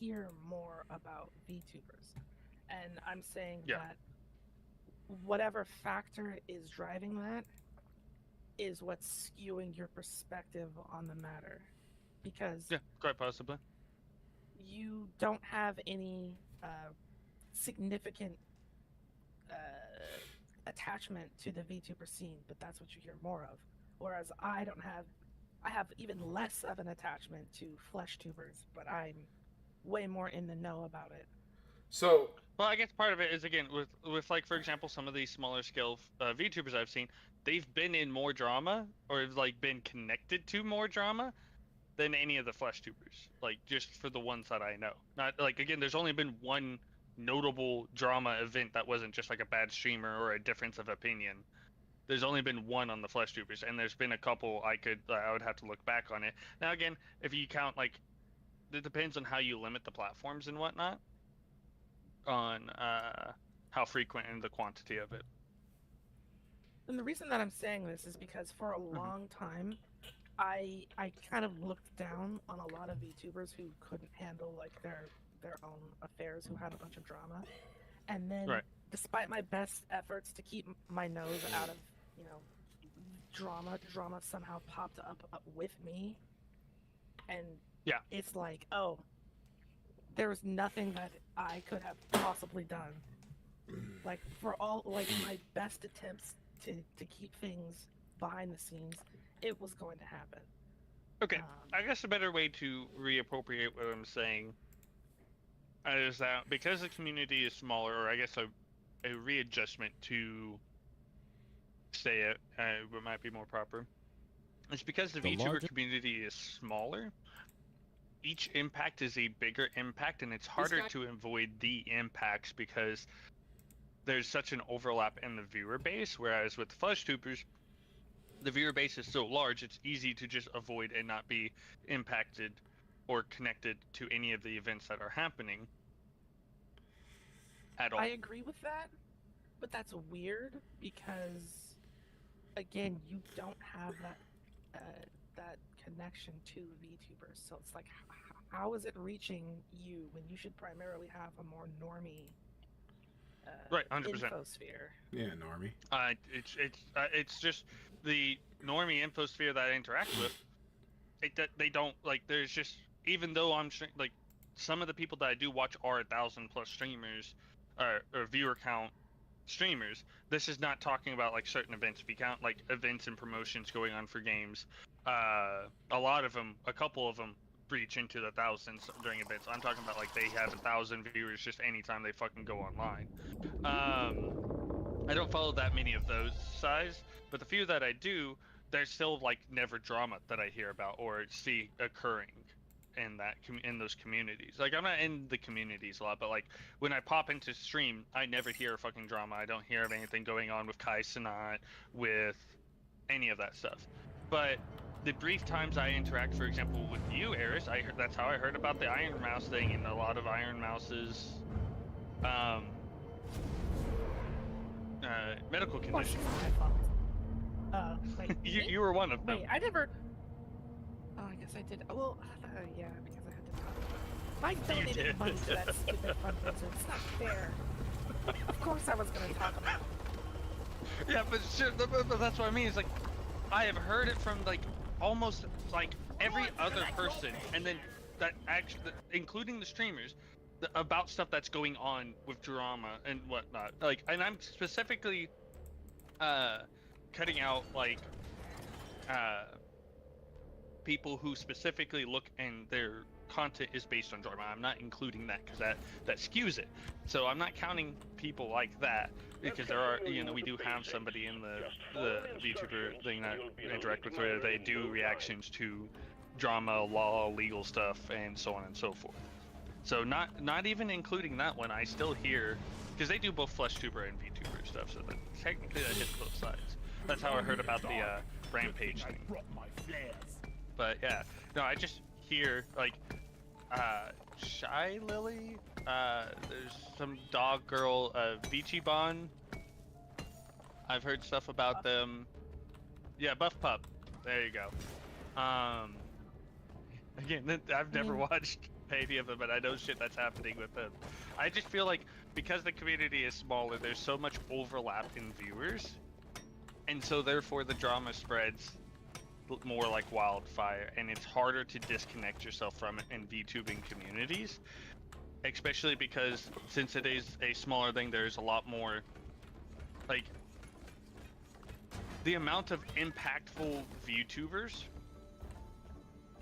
hear more about VTubers. And I'm saying that whatever factor is driving that is what's skewing your perspective on the matter. Because quite possibly. You don't have any significant attachment to the VTuber scene, but that's what you hear more of. Whereas I have even less of an attachment to FleshTubers, but I'm way more in the know about it. So, well, I guess part of it is, again, with for example, some of these smaller scale VTubers I've seen, they've been in more drama or been connected to more drama than any of the FleshTubers. Just for the ones that I know. Not again, there's only been one notable drama event that wasn't just a bad streamer or a difference of opinion. There's only been one on the Flesh Troopers, and there's been a couple I would have to look back on it. Now again, if you count like, it depends on how you limit the platforms and whatnot, on how frequent and the quantity of it. And the reason that I'm saying this is because for a long time, I kind of looked down on a lot of VTubers who couldn't handle like their own affairs, who had a bunch of drama, and then despite my best efforts to keep my nose out of drama somehow popped up with me, and it's like, oh, there was nothing that I could have possibly done. Like for all like my best attempts to keep things behind the scenes, it was going to happen. Okay, I guess a better way to reappropriate what I'm saying is that because the community is smaller, or I guess a readjustment to say it might be more proper. It's because the VTuber community is smaller. Each impact is a bigger impact, and it's harder to avoid the impacts because there's such an overlap in the viewer base, whereas with the Flesh Troopers, the viewer base is so large, it's easy to just avoid and not be impacted or connected to any of the events that are happening at all. I agree with that, but that's weird because, again, you don't have that connection to VTubers. So it's like, how is it reaching you when you should primarily have a more normie right, 100%. infosphere? Yeah, normie. It's just the normie infosphere that I interact with. They don't like. There's just, even though I'm like, some of the people that I do watch are 1,000+ streamers, or viewer count streamers. This is not talking about like certain events. If you count like events and promotions going on for games, a lot of them, a couple of them, breach into the thousands during events. I'm talking about like they have 1,000 viewers just anytime they fucking go online. I don't follow that many of those size, but the few that I do, there's still like never drama that I hear about or see occurring in that in those communities. Like, I'm not in the communities a lot, but like when I pop into stream, I never hear fucking drama. I don't hear of anything going on with Kai Cenat, with any of that stuff. But the brief times I interact, for example, with you, Eris, that's how I heard about the Iron Mouse thing, and a lot of Iron Mouse's medical conditions. Wait, you were one of them. Wait, I never. Oh, I guess I did. Well, yeah, because I had to talk. I donated money to that stupid fundraiser. It's not fair. Of course, I was gonna talk about it. Yeah, but shit, but that's what I mean. It's like I have heard it from like almost like every other person, and then that actually, including the streamers, about stuff that's going on with drama and whatnot. Like, and I'm specifically cutting out like people who specifically look and their content is based on drama. I'm not including that because that skews it. So I'm not counting people like that, because there are, we do have somebody in the VTuber thing that I interact with where they do reactions to drama, law, legal stuff, and so on and so forth. So not even including that one, I still hear, because they do both Flesh Tuber and VTuber stuff, so that technically that hits both sides. That's how I heard about the Rampage thing. But yeah, no, I just hear like Shy Lily, there's some dog girl, Vichibon. I've heard stuff about them. Yeah, Buff Pup. There you go. Again, I've never watched any of them, but I know shit that's happening with them. I just feel like because the community is smaller, there's so much overlap in viewers, and so therefore the drama spreads more like wildfire, and it's harder to disconnect yourself from it in VTubing communities, especially because since it is a smaller thing, there's a lot more, like, the amount of impactful VTubers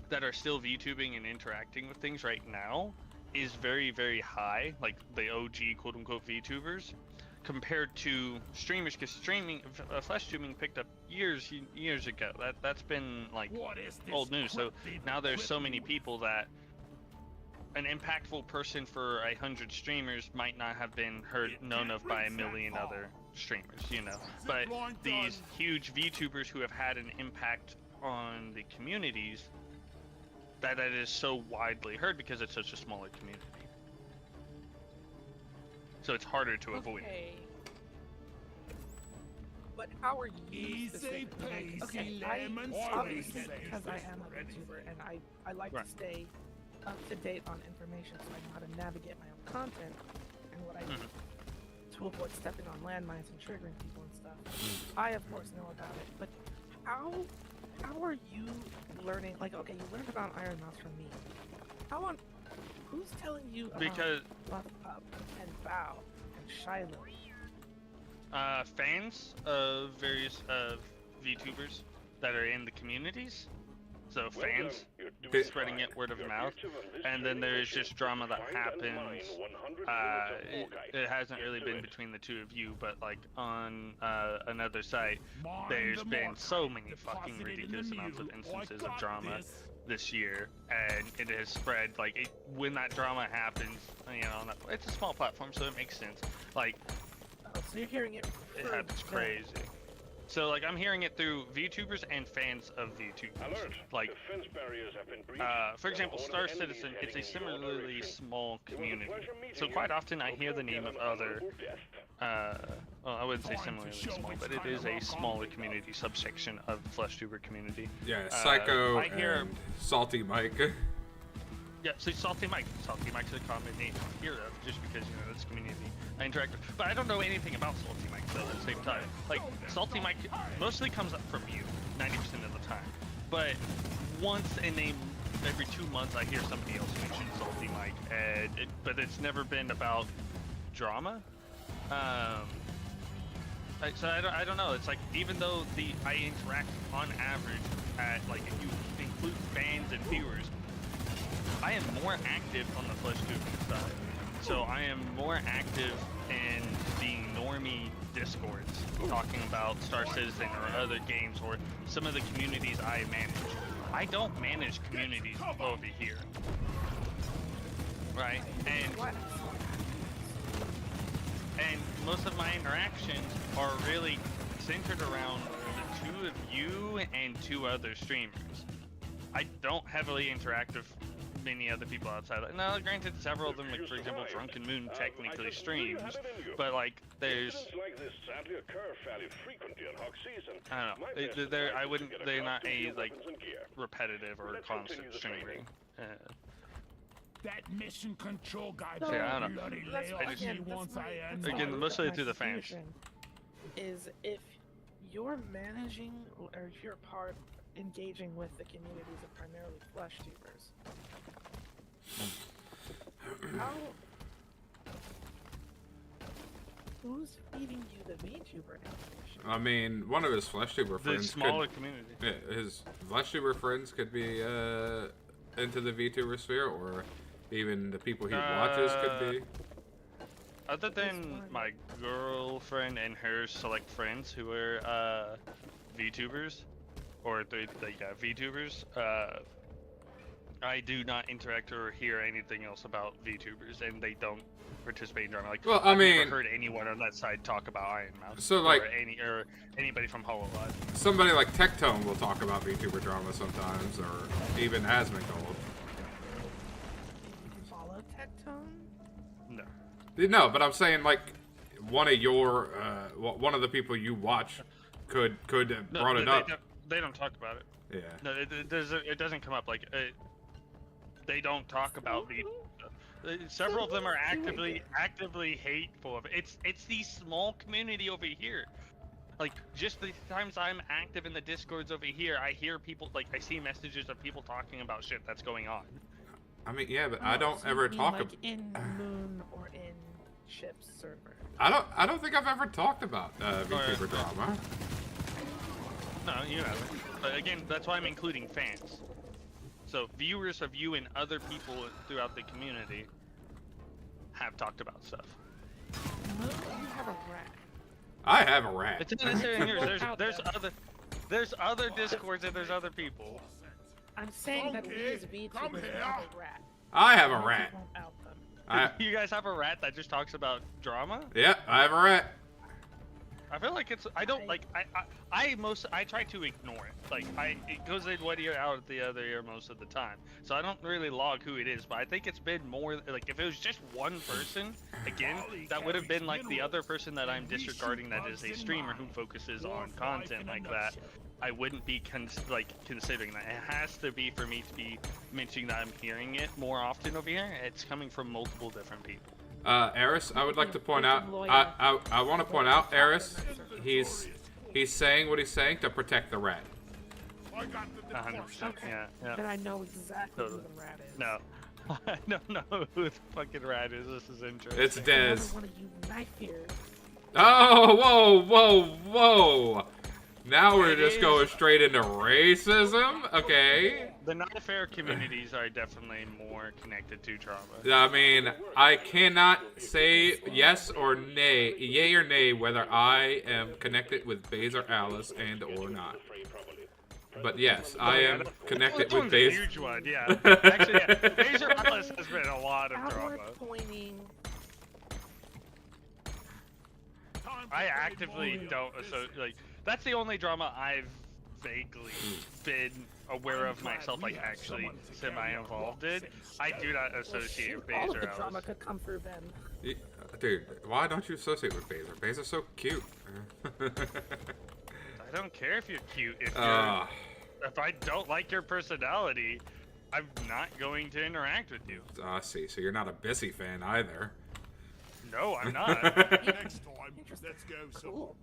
that are still VTubing and interacting with things right now is very, very high, like the OG quote-unquote VTubers, compared to streamers, because flash tubing picked up years ago. That's been like old news. So now there's so many people that an impactful person for 100 streamers might not have been known of by a million other streamers, you know. But these huge VTubers who have had an impact on the communities, that is so widely heard because it's such a smaller community. So it's harder to avoid. But how are you specifically? Okay, obviously because I am a VTuber and I like to stay up to date on information, so I know how to navigate my own content and what I do to avoid stepping on landmines and triggering people and stuff. I of course know about it, but how are you learning? Like, okay, you learned about Iron Mouse from me. Who's telling you about Buff Up and Bow and Shiloh? Fans of various VTubers that are in the communities. So fans spreading it word of mouth, and then there is just drama that happens. It hasn't really been between the two of you, but like on another site, there's been so many fucking ridiculous amounts of instances of drama this year, and it has spread. Like when that drama happens, you know, it's a small platform, so it makes sense. Like, so you're hearing it. It happens crazy. So, like, I'm hearing it through VTubers and fans of VTubers. Like, for example, Star Citizen, it's a similarly small community. So quite often I hear the name of other, well, I wouldn't say similarly small, but it is a smaller community subsection of the FleshTuber community. Yeah, Psycho and Salty Mike. Yeah, so Salty Mike's a common name I hear of, just because, you know, that's community I interact with. But I don't know anything about Salty Mike, though, at the same time. Like, Salty Mike mostly comes up from you, 90% of the time. But once every 2 months, I hear somebody else mention Salty Mike, but it's never been about drama. So I don't know. It's like, even though I interact on average at, like, if you include fans and viewers, I am more active on the FleshTuber side. So I am more active in the normie discords, talking about Star Citizen or other games or some of the communities I manage. I don't manage communities over here. Right? And most of my interactions are really centered around the two of you and 2 other streamers. I don't heavily interact with many other people outside. Now, granted, several of them, like for example, Drunken Moon technically streams, but like there's, I don't know. They're not a like repetitive or constant streamer. That mission control guy. So, yeah, I don't know. Again, mostly through the fans. Is if you're managing or if you're part engaging with the communities of primarily FleshTubers. Who's feeding you the VTuber information? I mean, one of his FleshTuber friends. The smaller community. Yeah, his FleshTuber friends could be into the VTuber sphere, or even the people he watches could be. Other than my girlfriend and her select friends who are VTubers, or VTubers, I do not interact or hear anything else about VTubers, and they don't participate in drama. Like, well, I mean, I've never heard anyone on that side talk about Iron Mouse. So, like, or anybody from HoloLive. Somebody like Tectone will talk about VTuber drama sometimes, or even Asmongold. Follow Tectone? No. No, but I'm saying like one of your one of the people you watch could have brought it up. They don't talk about it. Yeah. No, it doesn't come up. Like, they don't talk about the. Several of them are actively hateful of it. It's the small community over here. Like, just the times I'm active in the discords over here, I hear people, like, I see messages of people talking about shit that's going on. I mean, yeah, but I don't ever talk about in Moon or in Chip's server. I don't think I've ever talked about VTuber drama. No, you haven't. But again, that's why I'm including fans. So viewers of you and other people throughout the community have talked about stuff. You have a rat. I have a rat. It's not necessarily yours. There's other discords and there's other people. I'm saying that these VTubers have a rat. I have a rat. You guys have a rat that just talks about drama? Yeah, I have a rat. I feel like it's. I don't like. I try to ignore it. Like it goes in one ear, out the other ear most of the time. So I don't really log who it is. But I think it's been more like if it was just one person, again, that would have been like the other person that I'm disregarding. That is a streamer who focuses on content like that. I wouldn't be considering that. It has to be for me to be mentioning that I'm hearing it more often over here. It's coming from multiple different people. Eris, I would like to point out. I want to point out, Eris. He's saying what he's saying to protect the rat. 100%. Okay. Yeah. Then I know exactly who the rat is. No. I don't know who the fucking rat is. This is interesting. It's Dez. Another one of you knife ears. Oh, whoa. Now we're just going straight into racism? Okay. The non-fair communities are definitely more connected to trauma. I mean, I cannot say yes or nay, yay or nay, whether I am connected with Baze or Alice and or not. But yes, I am connected with Baze. Huge one, yeah. Actually, yeah. Baze or Alice has been a lot of drama. Pointing. I actively don't associate. That's the only drama I've vaguely been aware of myself, like actually semi-involved in. I do not associate with All Baze of or the Alice. drama could come through Ben. Dude, why don't you associate with Baze? Baze is so cute. I don't care if you're cute. If I don't like your personality, I'm not going to interact with you. I see. So you're not a Bissy fan either. No, I'm not. Next time, let's go Cool.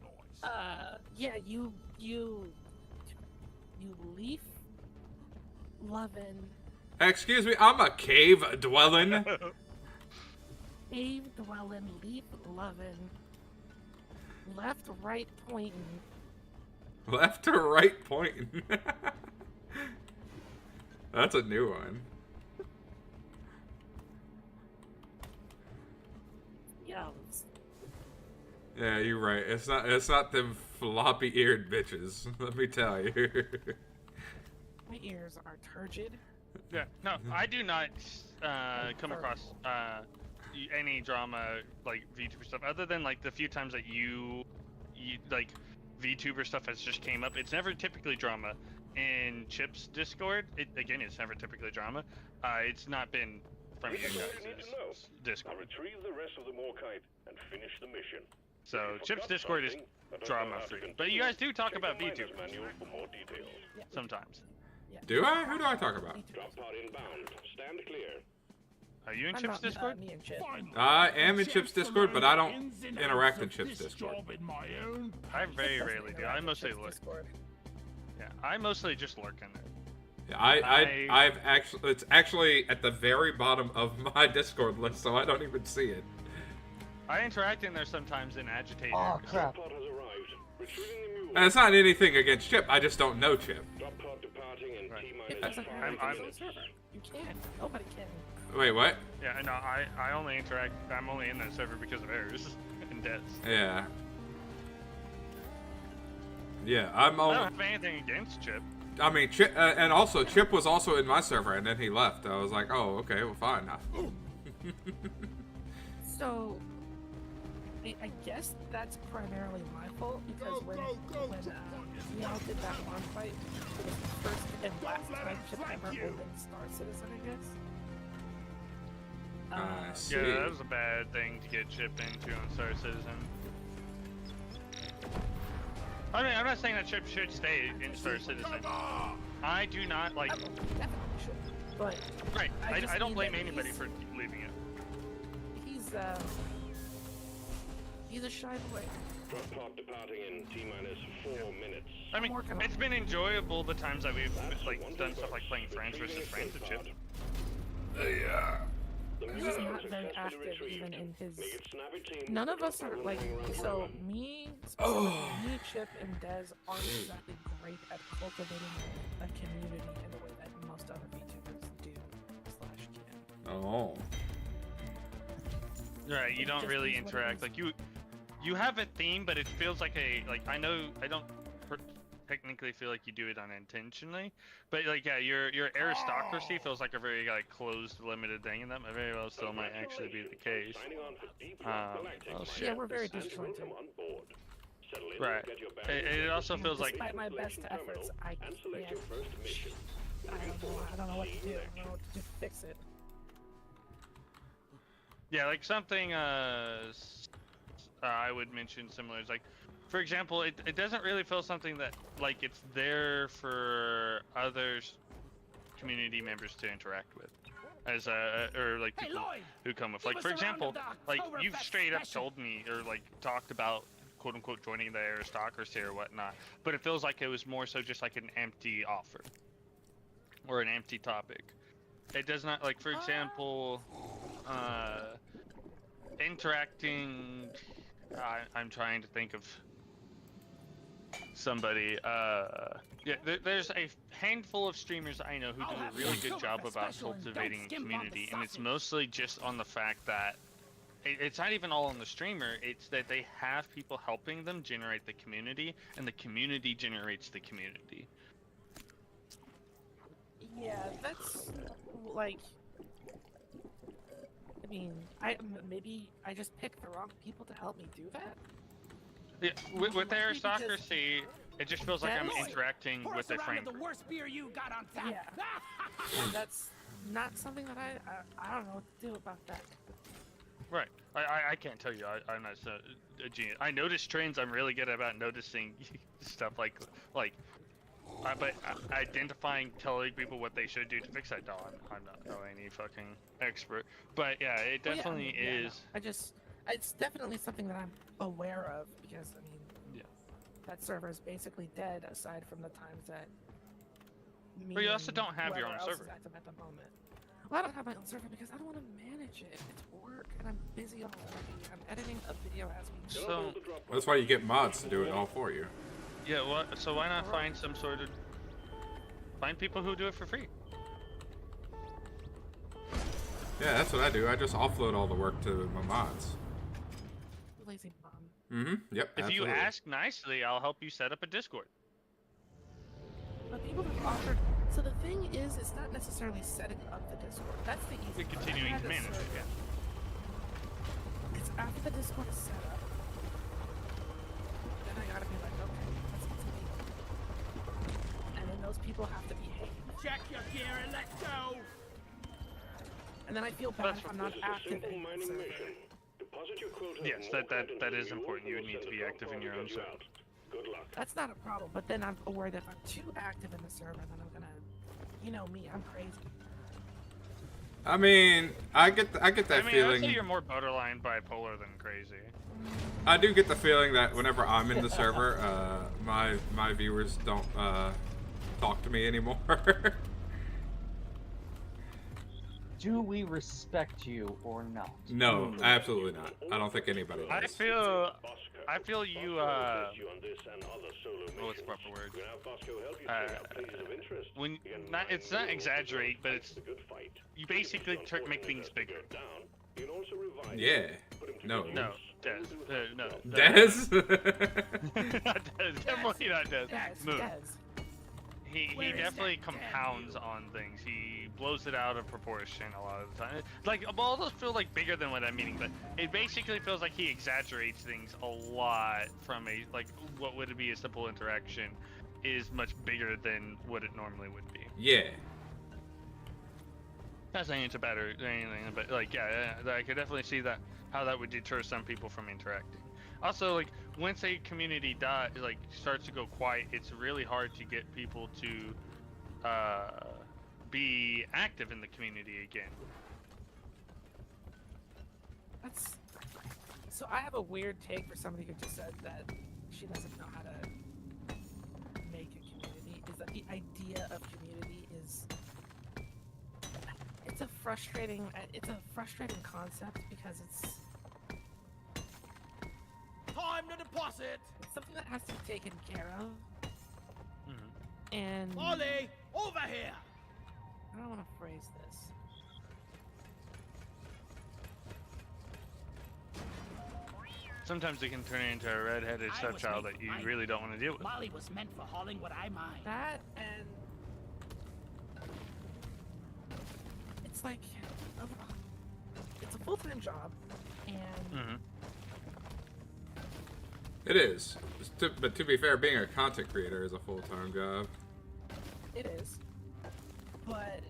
Yeah, you leaf loving. Excuse me, I'm a cave dwelling. Cave dwelling, leaf loving, left right pointing. Left to right pointing. That's a new one. Yums. Yeah, you're right. It's not them floppy-eared bitches. Let me tell you. My ears are turgid. Yeah, no, I do not come across any drama like VTuber stuff other than like the few times that you like VTuber stuff has just came up. It's never typically drama. In Chip's Discord, it's never typically drama. It's not been from you guys' Discord. Retrieve the rest of the Morkite and finish the mission. So Chip's Discord is drama free, but you guys do talk about VTubers sometimes. Do I? Who do I talk about? Drop pod inbound. Stand clear. Are you in Chip's Discord? Me and Chip. I am in Chip's Discord, but I don't interact in Chip's Discord. I very rarely do. I mostly lurk. Yeah, I mostly just lurk in there. Yeah, I've actually, it's actually at the very bottom of my Discord list, so I don't even see it. I interact in there sometimes in agitate. Oh crap! And it's not anything against Chip. I just don't know Chip. You can't. Nobody can. Wait, what? Yeah, no, I only interact. I'm only in that server because of errors and deaths. Yeah. Yeah, I'm only. I don't have anything against Chip. I mean, Chip, and also Chip was also in my server, and then he left. I was like, oh, okay, well, fine. So, I guess that's primarily my fault because when we all did that one fight, it was the first and last time Chip ever opened Star Citizen, I guess. Yeah, that was a bad thing to get Chip into on Star Citizen. I mean, I'm not saying that Chip should stay in Star Citizen. I do not like. Definitely should. But right, I don't blame anybody for leaving it. He's a shy boy. Drop pod departing in T-minus 4 minutes. I mean, it's been enjoyable the times that we've like done stuff like playing Friends versus Friends with Chip. Yeah. He's just not very active even in his. None of us are like. So me, me, Chip, and Dez aren't exactly great at cultivating a community in the way that most other VTubers do / can. Oh. Right, you don't really interact. Like you have a theme, but it feels like I know I don't technically feel like you do it unintentionally, but like yeah, your aristocracy feels like a very like closed, limited thing, and that very well still might actually be the case. Yeah, we're very disjointed. Settle in, Right. get your It also feels like Despite my best efforts, I and select can't. your first mission. I don't know what to do. I don't know what to do to fix it. yeah, like something I would mention similar is like, for example, it doesn't really feel something that like it's there for others community members to interact with. As or like people who come with, like, for example, like you've straight up told me or like talked about quote unquote joining the aristocracy or whatnot, but it feels like it was more so just like an empty offer or an empty topic. It does not, like, for example, interacting. I'm trying to think of somebody. Yeah, there's a handful of streamers I know who do a really good job about cultivating a community, and it's mostly just on the fact that it's not even all on the streamer. It's that they have people helping them generate the community, and the community generates the community. Yeah, that's like. I mean, maybe I just picked the wrong people to help me do that. Yeah, with aristocracy, it just feels like I'm interacting with a friend. The worst beer you got on tap. Yeah. And that's not something that I don't know what to do about that. Right. I can't tell you. I'm not a genius. I notice trends. I'm really good about noticing stuff like but identifying, telling people what they should do to fix that. No, I'm not any fucking expert. But yeah, it definitely is. No. It's definitely something that I'm aware of because I mean, that server is basically dead aside from the times that. But you also don't have your own server. At the moment. Well, I don't have my own server because I don't want to manage it. It's work, and I'm busy already. I'm editing a video as we go. So that's why you get mods to do it all for you. Yeah, well, so why not find some sort of... Find people who do it for free. Yeah, that's what I do. I just offload all the work to my mods. Lazy bum. Mm-hmm. Yep, If absolutely. you ask nicely, I'll help you set up a Discord. But people have offered... So the thing is, it's not necessarily setting up the Discord. That's the easy part. Continuing to manage it, yeah. It's after the Discord is set up. Then I gotta be like, okay, let's get some people. And then those people have to behave. Check your gear and let's go. And then I feel bad if I'm not active in the server. Yes, that is important. You would need to be active in your own server. Good luck. That's not a problem, but then I'm worried if I'm too active in the server, then I'm gonna, you know me, I'm crazy. I mean, I get that feeling. I'd say you're more borderline bipolar than crazy. I do get the feeling that whenever I'm in the server, my viewers don't talk to me anymore. Do we respect you or not? No, absolutely not. I don't think anybody does. I feel you. What's the proper word? When it's not exaggerate, but it's you basically make things bigger. Yeah. No. No. Des. No. Des? Not Des. Definitely not Des. Move. He definitely compounds on things. He blows it out of proportion a lot of the time. Like, all those feel like bigger than what I'm meaning, but it basically feels like he exaggerates things a lot from a, like, what would be a simple interaction is much bigger than what it normally would be. Yeah. Not saying it's bad or anything, but, like, yeah, I could definitely see that, how that would deter some people from interacting. Also, like, once a community starts to go quiet, it's really hard to get people to be active in the community again. So I have a weird take for somebody who just said that she doesn't know how to make a community. Is that the idea of community is... It's a frustrating concept because it's... Time to deposit. It's something that has to be taken care of. And Ollie, over here. I don't want to phrase this. Sometimes it can turn into a red-headed stepchild that you really don't want to deal with. Molly was meant for hauling what I mine. That and it's like it's a full-time job, and It is. But to be fair, being a content creator is a full-time job. It is. But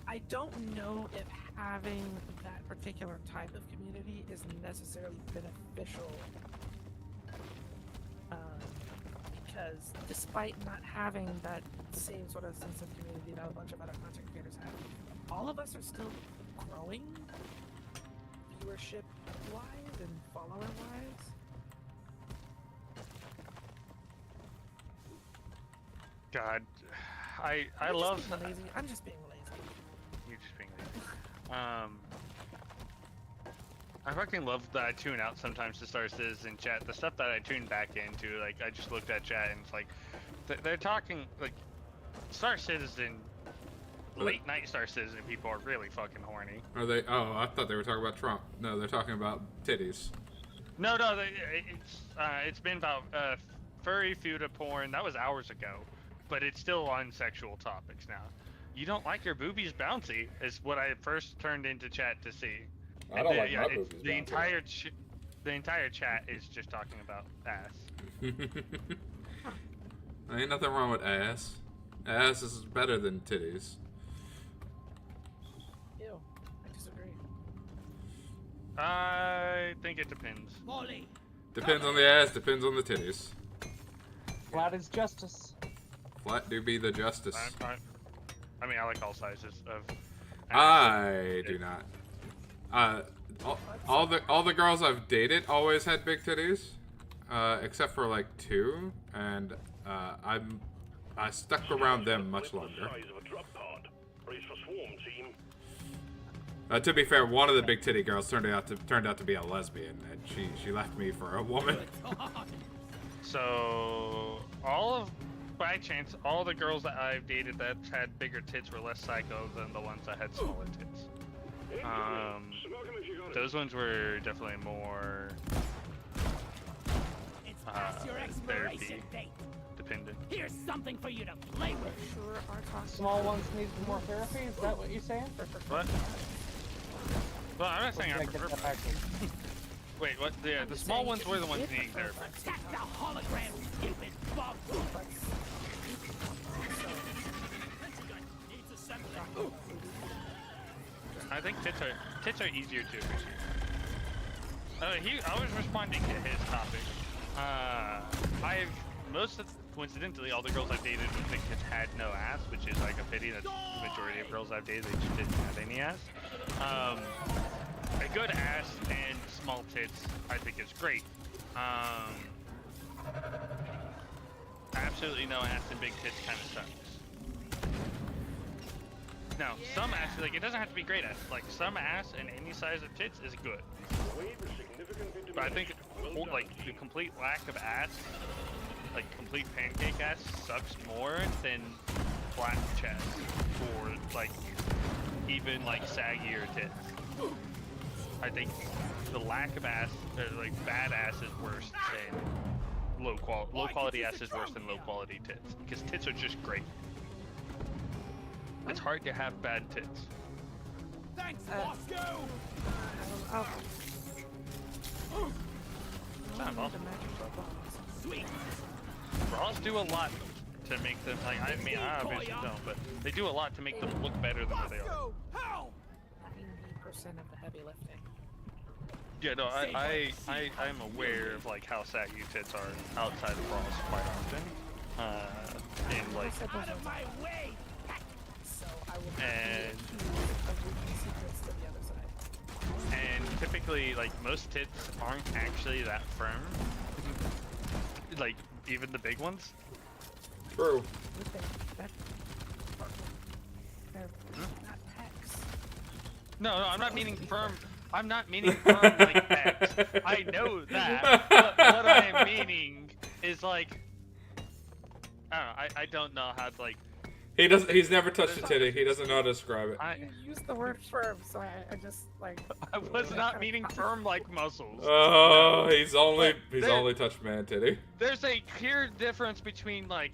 I don't know if having that particular type of community is necessarily beneficial. Because despite not having that same sort of sense of community that a bunch of other content creators have, all of us are still growing viewership-wise and follower-wise. God, I I'm love. Just being lazy. I'm just being lazy. You're just being lazy. I fucking love that I tune out sometimes to Star Citizen chat. The stuff that I tune back into, like I just looked at chat and it's like they're talking like Star Citizen, late night Star Citizen people are really fucking horny. Are they? Oh, I thought they were talking about Trump. No, they're talking about titties. No, it's been about furry futa porn. That was hours ago, but it's still on sexual topics now. You don't like your boobies bouncy is what I first turned into chat to see. I don't like my boobies bouncy. The entire chat is just talking about ass. Ain't nothing wrong with ass. Ass is better than titties. Ew, I disagree. I think it depends. Molly. Depends on the ass, depends on the titties. Flat is justice. Flat do be the justice. I mean, I like all sizes of ass. I do not. All the girls I've dated always had big titties, except for like 2, and I stuck around them much longer. To be fair, one of the big titty girls turned out to be a lesbian, and she left me for a woman. So by chance, all the girls that I've dated that had bigger tits were less psycho than the ones that had smaller tits. Those ones were definitely more therapy dependent. Here's something for you to play with. Sure, our Small ones need more therapy? Is that what you're saying? What? Well, I'm not saying I prefer. Wait, what? Yeah, the small ones were the ones needing therapy. That's the hologram, stupid bum. I think tits are easier to appreciate. I was responding to his topic. Coincidentally, all the girls I've dated with big tits had no ass, which is like a pity. That's the majority of girls I've dated, they just didn't have any ass. A good ass and small tits, I think is great. Absolutely no ass and big tits kind of sucks. Now, some ass, like, it doesn't have to be great ass. Like, some ass and any size of tits is good. But I think, like, the complete lack of ass, like, complete pancake ass sucks more than flat chest or, like, even, like, saggier tits. I think the lack of ass, like, bad ass is worse than low quality ass is worse than low quality tits. Because tits are just great. It's hard to have bad tits. Thanks, Moscow! Sweet. Bras do a lot to make them, like, I mean, I obviously don't, but they do a lot to make them look better than what they are. 90% of the heavy lifting. Yeah, no, I'm aware of, like, how saggy tits are outside of bras quite often. And, like, Out of my way! And typically, like, most tits aren't actually that firm. Like, even the big ones. True. No, I'm not meaning firm. I'm not meaning firm like pecs. I know that. But what I am meaning is, like, I don't know how to, like. He's never touched a titty. He doesn't know how to describe it. You used the word firm, so I just like. I was not meaning firm like muscles. Oh, he's only touched man titty. There's a clear difference between, like,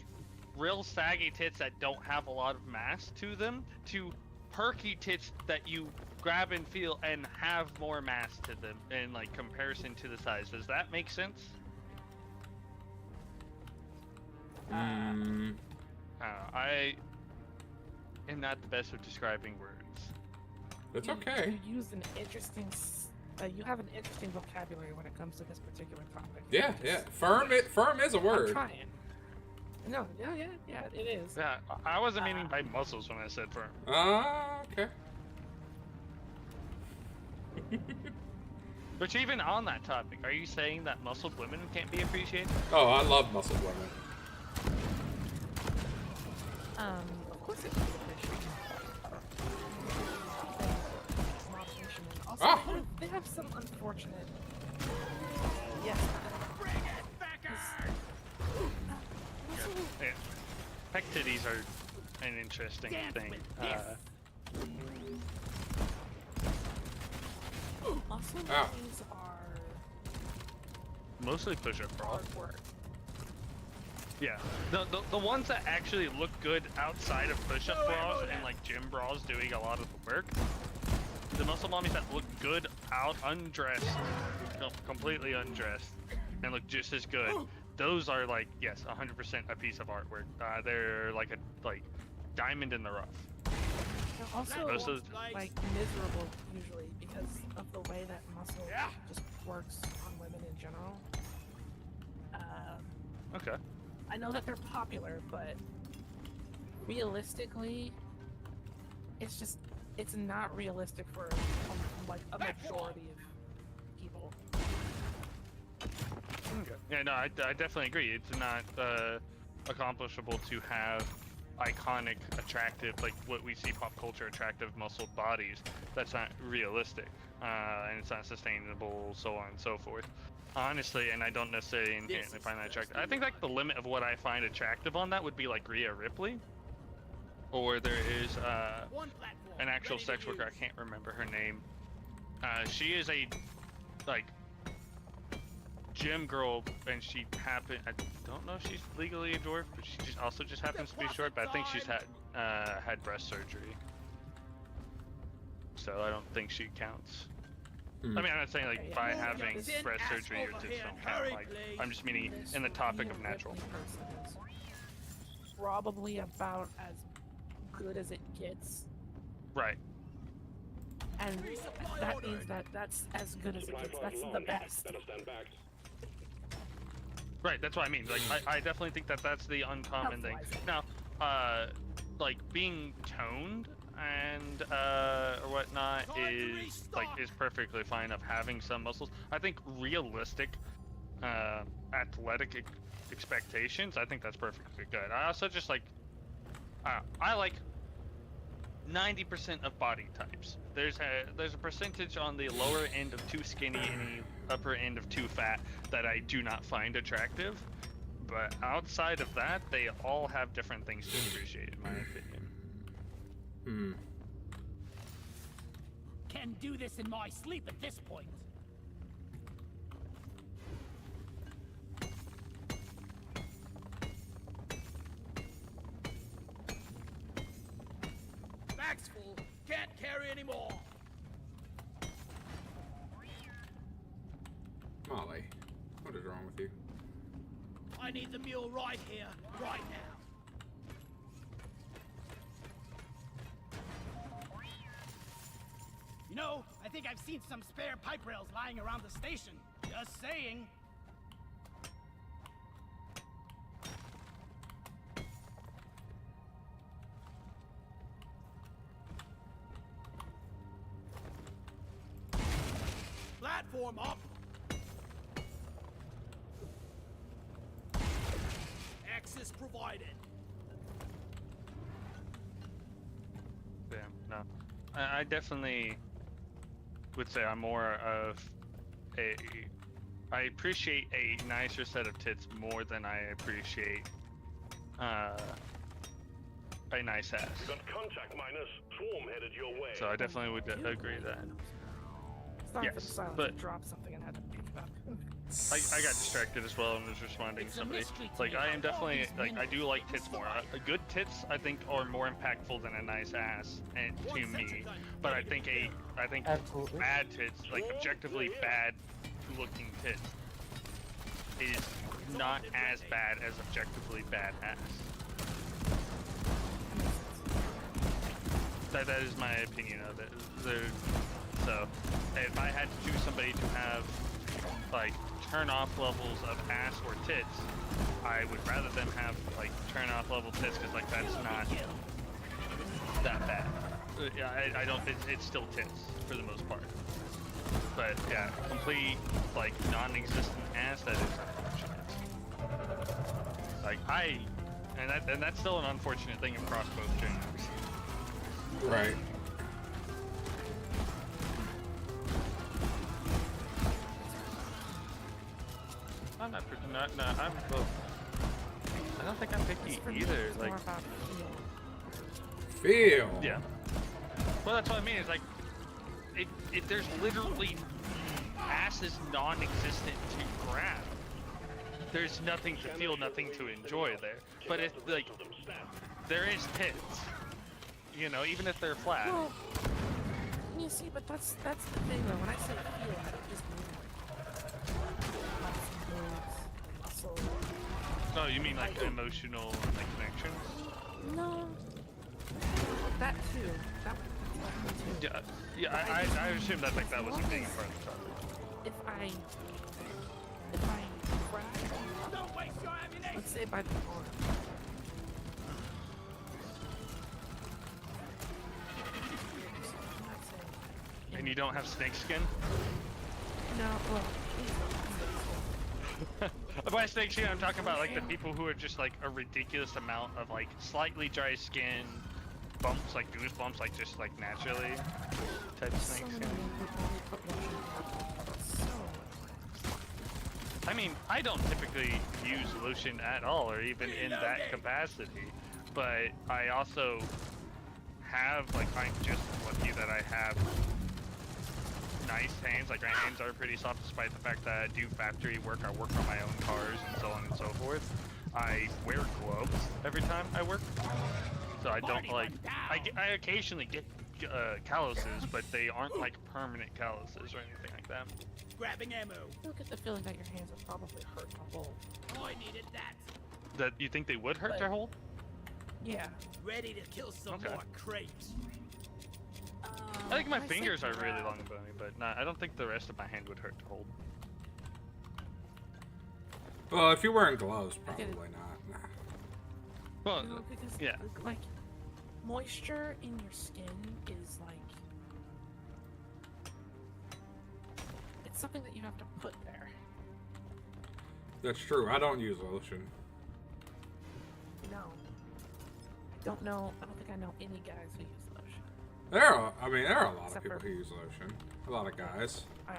real saggy tits that don't have a lot of mass to them to perky tits that you grab and feel and have more mass to them in, like, comparison to the size. Does that make sense? I am not the best with describing words. It's okay. You use an interesting. You have an interesting vocabulary when it comes to this particular topic. Yeah, yeah. Firm is a word. I'm trying. No, yeah, it is. Yeah, I wasn't meaning by muscles when I said firm. Okay. But even on that topic, are you saying that muscled women can't be appreciated? Oh, I love muscled women. Of course it can be appreciated. Also, they have some unfortunate. Yes. Bring it, Becker! Yeah. Peck titties are an interesting thing. Also, these are mostly push-up bras. hard work. Yeah, the ones that actually look good outside of push-up bras and like gym bras doing a lot of the work. The muscle mommies that look good out undressed, completely undressed, and look just as good. Those are like, yes, 100% a piece of artwork. They're like a diamond in the rough. They're also like miserable usually because of the way that muscle just works on women in general. Okay. I know that they're popular, but realistically, it's not realistic for like a majority of people. Okay. Yeah, no, I definitely agree. It's not accomplishable to have iconic, attractive, like what we see pop culture attractive muscled bodies. That's not realistic, and it's not sustainable, so on and so forth. Honestly, and I don't necessarily inherently find that attractive. I think like the limit of what I find attractive on that would be like Rhea Ripley, or there is an actual sex worker. I can't remember her name. She is a like gym girl, and she happened. I don't know if she's legally a dwarf, but she just happens to be short. But I think she's had breast surgery, so I don't think she counts. I mean, I'm not saying like by having breast surgery your tits don't count. Like, I'm just meaning in the topic of natural. Probably about as good as it gets. Right. And that means that that's as good as it gets. That's the best. Right, that's what I mean. Like, I definitely think that that's the uncommon thing. Now, like being toned and or whatnot is perfectly fine of having some muscles. I think realistic athletic expectations, I think that's perfectly good. I also just like I like 90% of body types. There's a percentage on the lower end of too skinny and the upper end of too fat that I do not find attractive. But outside of that, they all have different things to appreciate, in my opinion. Can do this in my sleep at this point. Bag's full. Can't carry anymore. Molly, what is wrong with you? I need the mule right here, right now. You know, I think I've seen some spare pipe rails lying around the station. Just saying. Platform up. Access provided. Damn, no. I definitely would say I'm more of I appreciate a nicer set of tits more than I appreciate a nice ass. Got contact minus. Swarm headed your way. So I definitely would agree that. Sorry for the Yes, silence. but I dropped something and had to pick it up. I got distracted as well and was responding to somebody. Like, I am definitely, like, I do like tits more. Good tits, I think, are more impactful than a nice ass, and to me. But I think Absolutely. bad tits, like objectively bad looking tits, is not as bad as objectively badass. That is my opinion of it. So, if I had to choose somebody to have, like, turn-off levels of ass or tits, I would rather them have, like, turn-off level tits, because, like, that's not that bad. Yeah, I don't, it's still tits, for the most part. But, yeah, complete, like, non-existent ass, that is unfortunate. Like, and that's still an unfortunate thing across both genders. Right. I'm not I'm both. I don't think I'm picky either. Like, feel. Yeah. Well, that's what I mean. It's like, if there's literally ass is non-existent to grab. There's nothing to feel, nothing to enjoy there. But it's like, there is tits. You know, even if they're flat. Well, you see, but that's the thing though. When I say feel, I don't just mean like muscle. No, you mean like emotional like connections? No. That too. That too. Yeah, I assume that like that was a big part of the topic. If I grab, Don't waste your ammunition. let's say by the arm. And you don't have snake skin? No, well, by snake skin, I'm talking about like the people who are just like a ridiculous amount of like slightly dry skin, bumps, like goosebumps, like just like naturally type of snake skin. I mean, I don't typically use lotion at all, or even in that capacity, but I also have, like, I'm just lucky that I have nice hands. Like, my hands are pretty soft despite the fact that I do factory work. I work on my own cars and so on and so forth. I wear gloves every time I work, so I don't like, I occasionally get calluses, but they aren't like permanent calluses or anything like that. Grabbing ammo. I get the feeling that your hands would probably hurt to hold. I needed that. That you think they would hurt to hold? Yeah. Ready to kill some more crates. I think my fingers are really long and bony, but I don't think the rest of my hand would hurt to hold. Well, if you're wearing gloves, probably not. Well, You know, because, yeah. like, moisture in your skin is like, it's something that you have to put there. That's true. I don't use lotion. No. I don't think I know any guys who use lotion. There are a lot Except of people for- who use lotion. A lot of guys. I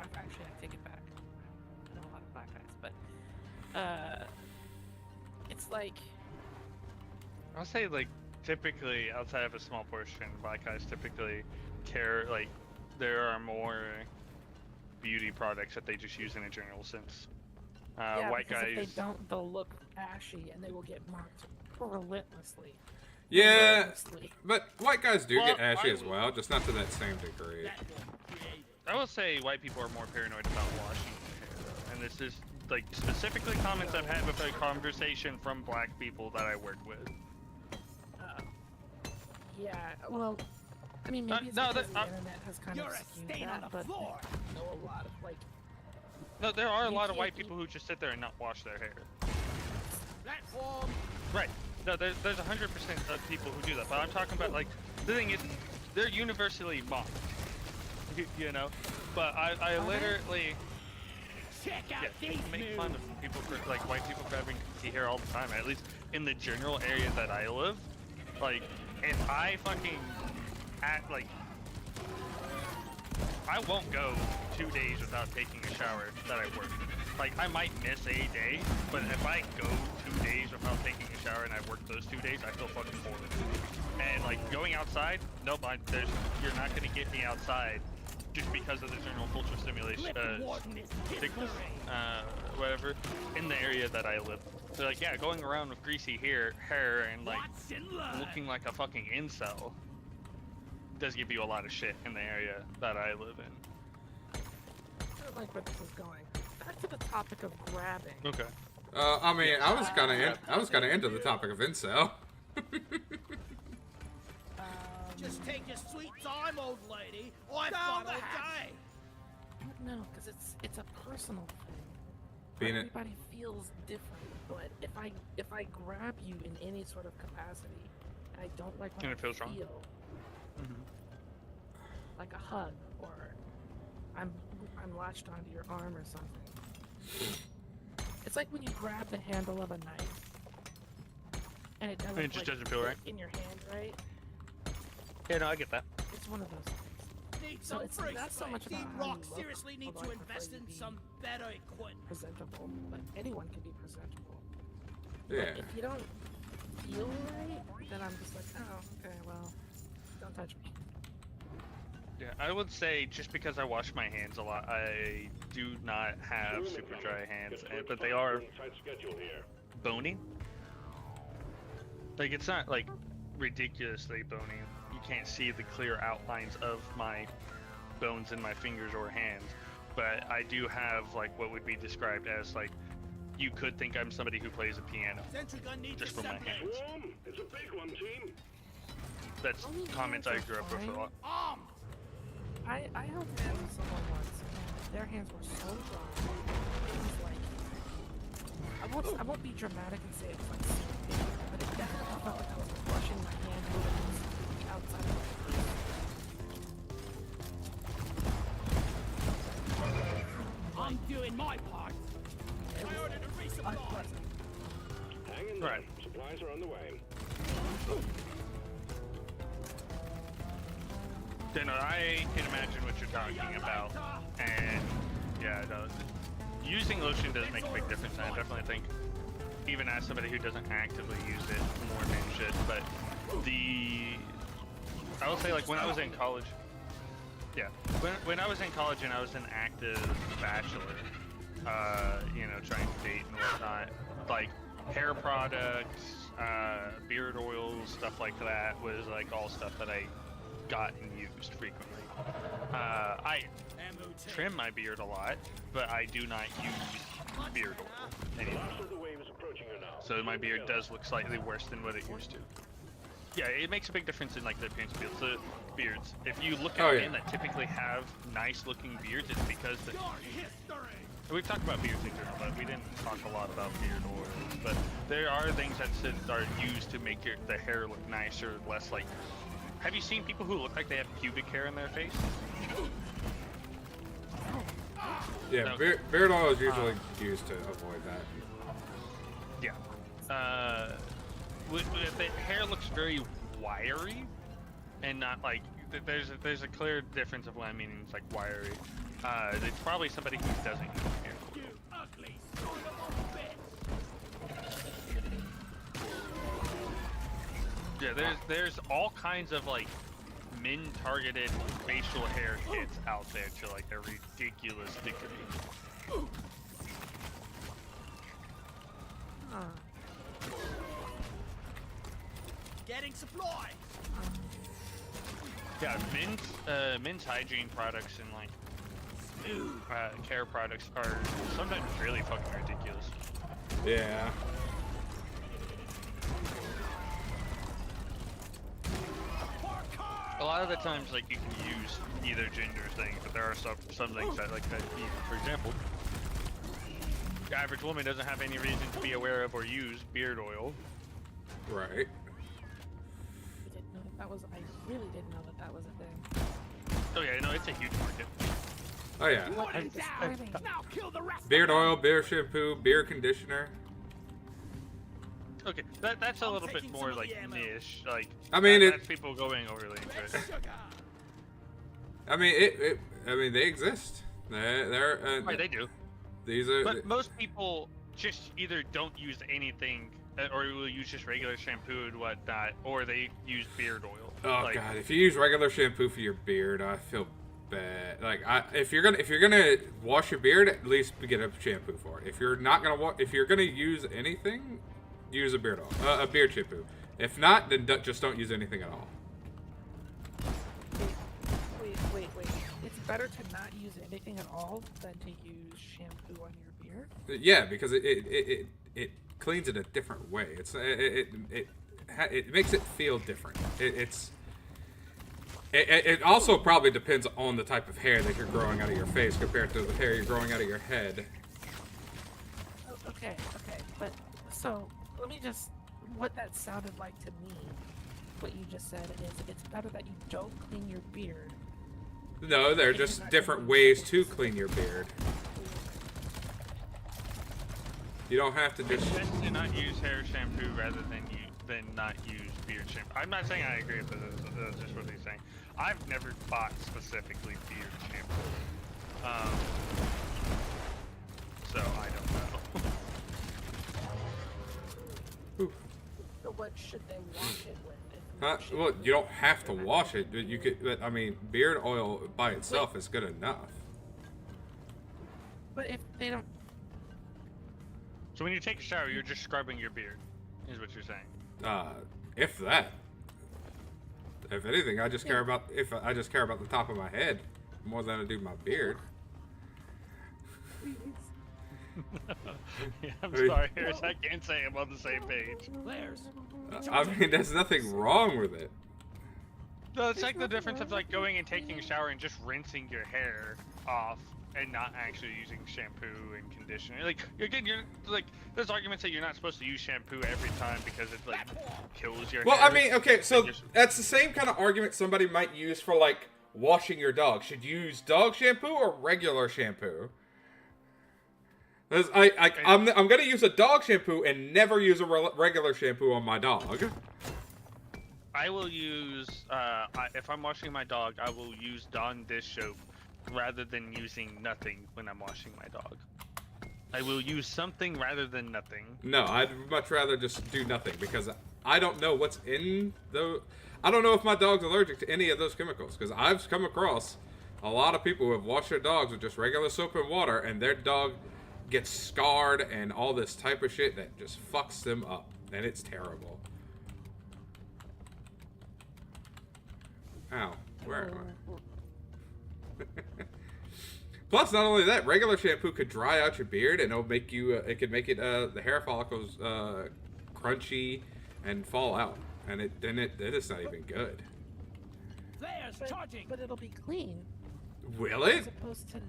take it back. I know a lot of black guys, but it's like, I'll say, like, typically, outside of a small portion, black guys typically care, like, there are more beauty products that they just use in a general sense. yeah, White because guys... if they don't, they'll look ashy and they will get marked relentlessly. Yeah, Relentlessly. but white guys do Well, get ashy as well, just not to that same degree. I will say white people are more paranoid about washing their hair, though. And this is, like, specifically comments I've had with a conversation from black people that I work with. Yeah, well, I mean, maybe it's no, because the that- internet has kind You're of a skewed stain on that, the but floor. I know a lot of, like, No, there are a You lot of can't white people who just sit there and not wash their hair. Platform. Right. No, there's 100% of people who do that, but I'm talking about, like, the thing is, they're universally mocked. You know? But I literally... Check out these make moves. fun of people for, like, white people for having kinky hair all the time, at least in the general area that I live. Like, if I fucking like, I won't go 2 days without taking a shower that I work. Like, I might miss a day, but if I go 2 days without taking a shower and I work those 2 days, I feel fucking horrible. And, like, going outside, nope, you're not gonna get me outside just because of the general cultural stimulation, sickness, whatever, in the area that I live. So, like, yeah, going around with greasy hair and, like, looking like a fucking incel does give you a lot of shit in the area that I live in. I don't like where this is going. Back to the topic of grabbing. Okay. I mean, I was kind of into the topic of incel. Just take your sweet time, old lady. I've got all day. No, because it's a personal thing. Being Everybody feels different, but if I grab you in any sort of capacity, and I don't like what And it feels I wrong. feel, like a hug, or I'm latched onto your arm or something. It's like when you grab the handle of a knife, and it doesn't. It just doesn't feel right. In your hand, right? Yeah, no, I get that. It's one of those things. Need So some it's free not so much Team about how Rock you look, seriously need although to I prefer invest you in be some better equipment. presentable, but anyone can be presentable. Yeah. But if you don't feel right, then I'm just like, oh, okay, well, don't touch me. Yeah, I would say just because I wash my hands a lot, I do not have super dry hands, but they are bony. Like, it's not like ridiculously bony. You can't see the clear outlines of my bones in my fingers or hands, but I do have like what would be described as like, you could think I'm somebody who plays a piano just from my hands. It's a big one, team. That's comments I grew up with a lot. I held hands with someone once, and their hands were so dry. It was like, I won't be dramatic and say it was like sweating, but it definitely felt like I was brushing my hand over the outside of my face. I'm doing my part. I ordered a resupply. Hang in there. Supplies are on the way. Then I can imagine what you're talking about, and yeah, no, using lotion does make a big difference. And I definitely think, even as somebody who doesn't actively use it, more men should. But I will say, like when I was in college, yeah, when I was in college and I was an active bachelor, you know, trying to date and whatnot, like hair products, beard oils, stuff like that was like all stuff that I got and used frequently. I trim my beard a lot, but I do not use beard oil anymore. So my beard does look slightly worse than what it used to. Yeah, it makes a big difference in like the appearance of the beards. If you look at men that typically have nice looking beards, it's because we've talked about beards in general, but we didn't talk a lot about beard oils. But there are things that are used to make the hair look nicer, less like. Have you seen people who look like they have pubic hair in their face? Yeah, Okay. beard oil is usually used to avoid that. Yeah. The hair looks very wiry, and not like there's a clear difference of what I mean. It's like wiry. It's probably somebody who doesn't use hair. You ugly son of a bitch. Yeah, there's all kinds of like men targeted facial hair kits out there to like a ridiculous degree. Getting supplies. Yeah, men's hygiene products and like care products are sometimes really fucking ridiculous. Yeah. A lot of the times, like, you can use either gender things, but there are some things that, like, for example, the average woman doesn't have any reason to be aware of or use beard oil. Right. I didn't know that was. I really didn't know that was a thing. Oh yeah, no, it's a huge market. Oh yeah. What are you describing? Now kill the rest. Beard oil, beard shampoo, beard conditioner. Okay, that's a little bit more like niche. Like, I mean, that's people going overly into it. I mean, I mean, they exist. They're Right, they do. These are. But most people just either don't use anything, or will use just regular shampoo and whatnot, or they use beard oil. Oh like, god, if you use regular shampoo for your beard, I feel bad. Like, if you're gonna wash your beard, at least get a shampoo for it. If you're not gonna if you're gonna use anything, use a beard oil, a beard shampoo. If not, then just don't use anything at all. Wait. It's better to not use anything at all than to use shampoo on your beard. better? Yeah, because it cleans it a different way. It makes it feel different. It also probably depends on the type of hair that you're growing out of your face compared to the hair you're growing out of your head. Okay, but so let me just, what that sounded like to me, what you just said is it's better that you don't clean your beard. No, there are just different ways to clean your beard. You don't have to just. It's best to not use hair shampoo rather than not use beard shampoo. I'm not saying I agree with this. That's just what he's saying. I've never bought specifically beard shampoo, so I don't know. So what should they wash it with? Well, you don't have to wash it. You could. I mean, beard oil by itself is good enough. But if they don't. So when you take a shower, you're just scrubbing your beard, is what you're saying. If that. If anything, I just care about the top of my head more than I do my beard. Yeah, I'm sorry, Harris. I can't say I'm on the same page. I mean, there's nothing wrong with it. No, it's like the difference of like going and taking a shower and just rinsing your hair off and not actually using shampoo and conditioner. Like you're like there's arguments that you're not supposed to use shampoo every time because it like kills your hair. Well, I mean, okay, so that's the same kind of argument somebody might use for like washing your dog. Should you use dog shampoo or regular shampoo? I'm gonna use a dog shampoo and never use a regular shampoo on my dog. I will use if I'm washing my dog, I will use Dawn dish soap rather than using nothing when I'm washing my dog. I will use something rather than nothing. No, I'd much rather just do nothing because I don't know what's in the. I don't know if my dog's allergic to any of those chemicals because I've come across a lot of people who have washed their dogs with just regular soap and water, and their dog gets scarred and all this type of shit that just fucks them up, and it's terrible. Ow, where am I? Plus, not only that, regular shampoo could dry out your beard, and it'll make you. It could make it the hair follicles crunchy and fall out, and it is not even good. But it'll be clean. Will it? As opposed to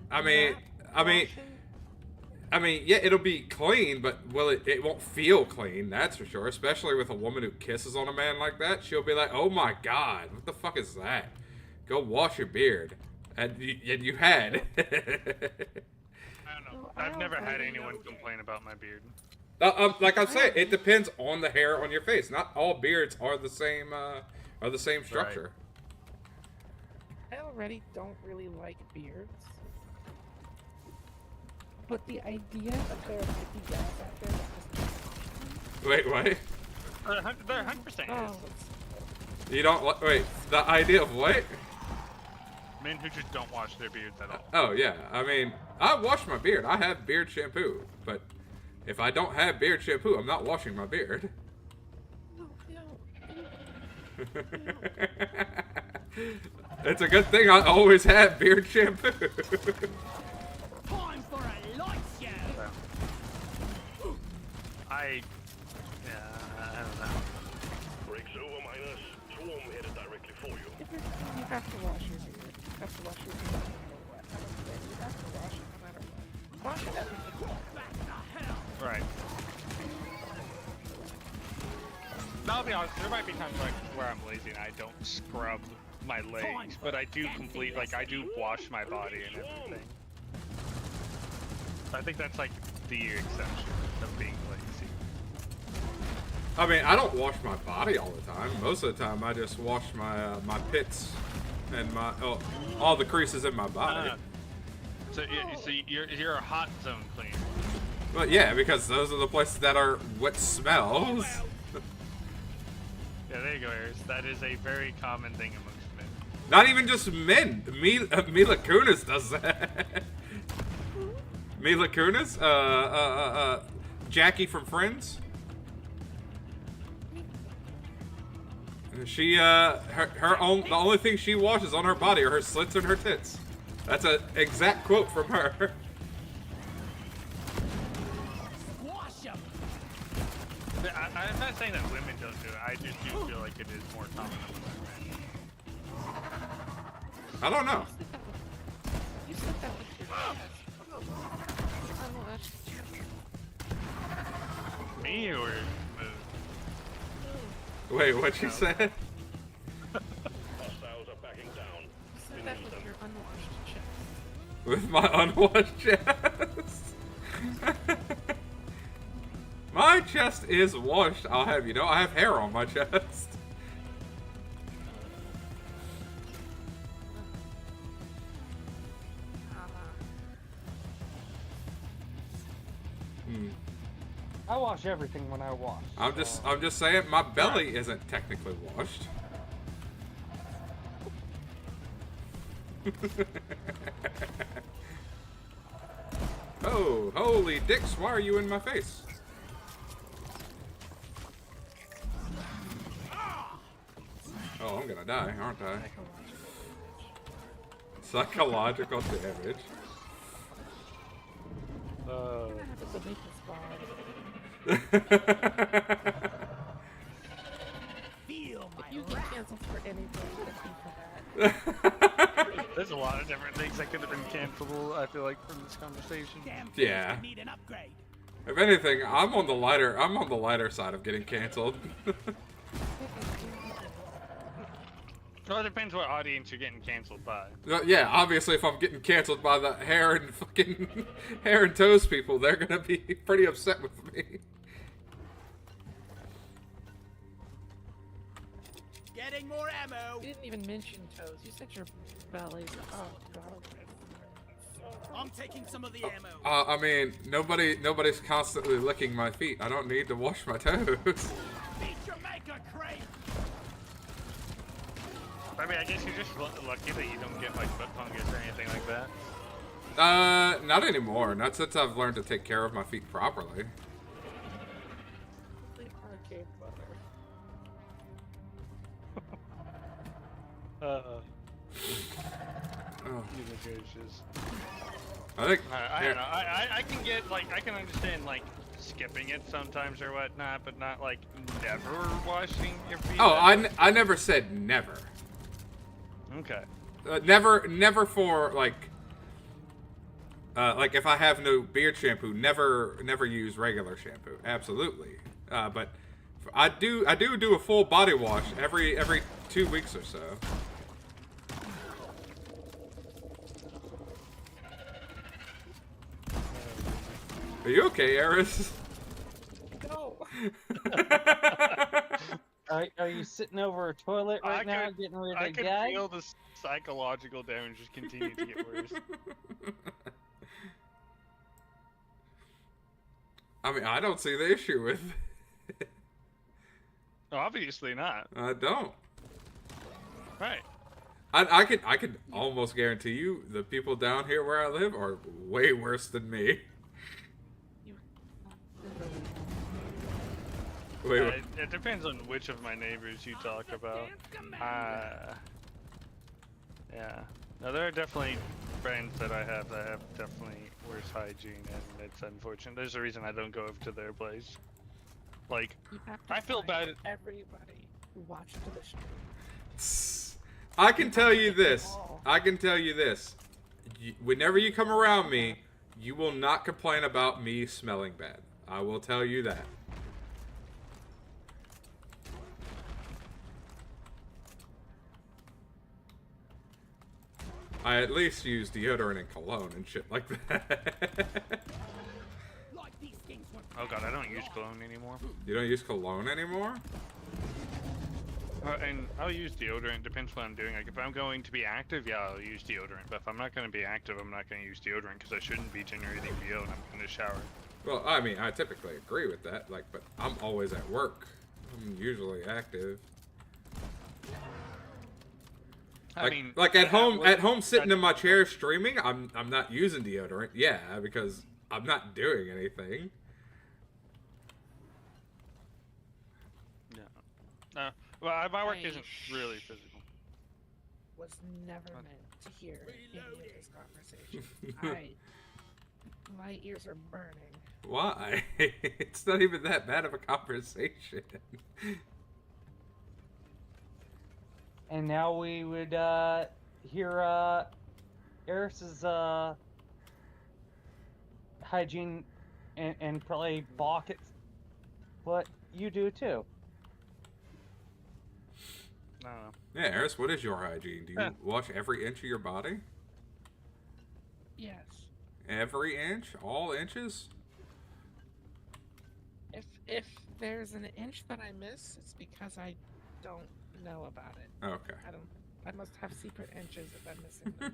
I mean, yeah, it'll be clean, but it won't feel clean, that's for sure. Especially with a woman who kisses on a man like that. She'll be like, oh my god, what the fuck is that? Go wash your beard. And you had. I don't know. I've never had anyone complain about my beard. Like I said, it depends on the hair on your face. Not all beards are the same structure. I already don't really like beards. But the idea that there are 50 guys out there that just Wait, what? They're 100%. You don't wait. The idea of what? Men who just don't wash their beards at all. Oh yeah, I mean, I wash my beard. I have beard shampoo, but if I don't have beard shampoo, I'm not washing my beard. It's a good thing I always have beard shampoo. Time for a light show. I don't know. Breaks over, minus. Swarm headed directly for you. You have to wash your beard. You have to wash your beard no matter what. You have to wash it no matter what. Wash it every day. Right. I'll be honest, there might be times where I'm lazy and I don't scrub my legs, but I do I do wash my body and everything. I think that's like the exception of being lazy. I mean, I don't wash my body all the time. Most of the time, I just wash my my pits and all the creases in my body. So you're a hot zone cleaner. Well, yeah, because those are the places that are what smells. Yeah, there you go, Eris. That is a very common thing amongst men. Not even just men. Mila Kunis does that. Mila Kunis, Jackie from Friends. She the only thing she washes on her body are her slits and her tits. That's an exact quote from her. saying that women don't do it. I just do feel like it is more common among men. I don't know. You said that with your chest. Me or Wait, what you said? Hostiles are backing down. You said that with your unwashed chest. With my unwashed chest? My chest is washed, I'll have you know. I have hair on my chest. I wash everything when I wash. I'm just saying my belly isn't technically washed. Oh, holy dicks, why are you in my face? Oh, I'm gonna die, aren't I? Psychological damage. If you get canceled for anything, it'd be for that. There's a lot of different things that could have been cancelable, I feel like, from this conversation. Yeah. Need an upgrade. If anything, I'm on the lighter side of getting canceled. Well, it depends what audience you're getting canceled by. Yeah, obviously if I'm getting canceled by the hair and toes people, they're gonna be pretty upset with me. Getting more ammo. You didn't even mention toes. You said your belly. Oh god. I'm taking some of the ammo. I mean, nobody's constantly licking my feet. I don't need to wash my toes. Beat your maker, Crate. I mean, I guess you're just lucky that you don't get like foot fungus or anything like that. Not anymore. Not since I've learned to take care of my feet properly. Oh. I think I don't know. I can get like I can understand like skipping it sometimes or whatnot, but not like never washing your feet. Oh, I never said never. Okay. Never for like if I have no beard shampoo, never use regular shampoo. Absolutely. But I do a full body wash every 2 weeks or so. Are you okay, Eris? No. Are you sitting over a toilet right now, getting rid of I the can gag? feel the psychological damage just continue to get worse. I mean, I don't see the issue with it. Obviously not. I don't. Right. I could almost guarantee you the people down here where I live are way worse than me. Wait, It depends on which of my neighbors you talk about. Yeah. No, there are definitely friends that I have that have definitely worse hygiene, and it's unfortunate. There's a reason I don't go over to their place. Like, I feel bad. Everybody who watches the stream. I can tell you this. Whenever you come around me, you will not complain about me smelling bad. I will tell you that. I at least use deodorant and cologne and shit like that. Oh god, I don't use cologne anymore. You don't use cologne anymore? And I'll use deodorant, depends what I'm doing. Like, if I'm going to be active, yeah, I'll use deodorant. But if I'm not going to be active, I'm not going to use deodorant because I shouldn't be generating DO and I'm going to shower. Well, I mean, I typically agree with that, like, but I'm always at work. I'm usually active. Like at home sitting in my chair streaming, I'm not using deodorant. Yeah, because I'm not doing anything. No. Well, my work isn't really physical. Was never meant to hear any of this conversation. My ears are burning. Why? It's not even that bad of a conversation. And now we would hear Eris's hygiene and probably balk at what you do too. I don't know. Yeah, Eris, what is your hygiene? Do you wash every inch of your body? Yes. Every inch? All inches? If there's an inch that I miss, it's because I don't know about it. Okay. I must have secret inches if I'm missing them.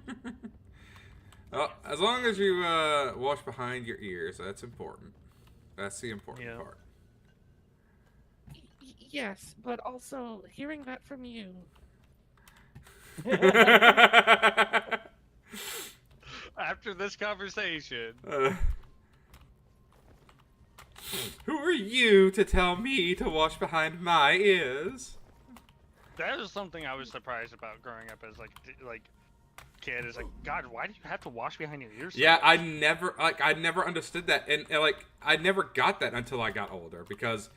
Well, as long as you wash behind your ears, that's important. That's the important part. Yes, but also hearing that from you. After this conversation. Who are you to tell me to wash behind my ears? That was something I was surprised about growing up as like kid. Is like, God, why do you have to wash behind your ears? Yeah, I never understood that, and like I never got that until I got older, because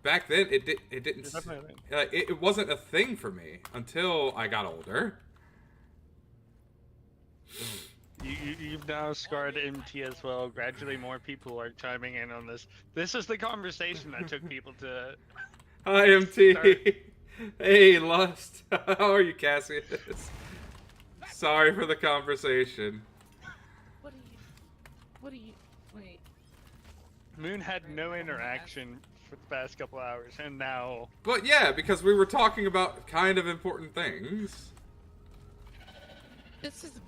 back then it wasn't a thing for me until I got older. You've now scarred MT as well. Gradually, more people are chiming in on this. This is the conversation that took people to. Hi, MT. Hey, Lust. How are you, Cassius? Sorry for the conversation. What do you? Wait. Moon had no interaction for the past couple hours, and now. But yeah, because we were talking about kind of important things. This is the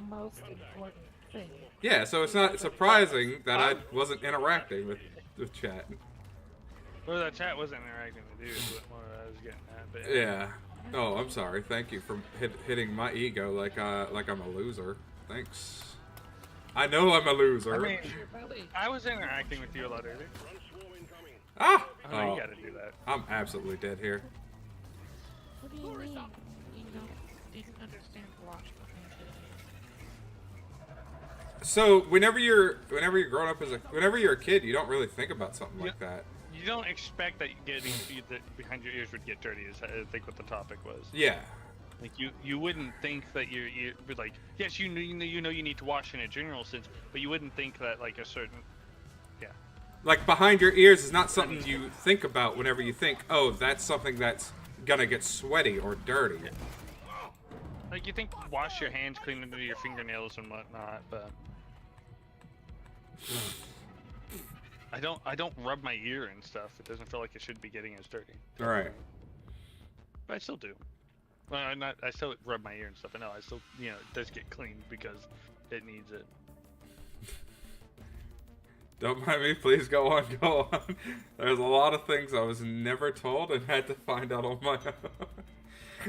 most important thing. Yeah, so it's not surprising that I wasn't interacting with chat. Well, the chat wasn't interacting with you, is what I was getting at. But Yeah. Oh, I'm sorry. Thank you for hitting my ego like I'm a loser. Thanks. I know I'm a loser. I mean, I was interacting with you a lot earlier. Ah! Oh, you gotta do that. I'm absolutely dead here. What do you mean? You didn't understand wash behind your ears. So whenever you're growing up whenever you're a kid, you don't really think about something like that. You don't expect that getting behind your ears would get dirty. Is I think what the topic was. Yeah. Like you wouldn't think that you like, yes, you know you need to wash in a general sense, but you wouldn't think that like a certain. Like behind your ears is not something you think about whenever you think, oh, that's something that's gonna get sweaty or dirty. Like you think wash your hands, clean into your fingernails and whatnot, but I don't rub my ear and stuff. It doesn't feel like it should be getting as dirty. All right. But I still do. Well, I still rub my ear and stuff. I know I still, it does get cleaned because it needs it. Don't mind me, please go on. There's a lot of things I was never told and had to find out on my own.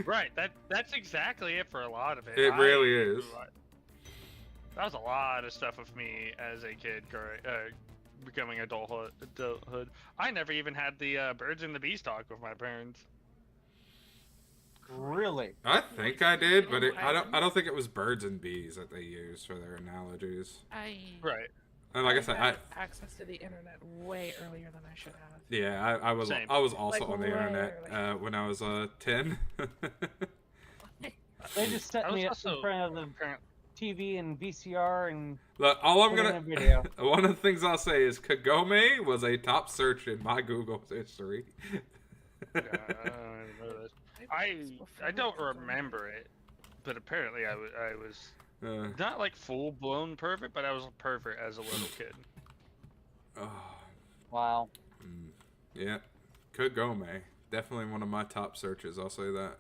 Right, that's exactly it for a lot of it. It really is. That was a lot of stuff with me as a kid, becoming adulthood. I never even had the birds and the bees talk with my parents. Really? I think I did, but I don't think it was birds and bees that they used for their analogies. Right. And like I said, I had access to the internet way earlier than I should have. Yeah, I was also on the internet when I was 10. They just set me up in front of the TV and VCR and. Look, all I'm gonna video. One of the things I'll say is Kagome was a top search in my Google history. I don't remember it, but apparently I was not like full blown pervert, but I was a pervert as a little kid. Oh. Wow. Yeah, Kagome, definitely one of my top searches. I'll say that.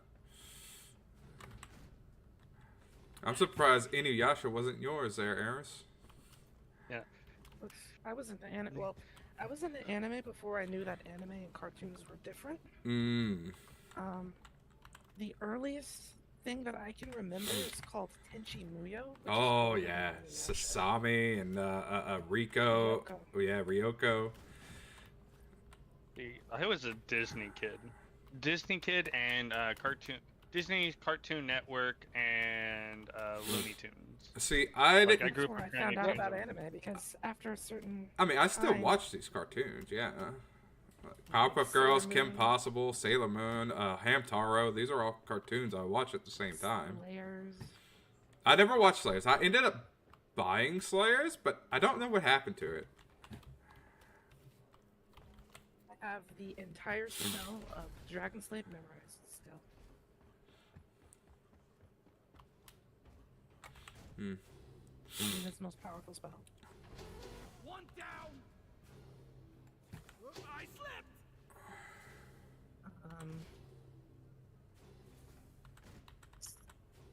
I'm surprised Inuyasha wasn't yours there, Eris. Yeah. I was into anime. Well, I was into anime before I knew that anime and cartoons were different. The earliest thing that I can remember is called Tenchi Muyo. Oh yeah, Sasami and Riko. Ryoko. Oh yeah, Ryoko. I was a Disney kid and Disney Cartoon Network and and Looney Tunes. See, I Like, didn't. I grew That's up where I with Granny found out Tunes. about anime because after a certain. I mean, I still time- watch these cartoons. Yeah. Powerpuff Girls, Kim Possible, Sailor Moon, Hamtaro. These are all cartoons I watch at the same time. Slayers. I never watched Slayers. I ended up buying Slayers, but I don't know what happened to it. I have the entire spell of Dragon Slave memorized still. It's his most powerful spell. One down. I slipped.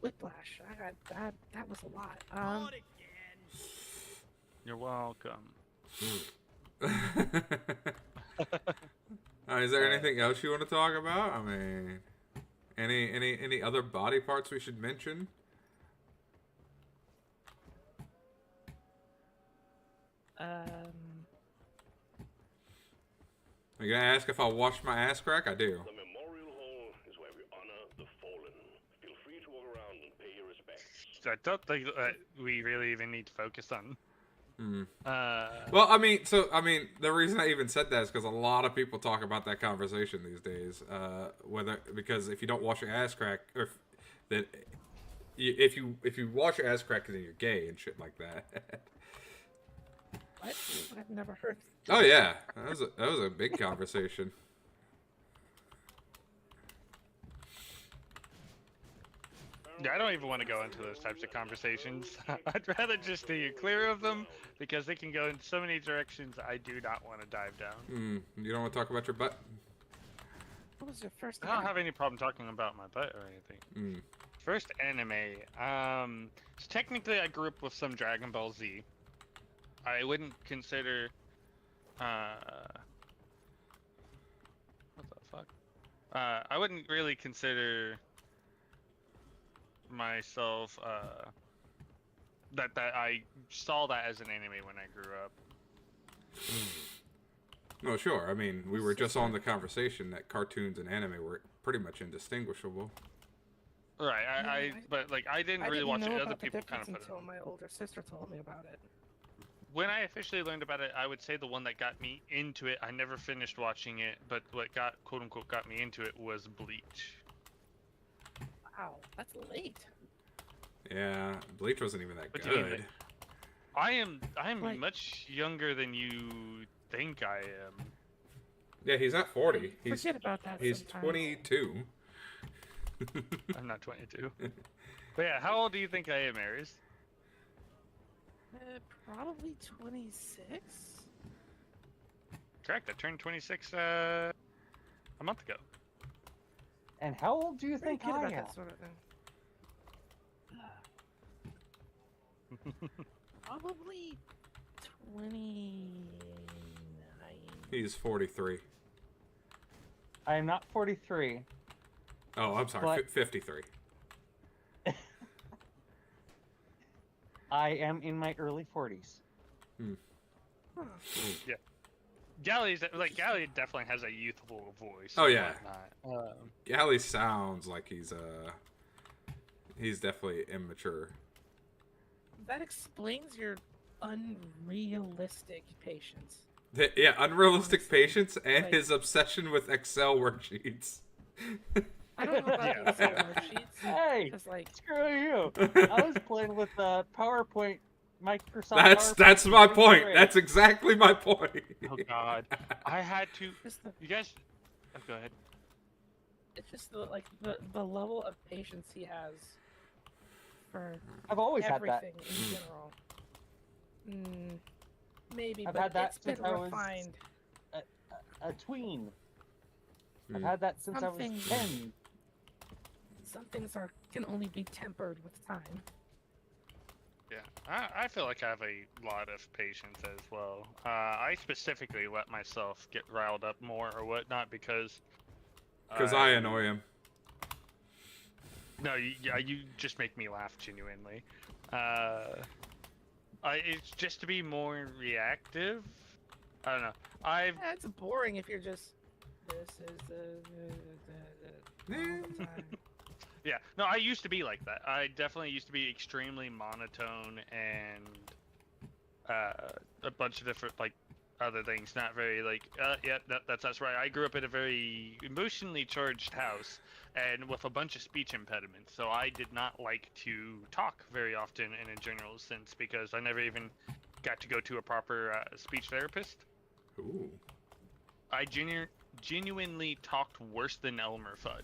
Whiplash. I got that. That was a lot. You're welcome. Is there anything else you want to talk about? I mean, any other body parts we should mention? Are you gonna ask if I wash my ass crack? I do. The Memorial Hall is where we honor the fallen. Feel free to walk around and pay your respects. I don't think we really even need to focus on. Well, I mean, the reason I even said that is because a lot of people talk about that conversation these days. Because if you don't wash your ass crack, or if you wash your ass crack, then you're gay and shit like that. What? I've never heard. Oh yeah, that was a big conversation. Yeah, I don't even want to go into those types of conversations. I'd rather just stay clear of them because they can go in so many directions I do not want to dive down. You don't want to talk about your butt? What was your first? I don't have any problem talking about my butt or anything. First anime. So technically I grew up with some Dragon Ball Z. I wouldn't consider what the fuck? I wouldn't really consider myself that I saw that as an anime when I grew up. No, sure. I mean, we were just on the conversation that cartoons and anime were pretty much indistinguishable. Right. But like I didn't really watch it. Other people kind of put it. Until my older sister told me about it. When I officially learned about it, I would say the one that got me into it. I never finished watching it, but what got quote unquote got me into it was Bleach. Wow, that's late. Yeah, Bleach wasn't even that What do you mean, good. I'm Like- much younger than you think I am. Yeah, he's not 40. He's Forget about that. He's sometimes. 22. I'm not 22. But yeah, how old do you think I am, Aries? Probably 26. Correct. I turned 26 a month ago. And how old do you think Pretty good I about am? that sort of thing. Probably 29. He's 43. I am not 43. Oh, I'm sorry, But- 53. I am in my early 40s. Yeah. Gally definitely has a youthful voice. Oh, and yeah. whatnot. Gally sounds like he's definitely immature. That explains your unrealistic patience. Yeah, unrealistic patience and like- his obsession with Excel worksheets. I don't know about Yeah. the Excel worksheets. Hey, 'cause, like, screw you! I was playing with PowerPoint, Microsoft. That's my PowerPoint point. 3. That's exactly my point. Oh God, I had to. You guys, go ahead. It's just the level of patience he has for I've always had that. everything in general. Maybe, I've but had that it's been since I was refined. a tween. I've had that since I was 10. Some things can only be tempered with time. Yeah, I feel like I have a lot of patience as well. I specifically let myself get riled up more or whatnot because. Because I annoy him. No, you just make me laugh genuinely. It's just to be more reactive. I don't know. It's boring if you're just. This is the time. Yeah, no, I used to be like that. I definitely used to be extremely monotone and a bunch of different like other things. Not very like yeah, that's right. I grew up in a very emotionally charged house and with a bunch of speech impediments. So I did not like to talk very often in a general sense because I never even got to go to a proper speech therapist. Ooh. I genuinely talked worse than Elmer Fudd.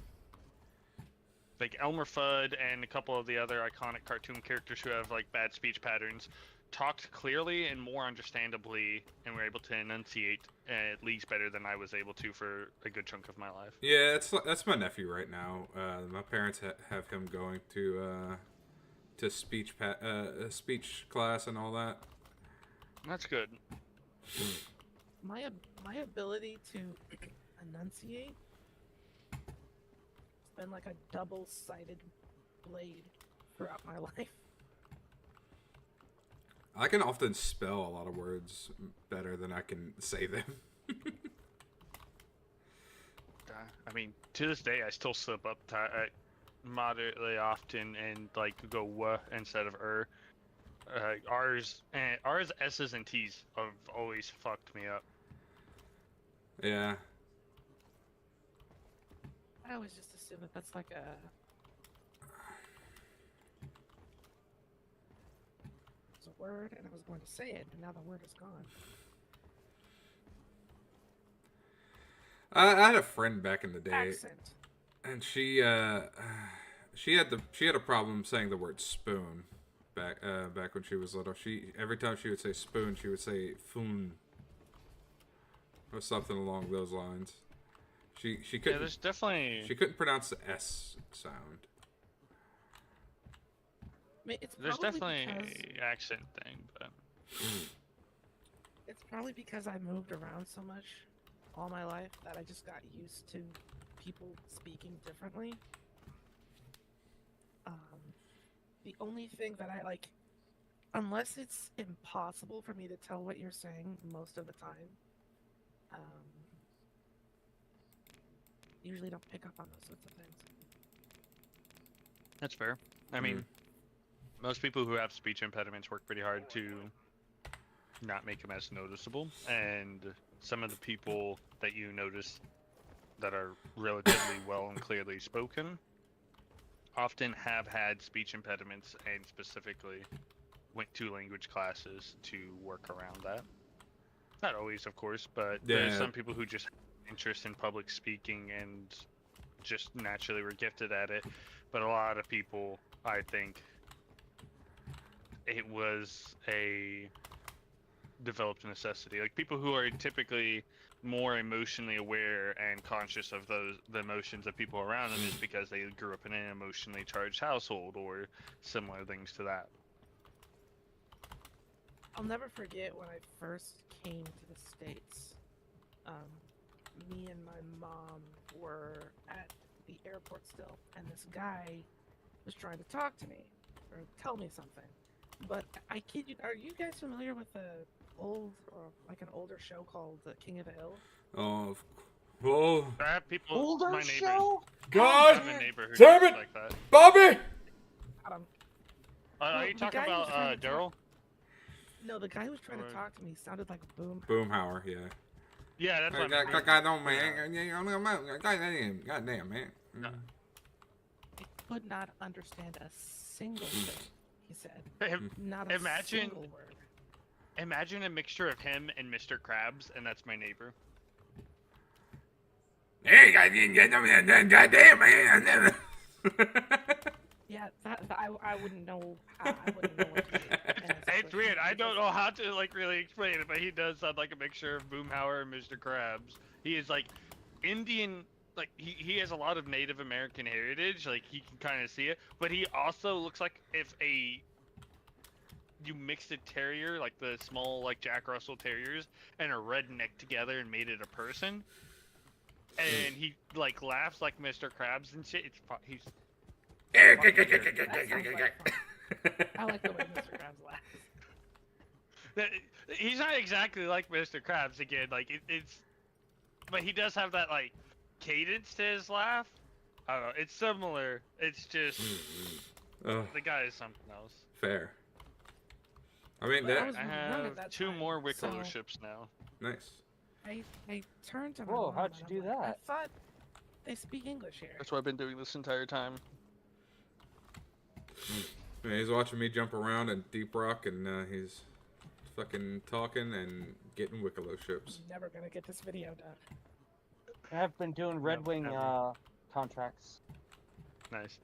Like Elmer Fudd and a couple of the other iconic cartoon characters who have like bad speech patterns talked clearly and more understandably and were able to enunciate at least better than I was able to for a good chunk of my life. Yeah, that's my nephew right now. My parents have him going to speech speech class and all that. That's good. My ability to enunciate has been like a double-sided blade throughout my life. I can often spell a lot of words better than I can say them. I mean, to this day, I still slip up moderately often and like go "w" instead of "er." R's, S's, and T's have always fucked me up. Yeah. I always just assume that that's like a... It's a word, and I was going to say it, but now the word is gone. I had a friend back in the day, Accent. and she had a problem saying the word spoon back when she was little. Every time she would say spoon, she would say foon or something along those lines. She couldn't. Yeah, there's definitely. She couldn't pronounce the S sound. I mean, it's There's definitely because... an accent thing, but it's probably because I moved around so much all my life that I just got used to people speaking differently. The only thing that I like, unless it's impossible for me to tell what you're saying most of the time, usually don't pick up on those sorts of things. that's fair. I mean, most people who have speech impediments work pretty hard to not make them as noticeable, and some of the people that you notice that are relatively well and clearly spoken often have had speech impediments and specifically went to language classes to work around that. Not always, of course, but there's some people who just have interest in public speaking and just naturally were gifted at it. But a lot of people, I think, it was a developed necessity. Like people who are typically more emotionally aware and conscious of the emotions of people around them is because they grew up in an emotionally charged household or similar things to that. I'll never forget when I first came to the States. Me and my mom were at the airport still, and this guy was trying to talk to me or tell me something. But I kid you, are you guys familiar with an older show called King of the Hill? Oh, well. I have people. Older my neighbors. show? God I have a neighbor who damn does it, like that. Bobby! Are you talking about Daryl? No, the guy who was trying to talk to me sounded like Boom. Boomhauer, yeah. Yeah, that's what I mean. Goddamn, man. Goddamn, man. I could not understand a single thing he said. Not a single word. Imagine a mixture of him and Mr. Krabs, and that's my neighbor. Hey, goddamn, man. Yeah, I wouldn't know. I wouldn't know what to do. It's weird. I don't know how to like really explain it, but he does sound like a mixture of Boomhauer and Mr. Krabs. He is like Indian. Like he has a lot of Native American heritage. Like he can kind of see it, but he also looks like if you mixed a terrier, like the small like Jack Russell Terriers, and a redneck together and made it a person. And he like laughs like Mr. Krabs and shit. He's. I like the way Mr. Krabs laughs. He's not exactly like Mr. Krabs again. Like it's, but he does have that like cadence to his laugh I don't know. It's similar. It's just Ugh, the guy is something else. fair. I mean, But I that. was I really young at have that 2 time, more Wicklow so ships now. Nice. I turned to my Whoa, mom how'd and you I'm do like, I that? thought they speak English here. That's what I've been doing this entire time. Yeah, he's watching me jump around in Deep Rock, and he's fucking talking and getting Wicklow ships. I'm never gonna get this video done. I've been doing Red Wing contracts. Nice.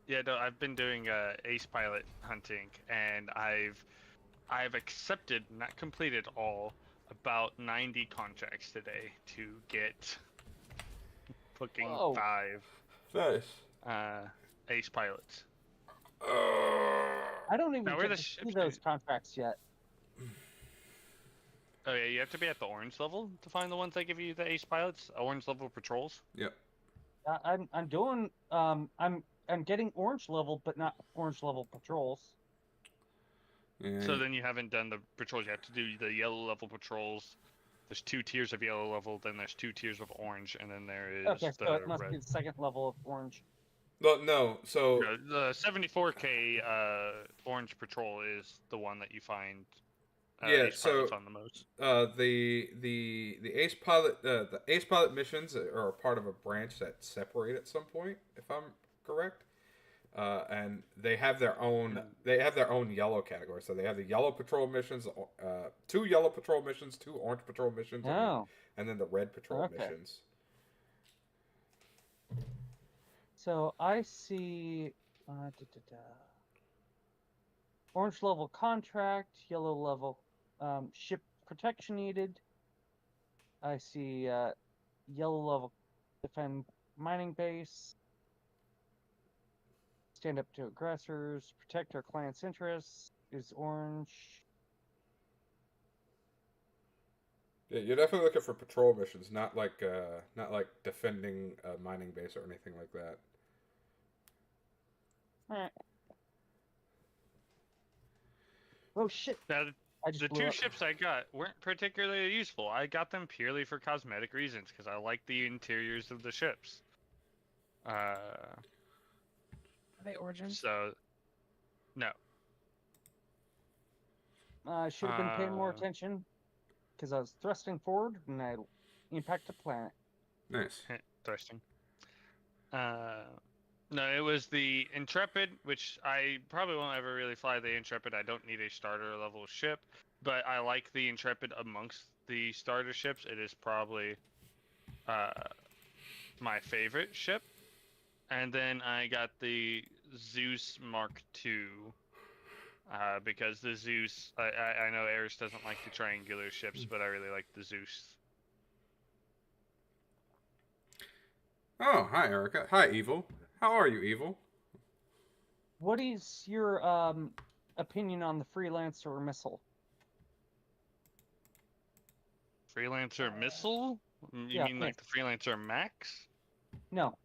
Yeah, no, I've been doing ace pilot hunting, and I've accepted, not completed all, about 90 contracts today to get fucking Whoa. 5 Nice. ace pilots. I don't even Now, where get the to see ships those contracts yet. Oh yeah, you have to be at the orange level to find the ones that give you the ace pilots. Orange level patrols. Yep. I'm doing I'm getting orange level, but not orange level patrols. Yeah. So then you haven't done the patrols. You have to do the yellow level patrols. There's 2 tiers of yellow level, then there's 2 tiers of orange, and then there is Okay, the so it must red. be the second level of orange. No, so No, the 74k orange patrol is the one that you find ace pilots on the most. The ace pilot missions are a part of a branch that separate at some point, if I'm correct. And they have their own yellow category. So they have the yellow patrol missions, 2 yellow patrol missions, 2 orange patrol missions, and then the red patrol missions. So I see orange level contract, yellow level ship protection needed. I see yellow level defend mining base, stand up to aggressors, protect our client's interests is orange. Yeah, you're definitely looking for patrol missions, not like defending a mining base or anything like that. Alright. Oh shit! Now, the 2 up. ships I got weren't particularly useful. I got them purely for cosmetic reasons because I like the interiors of the ships. Are they origins? So, no. I should have been paying more attention because I was thrusting forward and I impacted the planet. Nice. Thrusting. No, it was the Intrepid, which I probably won't ever really fly the Intrepid. I don't need a starter level ship, but I like the Intrepid amongst the starter ships. It is probably my favorite ship. And then I got the Zeus Mark II, because the Zeus, I know Eris doesn't like the triangular ships, but I really like the Zeus. Oh, hi, Erica. Hi, Evil. How are you, Evil? What is your opinion on the Freelancer missile? Freelancer missile? You mean like the Freelancer Max? No.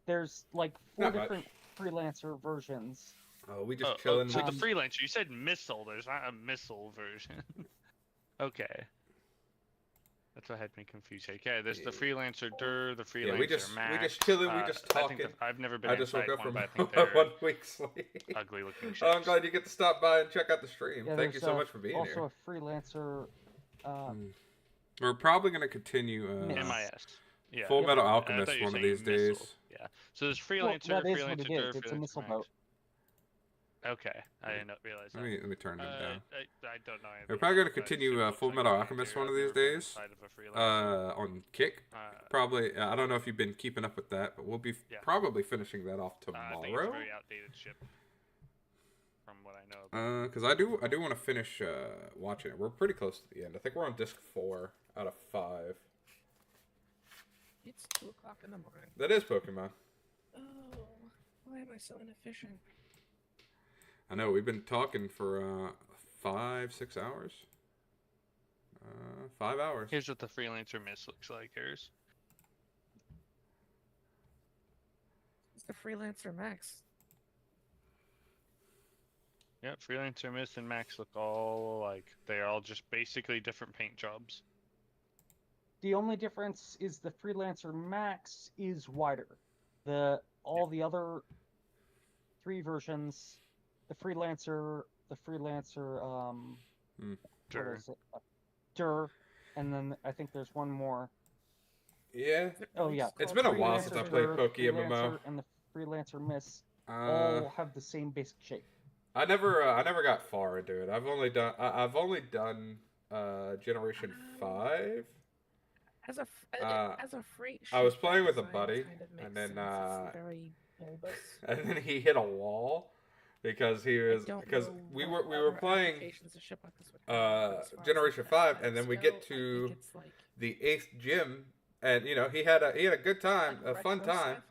There's like 4 Not much. different Freelancer versions. Oh, we just chilling. So the Freelancer, you said missile. There's not a missile version. Okay. That's what had me confused. Okay, there's the Freelancer the Freelancer we just Max. we just chilling. We just talking. I've never been I just woke inside up one, from but I think they're 1 week's sleep. ugly looking ships. Oh, I'm glad you get to stop by and check out the stream. Yeah, Thank you so much for being also here. Also a Freelancer. We're probably going to continue MIS. Yeah. Full Metal I Alchemist thought you were one of saying these missile. days. Yeah. So there's Freelancer, Well, that is Freelancer what it is. It's a Freelancer missile Max. boat. Okay, I didn't realize that. Let me turn them down. I don't know. We're probably going to continue Full Metal Alchemist one of these days. On Kick. Probably. I don't know if you've been keeping up with that, but we'll be probably finishing that off tomorrow. I think it's a very outdated ship, from what I know. Because I do want to finish watching it. We're pretty close to the end. I think we're on disc 4 out of 5. It's 2 o'clock in the morning. That is Pokemon. Oh, why am I so inefficient? I know, we've been talking for 5-6 hours. 5 hours. Here's what the Freelancer Miss looks like. Here's. It's the Freelancer Max. Yep, Freelancer Miss and Max look all alike. They're all just basically different paint jobs. The only difference is the Freelancer Max is wider. All the other 3 versions, the Freelancer, Dur. what is it? Dur, and then I think there's one more. Yeah. Oh yeah. It's been a while since I played Poke MMO. Freelancer and the Freelancer Miss all have the same basic shape. I never got far into it. I've only done Generation 5. As a free. I was ship, playing that with a design buddy, kind of and makes then sense. It's very bulbous. and then he hit a wall because we were playing Generation 5, and then we get to the 8th gym, and he had a good time, a fun time.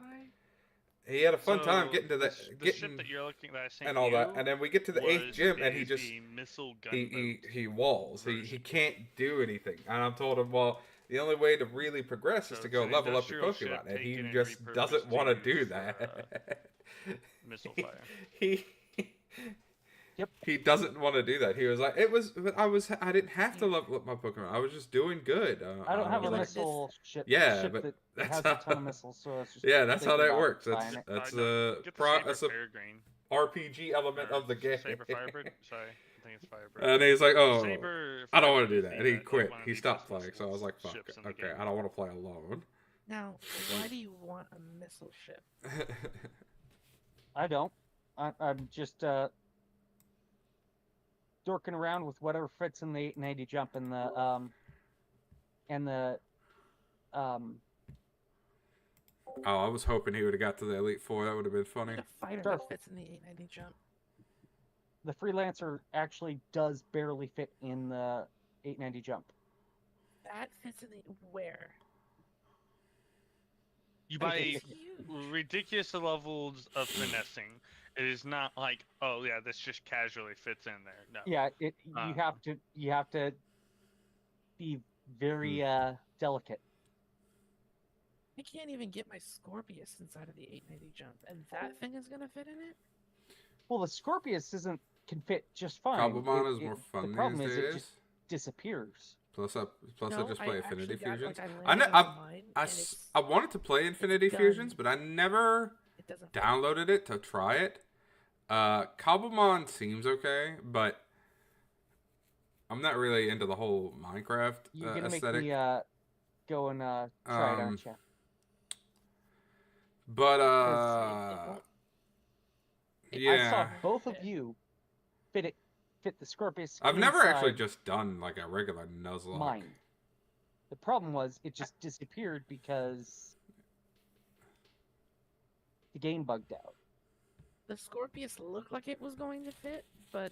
He had a fun time getting to the ship that you're looking at and all that, and then we get to the 8th gym, and he just he walls. He can't do anything, and I'm told him, well, the only way to really progress is to go level up your Pokemon, and he just doesn't want to do that. Missile fire. He doesn't want to do that. He was like, I didn't have to level up my Pokemon. I was just doing good. I don't have a missile ship. Yeah, ship but that that's has a ton of missiles, so it's just that's how that about works. buying it. That's Get the Fairgreen. RPG element of the game. Saber Firebird? Sorry, I think it's Firebird. And he's like, oh, Saber I don't want to do Firebird that. And he is quit. one of He the stopped best playing. So I was like, fuck. ships in the Okay, game. I don't want to play alone. Now, why do you want a missile ship? I don't. I'm just dorking around with whatever fits in the 890 jump and the Oh, I was hoping he would have got to the Elite Four. That would have been funny. A fighter that fits in the 890 jump. The Freelancer actually does barely fit in the 890 jump. That fits in the where? You buy ridiculous levels of finessing. It is not like, oh yeah, this just casually fits in there. No. Yeah, you have to be very delicate. I can't even get my Scorpius inside of the 890 jump, and that thing is gonna fit in it. Well, the Scorpius can fit just fine. Cobblemon is more fun The problem these is days. it just disappears. Plus, I just play Affinity Fusions. I I wanted to play Infinity Fusions, but I never downloaded it to try it. Cobblemon seems okay, but I'm not really into the whole Minecraft You're gonna aesthetic. make me go and try it, aren't you? But I saw both of you fit the Scorpius. I've never actually inside just done like a regular Nuzlocke. mine. The problem was it just disappeared because the game bugged out. The Scorpius looked like it was going to fit, but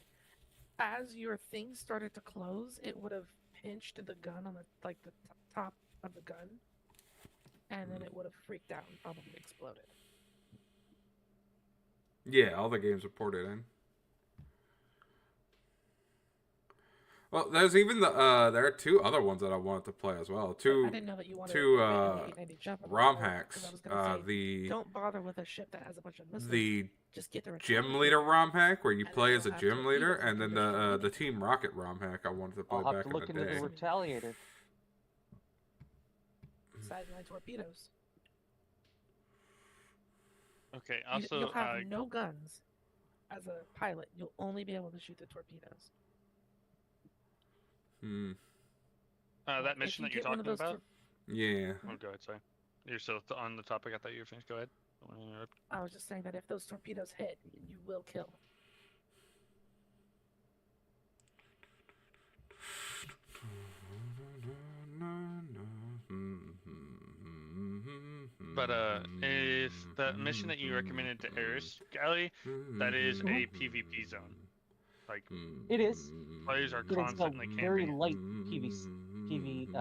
as your thing started to close, it would have pinched the gun on the top of the gun, and then it would have freaked out and probably exploded. Yeah, all the games are ported in. Well, there's even there are 2 other ones that I wanted to play as well. I didn't know that you wanted two to fit in the 890 jump. ROM hacks. Because I was gonna say, don't bother with a ship that has a bunch of missiles. The just get the gym leader ROM hack where you play as a gym leader, and then the Team Rocket ROM hack I wanted to play I'll have back to in look the into day. the Retaliator. Sideline torpedoes. Okay, also You'll have no guns as a pilot. You'll only be able to shoot the torpedoes. that mission that you're talking about? Yeah. Oh, go ahead, sorry. You're still on the topic. I thought you were finished. Go ahead. I was just saying that if those torpedoes hit, you will kill. But if the mission that you recommended to Eris Galley, that is a PvP zone. Like it is. Players are It is constantly a very camping. light PvP.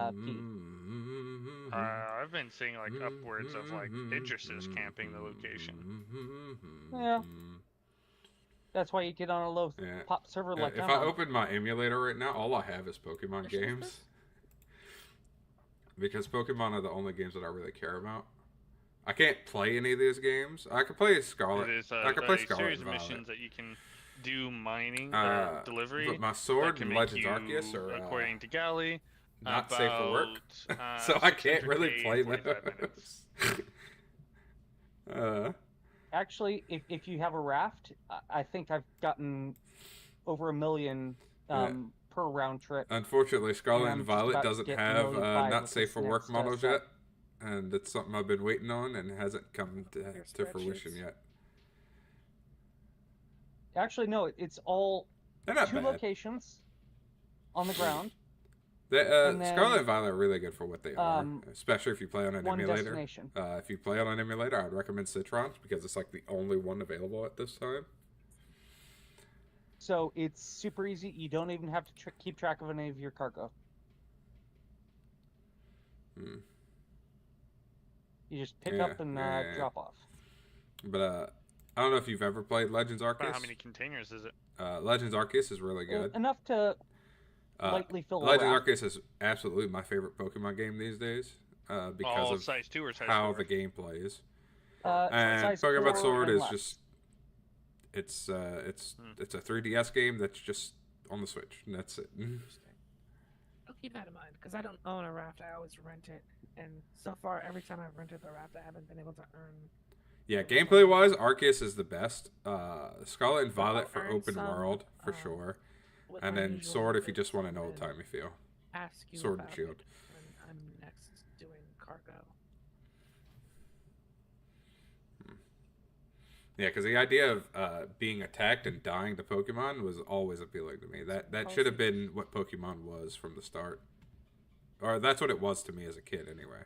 I've been seeing like upwards of like Idrises camping the location. Yeah. That's why you get on a low pop server like if I'm I on. open my emulator right now, all I have is Pokemon games. Because Pokemon are the only games that I really care about. I can't play any of these games. I could play Scarlet. It is I could play a Scarlet series and of Violet. missions that you can do mining, delivery. But my sword that can and make Legends you, Arceus are according to Galley, not safe for work, About, so I can't 600 really K, play 45 those. Actually, if you have a raft, I think I've gotten over 1 million Yeah. per round trip. Unfortunately, Scarlet and I'm just Violet about to doesn't get have 1,500,000 not with safe this for work next, models set. yet, and it's something I've been waiting on and hasn't come to fruition spreadsheets. yet. Actually, no, it's all They're not 2 bad. locations on the ground. Scarlet then, and Violet are really good for what they are, especially if you play on an 1 emulator. destination. If you play on an emulator, I'd recommend Citrons because it's like the only one available at this time. So it's super easy. You don't even have to keep track of any of your cargo. You just pick up and drop off. But I don't know if you've ever played Legends Arceus. How many containers is it? Legends Arceus is really good. Enough to lightly fill a Legends raft. Arceus is absolutely my favorite Pokemon game these days because All of size 2 or size how 4? the game plays. And And Pokemon 4 Sword and is less. just it's a 3DS game that's just on the Switch, and that's it. I'll keep that in mind because I don't own a raft. I always rent it, and so far, every time I've rented the raft, I haven't been able to earn. Yeah, gameplay wise, Arceus is the best. Scarlet and But I'll Violet for earn open some, world for sure, with and my then usual Sword if you methods, just want an and old timey feel. Ask you Sword and about Shield. it when I'm next doing cargo. Yeah, because the idea of being attacked and dying to Pokemon was always appealing to me. That should have been what Pokemon was from the start, or that's what it was to me as a kid, anyway.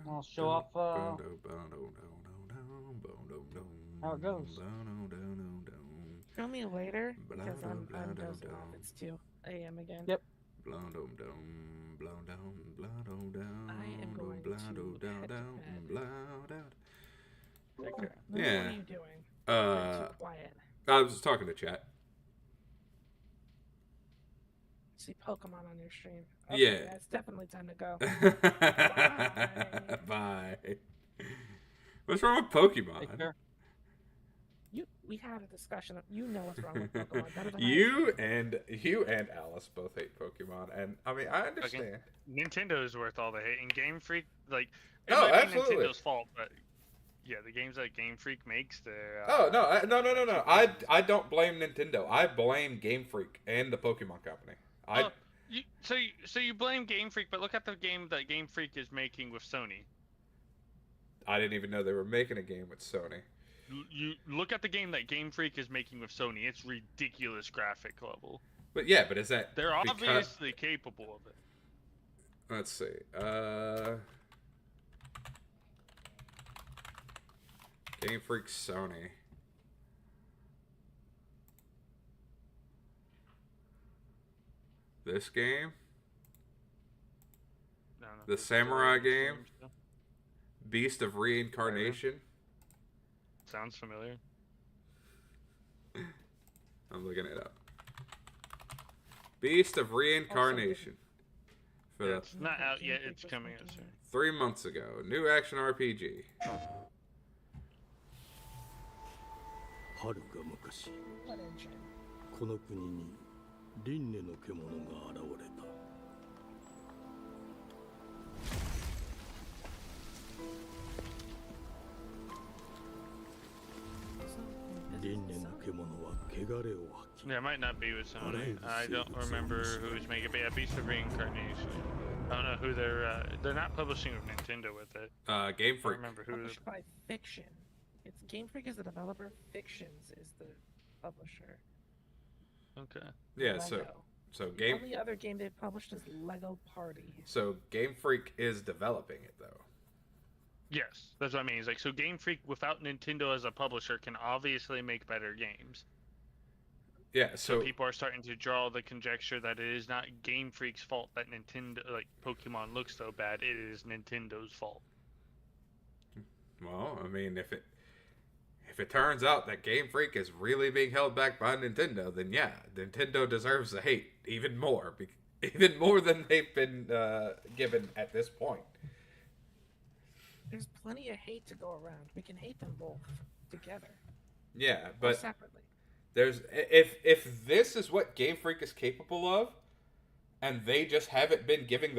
I'll show off how it goes. Show me later because I'm dozing off. It's 2 a.m. again. Yep. I am going to head to bed. Take care. Yeah. What are you doing? You're too quiet. I was just talking to chat. See Pokemon on your stream. Yeah. Okay, it's definitely time to go. Bye. What's wrong with Pokemon? We had a discussion. You know what's wrong with Pokemon better than You and Alice both hate Pokemon, and I mean I understand. Nintendo is worth all the hate, and Game Freak, like, it Oh, might absolutely. be Nintendo's fault, but yeah, the games that Game Freak makes, they're No. I don't blame Nintendo. I blame Game Freak and the Pokemon Company. So you blame Game Freak, but look at the game that Game Freak is making with Sony. I didn't even know they were making a game with Sony. You look at the game that Game Freak is making with Sony. It's ridiculous graphic level. But yeah, but is that They're because- obviously capable of it. Let's see. Game Freak Sony. This game? No, The Samurai game? Beast of Reincarnation? Sounds familiar. I'm looking it up. Beast of Reincarnation. For the It's not out yet. It's coming out soon. 3 months ago. New action RPG. 遥か昔この国に輪廻の獣が現れた輪廻の獣は汚れを吐き Yeah, it might not be with Sony. I don't remember who's making it, but yeah, Beast of Reincarnation. I don't know who they're not publishing with Nintendo with it. Game Freak. I don't remember who. Published by Fiction. It's Game Freak is the developer. Fictions is the publisher. Okay. Yeah, Lego. so The Game only other game they've published is Lego Party. So Game Freak is developing it though. Yes, that's what I mean. It's like, so Game Freak without Nintendo as a publisher can obviously make better games. Yeah, So so people are starting to draw the conjecture that it is not Game Freak's fault that Nintendo, like Pokemon, looks so bad. It is Nintendo's fault. well, I mean if it turns out that Game Freak is really being held back by Nintendo, then yeah, Nintendo deserves the hate even more than they've been given at this point. There's plenty of hate to go around. We can hate them both together. Yeah, or but separately. there's if this is what Game Freak is capable of, and they just haven't been given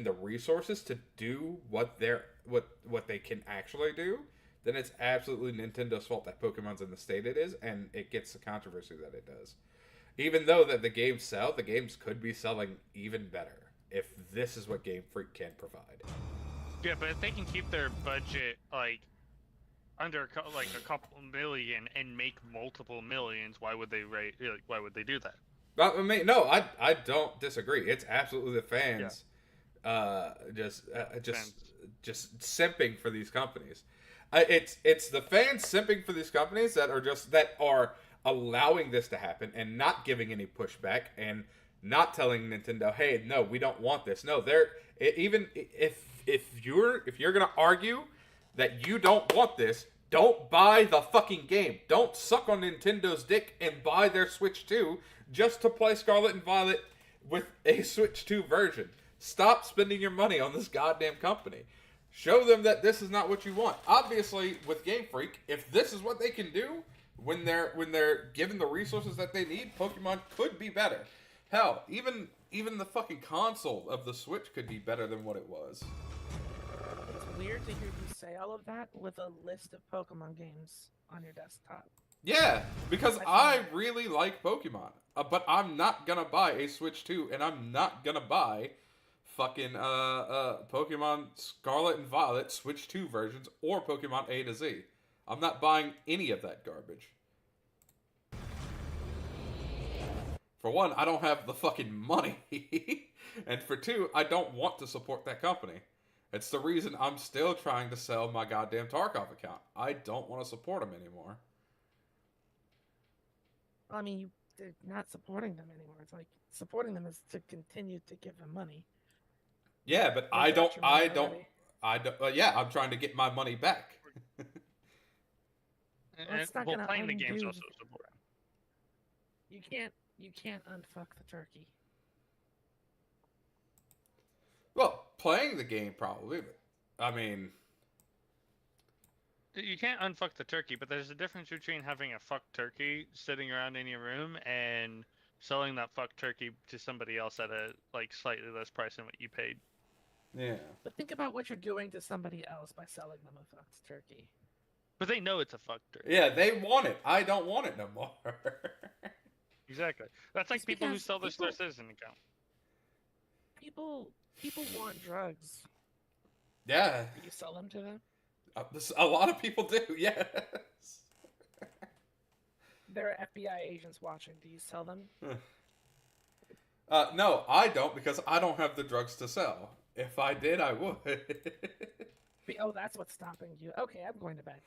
the resources to do what they can actually do, then it's absolutely Nintendo's fault that Pokemon's in the state it is, and it gets the controversy that it does. Even though that the games could be selling even better if this is what Game Freak can provide. Yeah, but if they can keep their budget like under like a couple million and make multiple millions, why would they do that? I mean, no, I don't disagree. It's absolutely the fans, just simping for these companies. It's the fans simping for these companies that are allowing this to happen and not giving any pushback and not telling Nintendo, hey, no, we don't want this. No, even if you're gonna argue that you don't want this, don't buy the fucking game. Don't suck on Nintendo's dick and buy their Switch 2 just to play Scarlet and Violet with a Switch 2 version. Stop spending your money on this goddamn company. Show them that this is not what you want. Obviously, with Game Freak, if this is what they can do when they're given the resources that they need, Pokemon could be better. Hell, even the fucking console of the Switch could be better than what it was. It's weird to hear you say all of that with a list of Pokemon games on your desktop. Yeah, because I really like Pokemon, but I'm not gonna buy a Switch 2, and I'm not gonna buy fucking Pokemon Scarlet and Violet Switch 2 versions or Pokemon A to Z. I'm not buying any of that garbage. For one, I don't have the fucking money. And for two, I don't want to support that company. It's the reason I'm still trying to sell my goddamn Tarkov account. I don't want to support them anymore. I mean, they're not supporting them anymore. It's like supporting them is to continue to give them money. Yeah, but I don't. Yeah, I'm trying to get my money back. That's not gonna playing the games undo- also support. You can't unfuck the turkey. Well, playing the game probably, but I mean, You can't unfuck the turkey, but there's a difference between having a fuck turkey sitting around in your room and selling that fuck turkey to somebody else at a like slightly less price than what you paid. Yeah. But think about what you're doing to somebody else by selling them a fucked turkey. But they know it's a fuck turkey. Yeah, they want it. I don't want it no more. Exactly. That's like It's people who because sell their people- Star Citizen account. People want drugs. Yeah. Do you sell them to them? A lot of people do, yes. There are FBI agents watching. Do you sell them? No, I don't because I don't have the drugs to sell. If I did, I would. Oh, that's what's stopping you. Okay, I'm going to bed.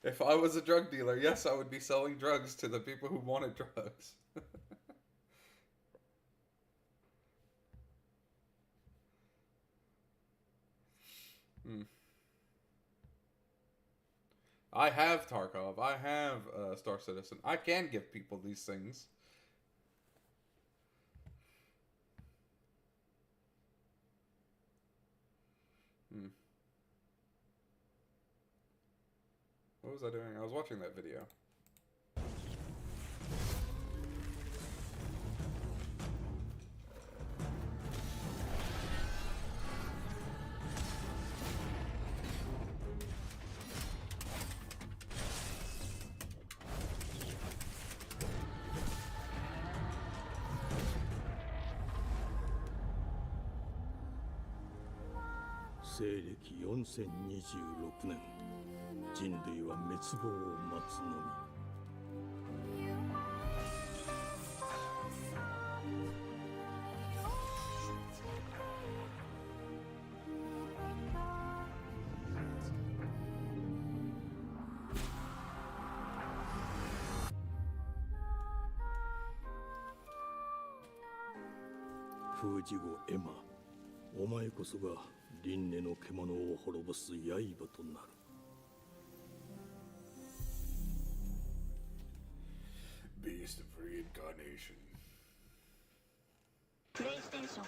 If I was a drug dealer, yes, I would be selling drugs to the people who wanted drugs. I have Tarkov. I have Star Citizen. I can give people these things. What was I doing? I was watching that video.西暦4026年人類は滅亡を待つのみ封じ子エマお前こそが輪廻の獣を滅ぼす刃となる。Beast of Reincarnation. プレイステーション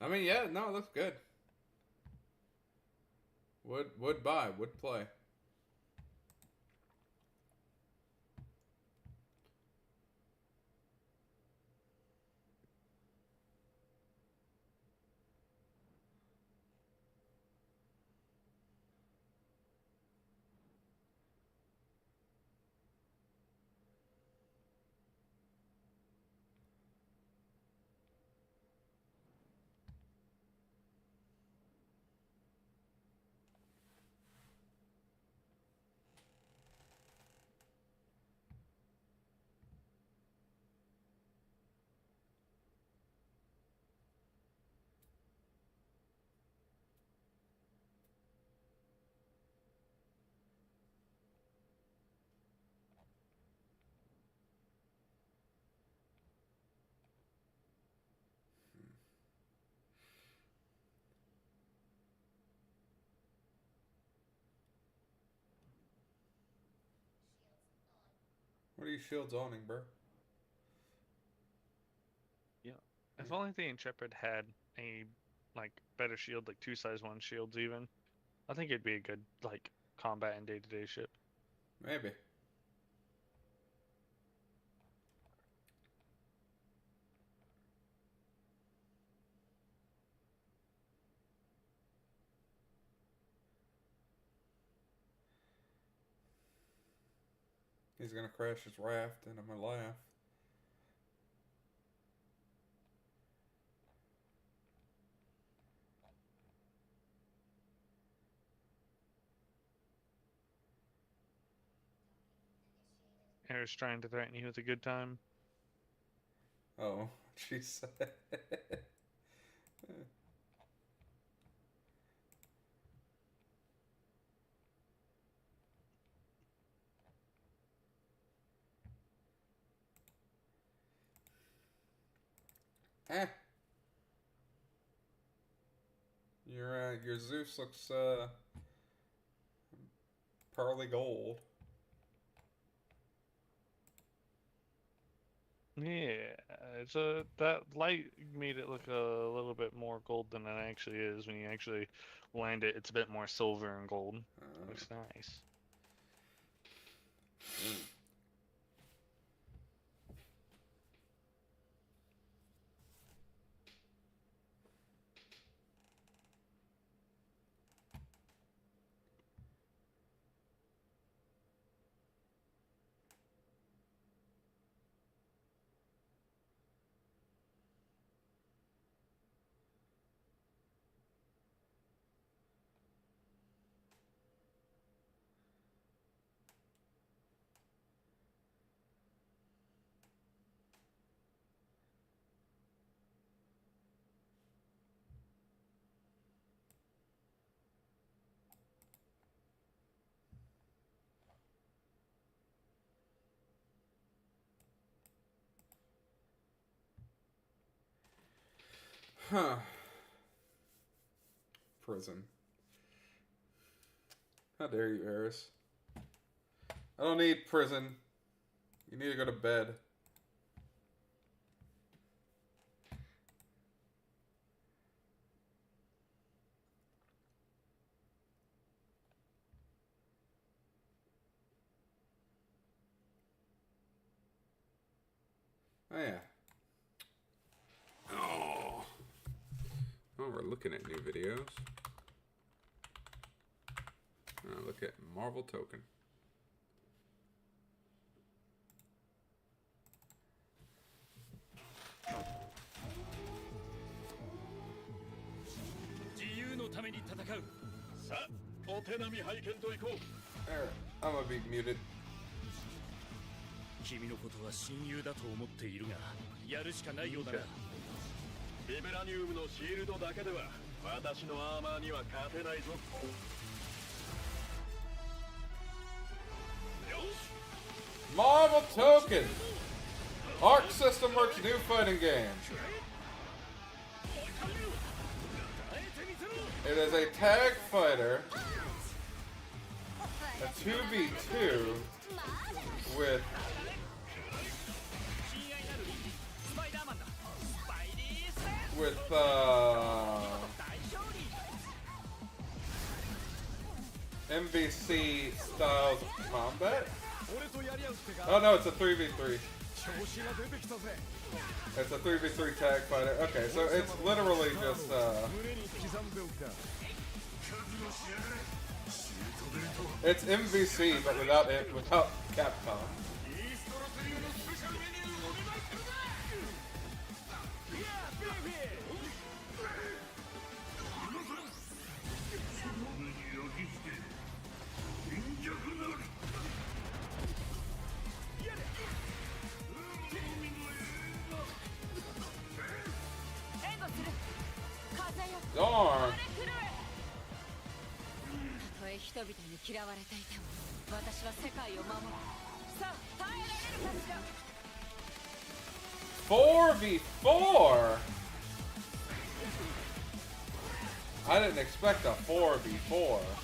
I mean, yeah, no, it looks good. Would buy, would play. What are you shields owning, bro? Yeah. If only the Intrepid had a like better shield, like 2 size 1 shields even. I think it'd be a good like combat and day-to-day ship. Maybe. He's gonna crash his raft and I'm gonna laugh. Air's trying to threaten you with a good time. Oh, jeez. Eh. Your Zeus looks pearly gold. Yeah, that light made it look a little bit more gold than it actually is. When you actually land it, it's a bit more silver and gold. Looks nice. Huh. Prison. How dare you, Eris? I don't need prison. You need to go to bed. Oh, yeah. Oh. Oh, we're looking at new videos. Look at Marvel Token. There, I'm gonna be muted. 君のことは親友だと思っているが、やるしかないようだな。ビブラニウムのシールドだけでは私のアーマーには勝てないぞ。Marvel Token! Arc System Works new fighting game. It is a tag fighter, a 2v2 with MVC styles of combat? Oh no, it's a 3v3. It's a 3v3 tag fighter. Okay, so it's literally just it's MVC but without Capcom. Darn. たとえ人々に嫌われていても私は世界を守る。さあ耐えられるかしら。 4v4? I didn't expect a 4v4.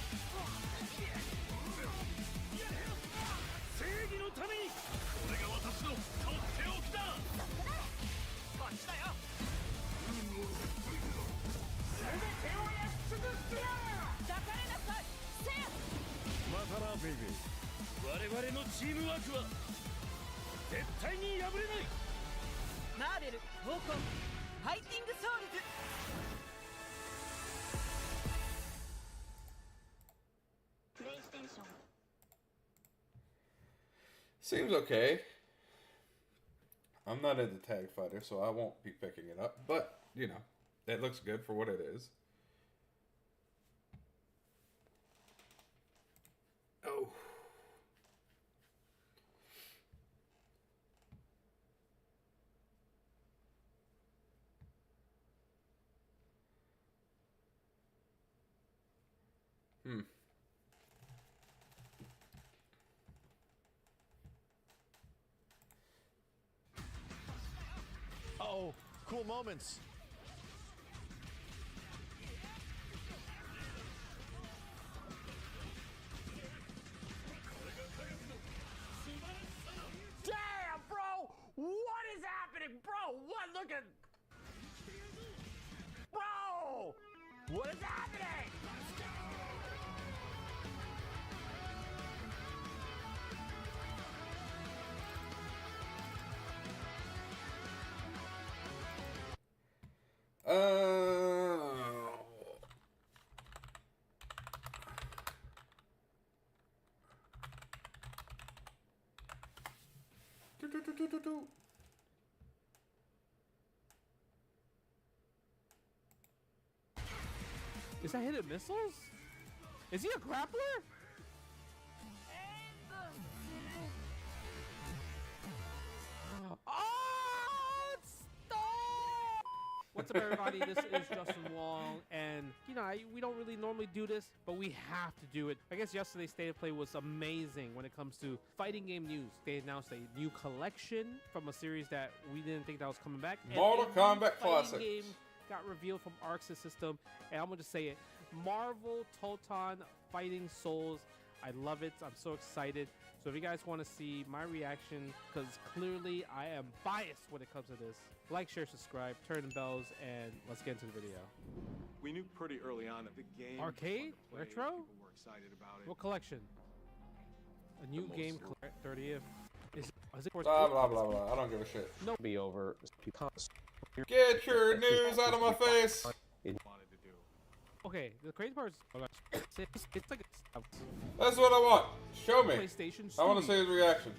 Seems okay. I'm not into tag fighter, so I won't be picking it up. But, you know, it looks good for what it is. Oh. Oh, cool moments. Damn, bro! What is happening, bro? What? Look at. Bro! What is happening? Is that hidden missiles? Is he a grappler? Oh, stop! What's up, everybody? This is Justin Wong, and you know, we don't really normally do this, but we have to do it. I guess yesterday's State of Play was amazing when it comes to fighting game news. They announced a new collection from a series that we didn't think that was coming back. Mortal Kombat Classics game got revealed from Arc System, and I'm gonna just say it: Marvel Totan Fighting Souls. I love it. I'm so excited. So if you guys want to see my reaction, because clearly I am biased when it comes to this, like, share, subscribe, turn the bells, and let's get into the video. We knew pretty early on that the game Arcade? was fun to play, Retro? People were excited about it. What collection? A new game, 30th. Is it Blah, blah, blah, blah. I don't give a shit. No. Be over. Get your news out of my face! Okay, the crazy part is it's like That's what I want. Show me. PlayStation I want to see his reaction.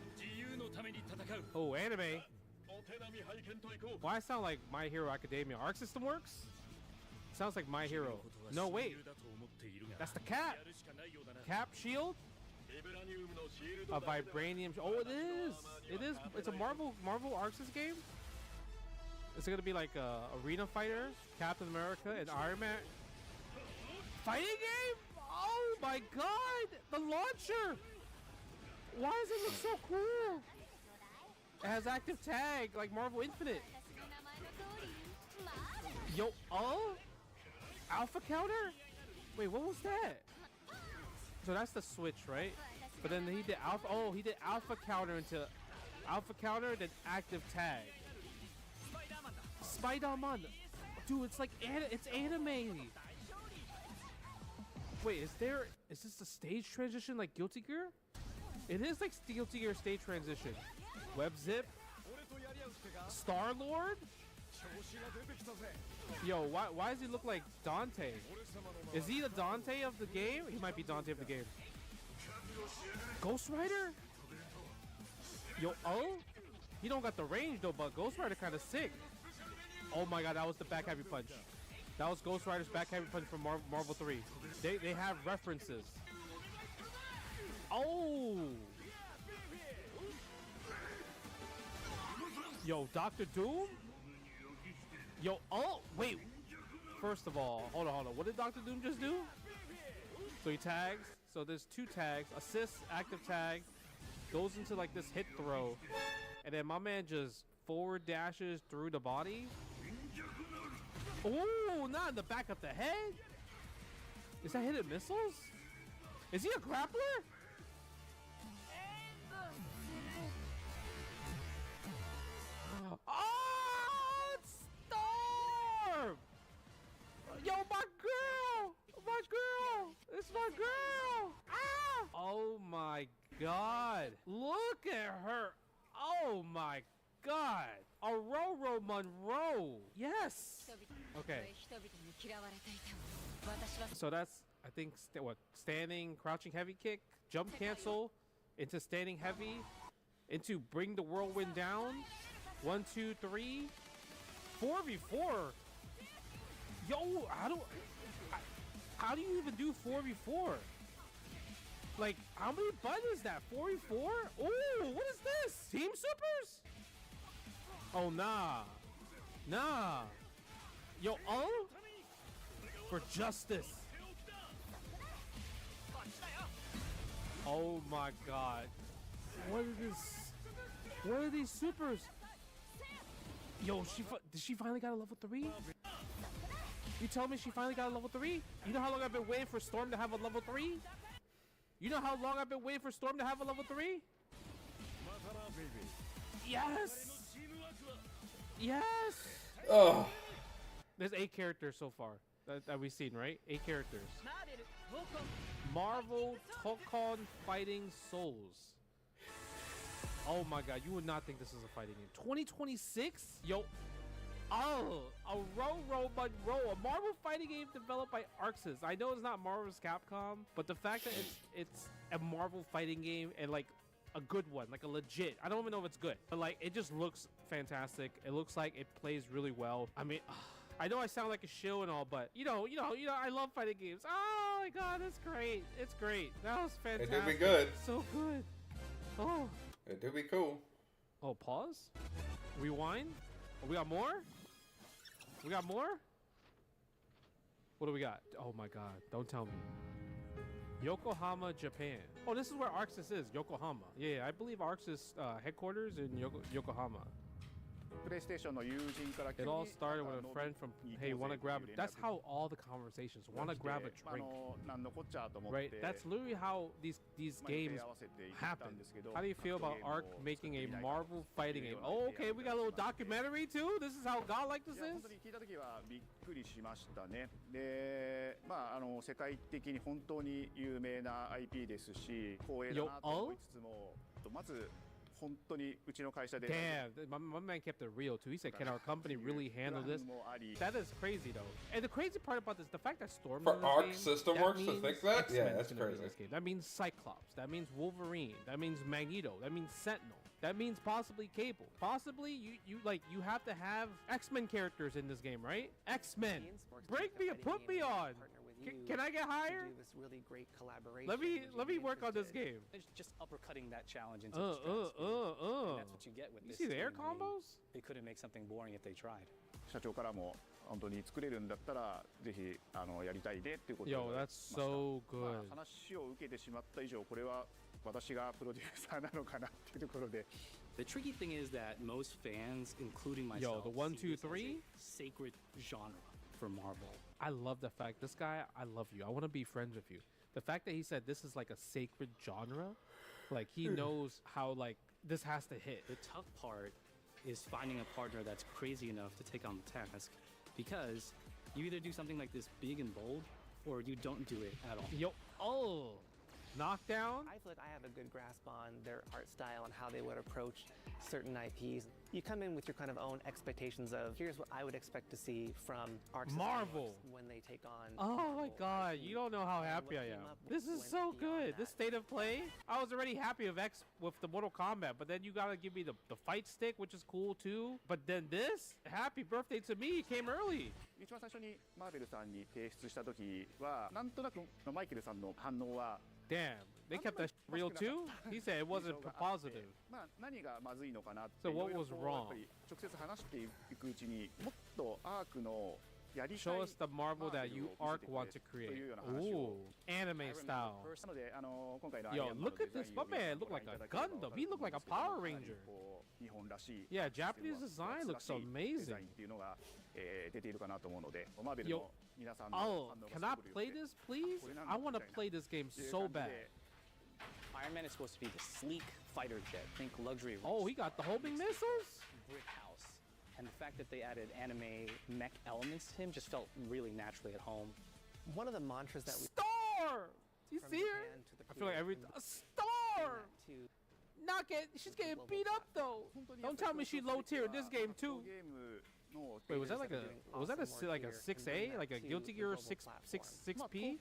Oh, anime. Why I sound like My Hero Academia? Arc System works? Sounds like My Hero. No, wait. That's the cap. Cap shield? A vibranium. Oh, it is. It is. It's a Marvel Arc System game. Is it gonna be like Arena Fighter, Captain America, and Iron Man? Fighting game? Oh my god! The launcher! Why does it look so cool? It has active tag like Marvel Infinite. Yo, oh? Alpha counter? Wait, what was that? So that's the switch, right? But then he did alpha. Oh, he did alpha counter into alpha counter, then active tag. Spider-Man, dude, it's like it's anime. Wait, is there Is this a stage transition like Guilty Gear? It is like Guilty Gear stage transition. Web Zip. Star Lord. Yo, why does he look like Dante? Is he the Dante of the game? He might be Dante of the game. Ghost Rider? Yo, oh? He don't got the range though, but Ghost Rider kind of sick. Oh my god, that was the back heavy punch. That was Ghost Rider's back heavy punch from Marvel 3. They have references. Oh! Yo, Dr. Doom? Yo, oh, wait. First of all, hold on. What did Dr. Doom just do? So he tags. So there's 2 tags. Assist, active tag. Goes into like this hit throw. And then my man just forward dashes through the body. Oh, not in the back of the head. Is that hidden missiles? Is he a grappler? Oh, Storm! Yo, my girl! My girl! It's my girl! Ah! Oh my god! Look at her! Oh my god! Aurora Monroe! Yes! Okay. So that's, I think, what? Standing, crouching heavy kick, jump cancel, into standing heavy, into bring the whirlwind down. 1, 2, 3, 4v4. Yo, how do you even do 4v4? Like, how many buttons is that? 4v4? Oh, what is this? Team Supers? Oh, nah. Yo, oh, for justice. Oh my god. What is this? What are these supers? Yo, did she finally got a level 3? You tell me she finally got a level 3? You know how long I've been waiting for Storm to have a level 3? You know how long I've been waiting for Storm to have a level 3? Yes! Yes! Oh. There's 8 characters so far that we've seen, right? 8 characters. Marvel Tokon Fighting Souls. Oh my god, you would not think this is a fighting game. 2026? Yo. Oh, Aurora Monroe, a Marvel fighting game developed by Arxis. I know it's not Marvel's Capcom, but the fact that it's a Marvel fighting game and like a good one, like a legit. I don't even know if it's good, but like it just looks fantastic. It looks like it plays really well. I mean, I know I sound like a shill and all, but you know, I love fighting games. Oh my god, it's great. It's great. That was fantastic. It did be good. So good. Oh. It do be cool. Oh, pause? Rewind? Oh, we got more? We got more? What do we got? Oh my god, don't tell me. Yokohama, Japan. Oh, this is where Arxis is, Yokohama. Yeah, I believe Arxis headquarters in Yokohama. It all started with a friend from, hey, wanna grab it. That's how all the conversations, wanna grab a drink. Right, that's literally how these games happen. How do you feel about Ark making a Marvel fighting game? Oh, okay, we got a little documentary too? This is how godlike this is? くりしましたね。で、まあ世界的に本当に有名な IP ですし、光栄だなと思いつつも、まず本当にうちの会社で。Damn, my man kept it real too. He said, "Can our company really handle this?" That is crazy though. And the crazy part about this, the fact that Storm for Arc System Works to think that, yeah, that's crazy. That means Cyclops. That means Wolverine. That means Magneto. That means Sentinel. That means possibly Cable. Possibly you have to have X-Men characters in this game, right? X-Men. Break me, put me on. Can I get higher? Do this really great collaboration. Let me work on this game. Just uppercutting that challenge into the stratosphere. And that's what you get with you this. See the air team. combos? They couldn't make something boring if they tried. 社長からも本当に作れるんだったらぜひやりたいねっていうことで。Yo, that's so good. 話を受けてしまった以上これは私がプロデューサーなのかなっていうところで。The tricky thing is that most fans, including myself, the 1, 2, 3 sacred genre for Marvel. I love the fact this guy. I love you. I want to be friends with you. The fact that he said this is like a sacred genre, like he knows how like this has to hit. The tough part is finding a partner that's crazy enough to take on the task, because you either do something like this big and bold, or you don't do it at all. Yo, Oh, knockdown. I feel like I have a good grasp on their art style and how they would approach certain IPs. You come in with your kind of own expectations of here's what I would expect to see from Marvel when they take on. Oh my god, you don't know how happy I am. This is so good. This state of play. I was already happy with the Mortal Kombat, but then you gotta give me the fight stick, which is cool too. But then this, happy birthday to me, it came early. 一番最初にマーベルさんに提出した時はなんとなくマイケルさんの反応は Damn, they kept that real too? He said it wasn't positive. まあ何がまずいのかなって So what was やっ wrong? ぱり直接話していくうちにもっとアークのやりたい Show us the Marvel that you Arc want to create. Ooh, anime style. なので今回の Yo, look at this. My man look like a Gundam. He look like a Power Ranger. 日本らしい Yeah, Japanese design looks デ amazing. ザインっていうのが出ているかなと思うのでマーベルの Yo, 皆さんの oh, 反応が can す I ごく良く play て this, please? I want to play this game so bad. Iron Man is supposed to be the sleek fighter jet. Think luxury. Oh, he got the homing missiles? Brick house. And the fact that they added anime mech elements to him just felt really naturally at home. One of the mantras that we Star! You see her? I feel like every a star. Not get. She's getting beat up though. Don't tell me she low tier in this game too. Wait, was that like a 6A, like a Guilty Gear 6P?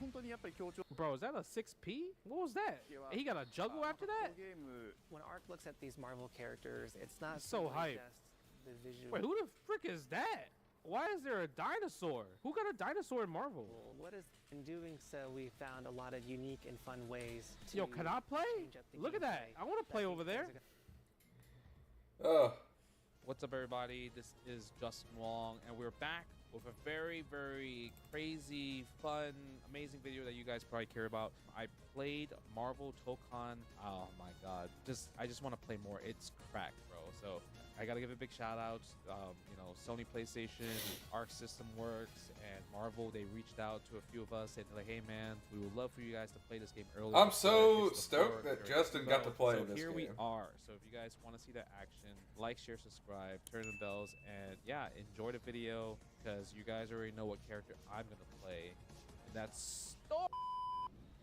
Bro, is that a 6P? What was that? He got a juggle after that? when Arc looks at these Marvel characters, it's not So simply hype. just the visual. Wait, who the frick is that? Why is there a dinosaur? Who got a dinosaur in Marvel? What is in doing so? We found a lot of unique and fun ways to. Yo, can I play? change up the Look at that. gameplay. I want to play over there. What's up, everybody? This is Justin Wong, and we're back with a very, very crazy, fun, amazing video that you guys probably care about. I played Marvel Tokon. Oh my god. I just want to play more. It's cracked, bro. So I gotta give a big shout out. You know, Sony PlayStation, Arc System Works, and Marvel. They reached out to a few of us and like, hey man, we would love for you guys to play this game early. I'm so stoked that Justin got to play so this here game. we are. So if you guys want to see that action, like, share, subscribe, turn the bells, and yeah, enjoy the video because you guys already know what character I'm gonna play, and that's Storm.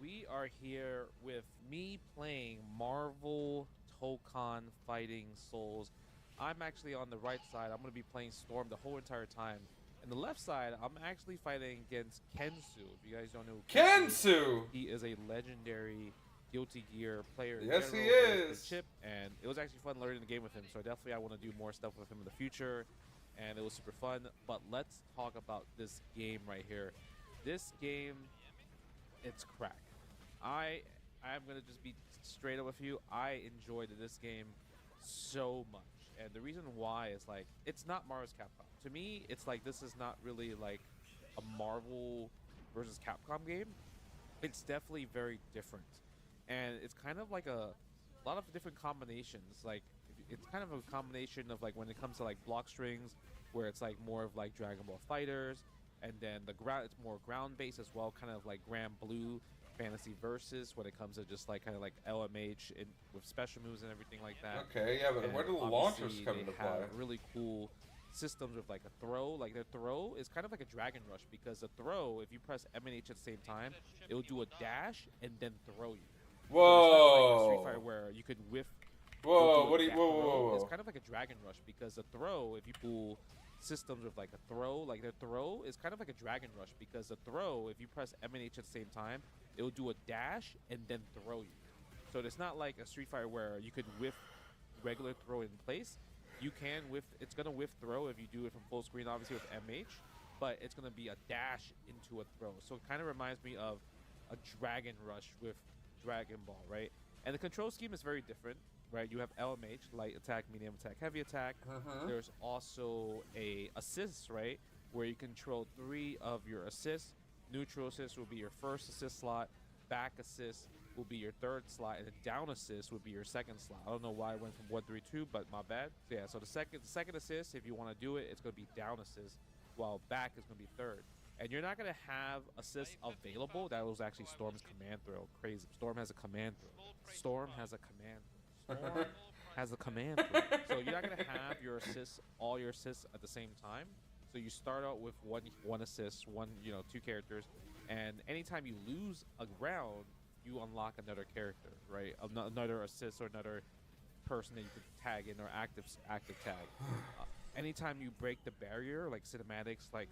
We are here with me playing Marvel Tokon Fighting Souls. I'm actually on the right side. I'm going to be playing Storm the whole entire time. And the left side, I'm actually fighting against Kensu. If you guys don't know who Kensu! He is a legendary Guilty Gear player. in Yes, he general, with is. the Chip, and it was actually fun learning the game with him. So definitely I want to do more stuff with him in the future. And it was super fun. But let's talk about this game right here. This game, it's crack. I'm going to just be straight up with you. I enjoyed this game so much. And the reason why is like it's not Marvel's Capcom. To me, it's like this is not really like a Marvel versus Capcom game. It's definitely very different, and it's kind of like a lot of different combinations. Like it's kind of a combination of like when it comes to like block strings, where it's like more of like Dragon Ball Fighters, and then the ground it's more ground based as well, kind of like Grand Blue Fantasy Versus when it comes to just like kind of like LMH and with special moves and everything like that. Okay, yeah, but And where do the obviously launchers come they into have play? really cool systems with like a throw. Like their throw is kind of like a Dragon Rush because the throw, if you press M and H at the same time, it will do a dash and then throw you. So it's not like Street Fighter where you could whiff. Whoa, do what do you? that Whoa, throw. whoa, whoa! It's kind of like a Dragon Rush because the throw, if you pull systems with like a throw, like their throw is kind of like a Dragon Rush because the throw, if you press M and H at the same time, it will do a dash and then throw you. So it's not like a Street Fighter where you could whiff regular throw in place. You can whiff, it's gonna whiff throw if you do it from full screen, obviously with MH, but it's gonna be a dash into a throw. So it kind of reminds me of a Dragon Rush with Dragon Ball, right? And the control scheme is very different, right? You have LMH, light attack, medium attack, heavy attack. There's also a assist, right? Where you control 3 of your assists. Neutral assist will be your first assist slot. Back assist will be your 3rd slot, and then down assist would be your 2nd slot. I don't know why I went from 1-3-2, but my bad. So yeah, so the second assist, if you want to do it, it's going to be down assist, while back is going to be 3rd. And you're not going to have assists available. That was actually Storm's command throw. Crazy. Storm has a command throw. Storm has a command throw. Storm has a command throw. So you're not going to have your assists, all your assists at the same time. So you start out with one assist, 2 characters. And anytime you lose a round, you unlock another character, right? Another assist or another person that you could tag in or active tag. Anytime you break the barrier, like cinematics, like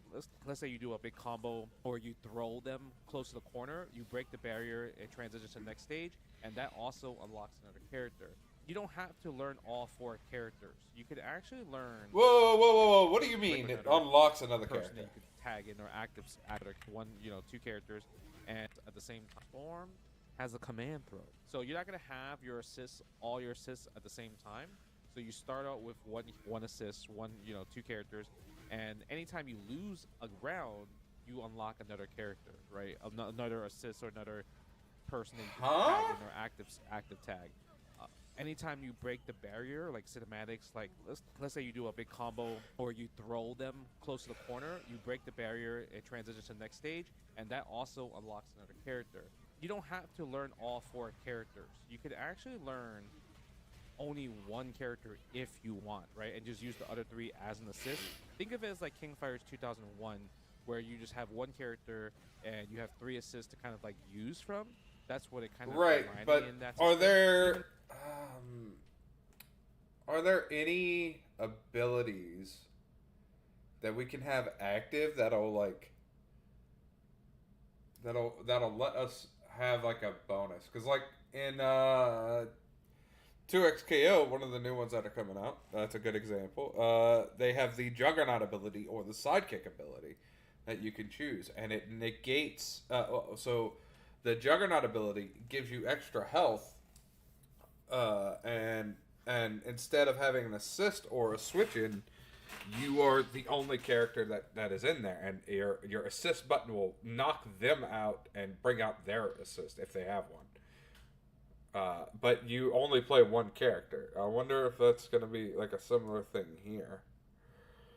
let's say you do a big combo or you throw them close to the corner, you break the barrier, it transitions to the next stage, and that also unlocks another character. You don't have to learn all 4 characters. You could actually learn. Whoa! What do you mean it unlocks another person character? that you could tag in or active one, 2 characters, and at the same time, form has a command throw. So you're not gonna have all your assists at the same time. So you start out with one assist, 2 characters, and anytime you lose a round, you unlock another character, right? Another assist or another person that you can tag in or active tag. Anytime you break the barrier, like cinematics, like let's say you do a big combo or you throw them close to the corner, you break the barrier, it transitions to the next stage, and that also unlocks another character. You don't have to learn all 4 characters. You could actually learn only 1 character if you want, right? And just use the other 3 as an assist. Think of it as like King Fighters 2001, where you just have 1 character and you have 3 assists to kind of like use from. That's what it kind of Right, but in that are system. there any abilities that we can have active that'll let us have like a bonus? Because like in 2XKO, one of the new ones that are coming out, that's a good example. They have the Juggernaut ability or the Sidekick ability that you can choose, and it negates. So the Juggernaut ability gives you extra health, and instead of having an assist or a switch in, you are the only character that is in there, and your assist button will knock them out and bring out their assist if they have one. But you only play 1 character. I wonder if that's going to be like a similar thing here.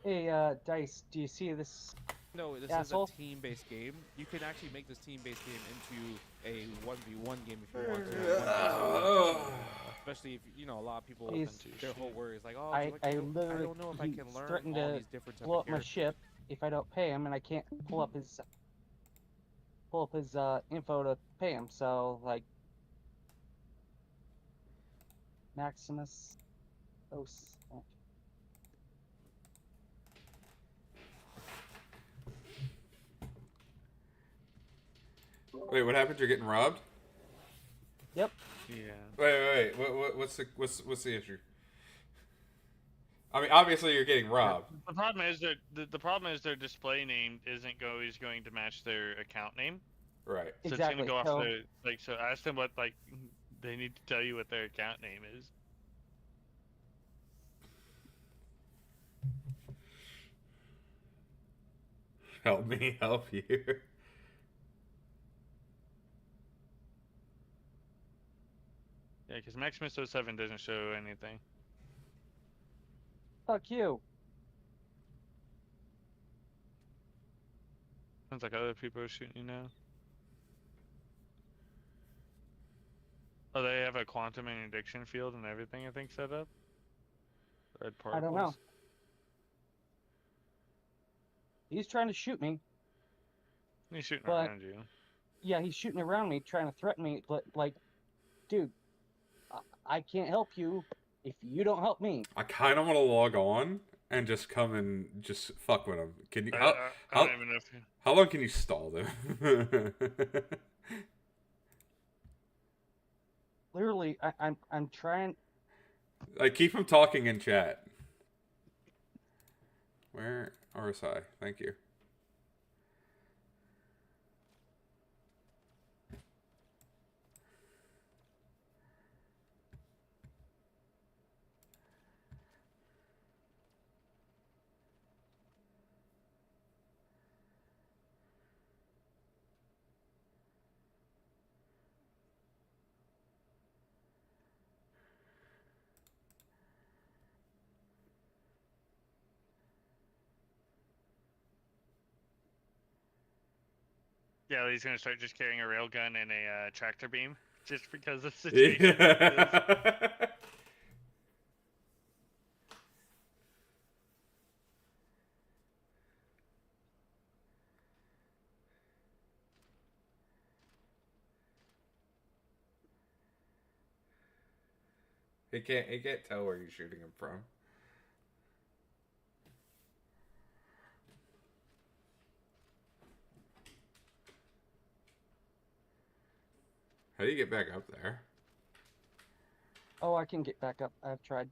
Hey, Dice, do you see this? No, this asshole? is a team-based game. You can actually make this team-based game into a 1v1 game if you want to. Especially if, a lot of people, their whole worry is like, oh, I don't know if I can learn threatened all to these different types blow of up my characters. ship if I don't pay him, and I can't pull up his info to pay him. So like, Maximus, Wait, what happened? You're getting robbed? Yep. Yeah. Wait. What's the issue? I mean, obviously you're getting robbed. The problem is their display name isn't always going to match their account name. Right. So Exactly. it's gonna go off their so ask them what they need to tell you what their account name is. Help me help you. Yeah, because Maximus 07 doesn't show anything. Fuck you. Sounds like other people are shooting you now. Oh, they have a quantum interdiction field and everything, I think, set up? Red particles? I don't know. He's trying to shoot me. He's shooting but, around you. Yeah, he's shooting around me, trying to threaten me. But, like, dude, I can't help you if you don't help me. I kind of want to log on and just come and just fuck with them. Can you? I don't even know if you... How long can you stall them? Literally, I'm trying. Like, keep them talking in chat. Where RSI? Thank you. Yeah, he's gonna start just carrying a railgun and a tractor beam just because of the situation. Yeah. He can't tell where you're shooting him from. How do you get back up there? Oh, I can get back up. I've tried.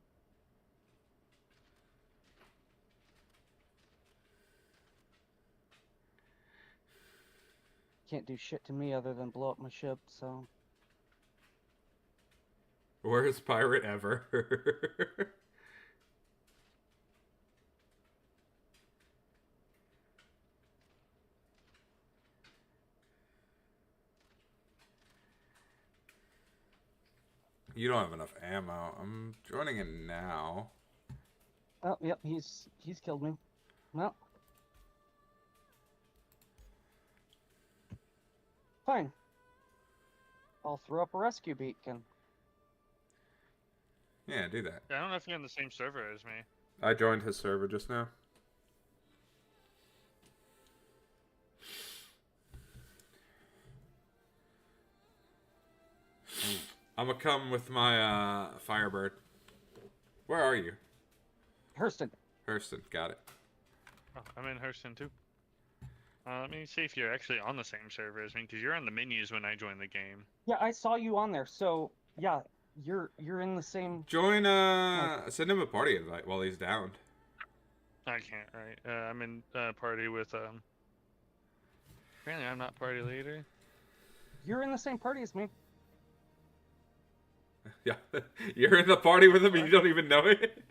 Can't do shit to me other than blow up my ship, so... Worst pirate ever. You don't have enough ammo. I'm joining in now. Oh, yep, he's killed me. Well. Fine. I'll throw up a rescue beacon. Yeah, do that. Yeah, I don't know if you're on the same server as me. I joined his server just now. I'm gonna come with my Firebird. Where are you? Hurston. Hurston, got it. Oh, I'm in Hurston too. Let me see if you're actually on the same server as me, because you're on the menus when I joined the game. Yeah, I saw you on there, so yeah, you're in the same... Join, send him a party invite while he's down. I can't, right? I'm in party with, apparently I'm not party leader. You're in the same party as me. Yeah, you're in the party with him and you don't even know it?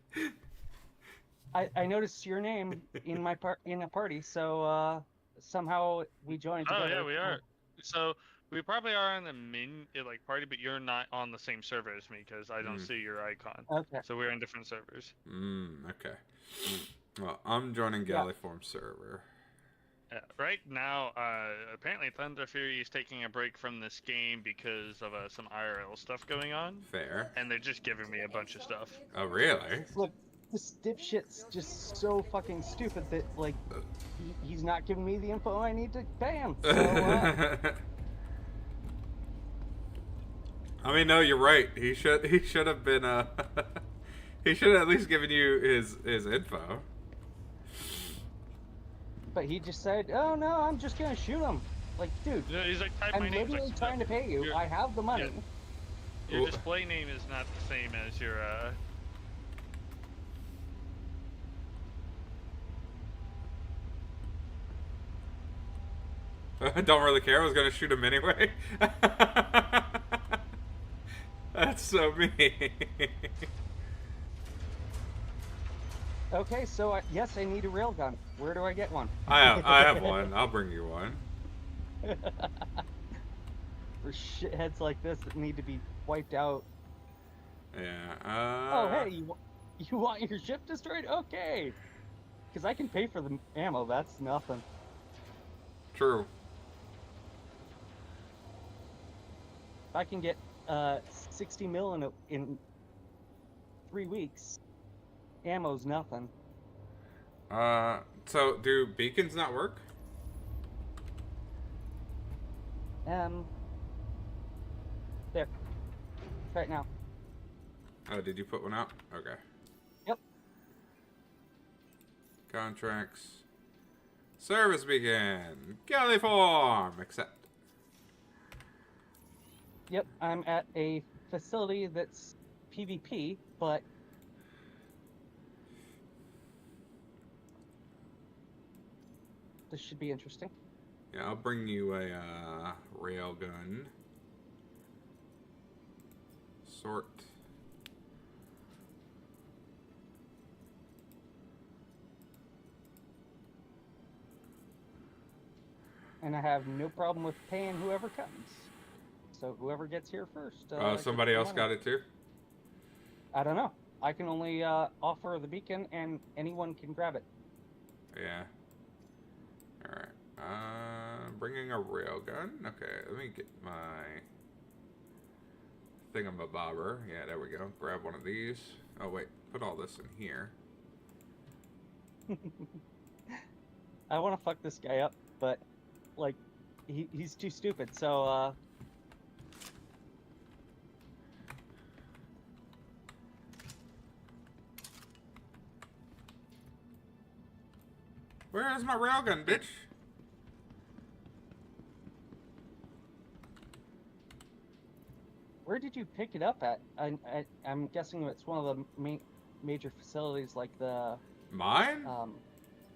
I noticed your name in my in a party, so somehow we joined together. Oh yeah, we are. So we probably are on the party, but you're not on the same server as me because I don't see your icon. Okay. So we're in different servers. Okay. Well, I'm joining Galliform server. Right now, apparently Thunder Fury is taking a break from this game because of some IRL stuff going on. Fair. And they're just giving me a bunch of stuff. Oh, really? Look, this dipshit's just so fucking stupid that, like, he's not giving me the info I need to pay him. So, I mean, no, you're right. He should have been, he should have at least given you his info. But he just said, "Oh no, I'm just gonna shoot him." Like, dude, yeah, he's like, I'm literally trying to pay you. I have the money. Yeah. Your display name is not the same as your. Don't really care. I was gonna shoot him anyway. That's so mean. Okay, so yes, I need a railgun. Where do I get one? I have one. I'll bring you one. For shitheads like this that need to be wiped out. Yeah. Oh, hey, you want your ship destroyed? Okay. Because I can pay for the ammo. That's nothing. True. If I can get 60 mil in 3 weeks, ammo's nothing. So do beacons not work? There. Right now. Oh, did you put one out? Okay. Yep. Contracts. Service beacon. Galliform. Accept. Yep, I'm at a facility that's PvP, but this should be interesting. Yeah, I'll bring you a railgun. Sort. And I have no problem with paying whoever comes. So whoever gets here first. Somebody else got it too? I don't know. I can only offer the beacon, and anyone can grab it. Yeah. Alright. Bringing a railgun. Okay, let me get my thingamabobber. Yeah, there we go. Grab one of these. Oh, wait. Put all this in here. I want to fuck this guy up, but, like, he's too stupid, so, Where is my railgun, bitch? Where did you pick it up at? I'm guessing it's one of the major facilities like the... Mine?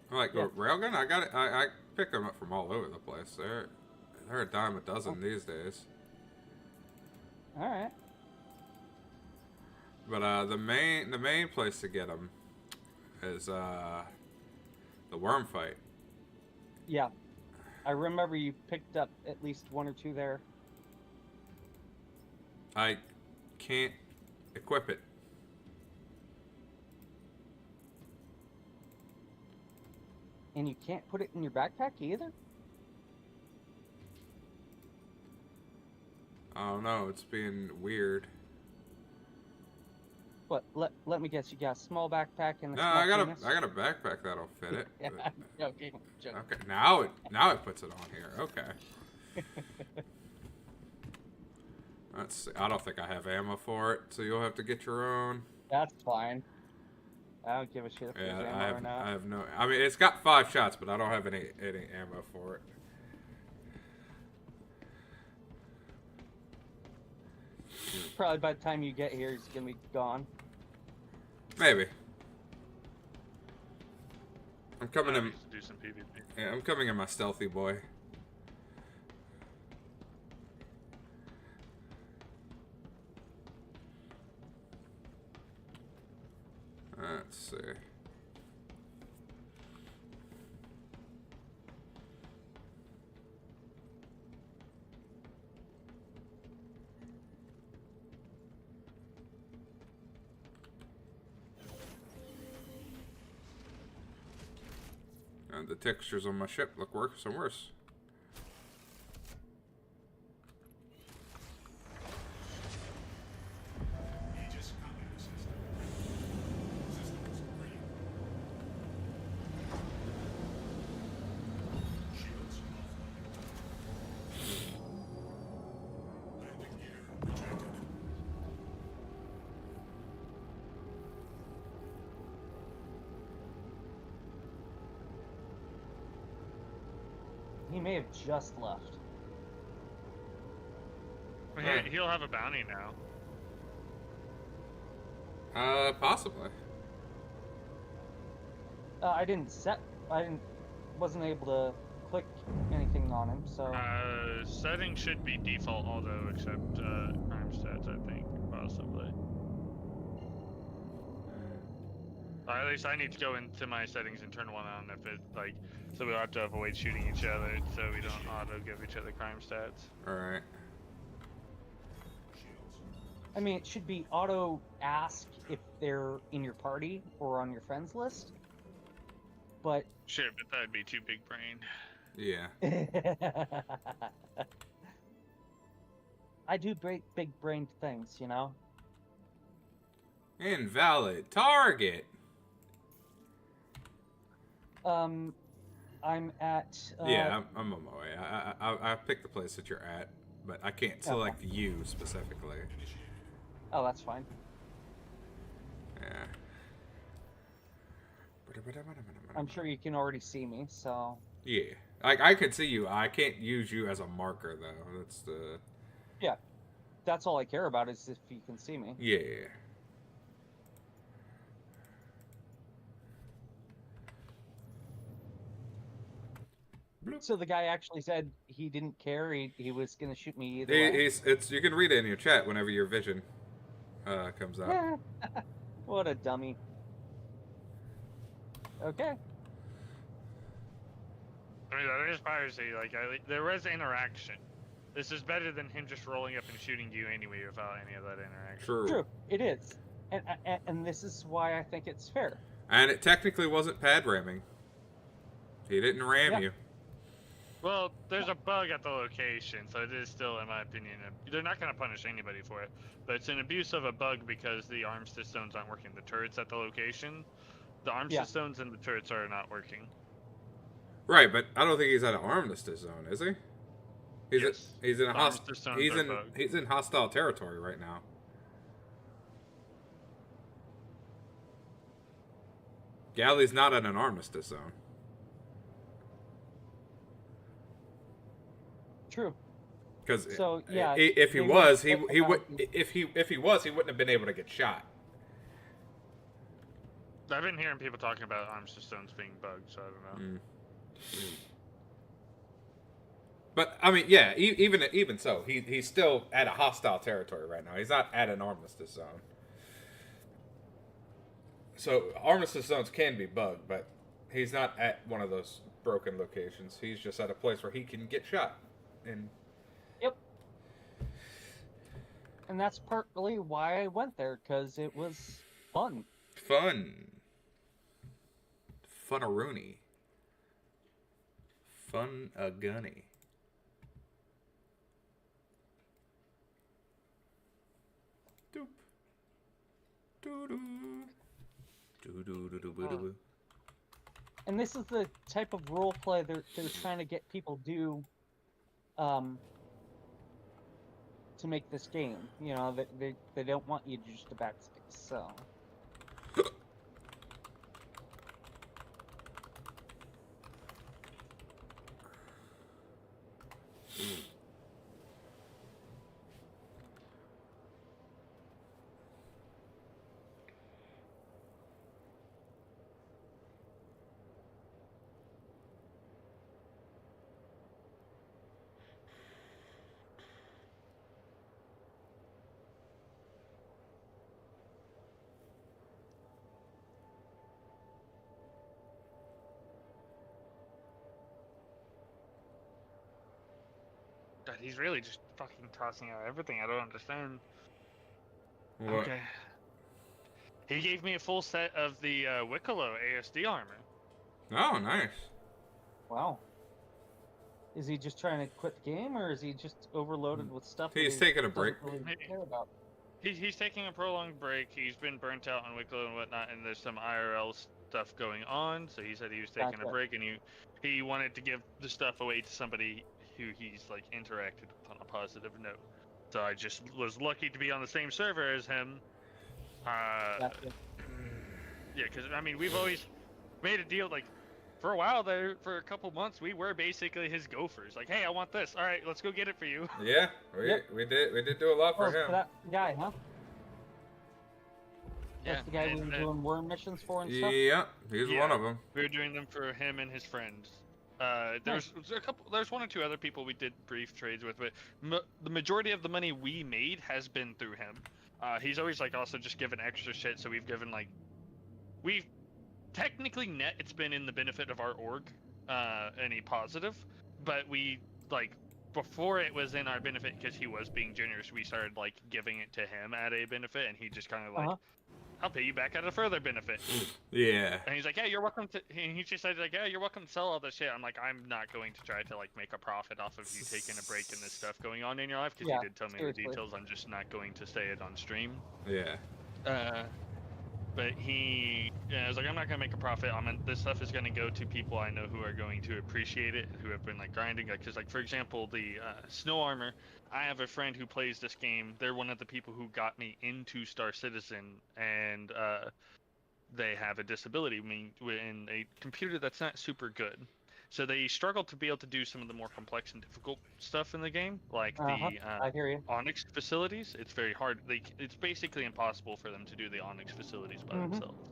Like yeah. a railgun? I got it. I pick them up from all over the place. They're a dime a dozen these days. All right. But the main place to get them is the worm fight. Yeah, I remember you picked up at least one or two there. I can't equip it. And you can't put it in your backpack either? I don't know. It's being weird. What? Let me guess. You got a small backpack and a No, small I got penis? a backpack that'll fit it. Yeah, but- joking. Okay, now it puts it on here. Okay. Let's see. I don't think I have ammo for it, so you'll have to get your own. That's fine. I don't give a shit if there's ammo or not. I have no. I mean, it's got 5 shots, but I don't have any ammo for it. Probably by the time you get here, it's gonna be gone. Maybe. I'm coming in. Do some PvP. Yeah, I'm coming in my stealthy boy. Let's see. And the textures on my ship look worse and worse. He may have just left. He'll have a bounty now. Possibly. Wasn't able to click anything on him, so. Settings should be default auto except crime stats, I think, possibly. Or at least I need to go into my settings and turn one on if it so we'll have to avoid shooting each other so we don't auto give each other crime stats. Alright. I mean, it should be auto ask if they're in your party or on your friends list. But Sure, but that'd be too big brained. Yeah. I do big brained things, you know? Invalid target. I'm at. Yeah, I'm on my way. I picked the place that you're at, but I can't select you specifically. Oh, that's fine. Yeah. I'm sure you can already see me, so. Yeah, I can see you. I can't use you as a marker though. That's the. Yeah, that's all I care about is if you can see me. Yeah. So the guy actually said he didn't care. He was gonna shoot me either way. It's you can read it in your chat whenever your vision comes out. What a dummy. Okay. I mean, that is piracy. There was interaction. This is better than him just rolling up and shooting you anyway without any of that interaction. True. It is, and this is why I think it's fair. And it technically wasn't pad ramming. He didn't ram you. Well, there's a bug at the location, so it is still, in my opinion, they're not going to punish anybody for it. But it's an abuse of a bug because the armistice zones aren't working. The turrets at the location, the armistice zones and the turrets are not working. Right, but I don't think he's at an armistice zone, is he? He's in a he's in hostile territory right now. Galley's not at an armistice zone. true. Because So, yeah, if he they was, would he would around- if he was, he wouldn't have been able to get shot. I've been hearing people talking about arm systems being bugged, so I don't know. But I mean, yeah, even so, he's still at a hostile territory right now. He's not at an armistice zone. So armistice zones can be bugged, but he's not at one of those broken locations. He's just at a place where he can get shot. And Yep. And that's partly why I went there, because it was fun. Fun-a-rooney. Fun-a-gunny. Doop. Doo-doo. Doo-doo-doo-doo-doo-doo. And this is the type of role play they're trying to get people do to make this game. You know, they don't want you to just to backspace, so. God, he's really just fucking tossing out everything. I don't understand. What? Okay. He gave me a full set of the Wicklow ASD armor. Oh, nice. Wow. Is he just trying to quit the game, or is he just overloaded with stuff? He's that he taking a break. doesn't really care about? He's taking a prolonged break. He's been burnt out on Wicklow and whatnot, and there's some IRL stuff going on. So he said he was taking a break, and he wanted to give the stuff away to somebody who he's like interacted with on a positive note. So I just was lucky to be on the same server as him. Yeah, because I mean we've always made a deal like for a while there, for a couple months we were basically his gophers. Like, hey, I want this. All right, let's go get it for you. Yeah, we did do a lot for him. For that guy, huh? Yeah, That's the guy we were doing worm missions for and stuff. Yeah, he's one of them. We were doing them for him and his friends. There's one or two other people we did brief trades with, but the majority of the money we made has been through him. He's always like also just given extra shit, so we've given like, we've technically net it's been in the benefit of our org, any positive, but we like before it was in our benefit because he was being generous. We started like giving it to him at a benefit, and he just kind of like. I'll pay you back at a further benefit. Yeah. And he's like, yeah, you're welcome to. And he just said like, yeah, you're welcome to sell all this shit. I'm like, I'm not going to try to like make a profit off of you taking a break in this stuff going on in your life because you did tell me the details. I'm just not going to say it on stream. Yeah. But he, I was like, I'm not gonna make a profit. This stuff is gonna go to people I know who are going to appreciate it, who have been like grinding. Like, cause like for example, the snow armor. I have a friend who plays this game. They're one of the people who got me into Star Citizen, and they have a disability. I mean, in a computer that's not super good. So they struggle to be able to do some of the more complex and difficult stuff in the game, like I hear you. Onyx facilities. It's very hard. It's basically impossible for them to do the Onyx facilities by themselves.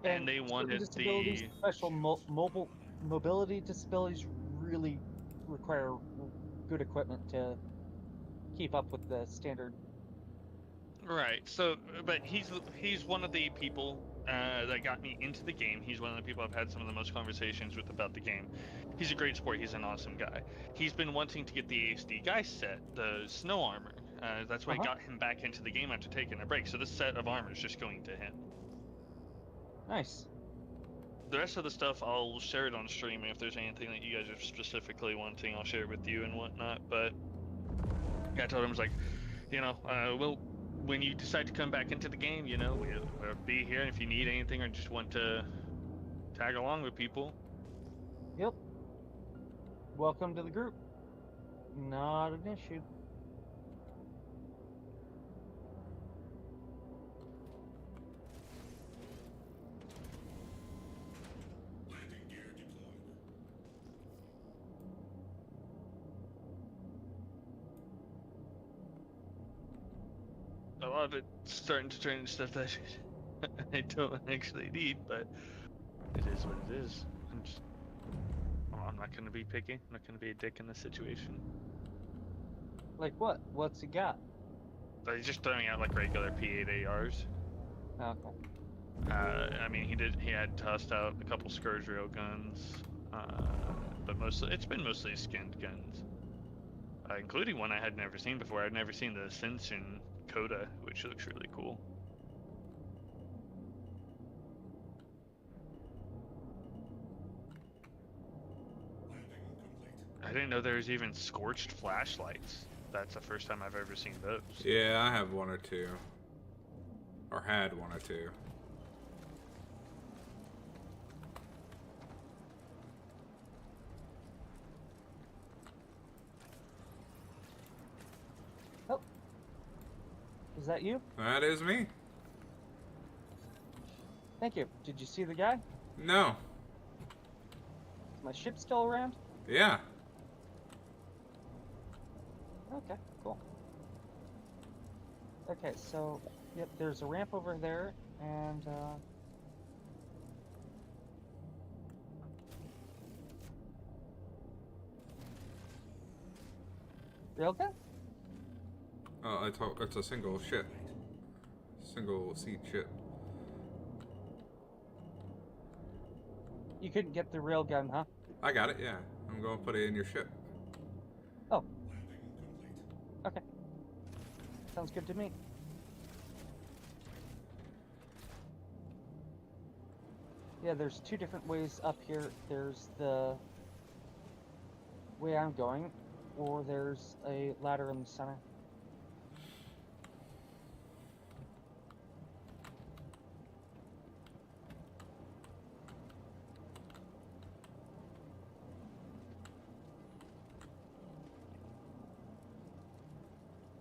And they wanted disabilities, special mobility disabilities really require good equipment to keep up with the standard. Right. So, but he's one of the people that got me into the game. He's one of the people I've had some of the most conversations with about the game. He's a great sport. He's an awesome guy. He's been wanting to get the ASD guy set, the snow armor. That's why I got him back into the game after taking a break. So this set of armor is just going to him. Nice. The rest of the stuff, I'll share it on stream. If there's anything that you guys are specifically wanting, I'll share it with you and whatnot. But I told him, I was like, you know, when you decide to come back into the game, you know, we'll be here. If you need anything or just want to tag along with people. Yep. Welcome to the group. Not an issue. a lot of it's starting to turn into stuff that I don't actually need, but it is what it is. I'm not gonna be picky. I'm not gonna be a dick in this situation. Like what? What's he got? But he's just throwing out like regular P8 ARs. Okay. I mean, he had tossed out a couple Scourge railguns, but it's been mostly skinned guns, including one I had never seen before. I'd never seen the Ascension Coda, which looks really cool. I didn't know there was even scorched flashlights. That's the first time I've ever seen those. Yeah, I have one or two. Or had one or two. Oh. Is that you? That is me. Thank you. Did you see the guy? No. Is my ship still around? Yeah. Okay, cool. Okay, so, yep, there's a ramp over there, and, Railgun? Oh, it's a single ship. Single seat ship. You couldn't get the railgun, huh? I got it, yeah. I'm going to put it in your ship. Oh. Okay. Sounds good to me. Yeah, there's two different ways up here. There's the way I'm going, or there's a ladder in the center.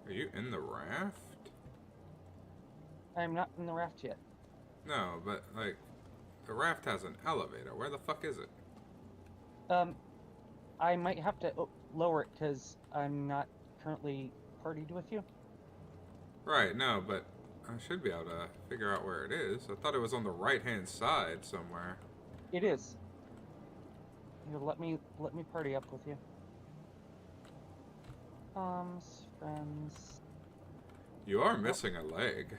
Are you in the raft? I'm not in the raft yet. No, but, like, the raft has an elevator. Where the fuck is it? I might have to lower it because I'm not currently partied with you. Right, no, but I should be able to figure out where it is. I thought it was on the right-hand side somewhere. It is. Here, let me party up with you. Friends. You are missing a leg.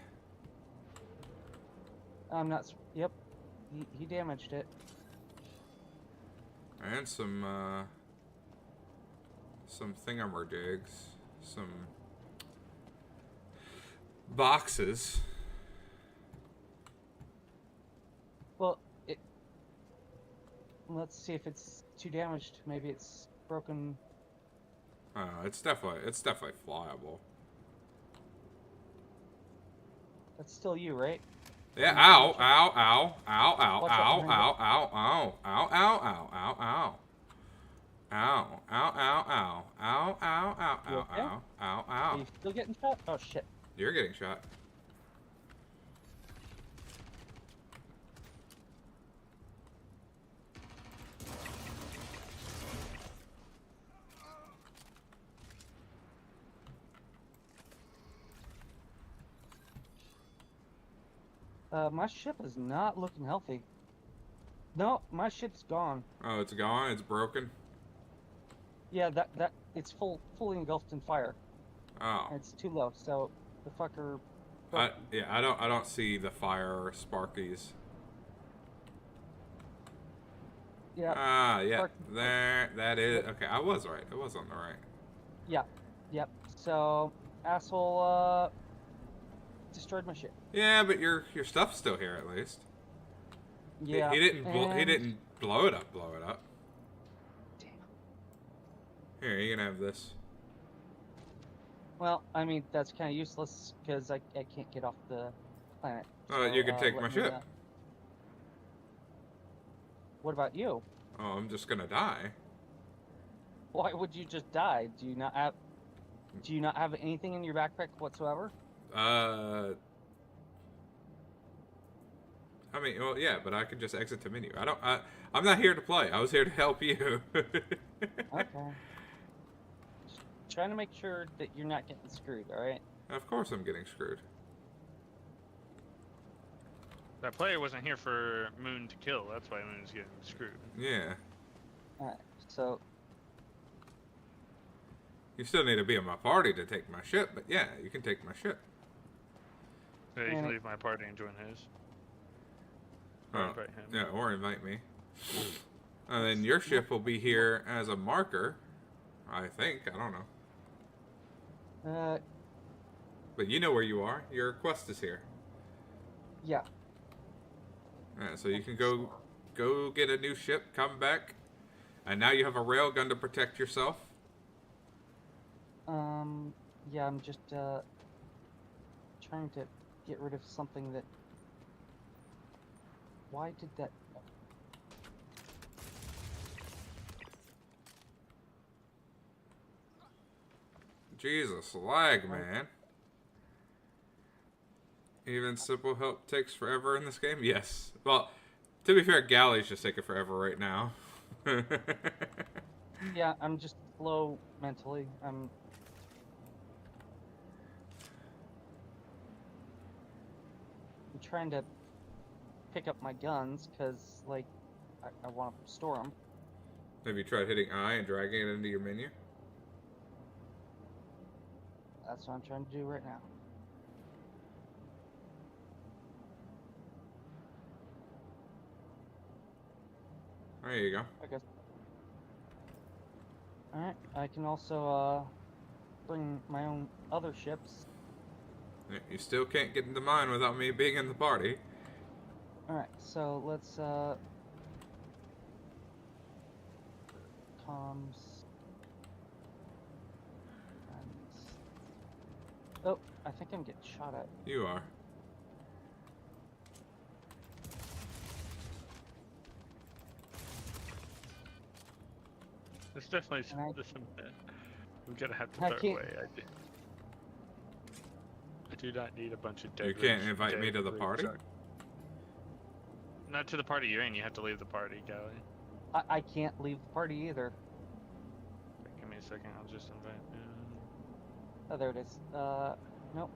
I'm not. Yep. He damaged it. And some thingamerdigs. Some boxes. Well, let's see if it's too damaged. Maybe it's broken. It's definitely flyable. That's still you, right? Yeah, ow, ow, ow, ow, ow, ow, ow, ow, ow, ow, ow, ow, ow, ow. Ow, ow, ow, ow, ow, ow, ow, ow, ow, ow, Are ow. you still getting shot? Oh shit. You're getting shot. My ship is not looking healthy. No, my ship's gone. Oh, it's gone? It's broken? Yeah, that it's fully engulfed in fire. Oh. And it's too low, so the fucker. Yeah, I don't see the fire sparkies. Yeah. Ah, yeah. There, that is. Okay, I was right. I was on the right. Yeah. Yep. So, asshole, destroyed my ship. Yeah, but your stuff's still here at least. Yeah. He didn't blow it up. Damn. Here, you can have this. Well, I mean that's kind of useless because I can't get off the planet. Oh, So, you can take my let me, ship. What about you? Oh, I'm just gonna die. Why would you just die? Do you not have anything in your backpack whatsoever? I mean, well, yeah, but I could just exit the menu. I'm not here to play. I was here to help you. Okay. Just trying to make sure that you're not getting screwed, all right? Of course I'm getting screwed. That player wasn't here for Moon to kill. That's why Moon's getting screwed. Yeah. Alright, so... You still need to be in my party to take my ship, but yeah, you can take my ship. Yeah, you can leave my party and join his. Or invite him. Yeah, or invite me. And then your ship will be here as a marker, I think. I don't know. But you know where you are. Your quest is here. Yeah. So you can go get a new ship, come back, and now you have a railgun to protect yourself. Yeah, I'm just trying to get rid of something that... Why did that... Jesus, lag, man. Even simple help takes forever in this game? Yes. Well, to be fair, galleys just taking forever right now. Yeah, I'm just slow mentally. I'm trying to pick up my guns, because, like, I want to store them. Have you tried hitting I and dragging it into your menu? That's what I'm trying to do right now. There you go. I guess. Alright, I can also, bring my own other ships. You still can't get into mine without me being in the party. Alright, so let's, comms. Oh, I think I'm getting shot at. You are. There's definitely some. I'm gonna have to throw away. I do not need a bunch of dead. You can't invite me to the party? Not to the party you're in. You have to leave the party, Gally. I can't leave the party either. Give me a second. I'll just invite you. Oh, there it is. Nope.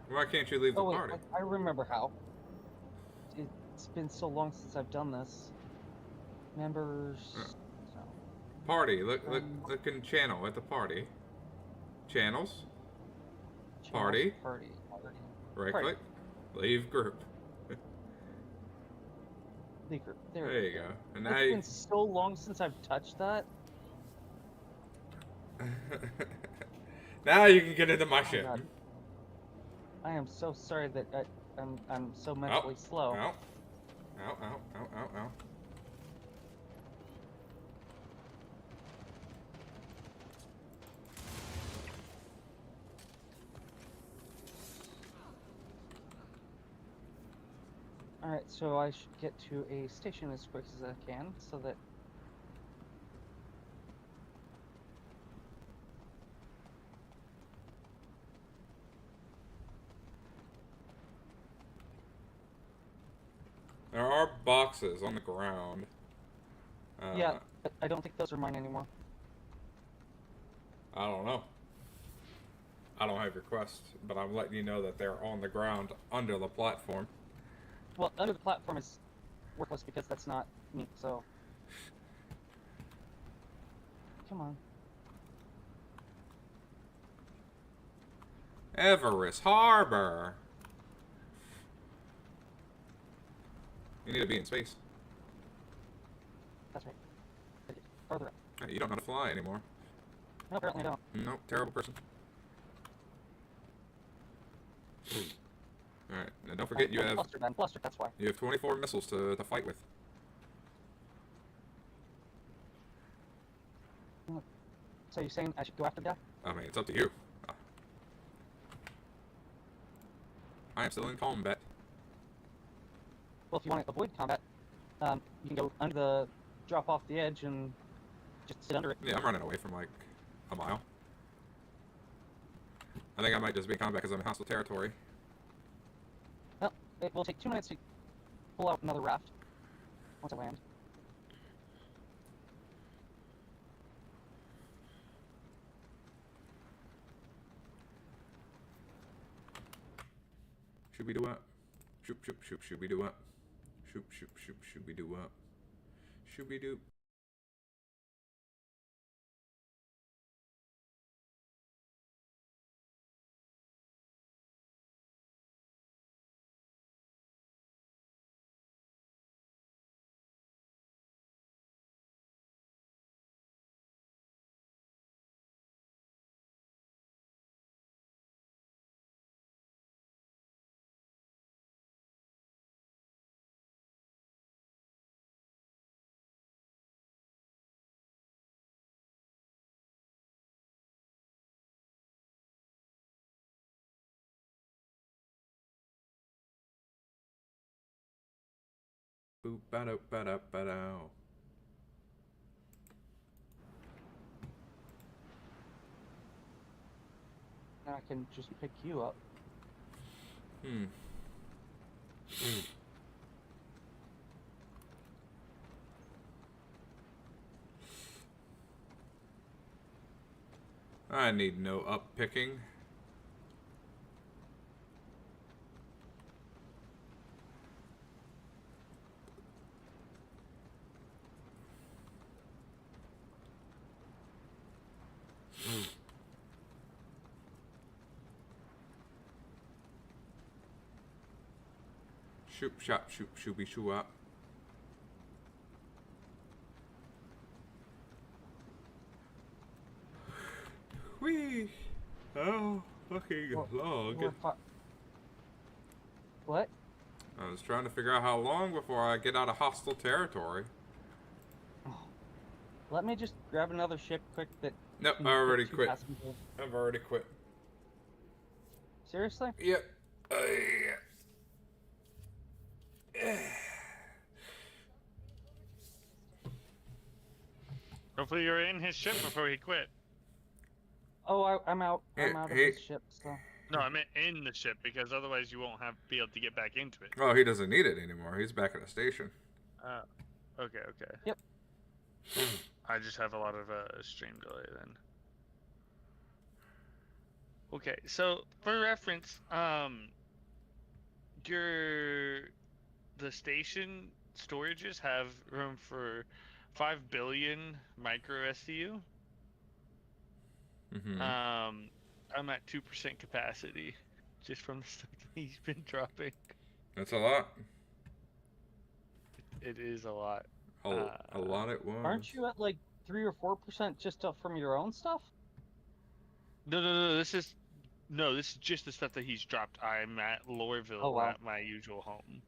Why can't you leave the party? I remember how. It's been so long since I've done this. Members. Party. Look in channel at the party. Channels. Party. Right click. Leave group. Leave group. There you go. And now it's been so long since I've touched that. Now you can get into my ship. God. I am so sorry that I'm so mentally slow. Ow. Ow, ow, ow, ow, ow. Alright, so I should get to a station as quick as I can, so that... There are boxes on the ground. Yeah, but I don't think those are mine anymore. I don't know. I don't have your quest, but I'm letting you know that they're on the ground under the platform. Well, under the platform is worthless because that's not me, so... Come on. Everest Harbor! You need to be in space. That's right. Further up. Hey, you don't know how to fly anymore. No, apparently I don't. Nope, terrible person. Alright, now don't forget you have... Flustered, that's why. You have 24 missiles to fight with. So you're saying I should go after that? I mean, it's up to you. I am still in combat. Well, if you want to avoid combat, you can go under the... drop off the edge and just sit under it. Yeah, I'm running away from like a mile. I think I might just be in combat because I'm in hostile territory. Well, it will take 2 minutes to pull out another raft once I land. Shooby doo up. Shoop shoop shoop shooby doo up. Shoop shoop shoop shooby doo up. Shooby doo. Boop ba do ba da ba do. I can just pick you up. I need no up picking. Shoop shop shoop shooby shoo up. Whee! Oh, fucking long. What? I was trying to figure out how long before I get out of hostile territory. Let me just grab another ship quick that... Nope, I already quit. I've already quit. Seriously? Yep. Hopefully you're in his ship before he quit. Oh, I'm out. I'm out of his ship, so... No, I meant in the ship, because otherwise you won't be able to get back into it. Oh, he doesn't need it anymore. He's back at the station. Okay. Yep. I just have a lot of stream delay then. Okay, so for reference, the station storages have room for 5 billion micro SCU. I'm at 2% capacity, just from the stuff that he's been dropping. That's a lot. It is a lot. A lot it was. Aren't you at like 3 or 4% just up from your own stuff? No. This is just the stuff that he's dropped. I'm at Loreville, at my usual home.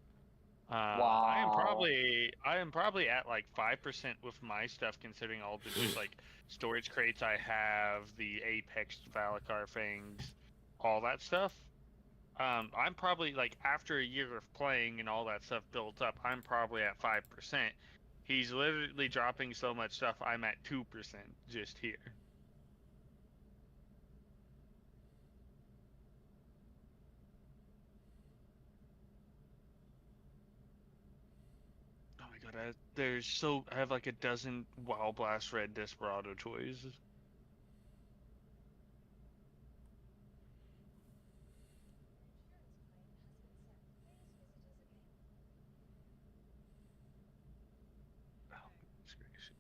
Wow. I am probably at like 5% with my stuff, considering all the just like storage crates I have, the Apex Valacar things, all that stuff. I'm probably like, after a year of playing and all that stuff built up, I'm probably at 5%. He's literally dropping so much stuff. I'm at 2% just here. Oh my god, I have like a dozen Wild Blast Red Desperado toys. Oh, goodness gracious.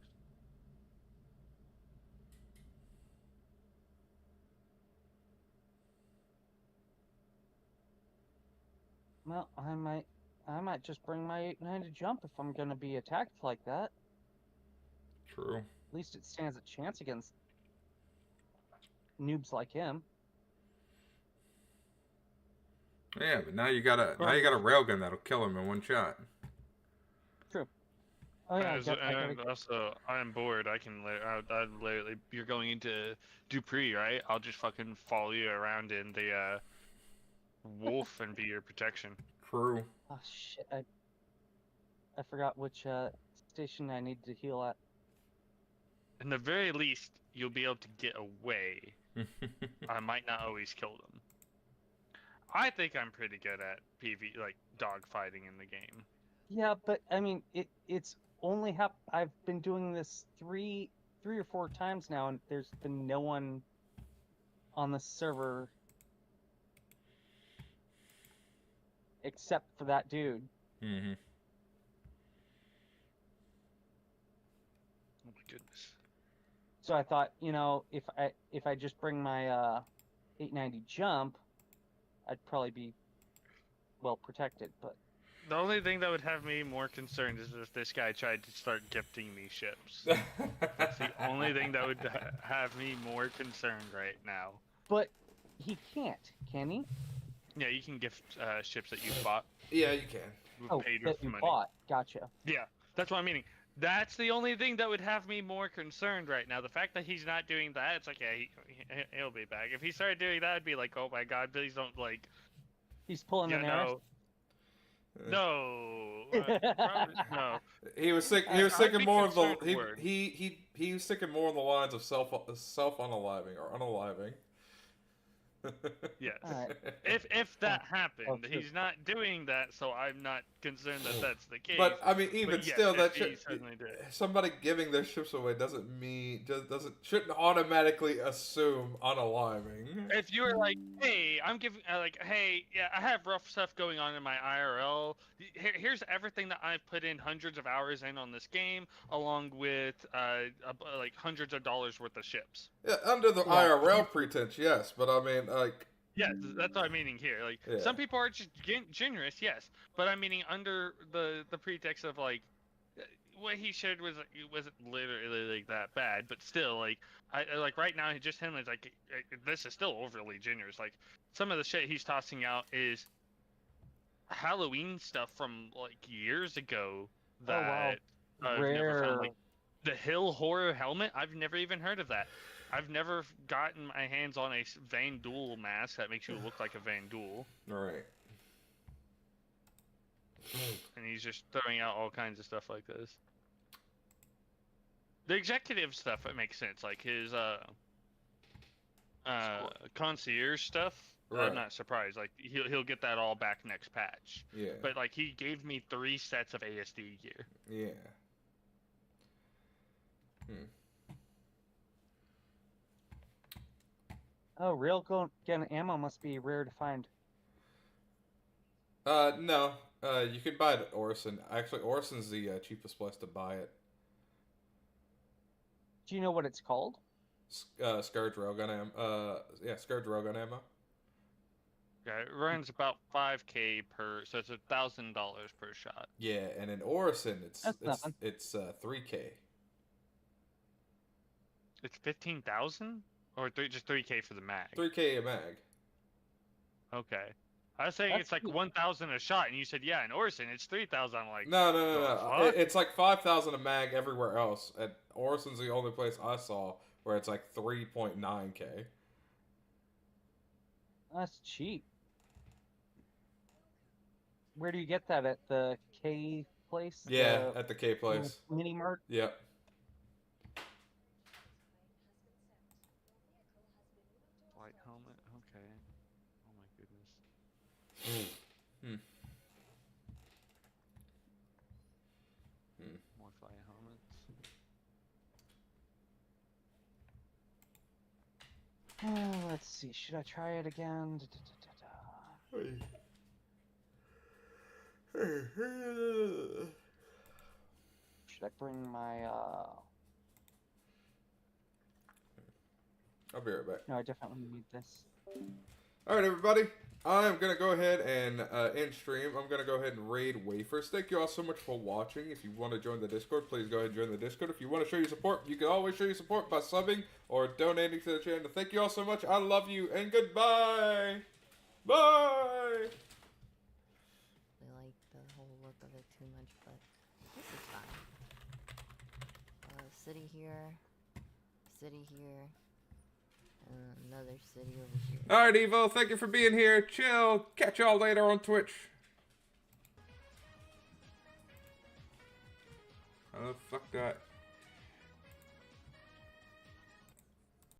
Well, I might just bring my 8-9 jump if I'm gonna be attacked like that. True. At least it stands a chance against noobs like him. Yeah, but now you got a railgun that'll kill him in one shot. True. Oh yeah. Also, I'm bored. I literally, you're going into Dupree, right? I'll just fucking follow you around in the wolf and be your protection. True. Oh shit! I forgot which station I need to heal at. In the very least, you'll be able to get away. I might not always kill them. I think I'm pretty good at PV, like dogfighting in the game. Yeah, but I mean, it's only I've been doing this three or 4 times now, and there's been no one on the server except for that dude. Mm-hmm. Oh my goodness. So I thought, you know, if I just bring my 890 jump, I'd probably be well protected. But The only thing that would have me more concerned is if this guy tried to start gifting me ships. That's the only thing that would have me more concerned right now. But he can't, can he? Yeah, you can gift ships that you bought. Yeah, you can. Oh, that you bought. Gotcha. Yeah, that's what I'm meaning. That's the only thing that would have me more concerned right now. The fact that he's not doing that, it's like, yeah, he'll be back. If he started doing that, I'd be like, oh my god, please don't, like... He's pulling the narrative? No. Probably, no. He was sick. He was thinking more of the he was thinking more on the lines of self unaliving or unaliving. Yes. Right. If that happened, he's not doing that, so I'm not concerned that that's the case. But I mean, even But yes, still, that he certainly did. somebody giving their ships away shouldn't automatically assume unaliving. If you were like, hey, I'm giving, hey, yeah, I have rough stuff going on in my IRL. Here's everything that I've put in hundreds of hours in on this game, along with like hundreds of dollars worth of ships. Yeah, under the IRL pretense, yes, but I mean, like. Yes, that's what I'm meaning here. Like, some people are just generous, yes, but I'm meaning under the pretext of like, what he shared wasn't literally like that bad, but still, like, I like right now, just him is like, this is still overly generous. Like, some of the shit he's tossing out is Halloween stuff from like years ago that I've never found. Like, the Hill Horror helmet, I've never even heard of that. I've never gotten my hands on a Van Duel mask that makes you look like a Van Duel. Right. And he's just throwing out all kinds of stuff like this. The executive stuff, it makes sense. Like his concierge stuff, Right. I'm not surprised. Like he'll get that all back next patch. Yeah. But like he gave me 3 sets of ASD gear. Yeah. Oh, railgun ammo must be rare to find. No. You can buy it at Orison. Actually, Orison's the cheapest place to buy it. Do you know what it's called? Scourge railgun ammo. Yeah, Scourge railgun ammo. Yeah, it runs about 5K per, so it's $1,000 per shot. Yeah, and in Orison, it's nothing. 3K. It's 15,000, or just 3K for the mag. 3K a mag. Okay, I was saying it's like 1,000 a shot, and you said yeah. In Orison, it's 3,000. I'm like, No. It's like 5,000 a mag everywhere else. And Orison's the only place I saw where it's like 3.9K. That's cheap. Where do you get that? At the K place? Yeah, at the K place. Mini Mart? Yep. White helmet. Okay. Oh my goodness. More fire helmets. Let's see. Should I try it again? Should I bring my I'll be right back. No, I definitely need this. Alright, everybody. I'm going to go ahead and end stream. I'm going to go ahead and raid wafers. Thank you all so much for watching. If you want to join the Discord, please go ahead and join the Discord. If you want to show your support, you can always show your support by subbing or donating to the channel. Thank you all so much. I love you, and goodbye. Bye. I like the whole look of it too much, but this is fine. City here, and another city over here. Alright, Evo, thank you for being here. Chill. Catch y'all later on Twitch. How the fuck do I...